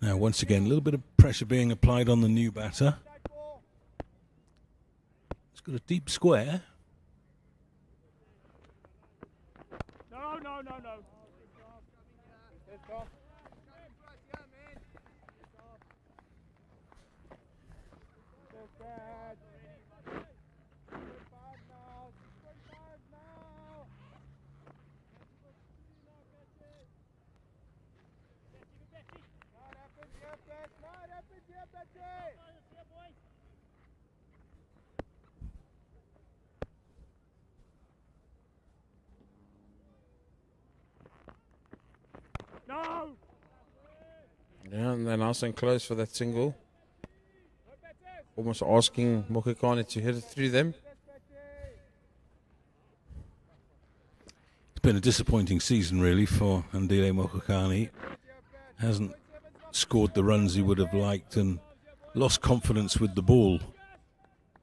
Now, once again, a little bit of pressure being applied on the new batter. It's got a deep square.
No. Let's go. No!
Yeah, and they're nice and close for that single. Almost asking Mokakane to hit it through them.
It's been a disappointing season, really, for Andile Mokakane. Hasn't scored the runs he would have liked and lost confidence with the ball.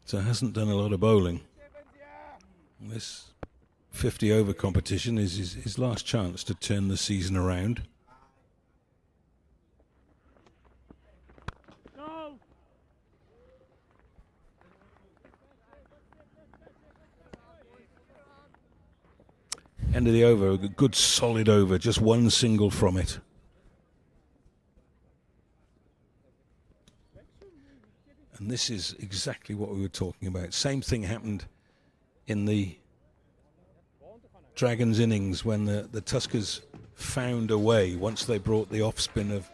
So hasn't done a lot of bowling. This 50-over competition is his last chance to turn the season around.
No!
End of the over, a good solid over, just one single from it. And this is exactly what we were talking about. Same thing happened in the Dragons innings when the Tuskers found a way, once they brought the off spin of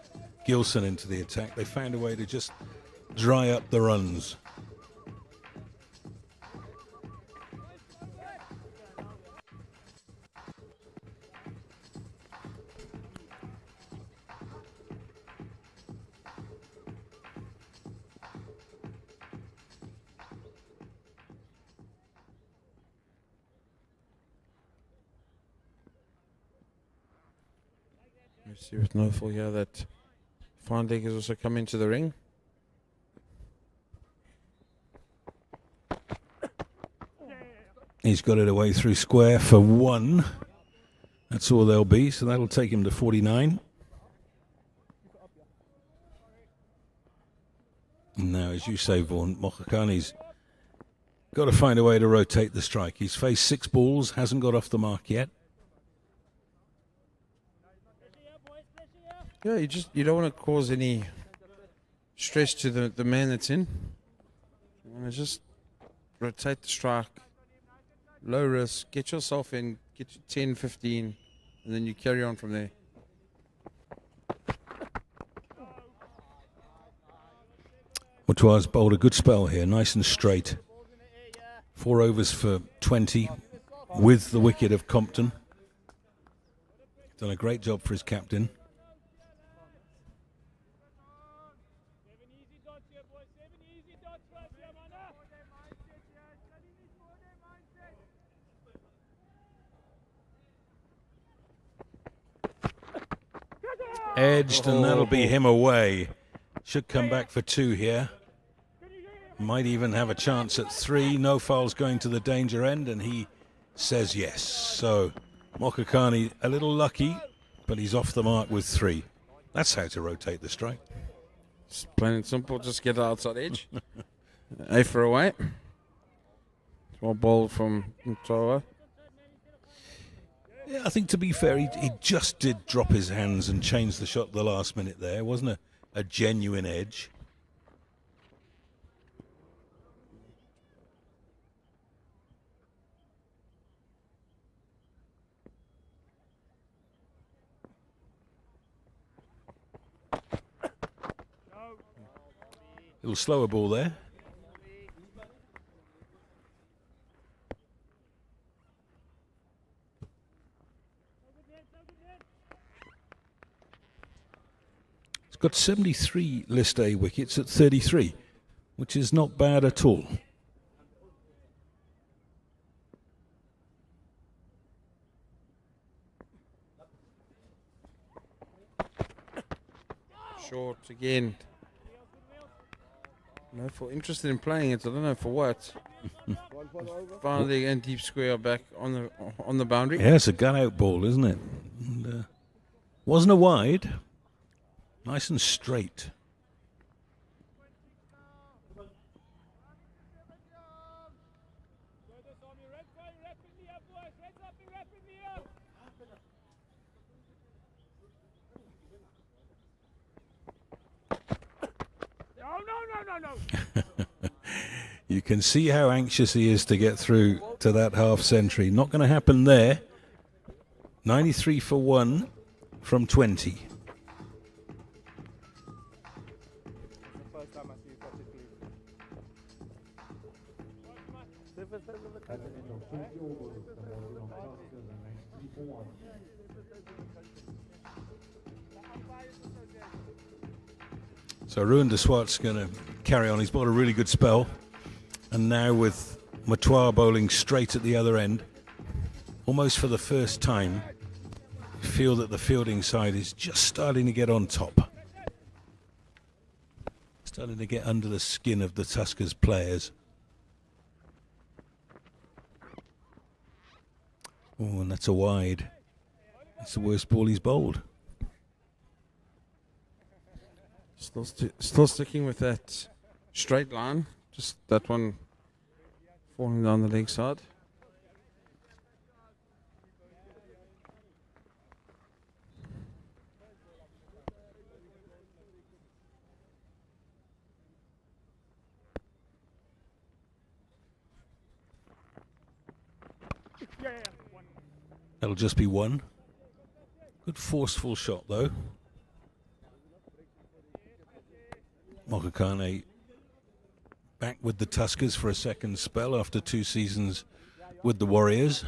Gilson into the attack, they found a way to just dry up the runs.
Let's see with Noful here that Fine Leg has also come into the ring.
He's got it away through square for one. That's all there'll be, so that'll take him to 49. And now, as you say, Vaughan, Mokakane's got to find a way to rotate the strike. He's faced 6 balls, hasn't got off the mark yet.
Yeah, you don't want to cause any stress to the man that's in. You want to just rotate the strike, low risk, get yourself in, get you 10, 15, and then you carry on from there.
Watua's bowled a good spell here, nice and straight. 4 overs for 20 with the wicket of Compton. Done a great job for his captain. Edged, and that'll be him away. Should come back for 2 here. Might even have a chance at 3. No fouls going to the danger end, and he says yes. So Mokakane a little lucky, but he's off the mark with 3. That's how to rotate the strike.
It's plain and simple, just get the outside edge. A for away. Well bowled from Mtoa.
Yeah, I think to be fair, he just did drop his hands and change the shot at the last minute there. It wasn't a genuine edge. Little slower ball there. got 73 List A wickets at 33, which is not bad at all.
Short again. No, for interested in playing it. I don't know for what. Finally, and deep square back on the boundary.
Yeah, it's a gun-out ball, isn't it? And, wasn't a wide. Nice and straight. You can see how anxious he is to get through to that half century. Not going to happen there. 93 for 1 from 20. So Ruan de Swart's going to carry on. He's bought a really good spell. And now with Matoir bowling straight at the other end, almost for the first time, feel that the fielding side is just starting to get on top. Starting to get under the skin of the Tuskers players. Oh, and that's a wide. That's the worst ball he's bowled.
Still sticking with that straight line. Just that one falling down the leg side.
That'll just be one. Good forceful shot though. Mokakane back with the Tuskers for a second spell after 2 seasons with the Warriors.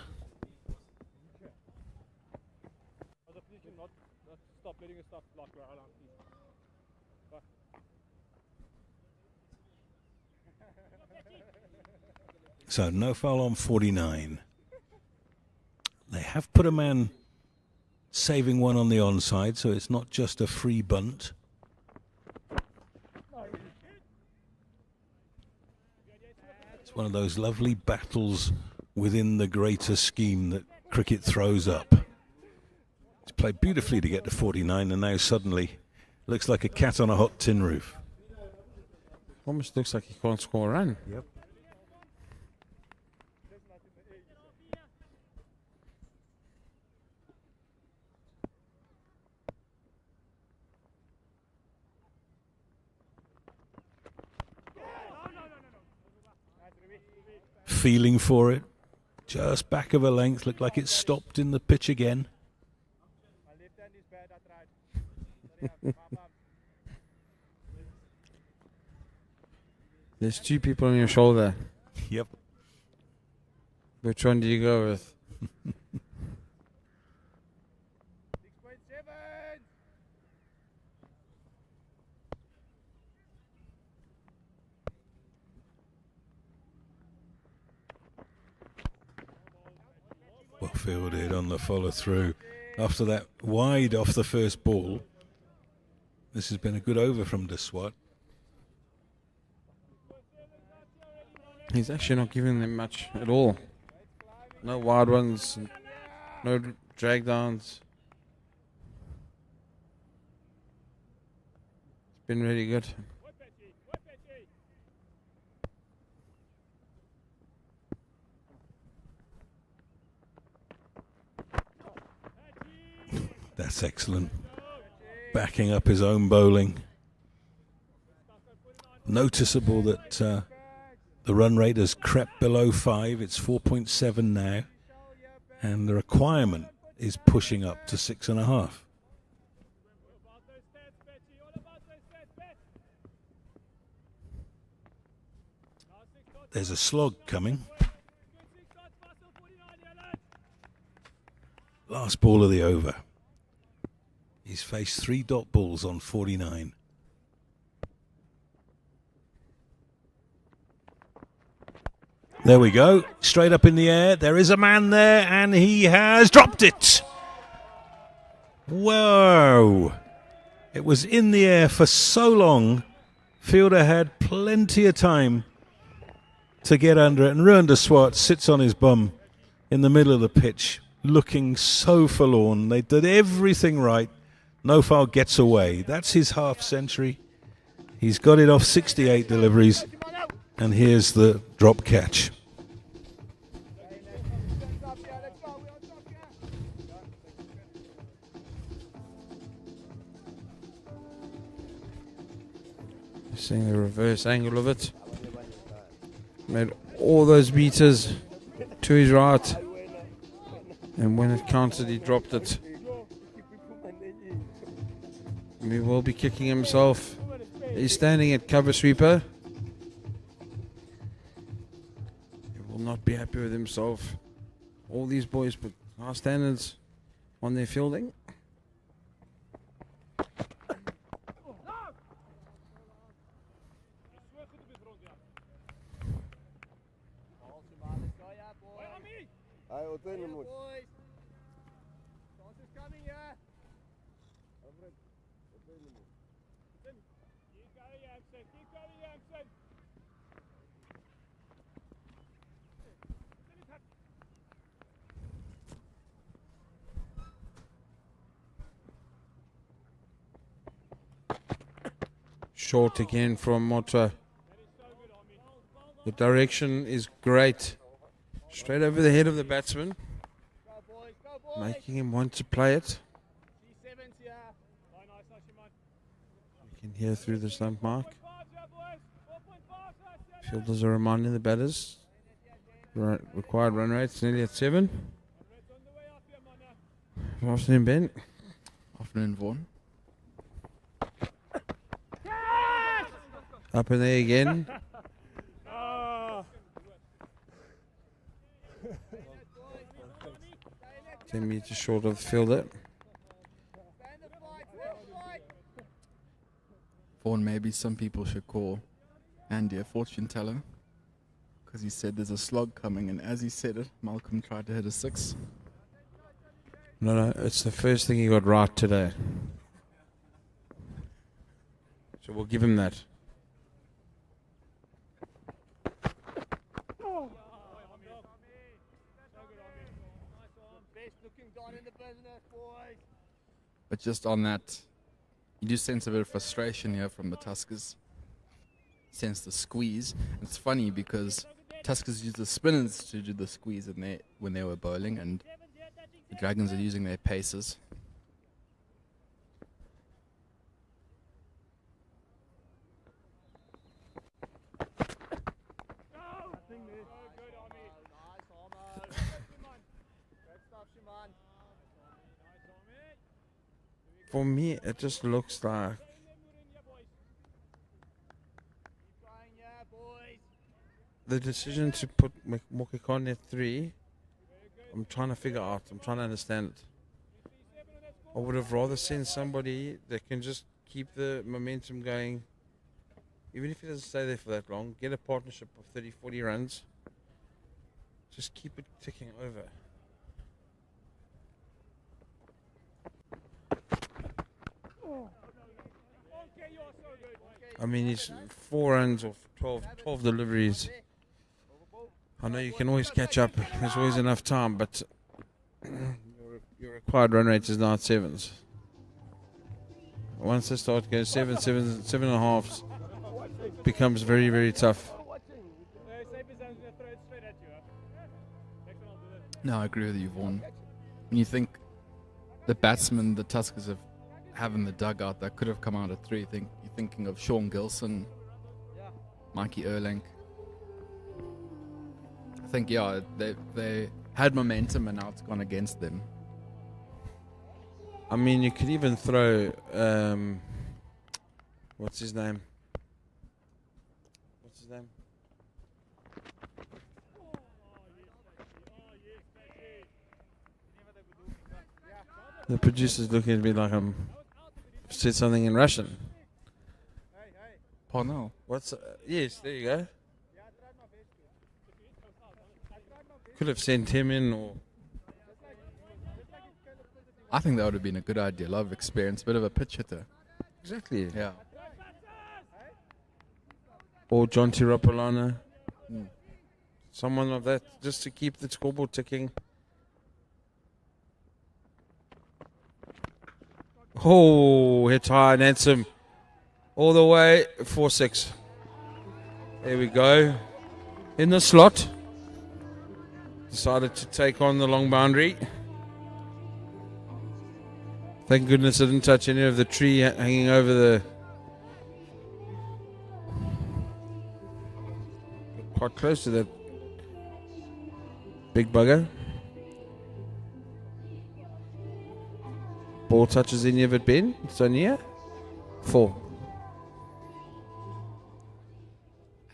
So no foul on 49. They have put a man saving one on the onside, so it's not just a free bunt. It's one of those lovely battles within the greater scheme that cricket throws up. It's played beautifully to get to 49, and now suddenly looks like a cat on a hot tin roof.
Almost looks like he can't score a run.
Yep. Feeling for it, just back of a length, looked like it stopped in the pitch again.
There's 2 people on your shoulder.
Yep.
Which one do you go with?
Well fielded on the follow through. After that wide off the first ball, this has been a good over from de Swart.
He's actually not giving them much at all. No wide ones, no drag downs. It's been really good.
That's excellent. Backing up his own bowling. Noticeable that the run rate has crept below 5. It's 4.7 now. And the requirement is pushing up to 6.5. There's a slog coming. Last ball of the over. He's faced 3 dot balls on 49. There we go. Straight up in the air. There is a man there, and he has dropped it. Whoa. It was in the air for so long. Fielder had plenty of time to get under it, and Ruan de Swart sits on his bum in the middle of the pitch, looking so forlorn. They did everything right. No foul gets away. That's his half century. He's got it off 68 deliveries, and here's the drop catch.
Seeing the reverse angle of it. Made all those meters to his right. And when it counted, he dropped it. He will be kicking himself. He's standing at cover sweeper. He will not be happy with himself. All these boys put high standards on their fielding. Short again from Mota. The direction is great. Straight over the head of the batsman. Making him want to play it. You can hear through the stump mark. Fielders are reminding the batters. Required run rate's nearly at 7. Good afternoon, Ben.
Afternoon, Vaughan.
Up in there again. 10 meters short of the fielder.
Vaughan, maybe some people should call Andy a fortune teller, because he said there's a slog coming, and as he said it, Malcolm tried to hit a 6.
No, it's the first thing he got right today. So we'll give him that.
But just on that, you do sense a bit of frustration here from the Tuskers. Sense the squeeze. And it's funny because Tuskers used the spinners to do the squeeze when they were bowling, and the Dragons are using their paces.
For me, it just looks like the decision to put Mokikane at 3, I'm trying to figure out. I'm trying to understand it. I would have rather sent somebody that can just keep the momentum going. Even if he doesn't stay there for that long, get a partnership of 30, 40 runs. Just keep it ticking over. I mean, he's 4 runs of 12 deliveries. I know you can always catch up. There's always enough time, but your required run rate is now at 7s. Once they start going 7.5, becomes very, very tough.
No, I agree with you, Vaughan. When you think the batsmen the Tuskers have in the dugout that could have come out at 3, you're thinking of Sean Gilson, Mikey Erlang. I think, yeah, they had momentum and now it's gone against them.
I mean, you could even throw, what's his name? The producer's looking at me like I'm said something in Russian.
Parnell.
What's yes, there you go. Could have sent him in, or
I think that would have been a good idea. A lot of experience, bit of a pitch hitter.
exactly.
Yeah.
Or John Tiropolana. Someone of that, just to keep the scoreboard ticking. Oh, hit high and handsome. All the way, 4-6. There we go. In the slot. Decided to take on the long boundary. Thank goodness I didn't touch any of the tree hanging over the... Quite close to that big bugger. Ball touches any of it, Ben? So near? 4.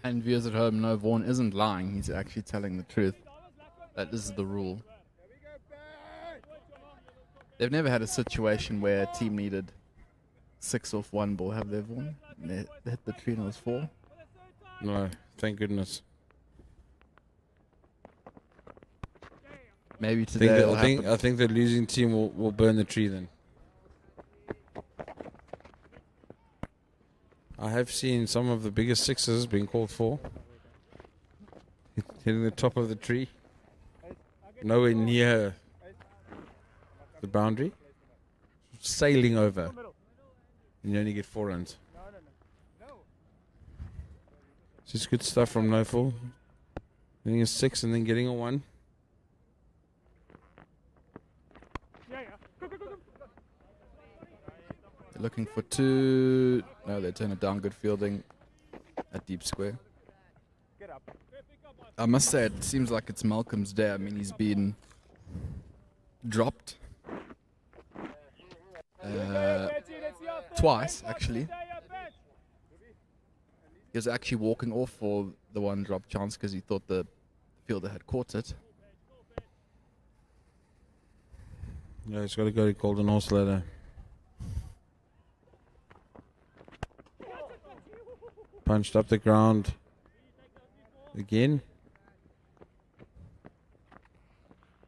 And viewers at home know Vaughan isn't lying. He's actually telling the truth. That is the rule. They've never had a situation where a team needed 6 off one ball, have they, Vaughan? They hit the tree and it was 4.
No, thank goodness.
Maybe today it'll happen.
I think the losing team will burn the tree then. I have seen some of the biggest sixes being called for. Hitting the top of the tree. Nowhere near the boundary. Sailing over. And you only get 4 runs. It's just good stuff from Noful. Getting a 6 and then getting a 1.
They're looking for 2. No, they turn it down. Good fielding at deep square. I must say, it seems like it's Malcolm's day. I mean, he's been dropped twice, actually. He was actually walking off for the one drop chance because he thought the fielder had caught it.
Yeah, he's got to go to Golden Horse ladder. Punched up the ground again.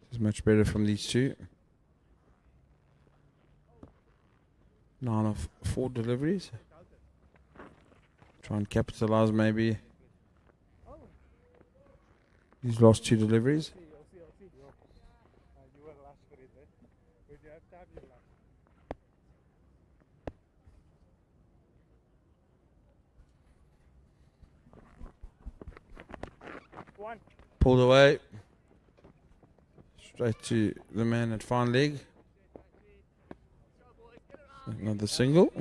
This is much better from these two. 9 of 4 deliveries. Try and capitalize maybe these last 2 deliveries. Pulled away. Straight to the man at fine leg. Another single.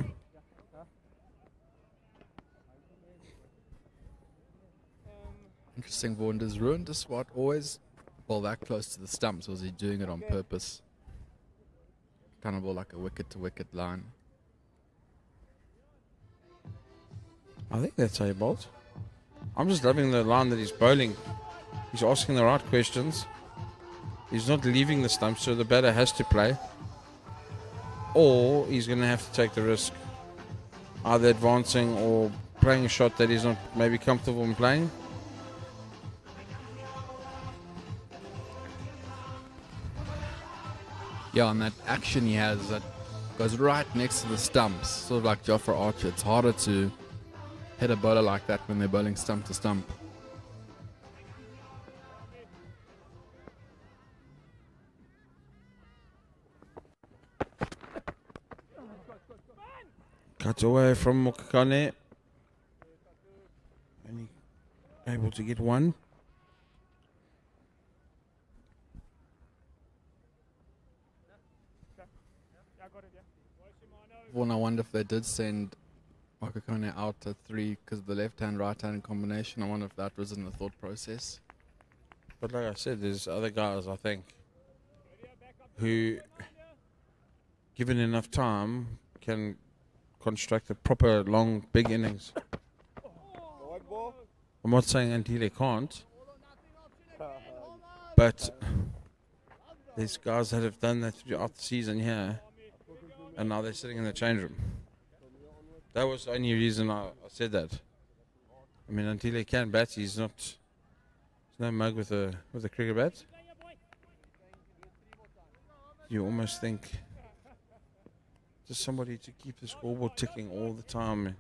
Interesting, Vaughan. Does ruined the spot always ball that close to the stumps? Was he doing it on purpose? Kind of ball like a wicket-to-wicket line.
I think that's how he bowls. I'm just loving the line that he's bowling. He's asking the right questions. He's not leaving the stump, so the batter has to play. Or he's going to have to take the risk. Either advancing or playing a shot that he's not maybe comfortable in playing.
Yeah, and that action he has that goes right next to the stumps, sort of like Jofra Archer. It's harder to hit a bowler like that when they're bowling stump to stump.
Cut away from Mokakane. And he able to get 1.
Vaughan, I wonder if they did send Wakakone out at 3 because of the left-hand, right-hand combination. I wonder if that was in the thought process.
But like I said, there's other guys, I think, who, given enough time, can construct a proper, long, big innings. I'm not saying Antile can't, but These guys that have done that throughout the season here, and now they're sitting in the change room. That was the only reason I said that. I mean, until he can bat, he's no mug with a cricket bat. You almost think just somebody to keep the scoreboard ticking all the time.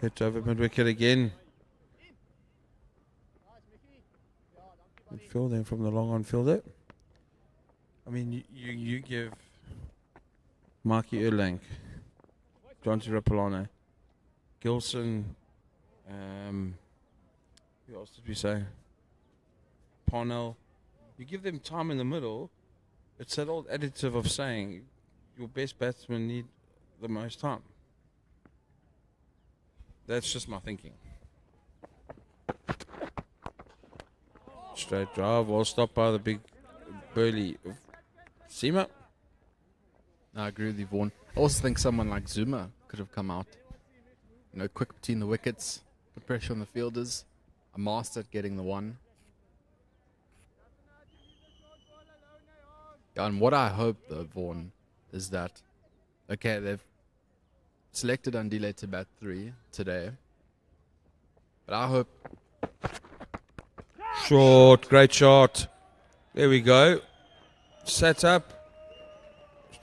Hit over mid-wicket again. Good fielding from the long-on fielder. I mean, you give Marky Erlang, Jonty Rapalano, Gilson, who else did we say? Parnell. You give them time in the middle, it's that old additive of saying your best batsmen need the most time. That's just my thinking. Straight drive, well stopped by the big burly Seema.
I agree with you, Vaughan. I also think someone like Zuma could have come out. You know, quick between the wickets, put pressure on the fielders, a master at getting the one. Yeah, and what I hope, though, Vaughan, is that, okay, they've selected Andile to bat 3 today, but I hope...
Short, great shot. There we go. Set up.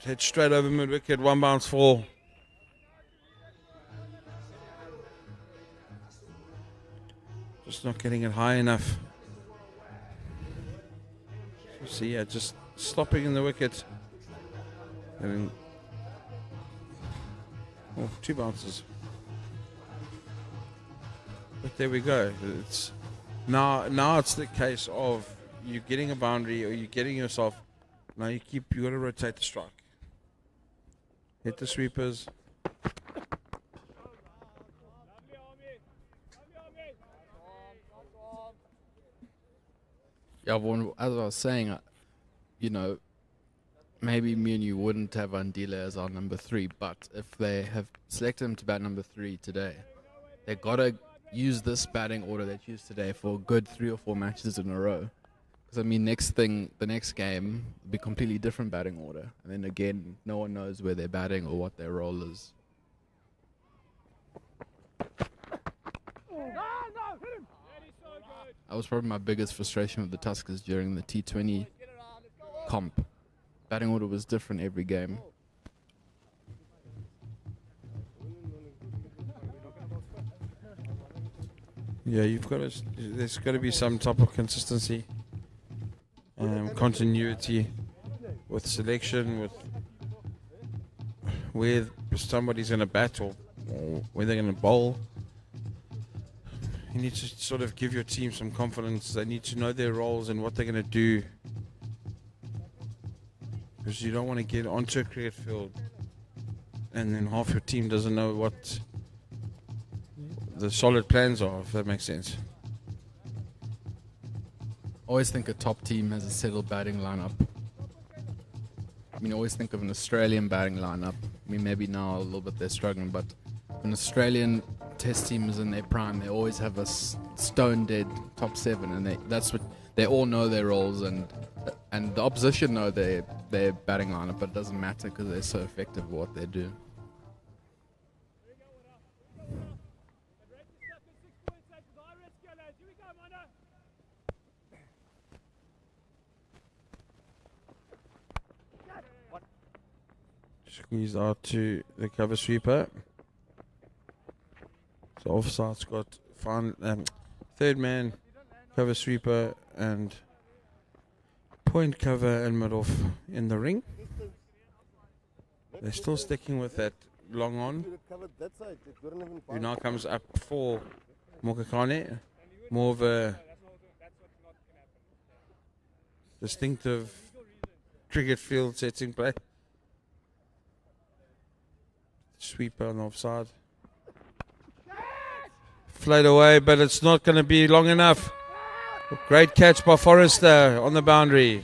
Hit straight over mid-wicket, 1 bounce 4. Just not getting it high enough. See, yeah, just stopping in the wicket. And then, 2 bounces. But there we go. It's now it's the case of you getting a boundary or you getting yourself. Now you got to rotate the strike. Hit the sweepers.
Yeah, Vaughan, as I was saying, you know, maybe me and you wouldn't have Andile as our number 3, but if they have selected him to bat number 3 today, they got to use this batting order that's used today for a good 3 or 4 matches in a row. Because, I mean, the next game will be completely different batting order. And then again, no one knows where they're batting or what their role is. That was probably my biggest frustration with the Tuskers during the T20 comp. Batting order was different every game.
Yeah, there's got to be some type of consistency, continuity with selection, with where somebody's going to bat or where they're going to bowl. You need to sort of give your team some confidence. They need to know their roles and what they're going to do. Because you don't want to get onto a cricket field and then half your team doesn't know what the solid plans are, if that makes sense.
I always think a top team has a settled batting lineup. I mean, I always think of an Australian batting lineup. I mean, maybe now a little bit they're struggling, but an Australian test team is in their prime. They always have a stone dead top 7, and they all know their roles, and the opposition know their batting lineup, but it doesn't matter because they're so effective at what they do.
Squeeze out to the cover sweeper. So offside's got third man, cover sweeper, and point cover and mid-off in the ring. They're still sticking with that long on. Who now comes up for Mokakane. More of a distinctive cricket field setting play. Sweeper on the offside. Flayed away, but it's not going to be long enough. Great catch by Forrester on the boundary.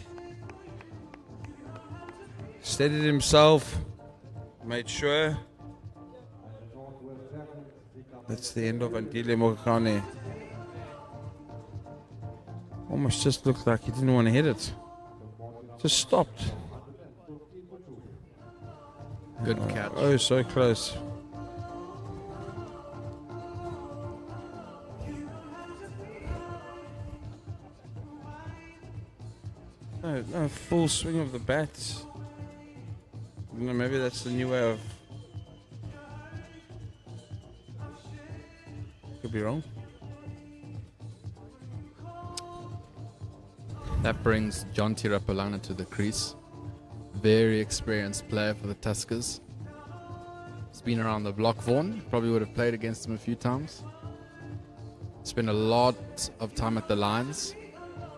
Steadied himself. Made sure. That's the end of Andile Mokane. Almost just looked like he didn't want to hit it. Just stopped.
Good catch.
Oh, so close. No full swing of the bats. You know, maybe that's the new way of. Could be wrong.
That brings John Tirapalana to the crease. Very experienced player for the Tuskers. He's been around the block, Vaughan. Probably would have played against him a few times. Spent a lot of time at the lines.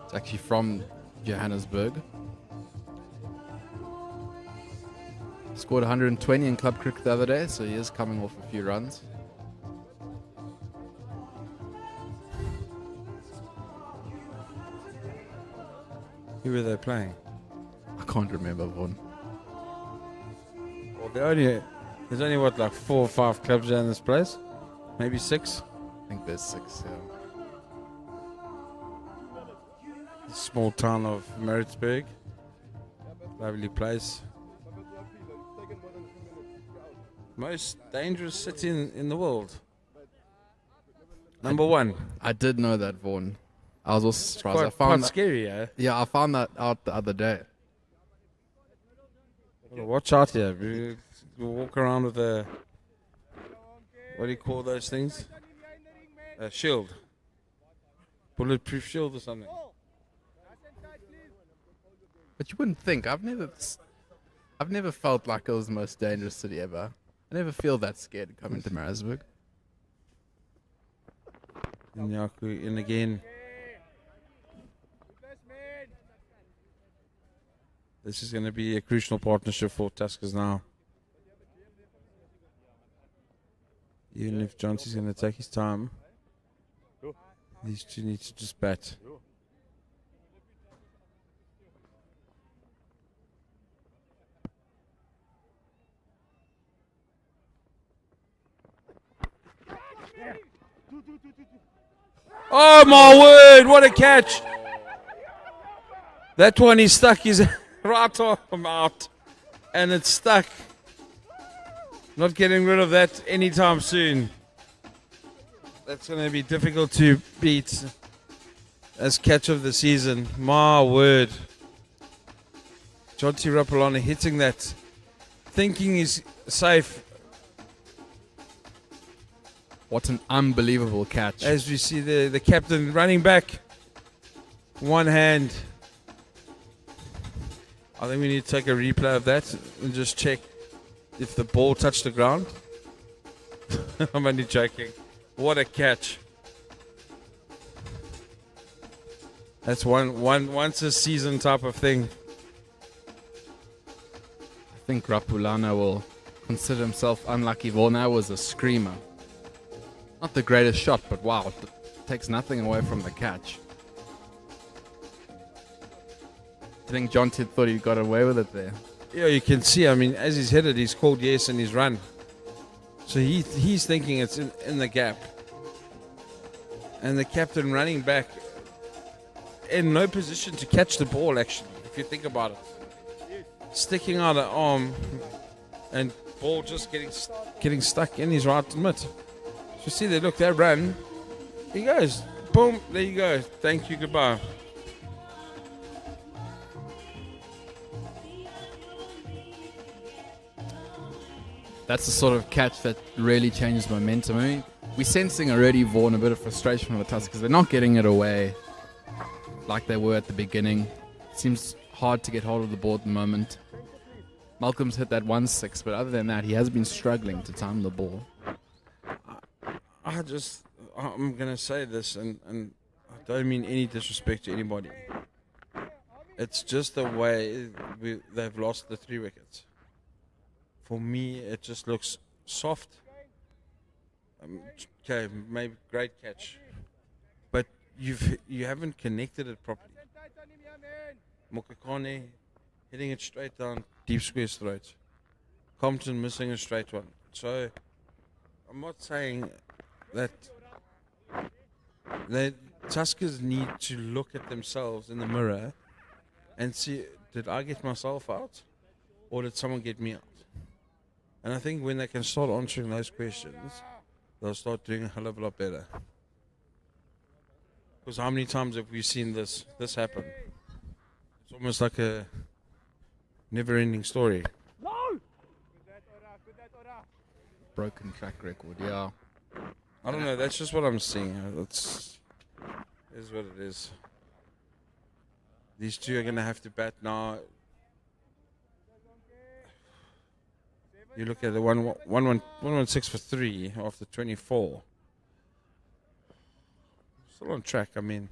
It's actually from Johannesburg. Scored 120 in club cricket the other day, so he is coming off a few runs.
Who were they playing?
I can't remember, Vaughan.
Well, there's only what, like 4 or 5 clubs in this place? Maybe 6?
I think there's 6, yeah.
Small town of Maritzburg. Lovely place. Most dangerous city in the world. Number 1.
I did know that, Vaughan. I was also surprised.
Quite scary, eh?
Yeah, I found that out the other day.
Watch out here. You walk around with a, what do you call those things? A shield. Bulletproof shield or something.
But you wouldn't think. I've never felt like it was the most dangerous city ever. I never feel that scared to come into Maritzburg.
And again, this is going to be a crucial partnership for Tuskers now. Even if Johnson's going to take his time, these two need to just bat. Oh my word, what a catch! That one, he stuck his right arm out and it's stuck. Not getting rid of that anytime soon. That's going to be difficult to beat as catch of the season. My word. Jonty Rapalana hitting that, thinking he's safe.
What an unbelievable catch.
As we see the captain running back. One hand. I think we need to take a replay of that and just check if the ball touched the ground. I'm only joking. What a catch. That's once a season type of thing.
I think Rapulana will consider himself unlucky. Vaughan, that was a screamer. Not the greatest shot, but wow, it takes nothing away from the catch. I think John thought he got away with it there.
Yeah, you can see, I mean, as he's hit it, he's called yes and he's run. So he's thinking it's in the gap. And the captain running back in no position to catch the ball, actually, if you think about it. Sticking out an arm and ball just getting stuck in his right mitt. So see, they look, they run. He goes, boom, there you go. Thank you, goodbye.
That's the sort of catch that really changes momentum. I mean, we're sensing already, Vaughan, a bit of frustration from the Tuskers. They're not getting it away like they were at the beginning. Seems hard to get hold of the ball at the moment. Malcolm's hit that 1-6, but other than that, he has been struggling to time the ball.
I'm going to say this, and I don't mean any disrespect to anybody. It's just the way they've lost the 3 wickets. For me, it just looks soft. Okay, maybe great catch, but you haven't connected it properly. Mokakane hitting it straight down deep square's throat. Compton missing a straight one. So I'm not saying that Tuskers need to look at themselves in the mirror and see, did I get myself out or did someone get me out? And I think when they can start answering those questions, they'll start doing a hell of a lot better. Because how many times have we seen this happen? It's almost like a never-ending story.
Broken track record, yeah.
I don't know, that's just what I'm seeing. That's is what it is. These two are going to have to bat now. You look at the 116 for 3 after 24. Still on track, I mean.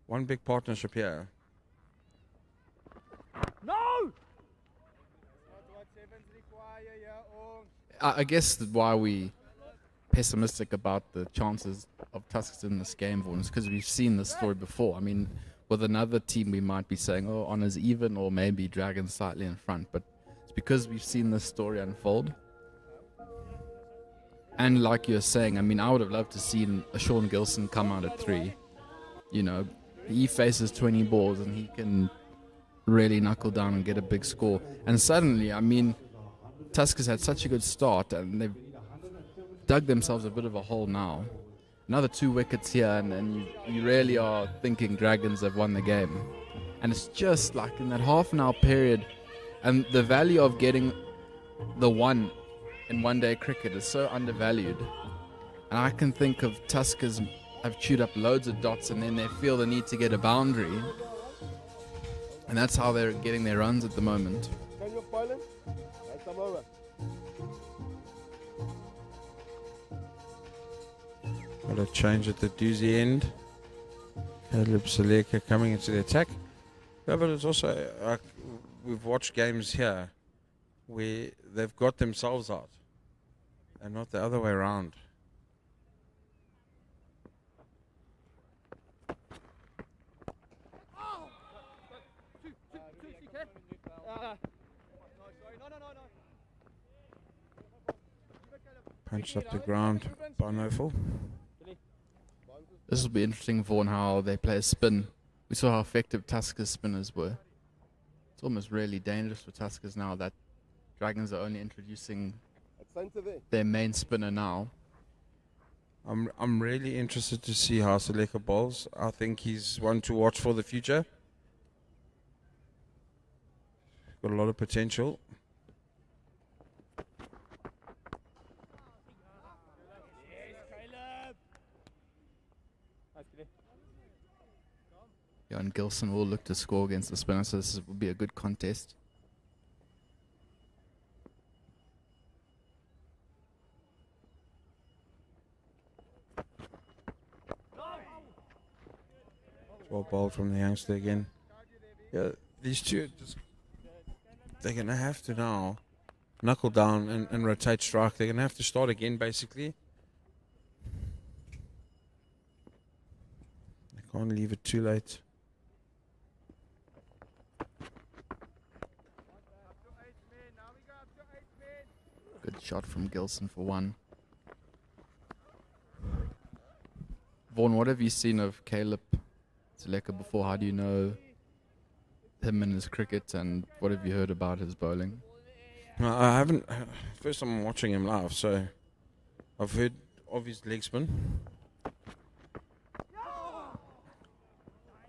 One big partnership here.
I guess why we pessimistic about the chances of Tuskers in this game, Vaughan, is because we've seen this story before. I mean, with another team, we might be saying, oh, Honours even, or maybe Dragons slightly in front. But it's because we've seen this story unfold. And like you're saying, I mean, I would have loved to see a Sean Gilson come out at 3. You know, he faces 20 balls and he can really knuckle down and get a big score. And suddenly, I mean, Tuskers had such a good start and they've dug themselves a bit of a hole now. Another 2 wickets here and you really are thinking Dragons have won the game. And it's just like in that half an hour period, and the value of getting the 1 in one-day cricket is so undervalued. And I can think of Tuskers have chewed up loads of dots and then they feel the need to get a boundary. And that's how they're getting their runs at the moment.
Can you file it? Right, come over.
Got a change at the doozy end. Caleb Saleka coming into the attack. Yeah, but it's also, we've watched games here where they've got themselves out and not the other way around. Punched up the ground by Nofel.
This will be interesting, Vaughan, how they play a spin. We saw how effective Tuskers spinners were. It's almost really dangerous for Tuskers now that Dragons are only introducing their main spinner now.
I'm really interested to see how Saleka bowls. I think he's one to watch for the future. Got a lot of potential.
Yeah, and Gilson will look to score against the spinner, so this will be a good contest.
Well bowled from the youngster again. Yeah, these two, they're going to have to now knuckle down and rotate strike. They're going to have to start again, basically. They can't leave it too late.
Good shot from Gilson for 1. Vaughan, what have you seen of Caleb Saleka before? How do you know him and his cricket, and what have you heard about his bowling?
I haven't. First time I'm watching him live, so I've heard of his leg spin.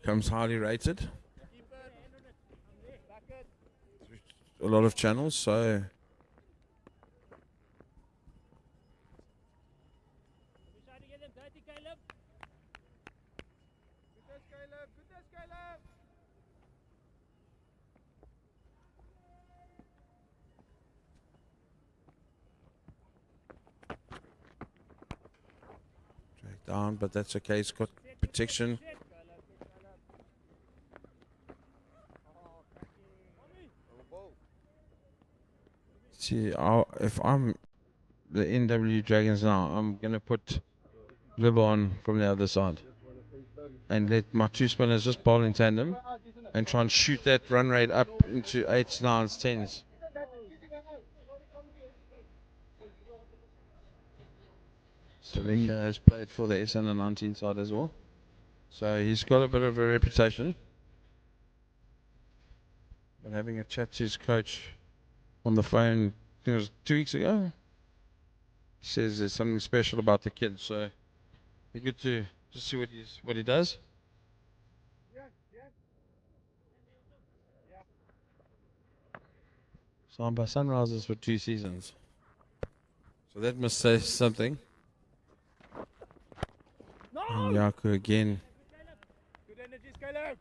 Comes highly rated. A lot of channels, so down, but that's okay. He's got protection. See, if I'm the NWU Dragons now, I'm going to put Lib on from the other side and let my 2 spinners just bowl in tandem and try and shoot that run rate up into 8s, 9s, 10s. Salika has played for the S under 19 side as well. So he's got a bit of a reputation. But having a chat to his coach on the phone, I think it was 2 weeks ago, he says there's something special about the kid. So be good to just see what he does. Signed by Sunrisers for 2 seasons. So that must say something. And Yaku again.
Good energy, Caleb.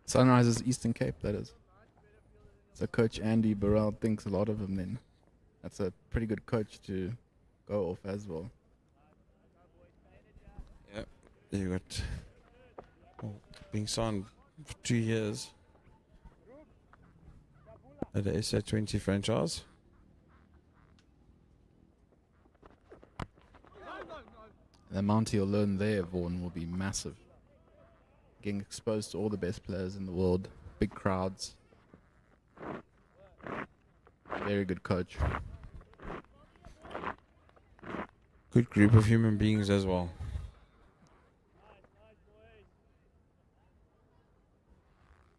Sunrisers Eastern Cape, that is. So Coach Andy Burrell thinks a lot of him then. That's a pretty good coach to go off as well.
Yep. You got being signed for 2 years at the SA20 franchise.
The amount he'll learn there, Vaughan, will be massive. Getting exposed to all the best players in the world, big crowds. Very good coach.
Good group of human beings as well.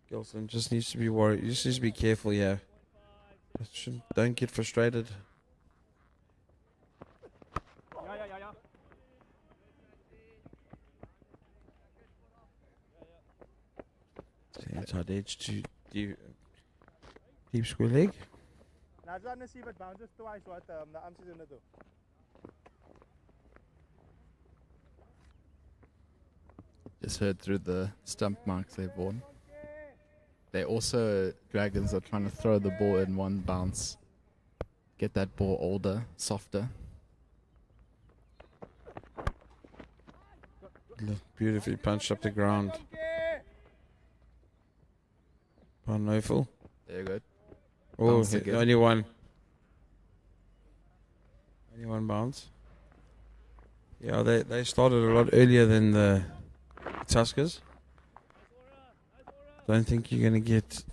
Gilson just needs to be worried. He just needs to be careful, yeah. Don't get frustrated. Inside edge to deep square leg.
Now, trying to see if it bounces twice what the arms is in the door.
Just heard through the stump marks they've won. They also, Dragons are trying to throw the ball in one bounce. Get that ball older, softer.
Beautifully punched up the ground. Van Neufel.
There you go.
Oh,
Bounce again.
only one. Only one bounce. Yeah, they started a lot earlier than the Tuskers. Don't think you're going to get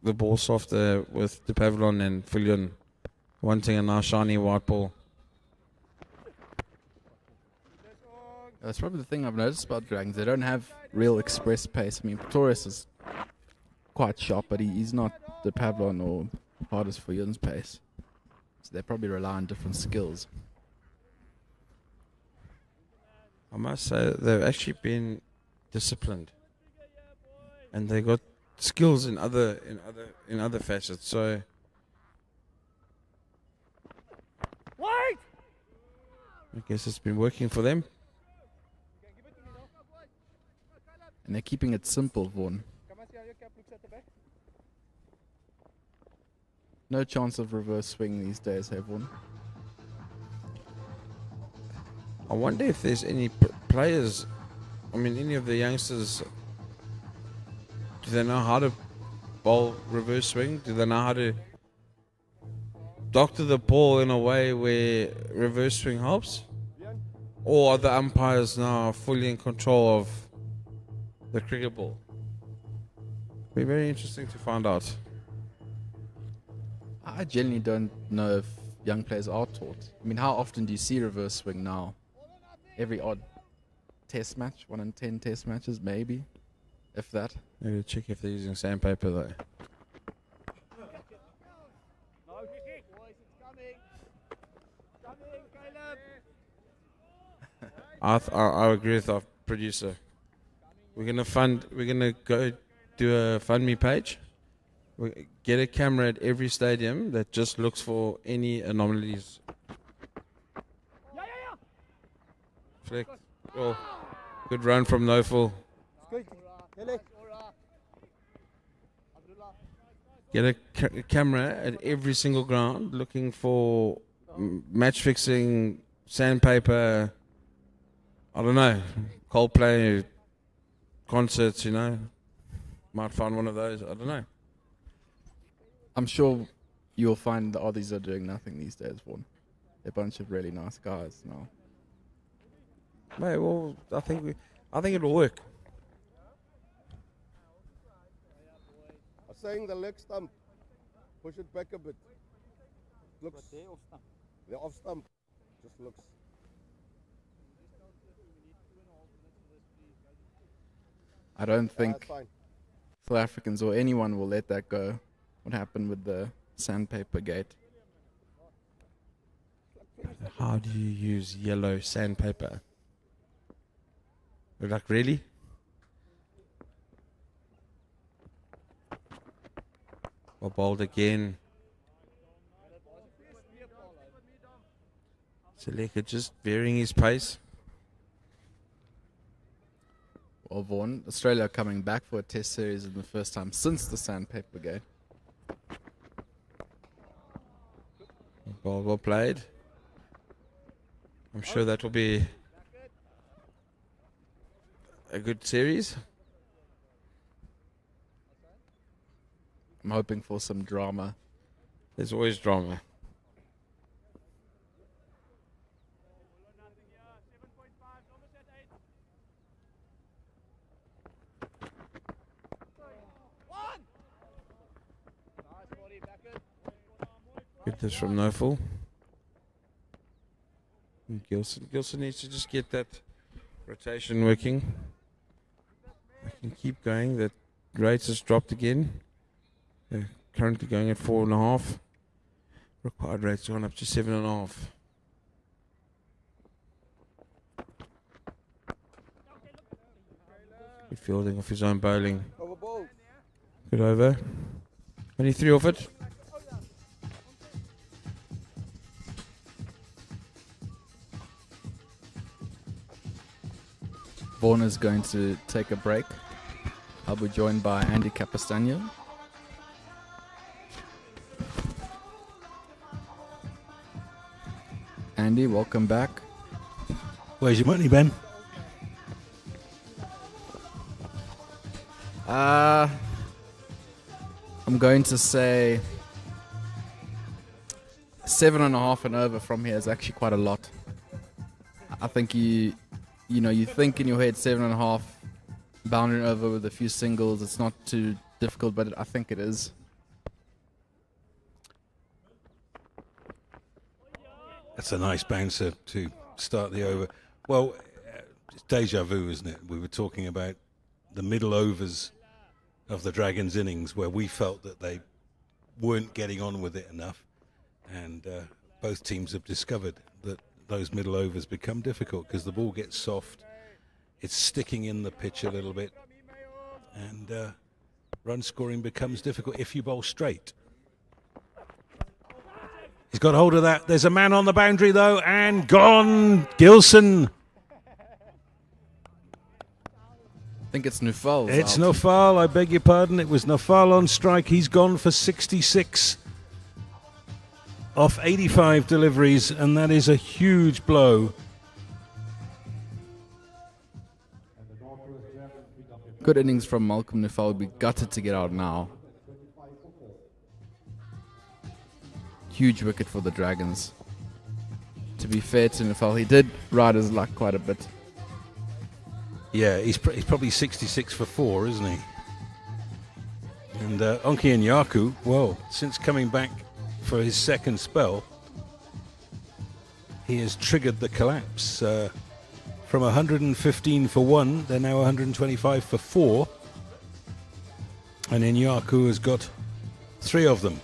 the ball softer with the Pavilion and Fillion wanting a nice shiny white ball.
That's probably the thing I've noticed about Dragons. They don't have real express pace. I mean, Pretorius is quite sharp, but he's not the Pavilion or hardest for Yun's pace. So they probably rely on different skills.
I must say they've actually been disciplined, and they got skills in other facets. So
Wait!
I guess it's been working for them.
And they're keeping it simple, Vaughan.
Come on, see how your cap looks at the back.
No chance of reverse swing these days, hey, Vaughan?
I wonder if there's any players, I mean, any of the youngsters, do they know how to bowl reverse swing? Do they know how to doctor the ball in a way where reverse swing helps? Or are the umpires now fully in control of the cricket ball? Be very interesting to find out.
I genuinely don't know if young players are taught. I mean, how often do you see reverse swing now? Every odd test match, 1 in 10 test matches, maybe, if that.
Maybe check if they're using sandpaper though. I agree with our producer. We're gonna go do a FundMe page. We get a camera at every stadium that just looks for any anomalies. Flick. Oh, good run from Nofel. Get a camera at every single ground looking for match fixing, sandpaper, I don't know, Coldplay concerts, you know. Might find one of those, I don't know.
I'm sure you'll find the Aussies are doing nothing these days, Vaughan. They're a bunch of really nice guys now.
Mate, well, I think it'll work.
I'm saying the leg stump. Push it back a bit. Looks. The off stump. Just looks.
I don't think
That's fine.
South Africans or anyone will let that go. What happened with the sandpaper gate?
How do you use yellow sandpaper? Like, really? Well, bowled again. Seleka just varying his pace.
Well, Vaughan, Australia are coming back for a test series in the first time since the sandpaper gate.
Ball well played. I'm sure that will be a good series.
I'm hoping for some drama.
There's always drama. Good this from Noful. Gilson needs to just get that rotation working. I can keep going. That rate has dropped again. They're currently going at 4.5. Required rate's gone up to 7.5. Good fielding off his own bowling.
Over ball.
Good over. Only 3 off it.
Vaughan is going to take a break. I'll be joined by Andy Capistano. Andy, welcome back.
Where's your money, Ben?
I'm going to say 7.5 and over from here is actually quite a lot. I think you think in your head 7.5, boundary over with a few singles. It's not too difficult, but I think it is.
That's a nice bouncer to start the over. Well, it's deja vu, isn't it? We were talking about the middle overs of the Dragons' innings where we felt that they weren't getting on with it enough. And both teams have discovered that those middle overs become difficult because the ball gets soft. It's sticking in the pitch a little bit. And run scoring becomes difficult if you bowl straight. He's got hold of that. There's a man on the boundary, though, and gone. Gilson.
I think it's Nufal.
It's Nofal, I beg your pardon. It was Nofal on strike. He's gone for 66 off 85 deliveries, and that is a huge blow.
Good innings from Malcolm Nufal. Would be gutted to get out now. Huge wicket for the Dragons. To be fair to Nufal, he did ride his luck quite a bit.
Yeah, he's probably 66 for 4, isn't he? And Onki and Yaku, well, since coming back for his second spell, he has triggered the collapse. From 115 for 1, they're now 125 for 4. And Inyaku has got 3 of them.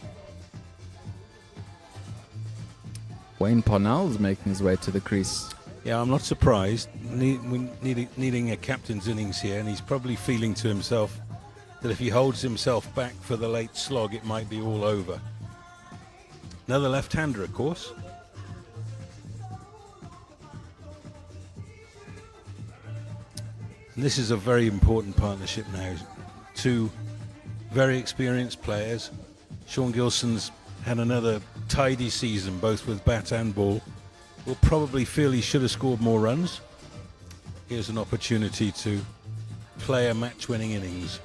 Wayne Parnell's making his way to the crease.
Yeah, I'm not surprised. Needing a captain's innings here, and he's probably feeling to himself that if he holds himself back for the late slog, it might be all over. Another left-hander, of course. And this is a very important partnership now. 2 very experienced players. Sean Gilson's had another tidy season, both with bat and ball. Will probably feel he should have scored more runs. Here's an opportunity to play a match-winning innings.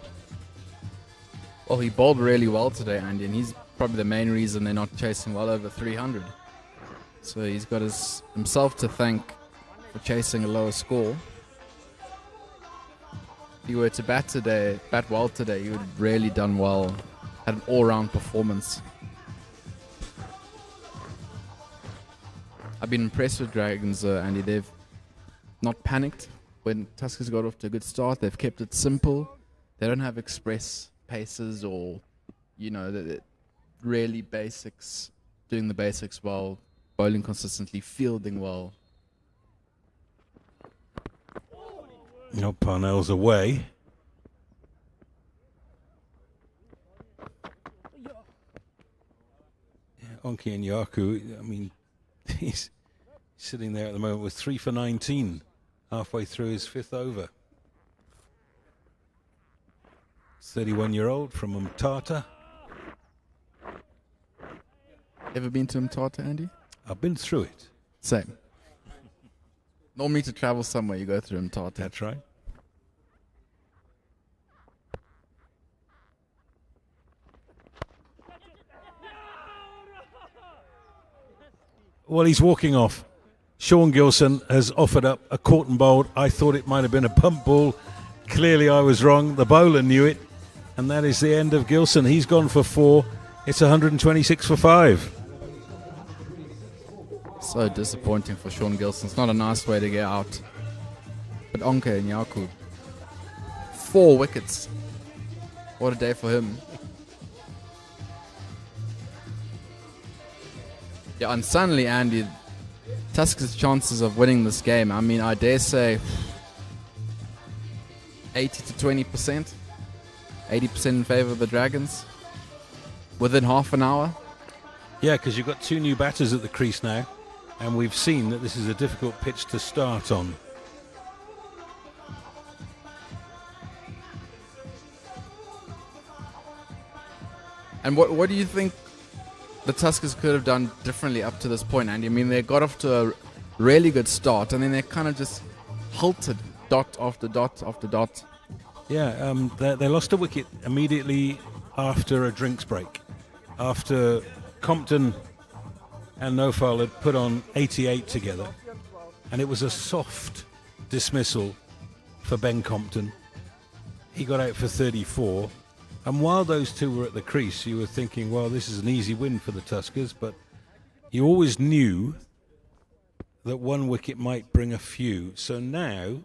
Well, he bowled really well today, Andy, and he's probably the main reason they're not chasing well over 300. So he's got himself to thank for chasing a lower score. If he were to bat well today, he would have really done well. Had an all-round performance. I've been impressed with Dragons, Andy. They've not panicked when Tuskers got off to a good start. They've kept it simple. They don't have express paces or, really basics, doing the basics well, bowling consistently, fielding well.
Parnell's away. Onki and Yaku, I mean, he's sitting there at the moment with 3 for 19, halfway through his 5th over. 31-year-old from Umtata.
Ever been to Umtata, Andy?
I've been through it.
Same. Normally to travel somewhere, you go through Umtata.
That's right. Well, he's walking off. Sean Gilson has offered up a caught and bowled. I thought it might have been a pump ball. Clearly I was wrong. The bowler knew it. And that is the end of Gilson. He's gone for 4. It's 126 for 5.
So disappointing for Sean Gilson. It's not a nice way to get out. But Onke and Yaku, 4 wickets. What a day for him. Yeah, and suddenly, Andy, Tuskers' chances of winning this game, I mean, I dare say 80 to 20%. 80% in favour of the Dragons within half an hour.
Yeah, because you've got 2 new batters at the crease now, and we've seen that this is a difficult pitch to start on.
And what do you think the Tuskers could have done differently up to this point, Andy? I mean, they got off to a really good start, and then they kind of just halted dot after dot after dot.
Yeah, they lost a wicket immediately after a drinks break. After Compton and Nofal had put on 88 together. And it was a soft dismissal for Ben Compton. He got out for 34. And while those two were at the crease, you were thinking, well, this is an easy win for the Tuskers. But you always knew that 1 wicket might bring a few. So now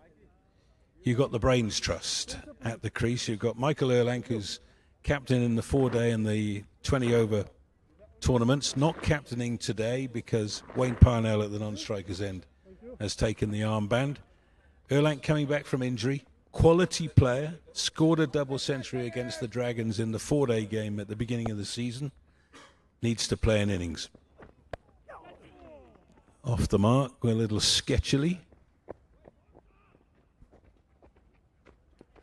you've got the Brains Trust at the crease. You've got Michael Erlang, who's captain in the 4-day and the 20-over tournaments. Not captaining today because Wayne Parnell at the non-strikers end has taken the armband. Erlang coming back from injury. Quality player. Scored a double century against the Dragons in the 4-day game at the beginning of the season. Needs to play an innings. Off the mark, a little sketchily.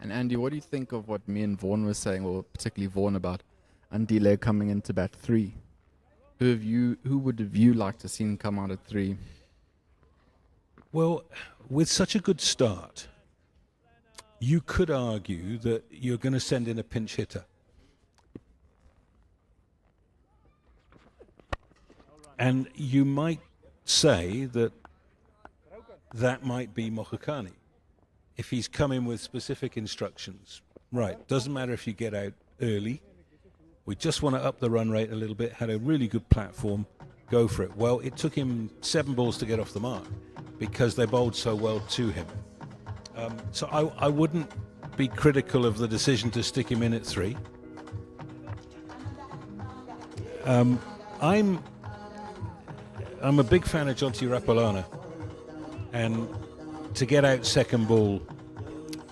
And Andy, what do you think of what me and Vaughan were saying, or particularly Vaughan, about Andile coming into bat 3? Who would have you liked to seen come out at 3?
Well, with such a good start, you could argue that you're going to send in a pinch hitter. And you might say that that might be Mokhakani. If he's come in with specific instructions. Right, doesn't matter if you get out early. We just want to up the run rate a little bit. Had a really good platform. Go for it. Well, it took him 7 balls to get off the mark because they bowled so well to him. So I wouldn't be critical of the decision to stick him in at 3. I'm a big fan of Jonty Rapalana, and to get out second ball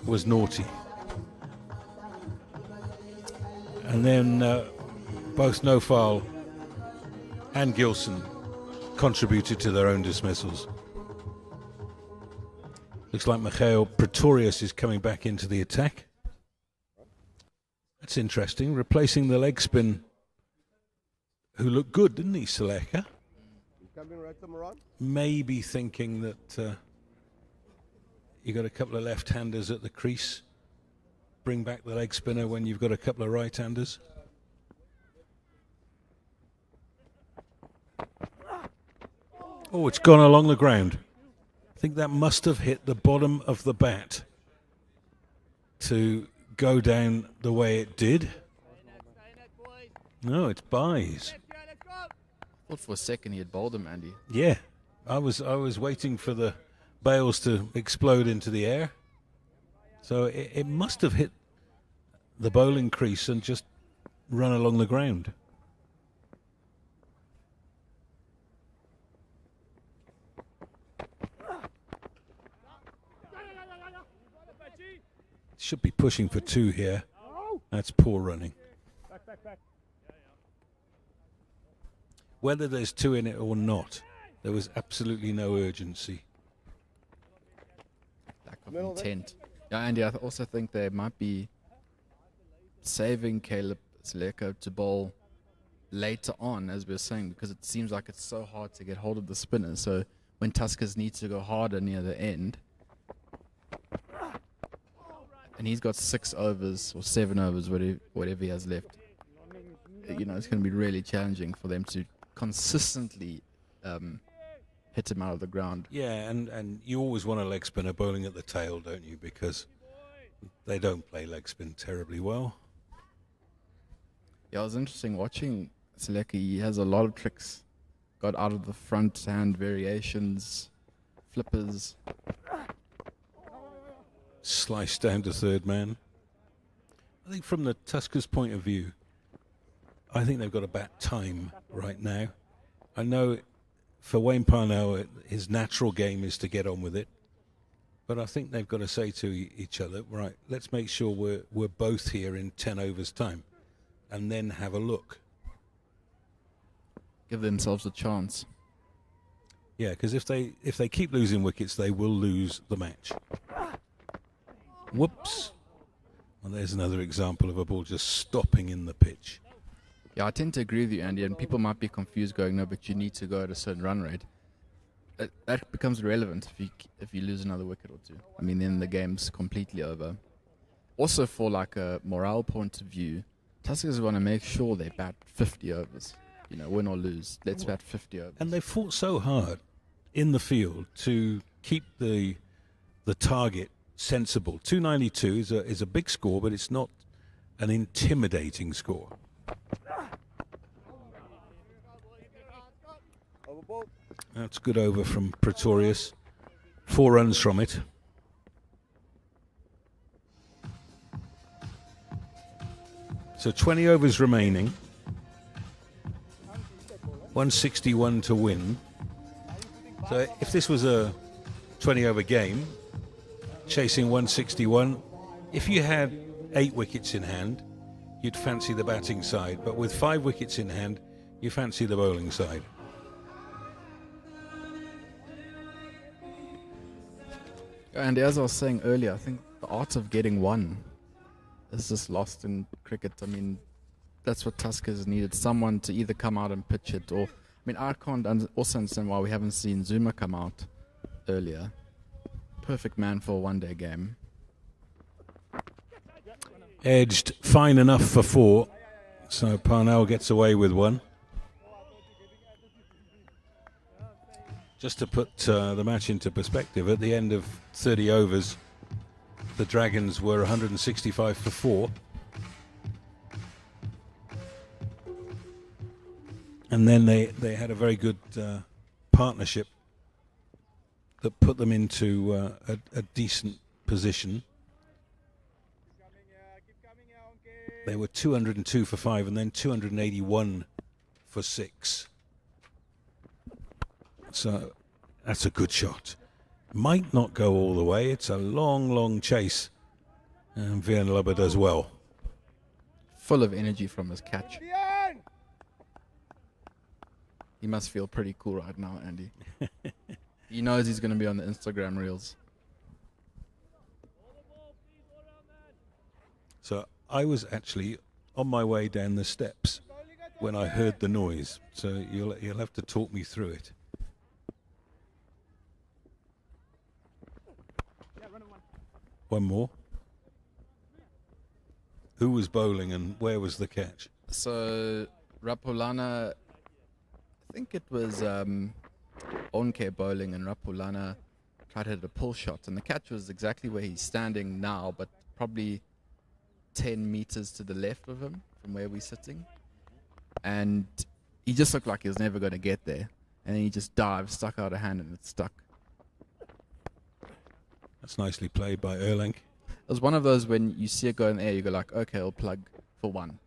was naughty. And then both Nofal and Gilson contributed to their own dismissals. Looks like Michael Pretorius is coming back into the attack. That's interesting. Replacing the leg spin, who looked good, didn't he, Seleka? Maybe thinking that you got a couple of left-handers at the crease. Bring back the leg spinner when you've got a couple of right-handers. Oh, it's gone along the ground. I think that must have hit the bottom of the bat to go down the way it did. No, it's buys.
I thought for a second he had bowled him, Andy.
Yeah, I was waiting for the bails to explode into the air. So it must have hit the bowling crease and just run along the ground. Should be pushing for 2 here. That's poor running. Whether there's 2 in it or not, there was absolutely no urgency.
Lack of intent. Yeah, Andy, I also think they might be saving Caleb Seleko to bowl later on, as we were saying, because it seems like it's so hard to get hold of the spinner. So when Tuskers need to go harder near the end, and he's got 6 overs or 7 overs, whatever he has left, you know, it's going to be really challenging for them to consistently hit him out of the ground.
Yeah, and you always want a leg spinner bowling at the tail, don't you? Because they don't play leg spin terribly well.
Yeah, it was interesting watching Seleka. He has a lot of tricks. Got out of the front hand variations, flippers.
Sliced down to third man. I think from the Tuskers' point of view, I think they've got a bad time right now. I know for Wayne Parnell, his natural game is to get on with it. But I think they've got to say to each other, right, let's make sure we're both here in 10 overs time. And then have a look.
Give themselves a chance.
Yeah, because if they keep losing wickets, they will lose the match. Whoops. Well, there's another example of a ball just stopping in the pitch.
Yeah, I tend to agree with you, Andy, and people might be confused going, no, but you need to go at a certain run rate. That becomes irrelevant if you lose another wicket or 2. I mean, then the game's completely over. Also, for like a morale point of view, Tuskers want to make sure they bat 50 overs. You know, win or lose, let's bat 50 overs.
And they fought so hard in the field to keep the target sensible. 292 is a big score, but it's not an intimidating score. That's good over from Pretorius. 4 runs from it. So 20 overs remaining. 161 to win. So if this was a 20 over game, chasing 161, if you had 8 wickets in hand, you'd fancy the batting side. But with 5 wickets in hand, you fancy the bowling side.
And as I was saying earlier, I think the art of getting 1 is just lost in cricket. I mean, that's what Tuskers needed. Someone to either come out and pitch it, or, I mean, I can't also understand why we haven't seen Zuma come out earlier. Perfect man for a one-day game.
Edged fine enough for 4, so Parnell gets away with 1. Just to put the match into perspective, at the end of 30 overs, the Dragons were 165 for 4. And then they had a very good partnership that put them into a decent position. They were 202 for 5 and then 281 for 6. So that's a good shot. Might not go all the way. It's a long, long chase. And Vianlubber does well.
Full of energy from his catch. He must feel pretty cool right now, Andy. He knows he's going to be on the Instagram reels.
So I was actually on my way down the steps when I heard the noise. So you'll have to talk me through it. One more. Who was bowling and where was the catch?
So Rapulana, I think it was Onke bowling, and Rapulana tried to hit a pull shot, and the catch was exactly where he's standing now, but probably 10 meters to the left of him from where we're sitting. And he just looked like he was never going to get there. and then he just dived, stuck out a hand, and it stuck.
That's nicely played by Erlang.
It was one of those when you see it go in the air, you go like, okay, I'll plug for one.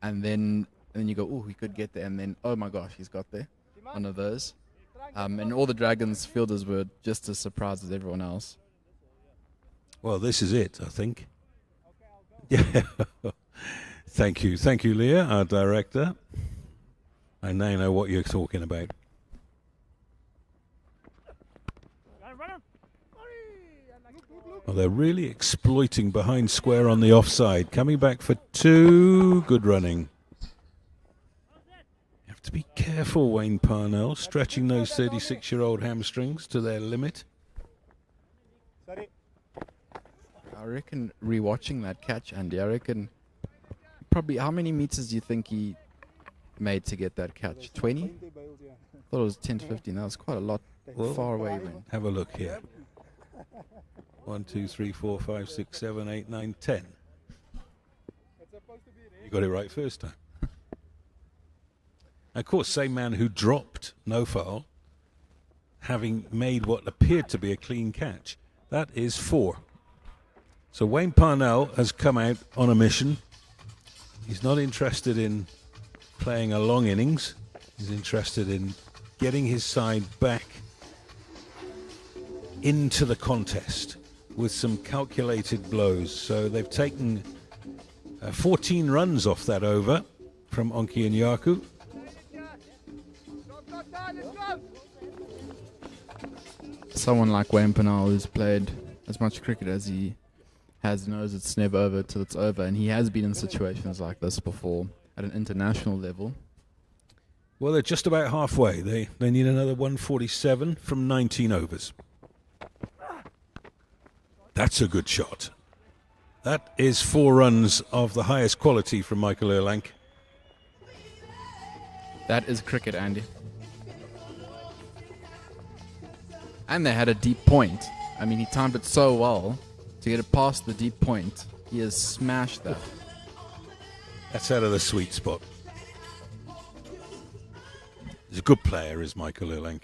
And then you go, oh, he could get there. And then, oh my gosh, he's got there. One of those. And all the Dragons fielders were just as surprised as everyone else.
Well, this is it, I think. Yeah. Thank you, Leah, our director. I now know what you're talking about. Well, they're really exploiting behind square on the offside. Coming back for two. Good running. You have to be careful, Wayne Parnell, stretching those 36-year-old hamstrings to their limit.
I reckon rewatching that catch, Andy, I reckon probably how many meters do you think he made to get that catch? 20? I thought it was 10 to 15. That was quite a lot far away. Man.
Have a look here. 1, 2, 3, 4, 5, 6, 7, 8, 9, 10. You got it right first time. Of course, same man who dropped no foul, having made what appeared to be a clean catch. That is 4. So Wayne Parnell has come out on a mission. He's not interested in playing a long innings. He's interested in getting his side back into the contest with some calculated blows. So they've taken 14 runs off that over from Onki and Yaku.
Someone like Wayne Parnell who's played as much cricket as he has knows it's never over till it's over, and he has been in situations like this before at an international level.
Well, they're just about halfway. They need another 147 from 19 overs. That's a good shot. That is 4 runs of the highest quality from Michael Erlang.
That is cricket, Andy. And they had a deep point. I mean, he timed it so well to get it past the deep point. He has smashed that.
That's out of the sweet spot. He's a good player, is Michael Erlang.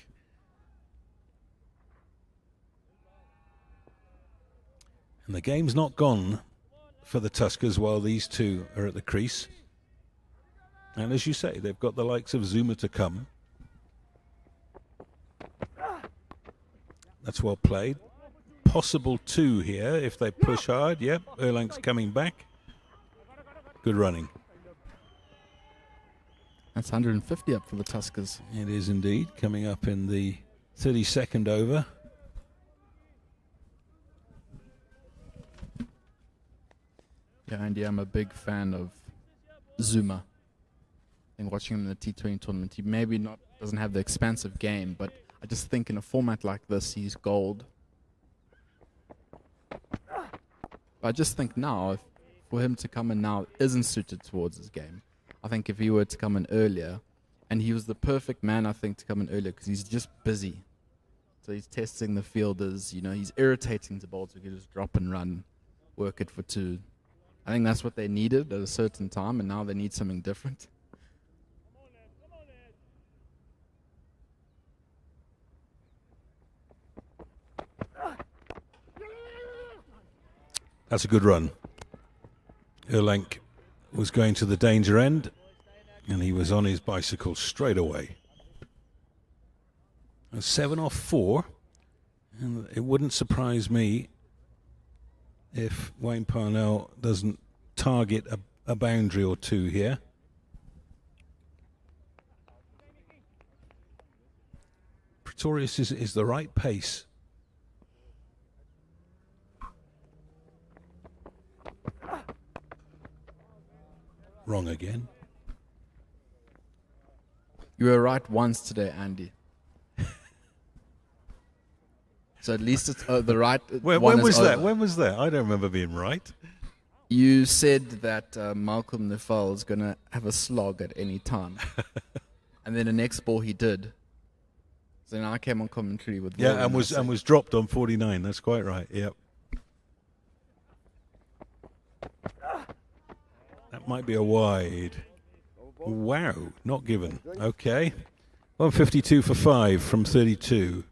And the game's not gone for the Tuskers while these two are at the crease. And as you say, they've got the likes of Zuma to come. That's well played. Possible 2 here if they push hard. Yep, Erlang's coming back. Good running.
That's 150 up for the Tuskers.
It is indeed, coming up in the 32nd over.
Yeah, Andy, I'm a big fan of Zuma. And watching him in the T20 tournament, he maybe doesn't have the expansive game, but I just think in a format like this, he's gold. I just think now, for him to come in now isn't suited towards his game. I think if he were to come in earlier, and he was the perfect man, I think, to come in earlier because he's just busy. So he's testing the fielders, he's irritating the bowlers who can just drop and run, work it for 2. I think that's what they needed at a certain time, and now they need something different.
That's a good run. Erlang was going to the danger end, and he was on his bicycle straight away. And 7 off 4, and it wouldn't surprise me if Wayne Parnell doesn't target a boundary or 2 here. Pretorius is the right pace. Wrong again.
You were right once today, Andy. So at least it's the right
when
one
was
is
that?
over.
When was that? I don't remember being right.
You said that Malcolm Nufel is going to have a slog at any time. And then the next ball he did. So then I came on commentary with
Yeah,
Will
and was dropped on 49. That's quite right. Yep. That might be a wide. Wow, not given. Okay. 152 for 5 from 32.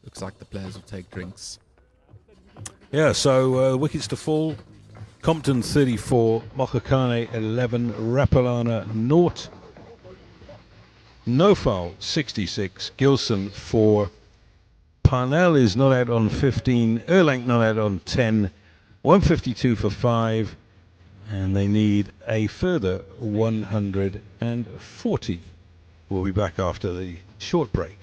Looks like the players will take drinks.
Yeah, so wickets to fall. Compton 34, Mokakane 11, Rapalana 0. No foul 66, Gilson 4. Parnell is not out on 15, Erlang not out on 10. 152 for 5, and they need a further 140. We'll be back after the short break.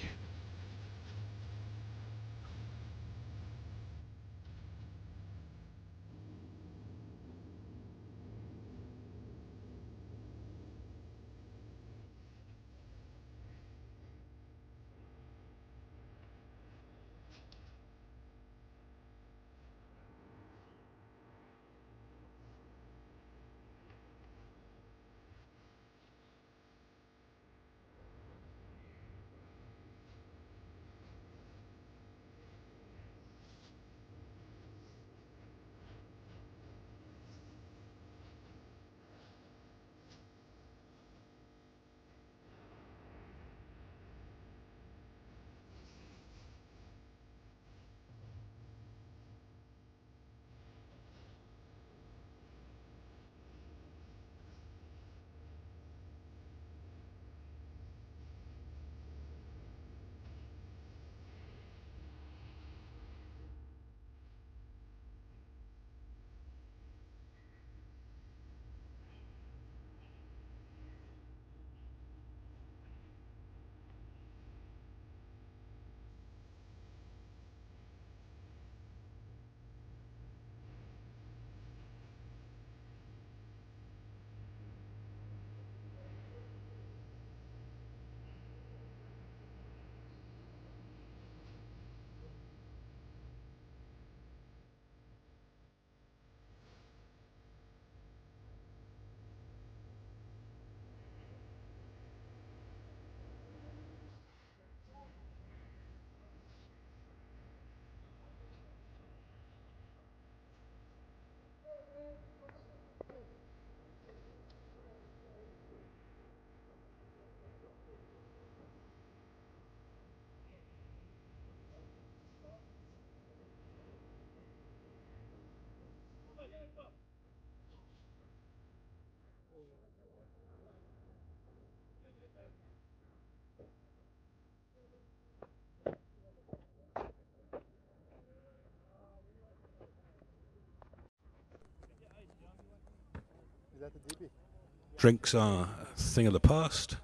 Drinks are a thing of the past,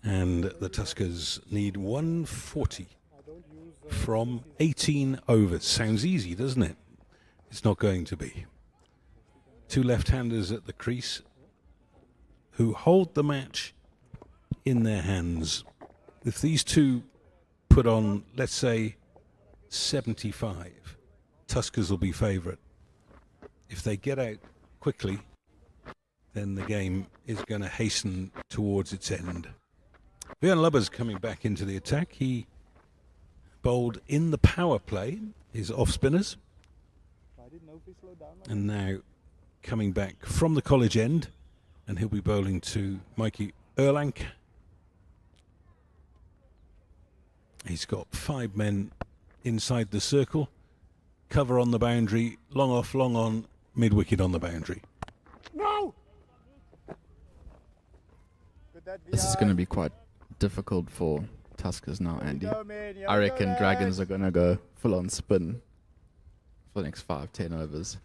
and the Tuskers need 140 from 18 overs. Sounds easy, doesn't it? It's not going to be. Two left-handers at the crease who hold the match in their hands. If these two put on, let's say, 75, Tuskers will be favourite. If they get out quickly, then the game is going to hasten towards its end. Björn Lubber's coming back into the attack. He bowled in the power play, his off-spinners. And now coming back from the college end, and he'll be bowling to Mikey Erlang. He's got 5 men inside the circle, cover on the boundary, long off, long on, mid-wicket on the boundary.
No!
This is going to be quite difficult for Tuskers now, Andy. I reckon Dragons are going to go full-on spin for the next 5-10 overs.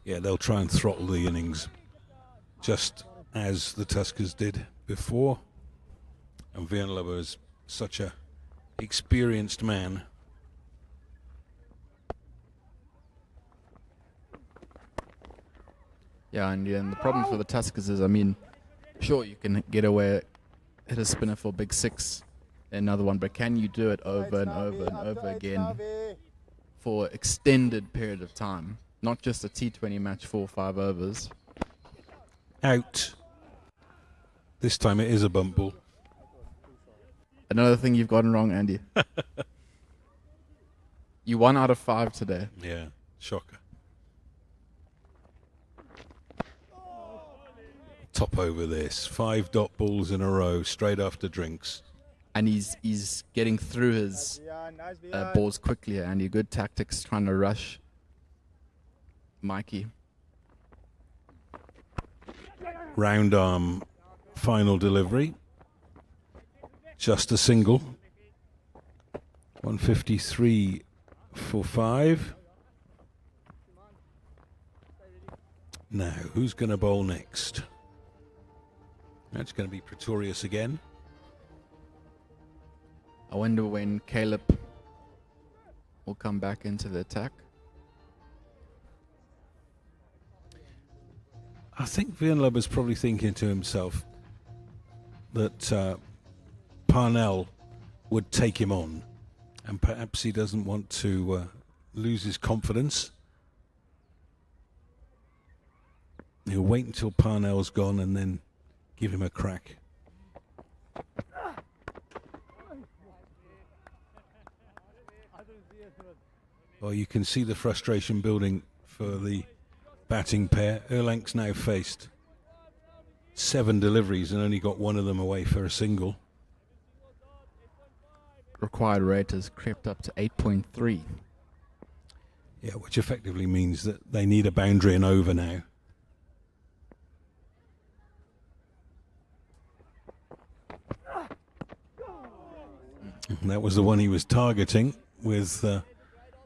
Yeah, they'll try and throttle the innings just as the Tuskers did before. And Björn Lubber is such a experienced man.
Yeah, and the problem for the Tuskers is, I mean, sure, you can get away, hit a spinner for big 6, another one, but can you do it over and over and over again for an extended period of time? Not just a T20 match, 4 or 5 overs.
Out. This time it is a bump ball.
Another thing you've gotten wrong, Andy. You 1 out of 5 today.
top over this. 5 dot balls in a row, straight after drinks.
And he's getting through his balls quickly, and good tactics trying to rush Mikey.
Round arm final delivery. Just a single. 153 for 5. Now, who's going to bowl next? That's going to be Pretorius again.
I wonder when Caleb will come back into the attack.
I think Vianlub is probably thinking to himself that Parnell would take him on, and perhaps he doesn't want to lose his confidence. He'll wait until Parnell's gone and then give him a crack. Well, you can see the frustration building for the batting pair. Erlang's now faced 7 deliveries and only got 1 of them away for a single.
Required rate has crept up to 8.3.
Yeah, which effectively means that they need a boundary and over now. And that was the one he was targeting with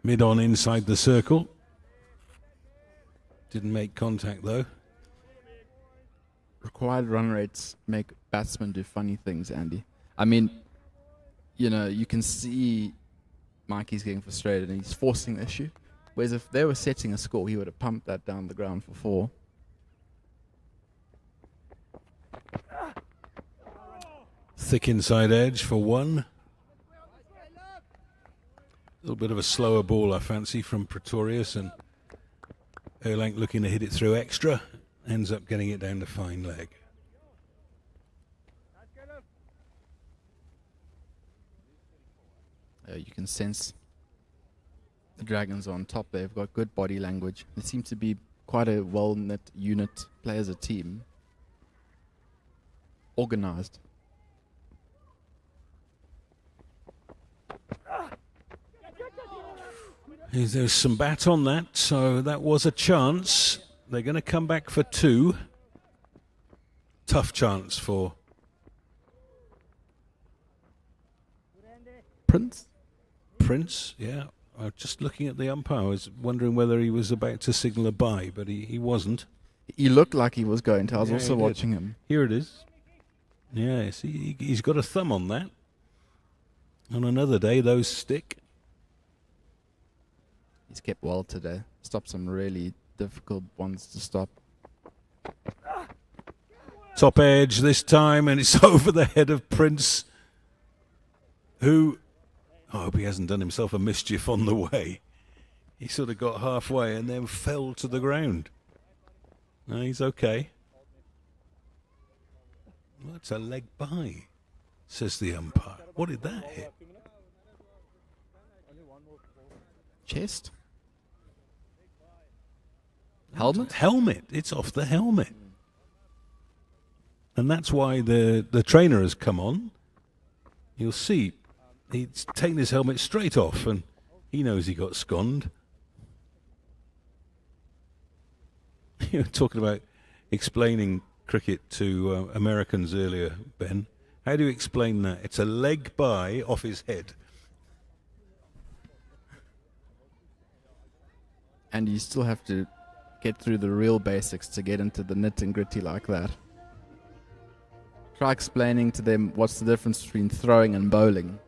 mid-on inside the circle. Didn't make contact though.
Required run rates make batsmen do funny things, Andy. I mean, you know, you can see Mikey's getting frustrated and he's forcing the issue. Whereas if they were setting a score, he would have pumped that down the ground for 4.
Thick inside edge for 1. A little bit of a slower ball, I fancy, from Pretorius, and Erlang looking to hit it through extra, ends up getting it down to fine leg.
You can sense the Dragons on top. They've got good body language. They seem to be quite a well-knit unit, play as a team. Organized.
There's some bat on that, so that was a chance. They're going to come back for 2. Tough chance for Prince, yeah. I was just looking at the umpire. I was wondering whether he was about to signal a bye, but he wasn't.
He looked like he was going to. I was also watching him.
Here it is. Yes, he's got a thumb on that. On another day, those stick.
He's kept well today. Stopped some really difficult ones to stop.
Top edge this time, and it's over the head of Prince, who, I hope he hasn't done himself a mischief on the way. He sort of got halfway and then fell to the ground. No, he's okay. Well, it's a leg by, says the umpire. What did that hit?
Chest? Helmet?
Helmet. It's off the helmet. And that's why the trainer has come on. You'll see he's taken his helmet straight off and he knows he got sconned. You were talking about explaining cricket to Americans earlier, Ben. How do you explain that? It's a leg by off his head.
And you still have to get through the real basics to get into the nit and gritty like that. Try explaining to them what's the difference between throwing and bowling.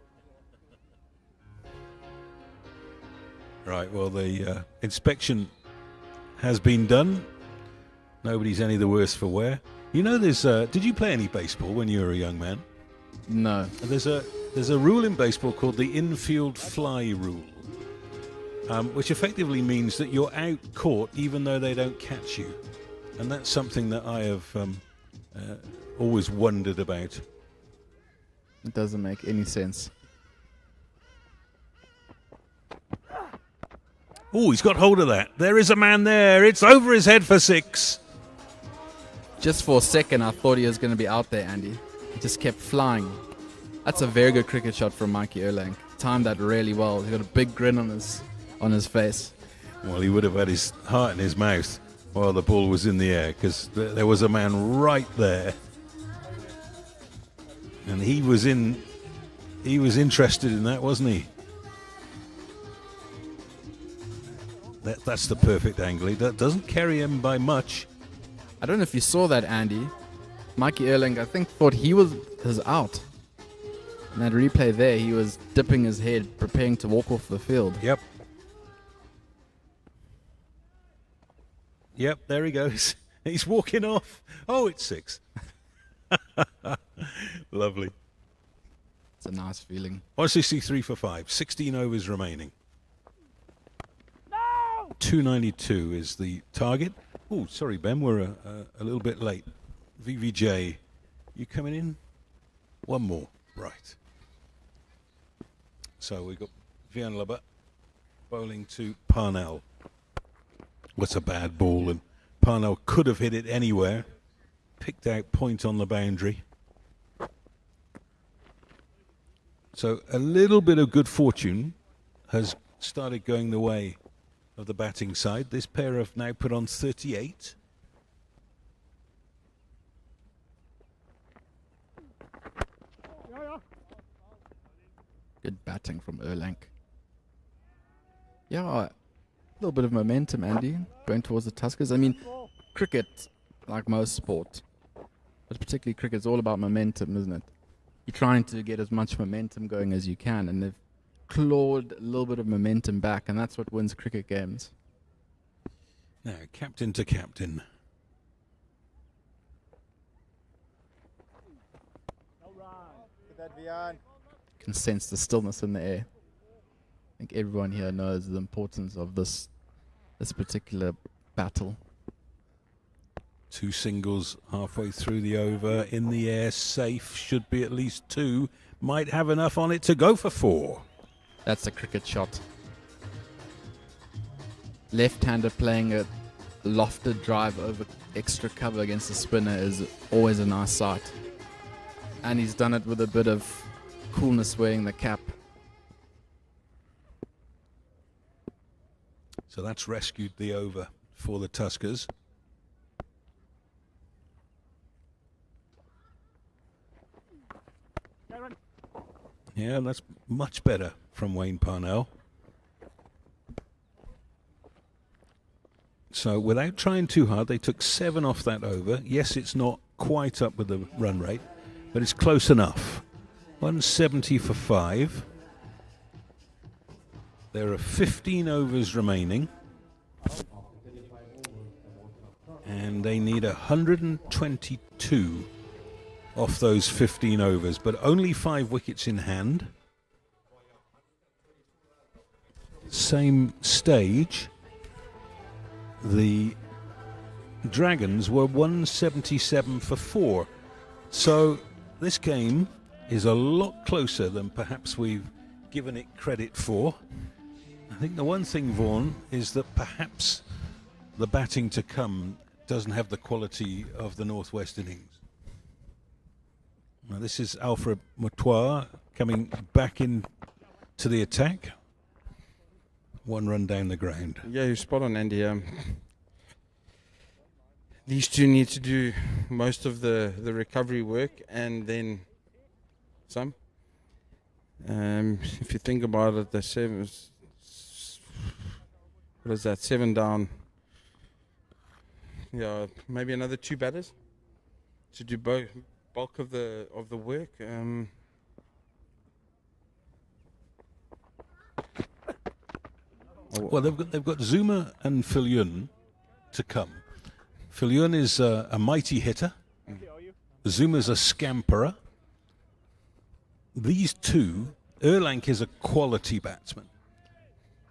Right, well, the inspection has been done. Nobody's any the worse for wear. You know, did you play any baseball when you were a young man?
No.
There's a rule in baseball called the infield fly rule, which effectively means that you're out caught even though they don't catch you. And that's something that I have always wondered about.
It doesn't make any sense. Oh,
he's got hold of that. There is a man there. It's over his head for 6.
Just for a second, I thought he was going to be out there, Andy. He just kept flying. That's a very good cricket shot from Mikey Erlang. Timed that really well. He's got a big grin on his face.
Well, he would have had his heart in his mouth while the ball was in the air, because there was a man right there, and he was interested in that, wasn't he? That's the perfect angle. That doesn't carry him by much.
I don't know if you saw that, Andy. Mikey Erlang, I think, thought he was out. In that replay there, he was dipping his head, preparing to walk off the field.
Yep, there he goes. He's walking off. Oh, it's 6. Lovely.
It's a nice feeling.
163 for 5. 16 overs remaining. 292 is the target. Oh, sorry, Ben, we're a little bit late. VVJ, you coming in? One more. Right. So we've got Vian Lubber bowling to Parnell. What's a bad ball, and Parnell could have hit it anywhere. Picked out point on the boundary. So a little bit of good fortune has started going the way of the batting side. This pair have now put on 38.
Good batting from Erlang. Yeah, a little bit of momentum, Andy, going towards the Tuskers. I mean, cricket, like most sport, but particularly cricket, is all about momentum, isn't it? You're trying to get as much momentum going as you can, and they've clawed a little bit of momentum back, and that's what wins cricket games.
Now, captain to captain.
You can sense the stillness in the air. I think everyone here knows the importance of this particular battle.
2 singles halfway through the over, in the air, safe, should be at least 2, might have enough on it to go for 4.
That's a cricket shot. Left-hander playing a lofted drive over extra cover against the spinner is always a nice sight. And he's done it with a bit of coolness wearing the cap.
So that's rescued the over for the Tuskers. Yeah, that's much better from Wayne Parnell. So without trying too hard, they took 7 off that over. Yes, it's not quite up with the run rate, but it's close enough. 170 for 5. There are 15 overs remaining. And they need 122 off those 15 overs, but only 5 wickets in hand. Same stage. The Dragons were 177 for 4. So this game is a lot closer than perhaps we've given it credit for. I think the one thing, Vaughan, is that perhaps the batting to come doesn't have the quality of the Northwest innings. Now this is Alfred Moutoir coming back in to the attack. 1 run down the ground.
Yeah, you're spot on, Andy. These two need to do most of the recovery work and then some. If you think about it, the 7, what is that, 7 down. Yeah, maybe another 2 batters to do bulk of the work.
Well, they've got Zuma and Phil Yun to come. Phil Yun is a mighty hitter. Zuma's a scamperer. These two, Erlang is a quality batsman.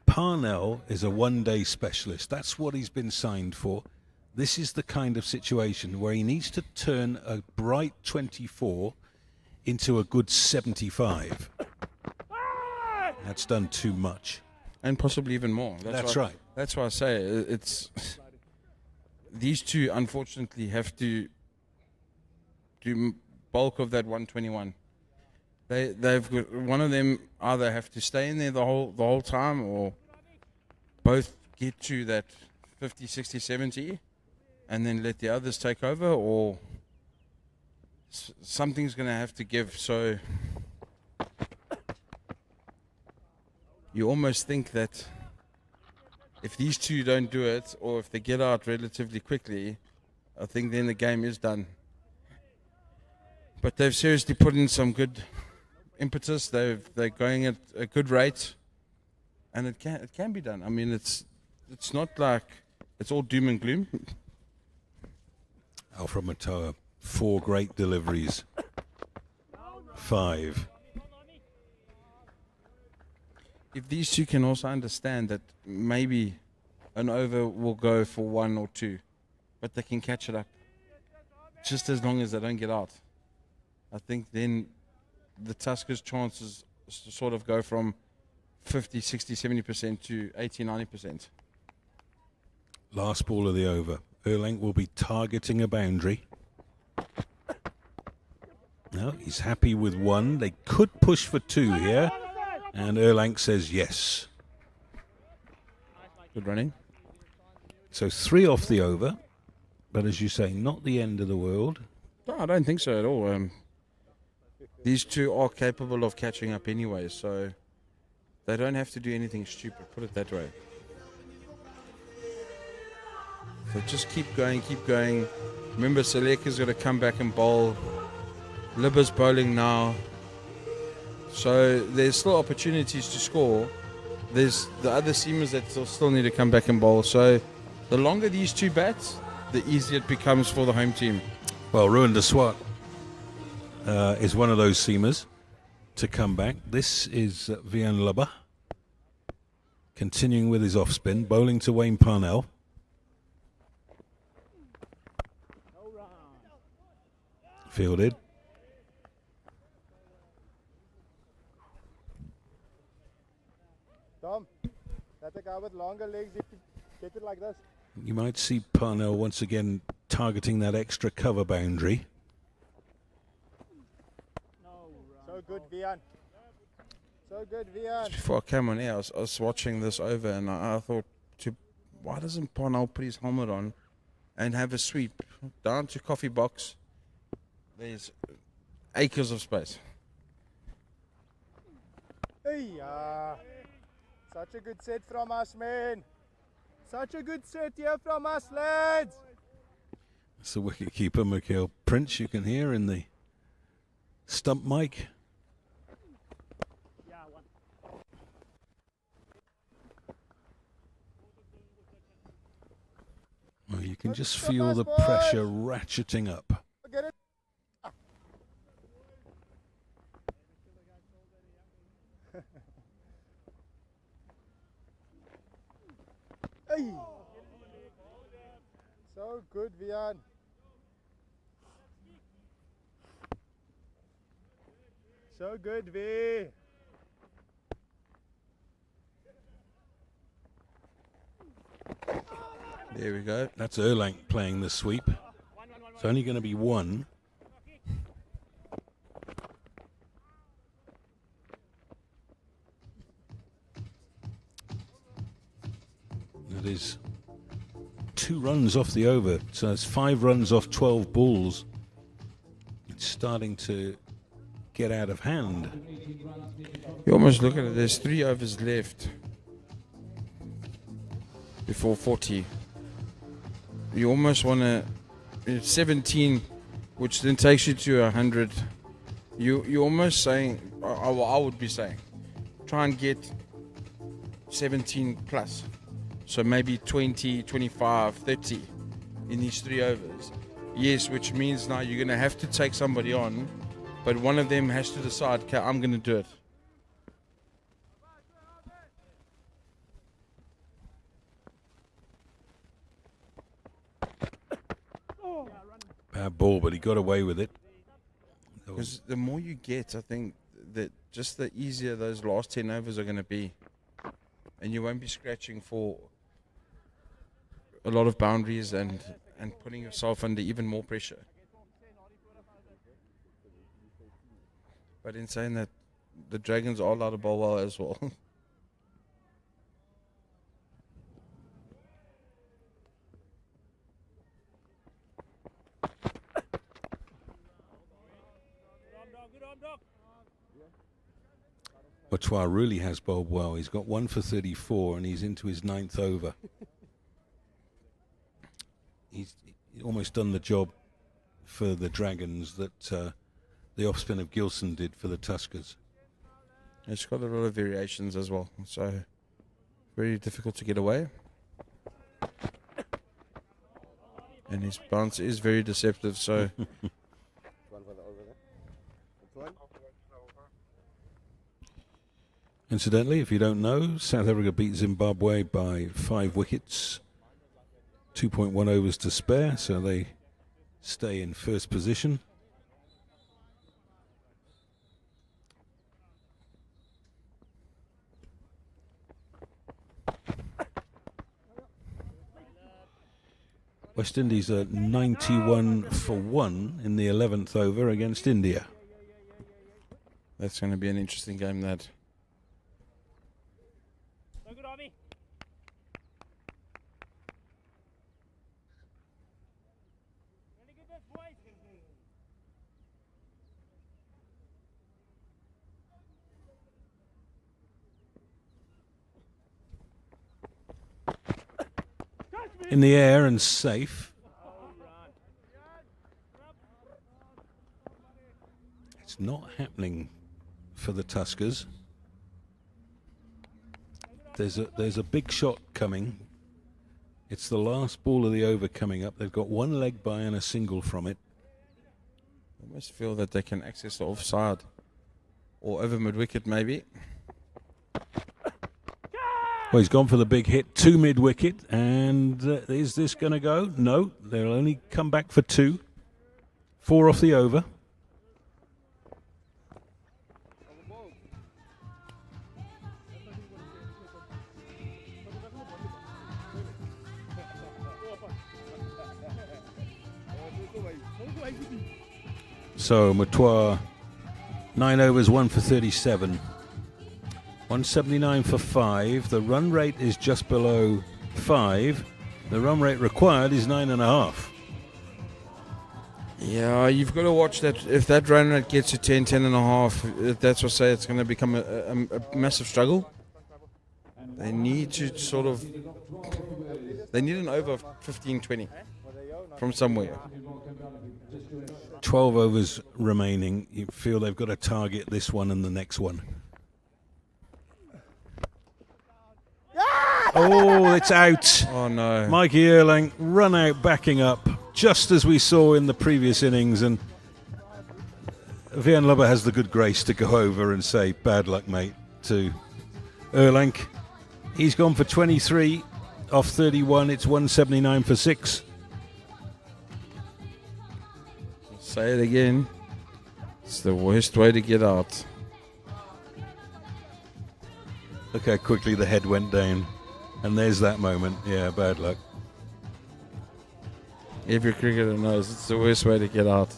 Parnell is a one-day specialist. That's what he's been signed for. This is the kind of situation where he needs to turn a bright 24 into a good 75. That's done too much.
And possibly even more.
That's right.
That's why I say it's these two unfortunately have to do bulk of that 121. They've got, one of them either have to stay in there the whole time, or both get to that 50, 60, 70, and then let the others take over, or something's going to have to give. So you almost think that if these two don't do it, or if they get out relatively quickly, I think then the game is done. But they've seriously put in some good impetus. They're going at a good rate, and it can be done. I mean, it's not like it's all doom and gloom.
Alfred Matoa, 4 great deliveries. 5.
If these two can also understand that maybe an over will go for 1 or 2, but they can catch it up, just as long as they don't get out, I think then the Tuskers' chances sort of go from 50, 60, 70% to 80, 90%.
Last ball of the over. Erlang will be targeting a boundary. No, he's happy with 1. They could push for 2 here. And Erlang says yes.
Good running.
So 3 off the over. But as you say, not the end of the world.
No, I don't think so at all. These two are capable of catching up anyway, so they don't have to do anything stupid, put it that way. So just keep going, keep going. Remember, Seleka's got to come back and bowl. Libba's bowling now. So there's still opportunities to score. There's the other seamers that still need to come back and bowl. So the longer these two bats, the easier it becomes for the home team.
Well, Ruan de Swat is one of those seamers to come back. This is Vian Libba continuing with his off spin, bowling to Wayne Parnell. Fielded.
Tom, that the guy with longer legs, if you get it like this.
You might see Parnell once again targeting that extra cover boundary.
So good, Vian. So good, Vian.
Before I came on air, I was watching this over, and I thought, why doesn't Parnell put his helmet on and have a sweep down to coffee box? There's acres of space.
Hey, such a good set from us, man. Such a good set here from us, lads.
That's the wicketkeeper, Mikhail Prince, you can hear in the stump mic. Well, you can just feel the pressure ratcheting up.
Get it. Hey. So good, Vian. So good, V.
There we go.
That's Erlang playing the sweep. It's only going to be 1. That is 2 runs off the over. So it's 5 runs off 12 balls. It's starting to get out of hand.
You almost look at it, there's 3 overs left before 40. You almost want to, 17, which then takes you to 100. You're almost saying, I would be saying, try and get 17 plus. So maybe 20, 25, 30 in these 3 overs. Yes, which means now you're going to have to take somebody on, but one of them has to decide, okay, I'm going to do it.
Bad ball, but he got away with it.
Because the more you get, I think that just the easier those last 10 overs are going to be. And you won't be scratching for a lot of boundaries and putting yourself under even more pressure. But in saying that, the Dragons are allowed to bowl well as well.
Ochoa really has bowled well. He's got 1 for 34 and he's into his 9th over. He's almost done the job for the Dragons that the off-spin of Gilson did for the Tuskers.
It's got a lot of variations as well, so very difficult to get away. And his bounce is very deceptive, so...
Incidentally, if you don't know, South Africa beat Zimbabwe by 5 wickets, 2.1 overs to spare, so they stay in first position. West Indies are 91 for 1 in the 11th over against India.
That's going to be an interesting game, that.
In the air and safe. It's not happening for the Tuskers. There's a big shot coming. It's the last ball of the over coming up. They've got 1 leg by and a single from it.
I almost feel that they can access the offside or over mid-wicket maybe.
Well, he's gone for the big hit to mid-wicket, and is this going to go? No, they'll only come back for 2. 4 off the over. So Moothee, 9 overs, 1 for 37. 179 for 5. The run rate is just below 5. The run rate required is 9.5.
Yeah, you've got to watch that. If that run rate gets to 10.5, that's what I say, it's going to become a massive struggle. They need to they need an over of 15, 20 from somewhere.
12 overs remaining. You feel they've got to target this one and the next one. Oh, it's out.
Oh, no.
Mikey Erlang run out backing up, just as we saw in the previous innings. And Vian Lubber has the good grace to go over and say, bad luck, mate, to Erlang. He's gone for 23 off 31. It's 179 for 6.
Say it again. It's the worst way to get out.
Look how quickly the head went down. And there's that moment. Yeah, bad luck.
Every cricketer knows it's the worst way to get out.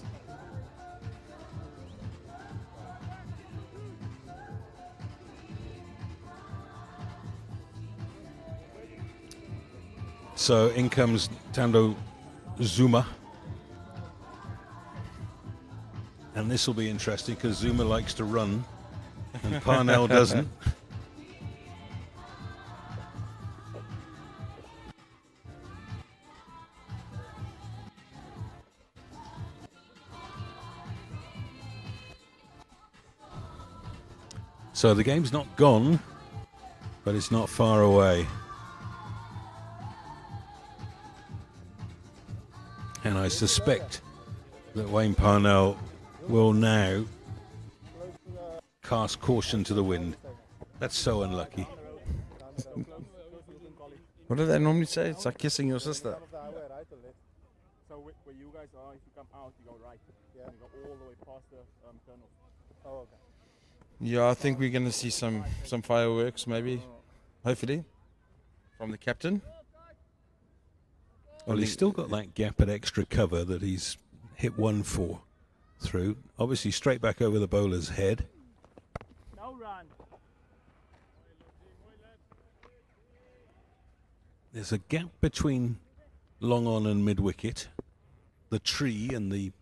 So in comes Tando Zuma. And this will be interesting because Zuma likes to run and Parnell doesn't. So the game's not gone, but it's not far away. And I suspect that Wayne Parnell will now cast caution to the wind. That's so unlucky.
What do they normally say? It's like kissing your sister.
So where you guys are, if you come out, you go right. Yeah. And you go all the way past the tunnel. Oh, okay.
Yeah, I think we're going to see some fireworks, maybe, hopefully, from the captain.
Well, he's still got that gap at extra cover that he's hit 1 for. through. Obviously straight back over the bowler's head.
No run.
There's a gap between long on and mid wicket, the tree and the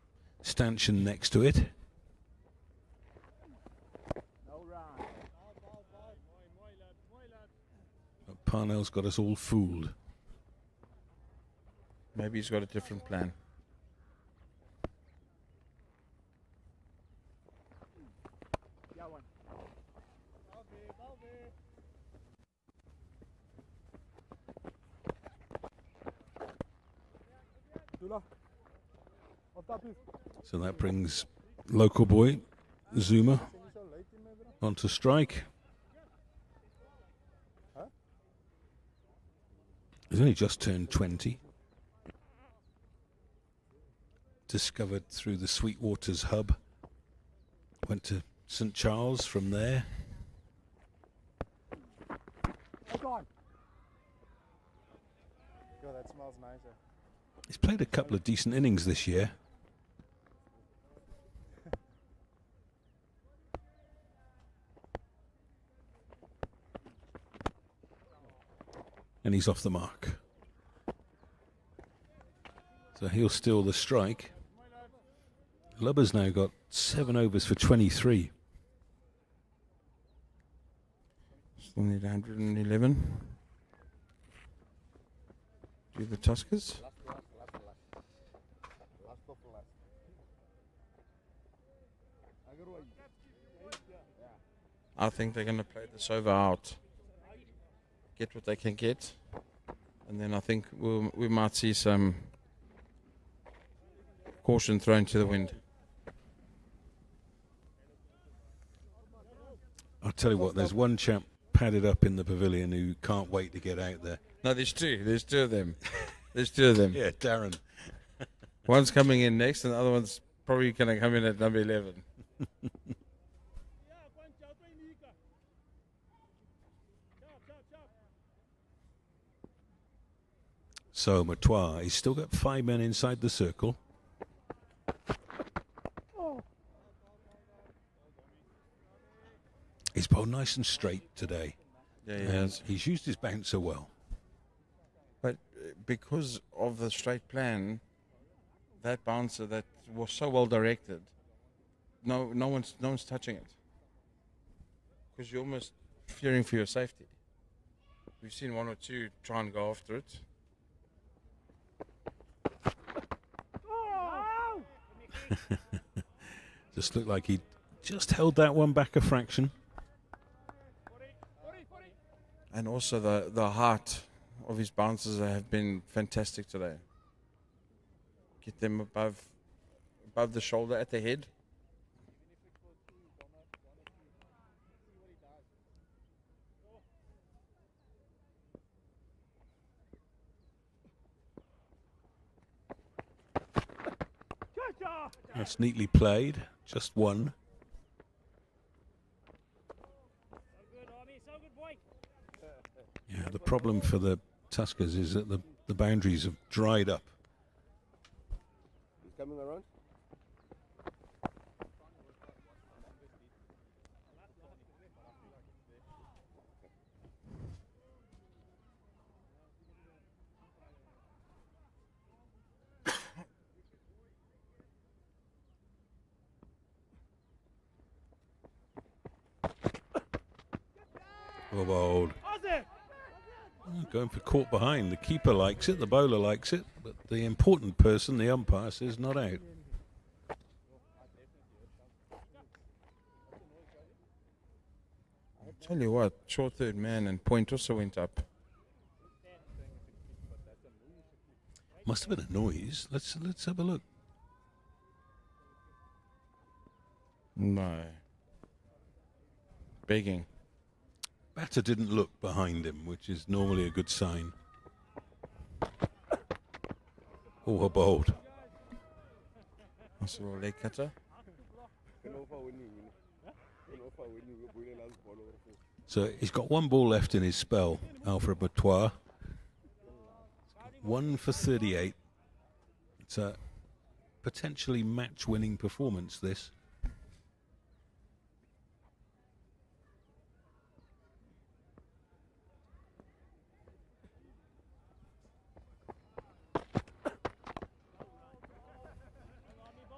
stanchion next to it.
No run.
But Parnell's got us all fooled.
Maybe he's got a different plan.
Yeah, one.
So that brings local boy Zuma onto strike. He's only just turned 20. Discovered through the Sweetwaters hub. Went to St. Charles from there.
God, that smells nicer.
He's played a couple of decent innings this year. And he's off the mark. So he'll steal the strike. Lubber's now got 7 overs for 23.
Still need 111. Do the Tuskers. I think they're going to play this over out. Get what they can get. And then I think we might see some caution thrown to the wind.
I'll tell you what, there's one chap padded up in the pavilion who can't wait to get out there.
No, there's two. There's two of them. There's two of them.
Yeah, Darren.
One's coming in next, and the other one's probably going to come in at number 11.
So Matois, he's still got 5 men inside the circle. He's bowled nice and straight today.
Yeah, he
And
has.
he's used his bouncer well.
But because of the straight plan, that bouncer that was so well directed, no one's touching it. Because you're almost fearing for your safety. We've seen one or two try and go after it.
Just looked like he just held that one back a fraction.
And also the height of his bounces have been fantastic today. Get them above the shoulder at the head.
That's neatly played. Just one. Yeah, the problem for the Tuskers is that the boundaries have dried up.
He's coming around.
Oh, bowled. Going for caught behind. The keeper likes it, the bowler likes it, but the important person, the umpire, says not out.
I'll tell you what, short third man and point also went up.
Must have been a noise. Let's have a look.
No. Begging.
Batter didn't look behind him, which is normally a good sign. Oh, bowled.
That's a little leg cutter.
So he's got one ball left in his spell, Alfred Matois. 1 for 38. It's a potentially match-winning performance, this.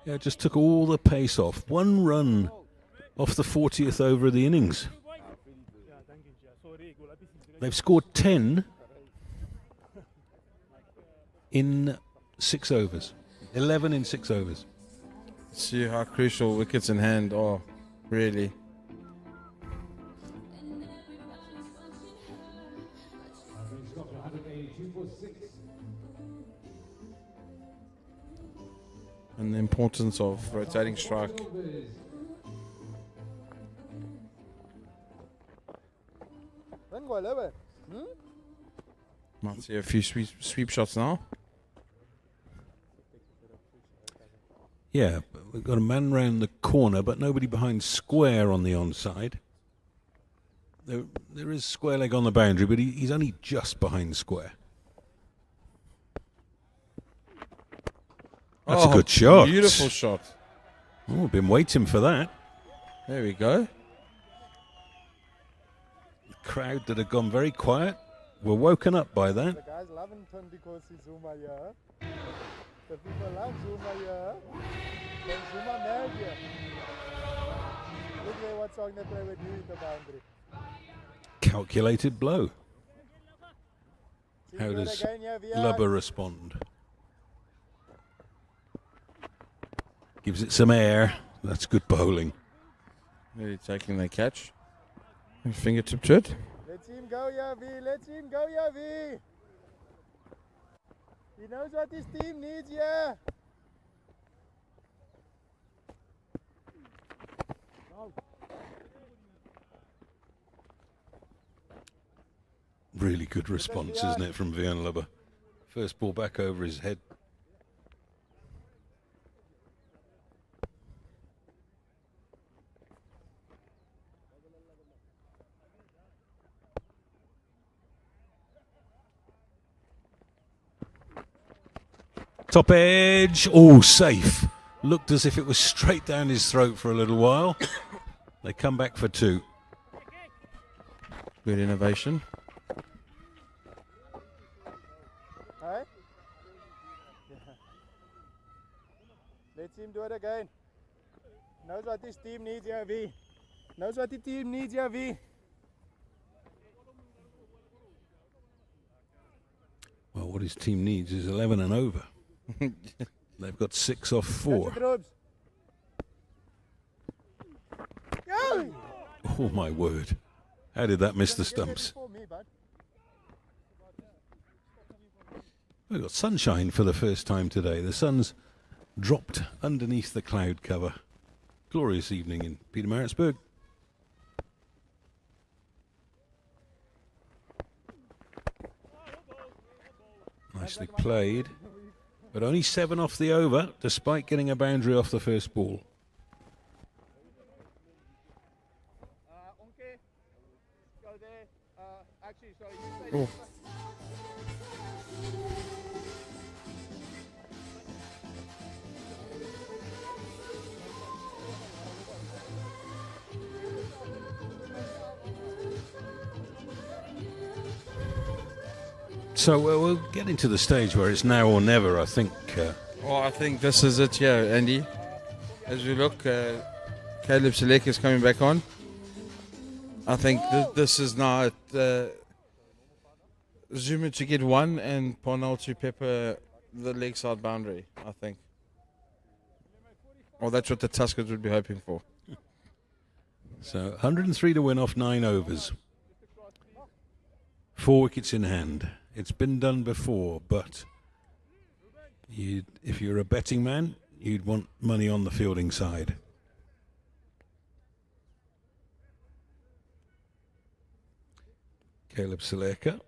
Yeah, just took all the pace off. One run off the 40th over of the innings. They've scored 10 in 6 overs. 11 in 6 overs.
See how crucial wickets in hand are, really. And the importance of rotating strike. Might see a few sweep shots now.
Yeah, we've got a man round the corner, but nobody behind square on the onside. There is square leg on the boundary, but he's only just behind square. That's a good shot.
Beautiful shot.
Oh, been waiting for that.
There we go.
The crowd that had gone very quiet were woken up by that.
The guys loving him because he's Zuma here. The people love Zuma here. Then Zuma mad here. Look there what song they play with you in the boundary.
Calculated blow.
See,
How
do it
does
again, yeah, Vian.
Lubber respond? Gives it some air. That's good bowling.
Really taking the catch. And fingertip to it.
Let's him go, Yavi. Let's him go, Yavi. He knows what his team needs, yeah.
Really good response, isn't it, from Vian Lubber? First ball back over his head. Top edge. Oh, safe. Looked as if it was straight down his throat for a little while. They come back for 2.
Good innovation.
Hey? Let's him do it again. Knows what his team needs, Yavi. Knows what the team needs, Yavi.
Well, what his team needs is 11 and over. They've got 6 off 4. Oh, my word. How did that miss the stumps? We've got sunshine for the first time today. The sun's dropped underneath the cloud cover. Glorious evening in Pietermaritzburg. Nicely played. But only 7 off the over, despite getting a boundary off the first ball.
Oh.
So we'll get into the stage where it's now or never, I think.
Well, I think this is it, yeah, Andy. As we look, Caleb Selek is coming back on. I think this is now Zuma to get 1 and Parnell to pepper the leg side boundary, I think. Well, that's what the Tuskers would be hoping for.
So 103 to win off 9 overs. 4 wickets in hand. It's been done before, but if you're a betting man, you'd want money on the fielding side. Caleb Seleka,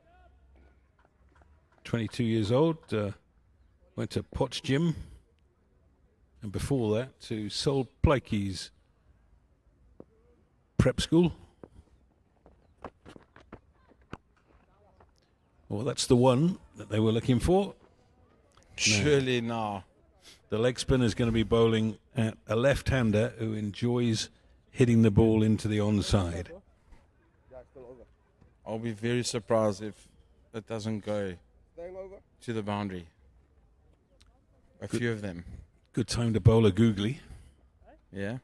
22 years old, went to Potch Gym, and before that to Sol Plaikie's prep school. Well, that's the one that they were looking for.
Surely now.
The leg spinner is going to be bowling at a left-hander who enjoys hitting the ball into the onside.
I'll be very surprised if it doesn't go to the boundary. A few of them.
Good time to bowl a googly.
Yeah.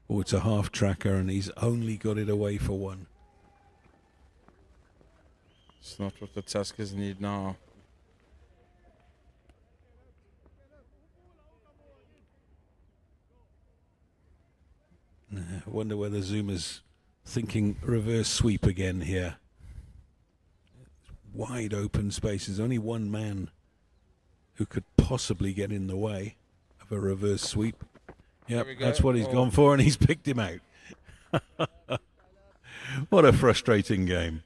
Oh, it's a half tracker and he's only got it away for one.
It's not what the Tuskers need now.
I wonder whether Zuma's thinking reverse sweep again here. Wide open spaces. Only one man who could possibly get in the way of a reverse sweep. Yep, that's what he's gone for, and he's picked him out. What a frustrating game.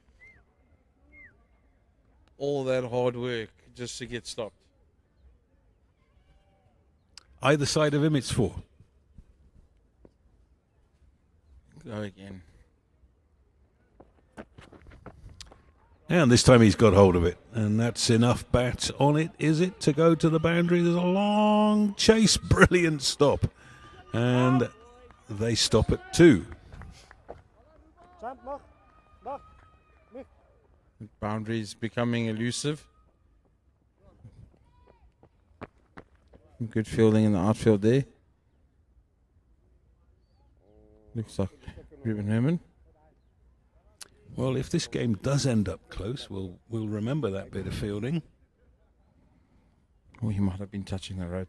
All that hard work just to get stopped.
Either side of him, it's 4.
Go again.
And this time he's got hold of it. And that's enough bat on it, is it, to go to the boundary? There's a long chase. Brilliant stop. And they stop at 2.
Boundaries becoming elusive. Good fielding in the outfield there. Looks like Ruben Herman.
Well, if this game does end up close, we'll remember that bit of fielding.
Oh, he might have been touching the rope.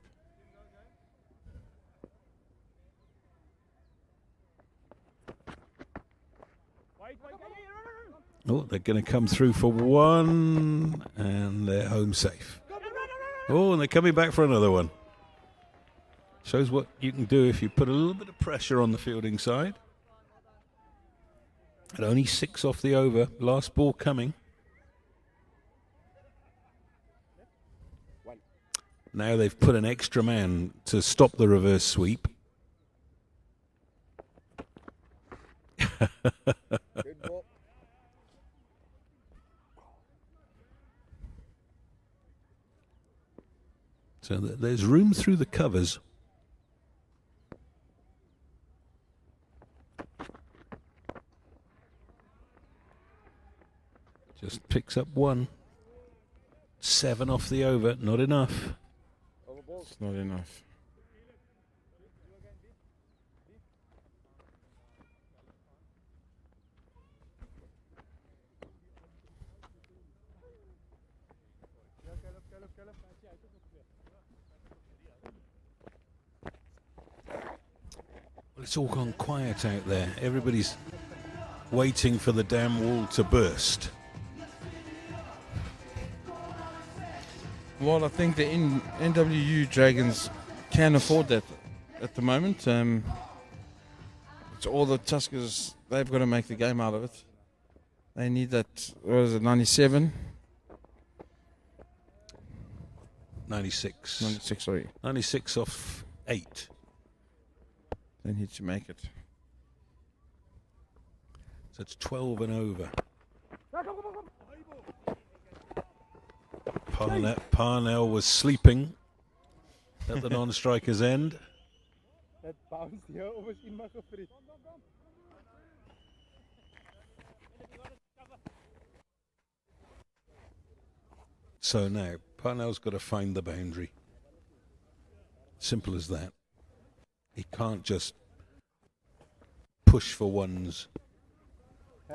Oh, they're going to come through for 1, and they're home safe. Oh, and they're coming back for another one. Shows what you can do if you put a little bit of pressure on the fielding side. And only 6 off the over. Last ball coming. Now they've put an extra man to stop the reverse sweep. So there's room through the covers. Just picks up 1. 7 off the over, not enough.
It's not enough.
Well, it's all gone quiet out there. Everybody's waiting for the dam wall to burst.
Well, I think the NWU Dragons can afford that at the moment. It's all the Tuskers, they've got to make the game out of it. They need that, what is it, 97?
96.
96, sorry.
96 off 8.
They need to make it.
So it's 12 and over. Parnell was sleeping at the non-striker's end.
That bounced hier of is iemand gefriet.
So now Parnell's got to find the boundary. Simple as that. He can't just push for ones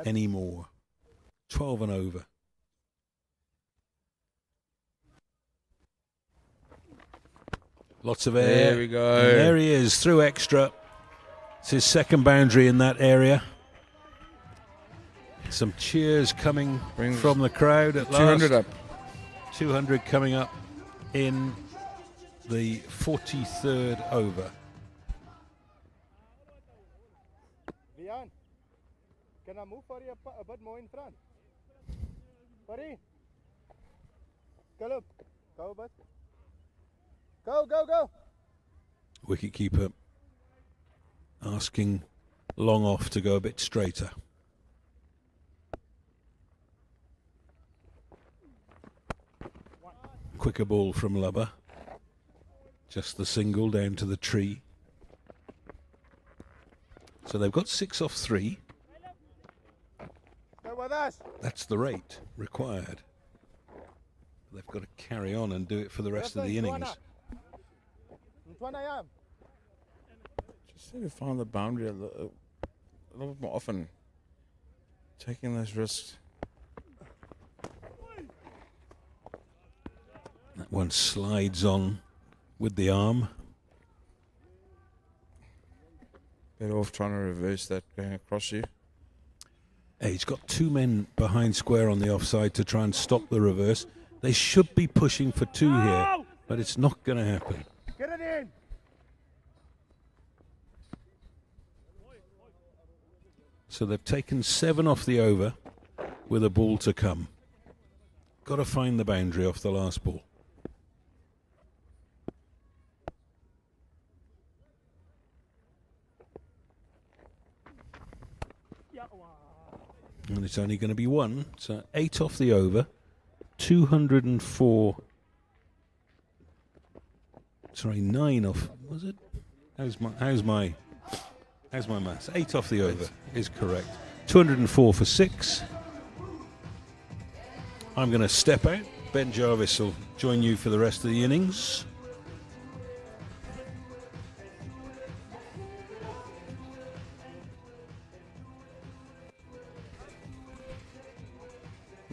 anymore. 12 and over. Lots of air.
There we go.
And there he is, through extra. It's his second boundary in that area. Some cheers coming from the crowd at
200
last.
up.
200 coming up in the 43rd over.
Leon, can I move for you a bit more in front? Buddy, Caleb, go a bit. Go, go, go.
Wicketkeeper asking long off to go a bit straighter. quicker ball from Lubber. Just the single down to the tree. So they've got 6 off 3.
Stay with us.
That's the rate required. They've got to carry on and do it for the rest of the innings.
Just need to find the boundary a little bit more often. Taking those risks.
That one slides on with the arm.
Better off trying to reverse that going across you.
Hey, he's got 2 men behind square on the offside to try and stop the reverse. They should be pushing for 2 here, but it's not going to happen.
Get it in.
So they've taken 7 off the over with a ball to come. Got to find the boundary off the last ball. And it's only going to be 1. So 8 off the over. 204. Sorry, 9 off. Was it? How's my maths? 8 off the over is correct. 204 for 6. I'm going to step out. Ben Jarvis will join you for the rest of the innings.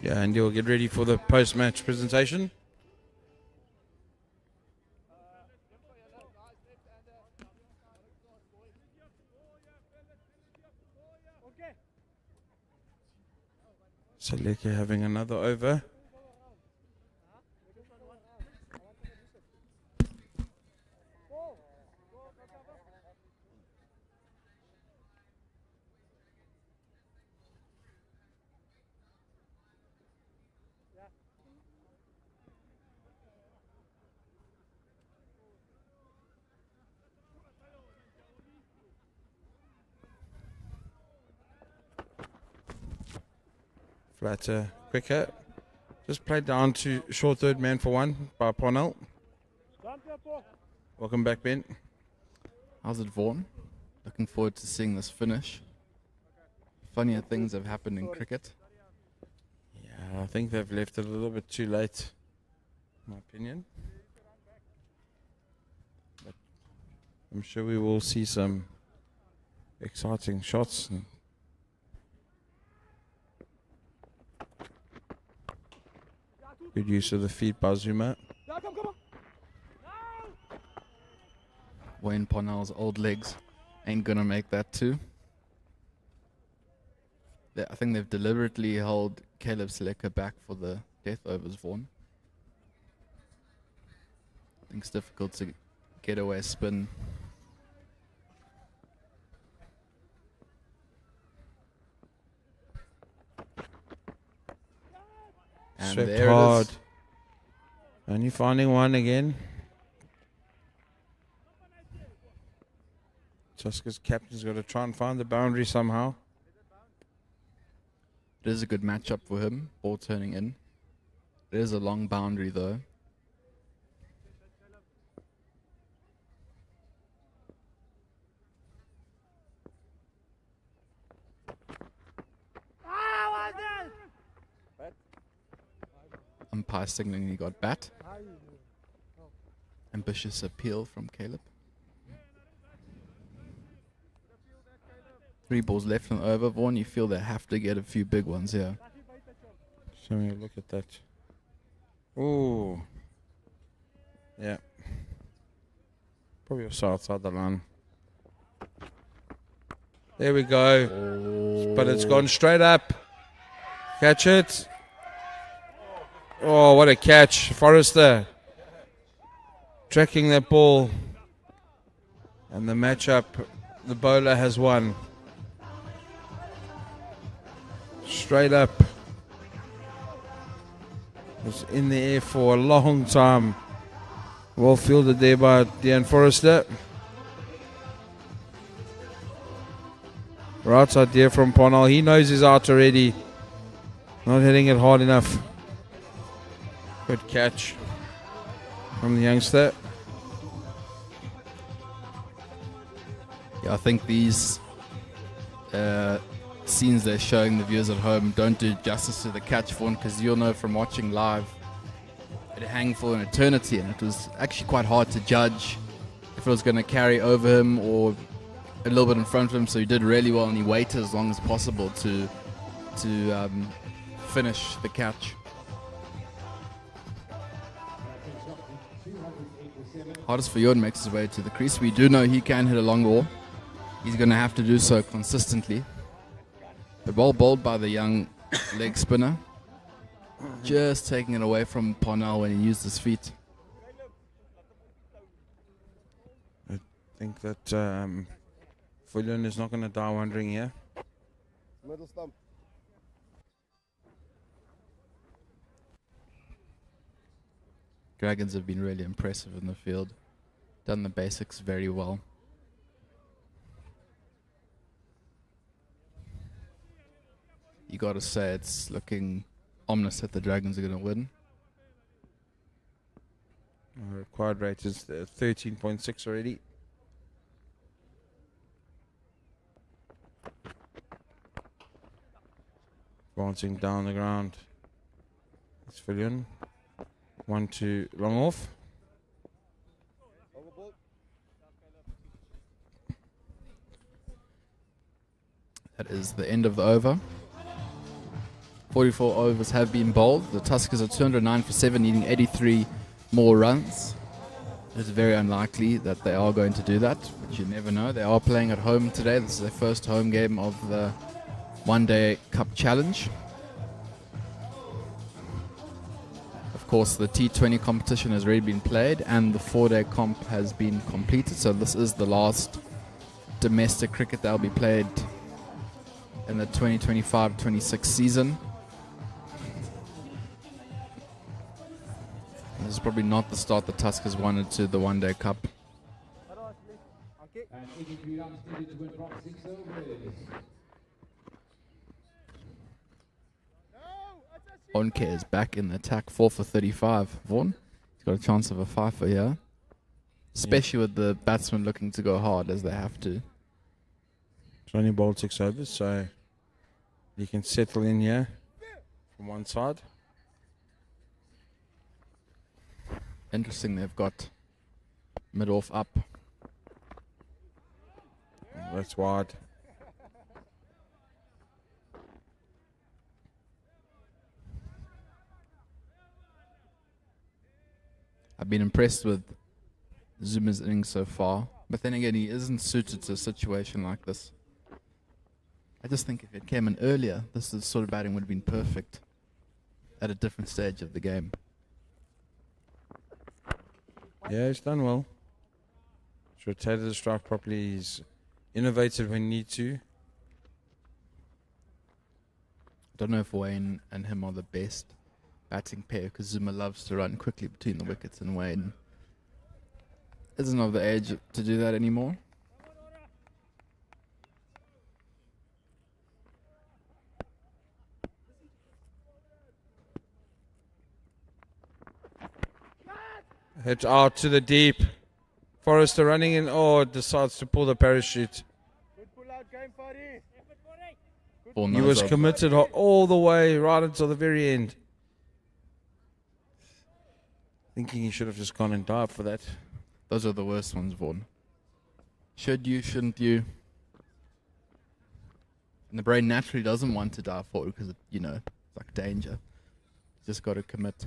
Yeah, and you'll get ready for the post-match presentation. Seleke having another over. Flatter, quick hit. Just played down to short third man for 1 by Parnell. Welcome back, Ben.
How's it, Vaughan? Looking forward to seeing this finish. Funnier things have happened in cricket.
Yeah, I think they've left it a little bit too late, in my opinion. But I'm sure we will see some exciting shots. Good use of the feet by Zuma.
Wayne Parnell's old legs ain't gonna make that too. I think they've deliberately held Caleb Seleke back for the death overs, Vaughan. I think it's difficult to get away spin. And
Swept
there
hard.
it is.
Only finding 1 again. Tuskers captain's got to try and find the boundary somehow.
It is a good matchup for him, ball turning in. It is a long boundary though. Umpire signaling he got bat. Ambitious appeal from Caleb. 3 balls left and over, Vaughan. You feel they have to get a few big ones here.
Show me a look at that. Ooh. Yeah. Probably also outside the line. There we go. Oh. But it's gone straight up. Catch it. Oh, what a catch. Forrester tracking that ball. And the matchup, the bowler has won. Straight up. Was in the air for a long time. Well fielded there by Dean Forrester. Right idea from Parnell. He knows he's out already. Not hitting it hard enough. Good catch. from the youngster.
Yeah, I think these scenes they're showing the viewers at home don't do justice to the catch, Vaughan, because you'll know from watching live, it hung for an eternity, and it was actually quite hard to judge if it was going to carry over him or a little bit in front of him. So he did really well, and he waited as long as possible to finish the catch. Hardest for Jordan makes his way to the crease. We do know he can hit a long ball. He's going to have to do so consistently. But well bowled by the young leg spinner. Just taking it away from Parnell when he used his feet.
I think that Fullion is not going to die wondering here.
Middle stump.
Dragons have been really impressive in the field. Done the basics very well. You got to say it's looking ominous that the Dragons are going to win.
Required rate is 13.6 already. Bouncing down the ground. It's Fullion. 1-2 long off.
That is the end of the over. 44 overs have been bowled. The Tuskers are 209 for 7, needing 83 more runs. It's very unlikely that they are going to do that, but you never know. They are playing at home today. This is their first home game of the One-Day Cup Challenge. Of course, the T20 competition has already been played and the 4-day comp has been completed. So this is the last domestic cricket that will be played in the 2025-26 season. This is probably not the start the Tuskers wanted to the One-Day Cup.
And 83 runs needed to win from 6 overs.
Onke is back in the attack, 4 for 35. Vaughan, he's got a chance of a 5 for here. Especially with the batsmen looking to go hard as they have to.
He's only bowled 6 overs, so he can settle in here from one side.
Interesting, they've got mid-off up.
That's wide.
I've been impressed with Zuma's innings so far, but then again, he isn't suited to a situation like this. I just think if it came in earlier, this is sort of batting would have been perfect at a different stage of the game.
Yeah, he's done well. He's rotated the strike properly. He's innovated when need to.
I don't know if Wayne and him are the best batting pair because Zuma loves to run quickly between the wickets and Wayne isn't of the age to do that anymore.
Hit out to the deep. Forrester running in. Oh, decides to pull the parachute.
Good pull out game, Fari.
Vaughan
He
knows
was
of-
committed all the way, right until the very end. Thinking he should have just gone and dived for that.
Those are the worst ones, Vaughan. Should you, shouldn't you? And the brain naturally doesn't want to dive forward because, it's like danger. Just got to commit.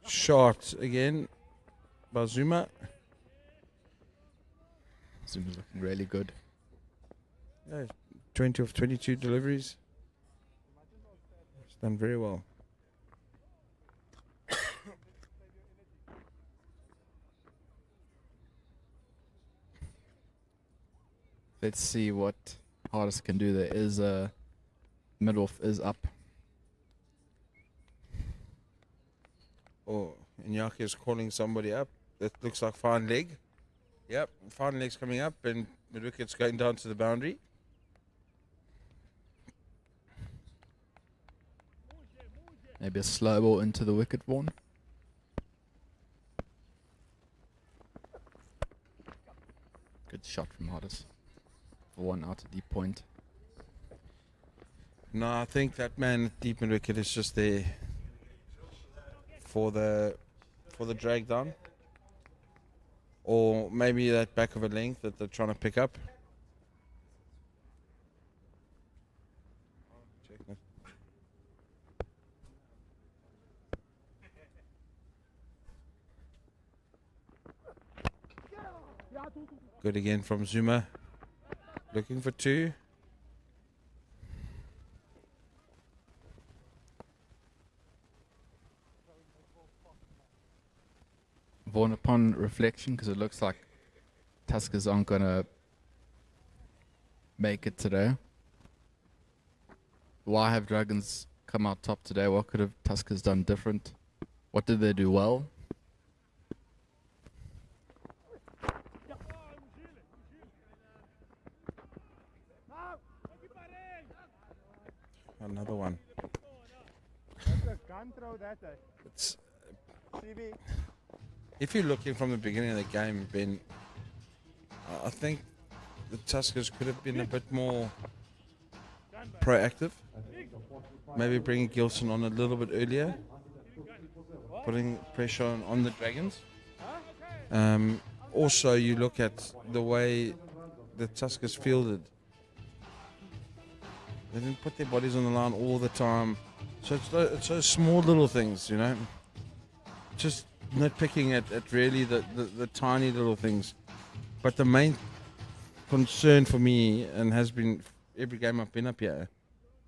Shot again by Zuma.
Zuma's looking really good.
Yeah, 20 of 22 deliveries. He's done very well.
Let's see what Hardest can do. There is a mid-off is up.
Oh, Iñaki is calling somebody up. That looks like fine leg. Yep, fine leg's coming up and mid wicket's going down to the boundary.
Maybe a slow ball into the wicket, Vaughan. shot from Hardest. For one out at deep point.
No, I think that man at deep mid wicket is just there for the drag down, or maybe that back of a length that they're trying to pick up. Good again from Zuma. Looking for 2.
Vaughan, upon reflection, because it looks like Tuskers aren't going to make it today. Why have Dragons come out top today? What could have Tuskers done different? What did they do well?
Another one.
Can't throw that.
It's,
CB.
if you're looking from the beginning of the game, Ben, I think the Tuskers could have been a bit more proactive. Maybe bringing Gilson on a little bit earlier, putting pressure on the Dragons. Also, you look at the way the Tuskers fielded. They didn't put their bodies on the line all the time. So it's those small little things, you know. Just nitpicking at really the tiny little things. But the main concern for me, and has been every game I've been up here,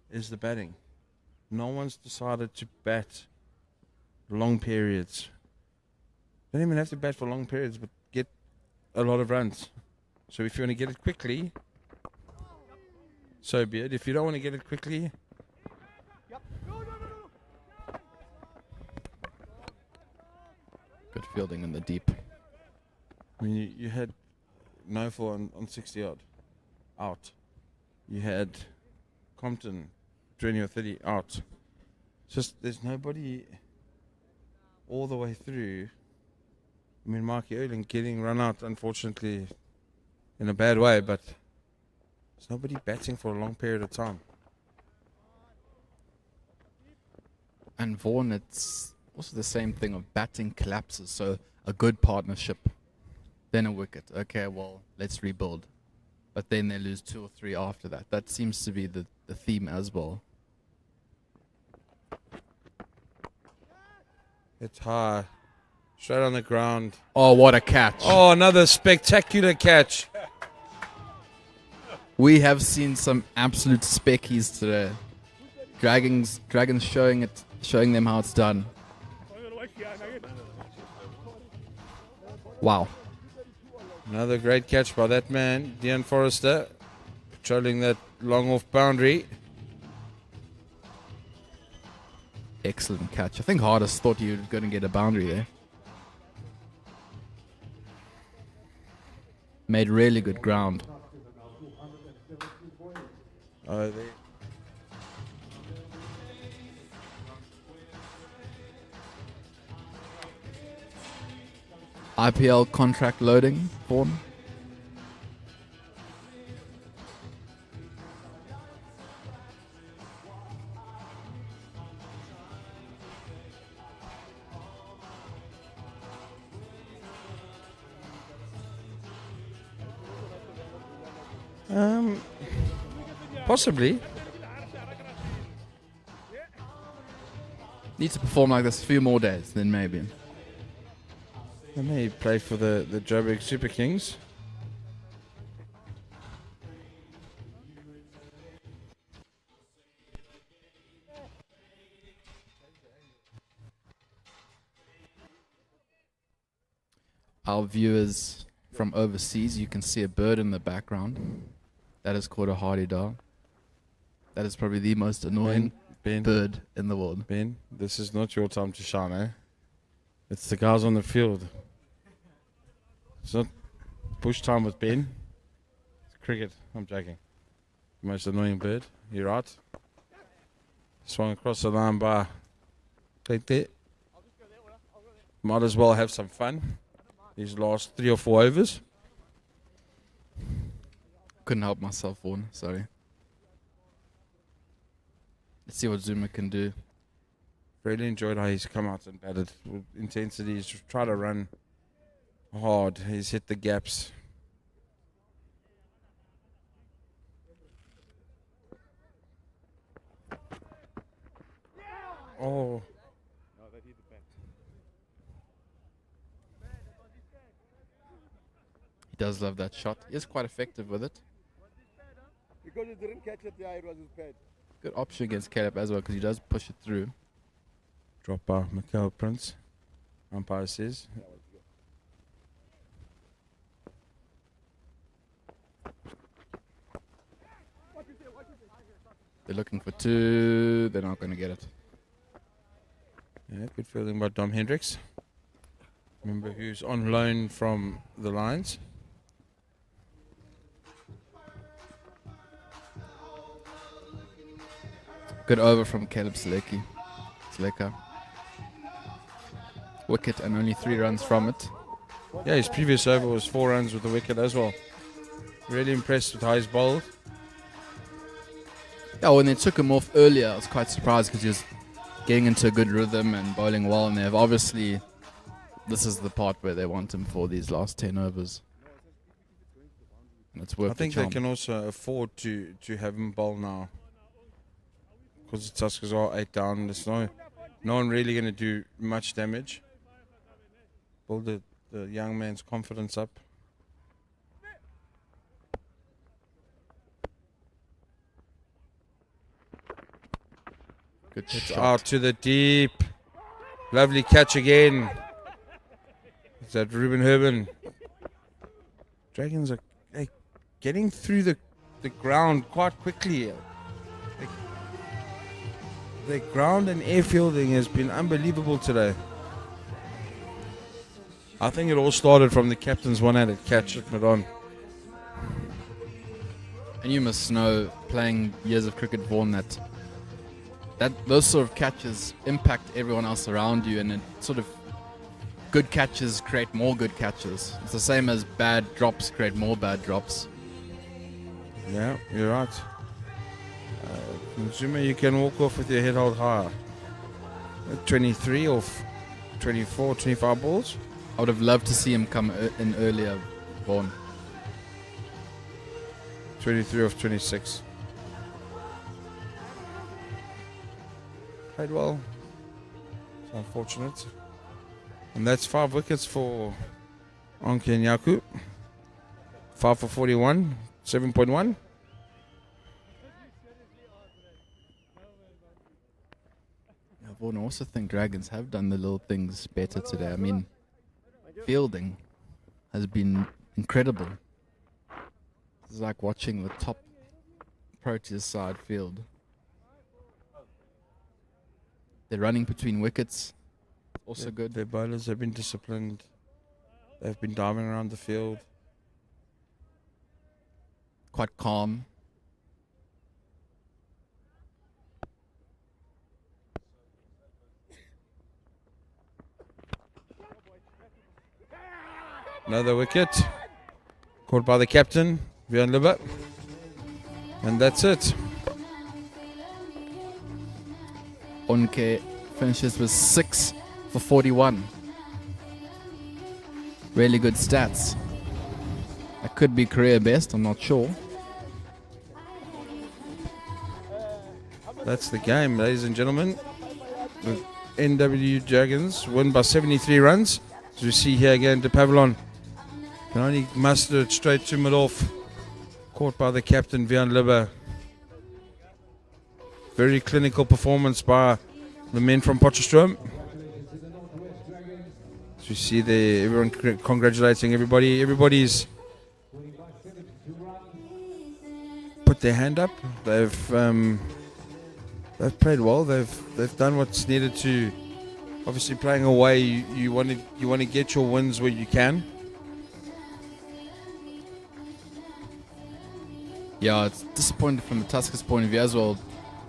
is the batting. No one's decided to bat long periods. Don't even have to bat for long periods, but get a lot of runs. So if you want to get it quickly, so be it. If you don't want to get it quickly,
Good fielding in the deep.
I mean, you had Nofo on 60 odd out. You had Compton 20 or 30 out. Just there's nobody all the way through. I mean, Marky Erling getting run out, unfortunately, in a bad way, but there's nobody batting for a long period of time.
And Vaughan, it's also the same thing of batting collapses. So a good partnership, then a wicket. Okay, well, let's rebuild. But then they lose 2 or 3 after that. That seems to be the theme as well.
It's high. Straight on the ground.
Oh, what a catch.
Oh, another spectacular catch.
We have seen some absolute speckies today. Dragons showing them how it's done. Wow.
Another great catch by that man, Dean Forrester, patrolling that long off boundary.
Excellent catch. I think Hardest thought you were going to get a boundary there. Made really good ground.
Oh, there.
IPL contract loading, Vaughan.
Possibly.
Need to perform like this a few more days, then maybe.
They may play for the Joburg Super Kings.
Our viewers from overseas, you can see a bird in the background. That is called a hardy-dar. That is probably the most annoying bird in the world.
Ben, this is not your time to shine, eh? It's the guys on the field. It's not push time with Ben. It's cricket. I'm joking. Most annoying bird. You're right. Swung across the line by right there. Might as well have some fun. These last 3 or 4 overs.
couldn't help myself, Vaughan. Sorry. Let's see what Zuma can do.
Really enjoyed how he's come out and batted with intensity. He's tried to run hard. He's hit the gaps. Oh.
He does love that shot. He is quite effective with it.
Because he didn't catch it, yeah, it was his pad.
Good option against Caleb as well because he does push it through.
Drop by Michael Prince. Umpire says.
They're looking for 2. They're not going to get it.
Yeah, good feeling by Dom Hendricks. Remember who's on loan from the Lions.
Good over from Caleb Seleka. Wicket and only 3 runs from it.
Yeah, his previous over was 4 runs with the wicket as well. Really impressed with how he's bowled.
Yeah, when they took him off earlier, I was quite surprised because he was getting into a good rhythm and bowling well. And they've obviously, this is the part where they want him for these last 10 overs. And it's worth
I think
the
they
charm.
can also afford to have him bowl now. Because the Tuskers are 8 down. There's no one really going to do much damage. Build the young man's confidence up.
Good
It's
shot.
out to the deep. Lovely catch again. Is that Ruben Herben? Dragons are getting through the ground quite quickly. The ground and air fielding has been unbelievable today. I think it all started from the captain's one-handed catch at Madon.
And you must know, playing years of cricket, Vaughan, that those sort of catches impact everyone else around you, and it sort of good catches create more good catches. It's the same as bad drops create more bad drops.
Yeah, you're right. Zuma, you can walk off with your head held higher. 23 or 24, 25 balls.
I would have loved to see him come in earlier, Vaughan.
23 of 26. Played well. It's unfortunate. And that's 5 wickets for Anke and Yaku. 5 for 41, 7.1.
Yeah, Vaughan, I also think Dragons have done the little things better today. I mean, fielding has been incredible. It's like watching the top Proteas side field. They're running between wickets. Also good.
Their bowlers have been disciplined. They've been diving around the field.
Quite calm.
Another wicket. Caught by the captain, Björn Lubbe. And that's it.
Onke finishes with 6 for 41. Really good stats. That could be career best, I'm not sure.
That's the game, ladies and gentlemen. The NWU Dragons win by 73 runs. As we see here again, De Pavillon can only muster it straight to mid-off. Caught by the captain, Björn Lubbe. Very clinical performance by the men from Potchefstroom. As you see there, everyone congratulating everybody. Everybody's put their hand up. They've played well. They've done what's needed to. Obviously, playing away, you want to get your wins where you can.
Yeah, it's disappointing from the Tuskers' point of view as well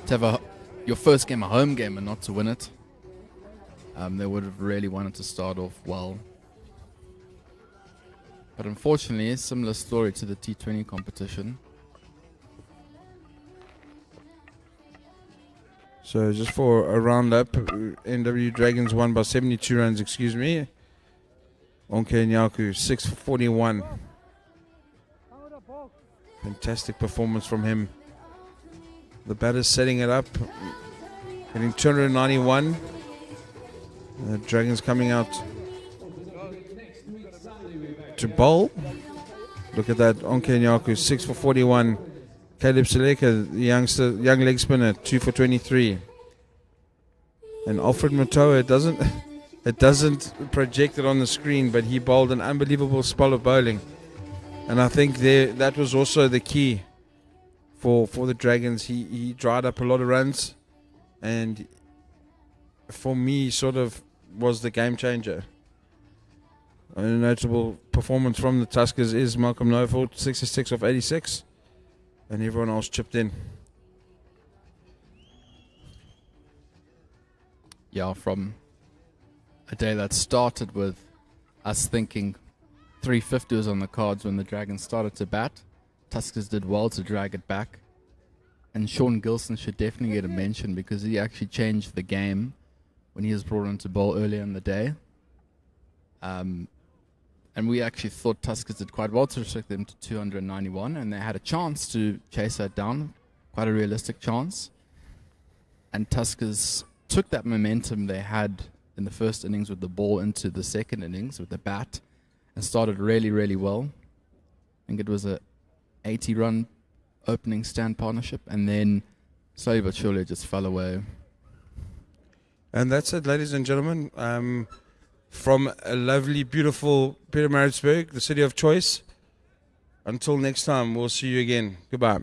to have your first game a home game and not to win it. They would have really wanted to start off well. But unfortunately, similar story to the T20 competition.
So just for a roundup, NWU Dragons won by 72 runs, excuse me. Onke Nyaku, 6 for 41. Fantastic performance from him. The batter's setting it up, hitting 291. The Dragons coming out to bowl. Look at that, Onke Nyaku, 6 for 41. Caleb Seleka, the young leg spinner, 2 for 23. And Alfred Matoa, it doesn't project it on the screen, but he bowled an unbelievable spell of bowling. And I think that was also the key for the Dragons. He dried up a lot of runs, and for me, sort of was the game changer. A notable performance from the Tuskers is Malcolm Noford, 66 off 86. And everyone else chipped in.
Yeah, from a day that started with us thinking 350 was on the cards when the Dragons started to bat. Tuskers did well to drag it back. And Sean Gilson should definitely get a mention because he actually changed the game when he was brought into bowl earlier in the day. And we actually thought Tuskers did quite well to restrict them to 291, and they had a chance to chase that down, quite a realistic chance. And Tuskers took that momentum they had in the first innings with the ball into the second innings with the bat and started really, really well. I think it was a 80-run opening stand partnership, and then slowly but surely it just fell away.
And that's it, ladies and gentlemen. From a lovely, beautiful Pietermaritzburg, the city of choice. Until next time, we'll see you again. Goodbye.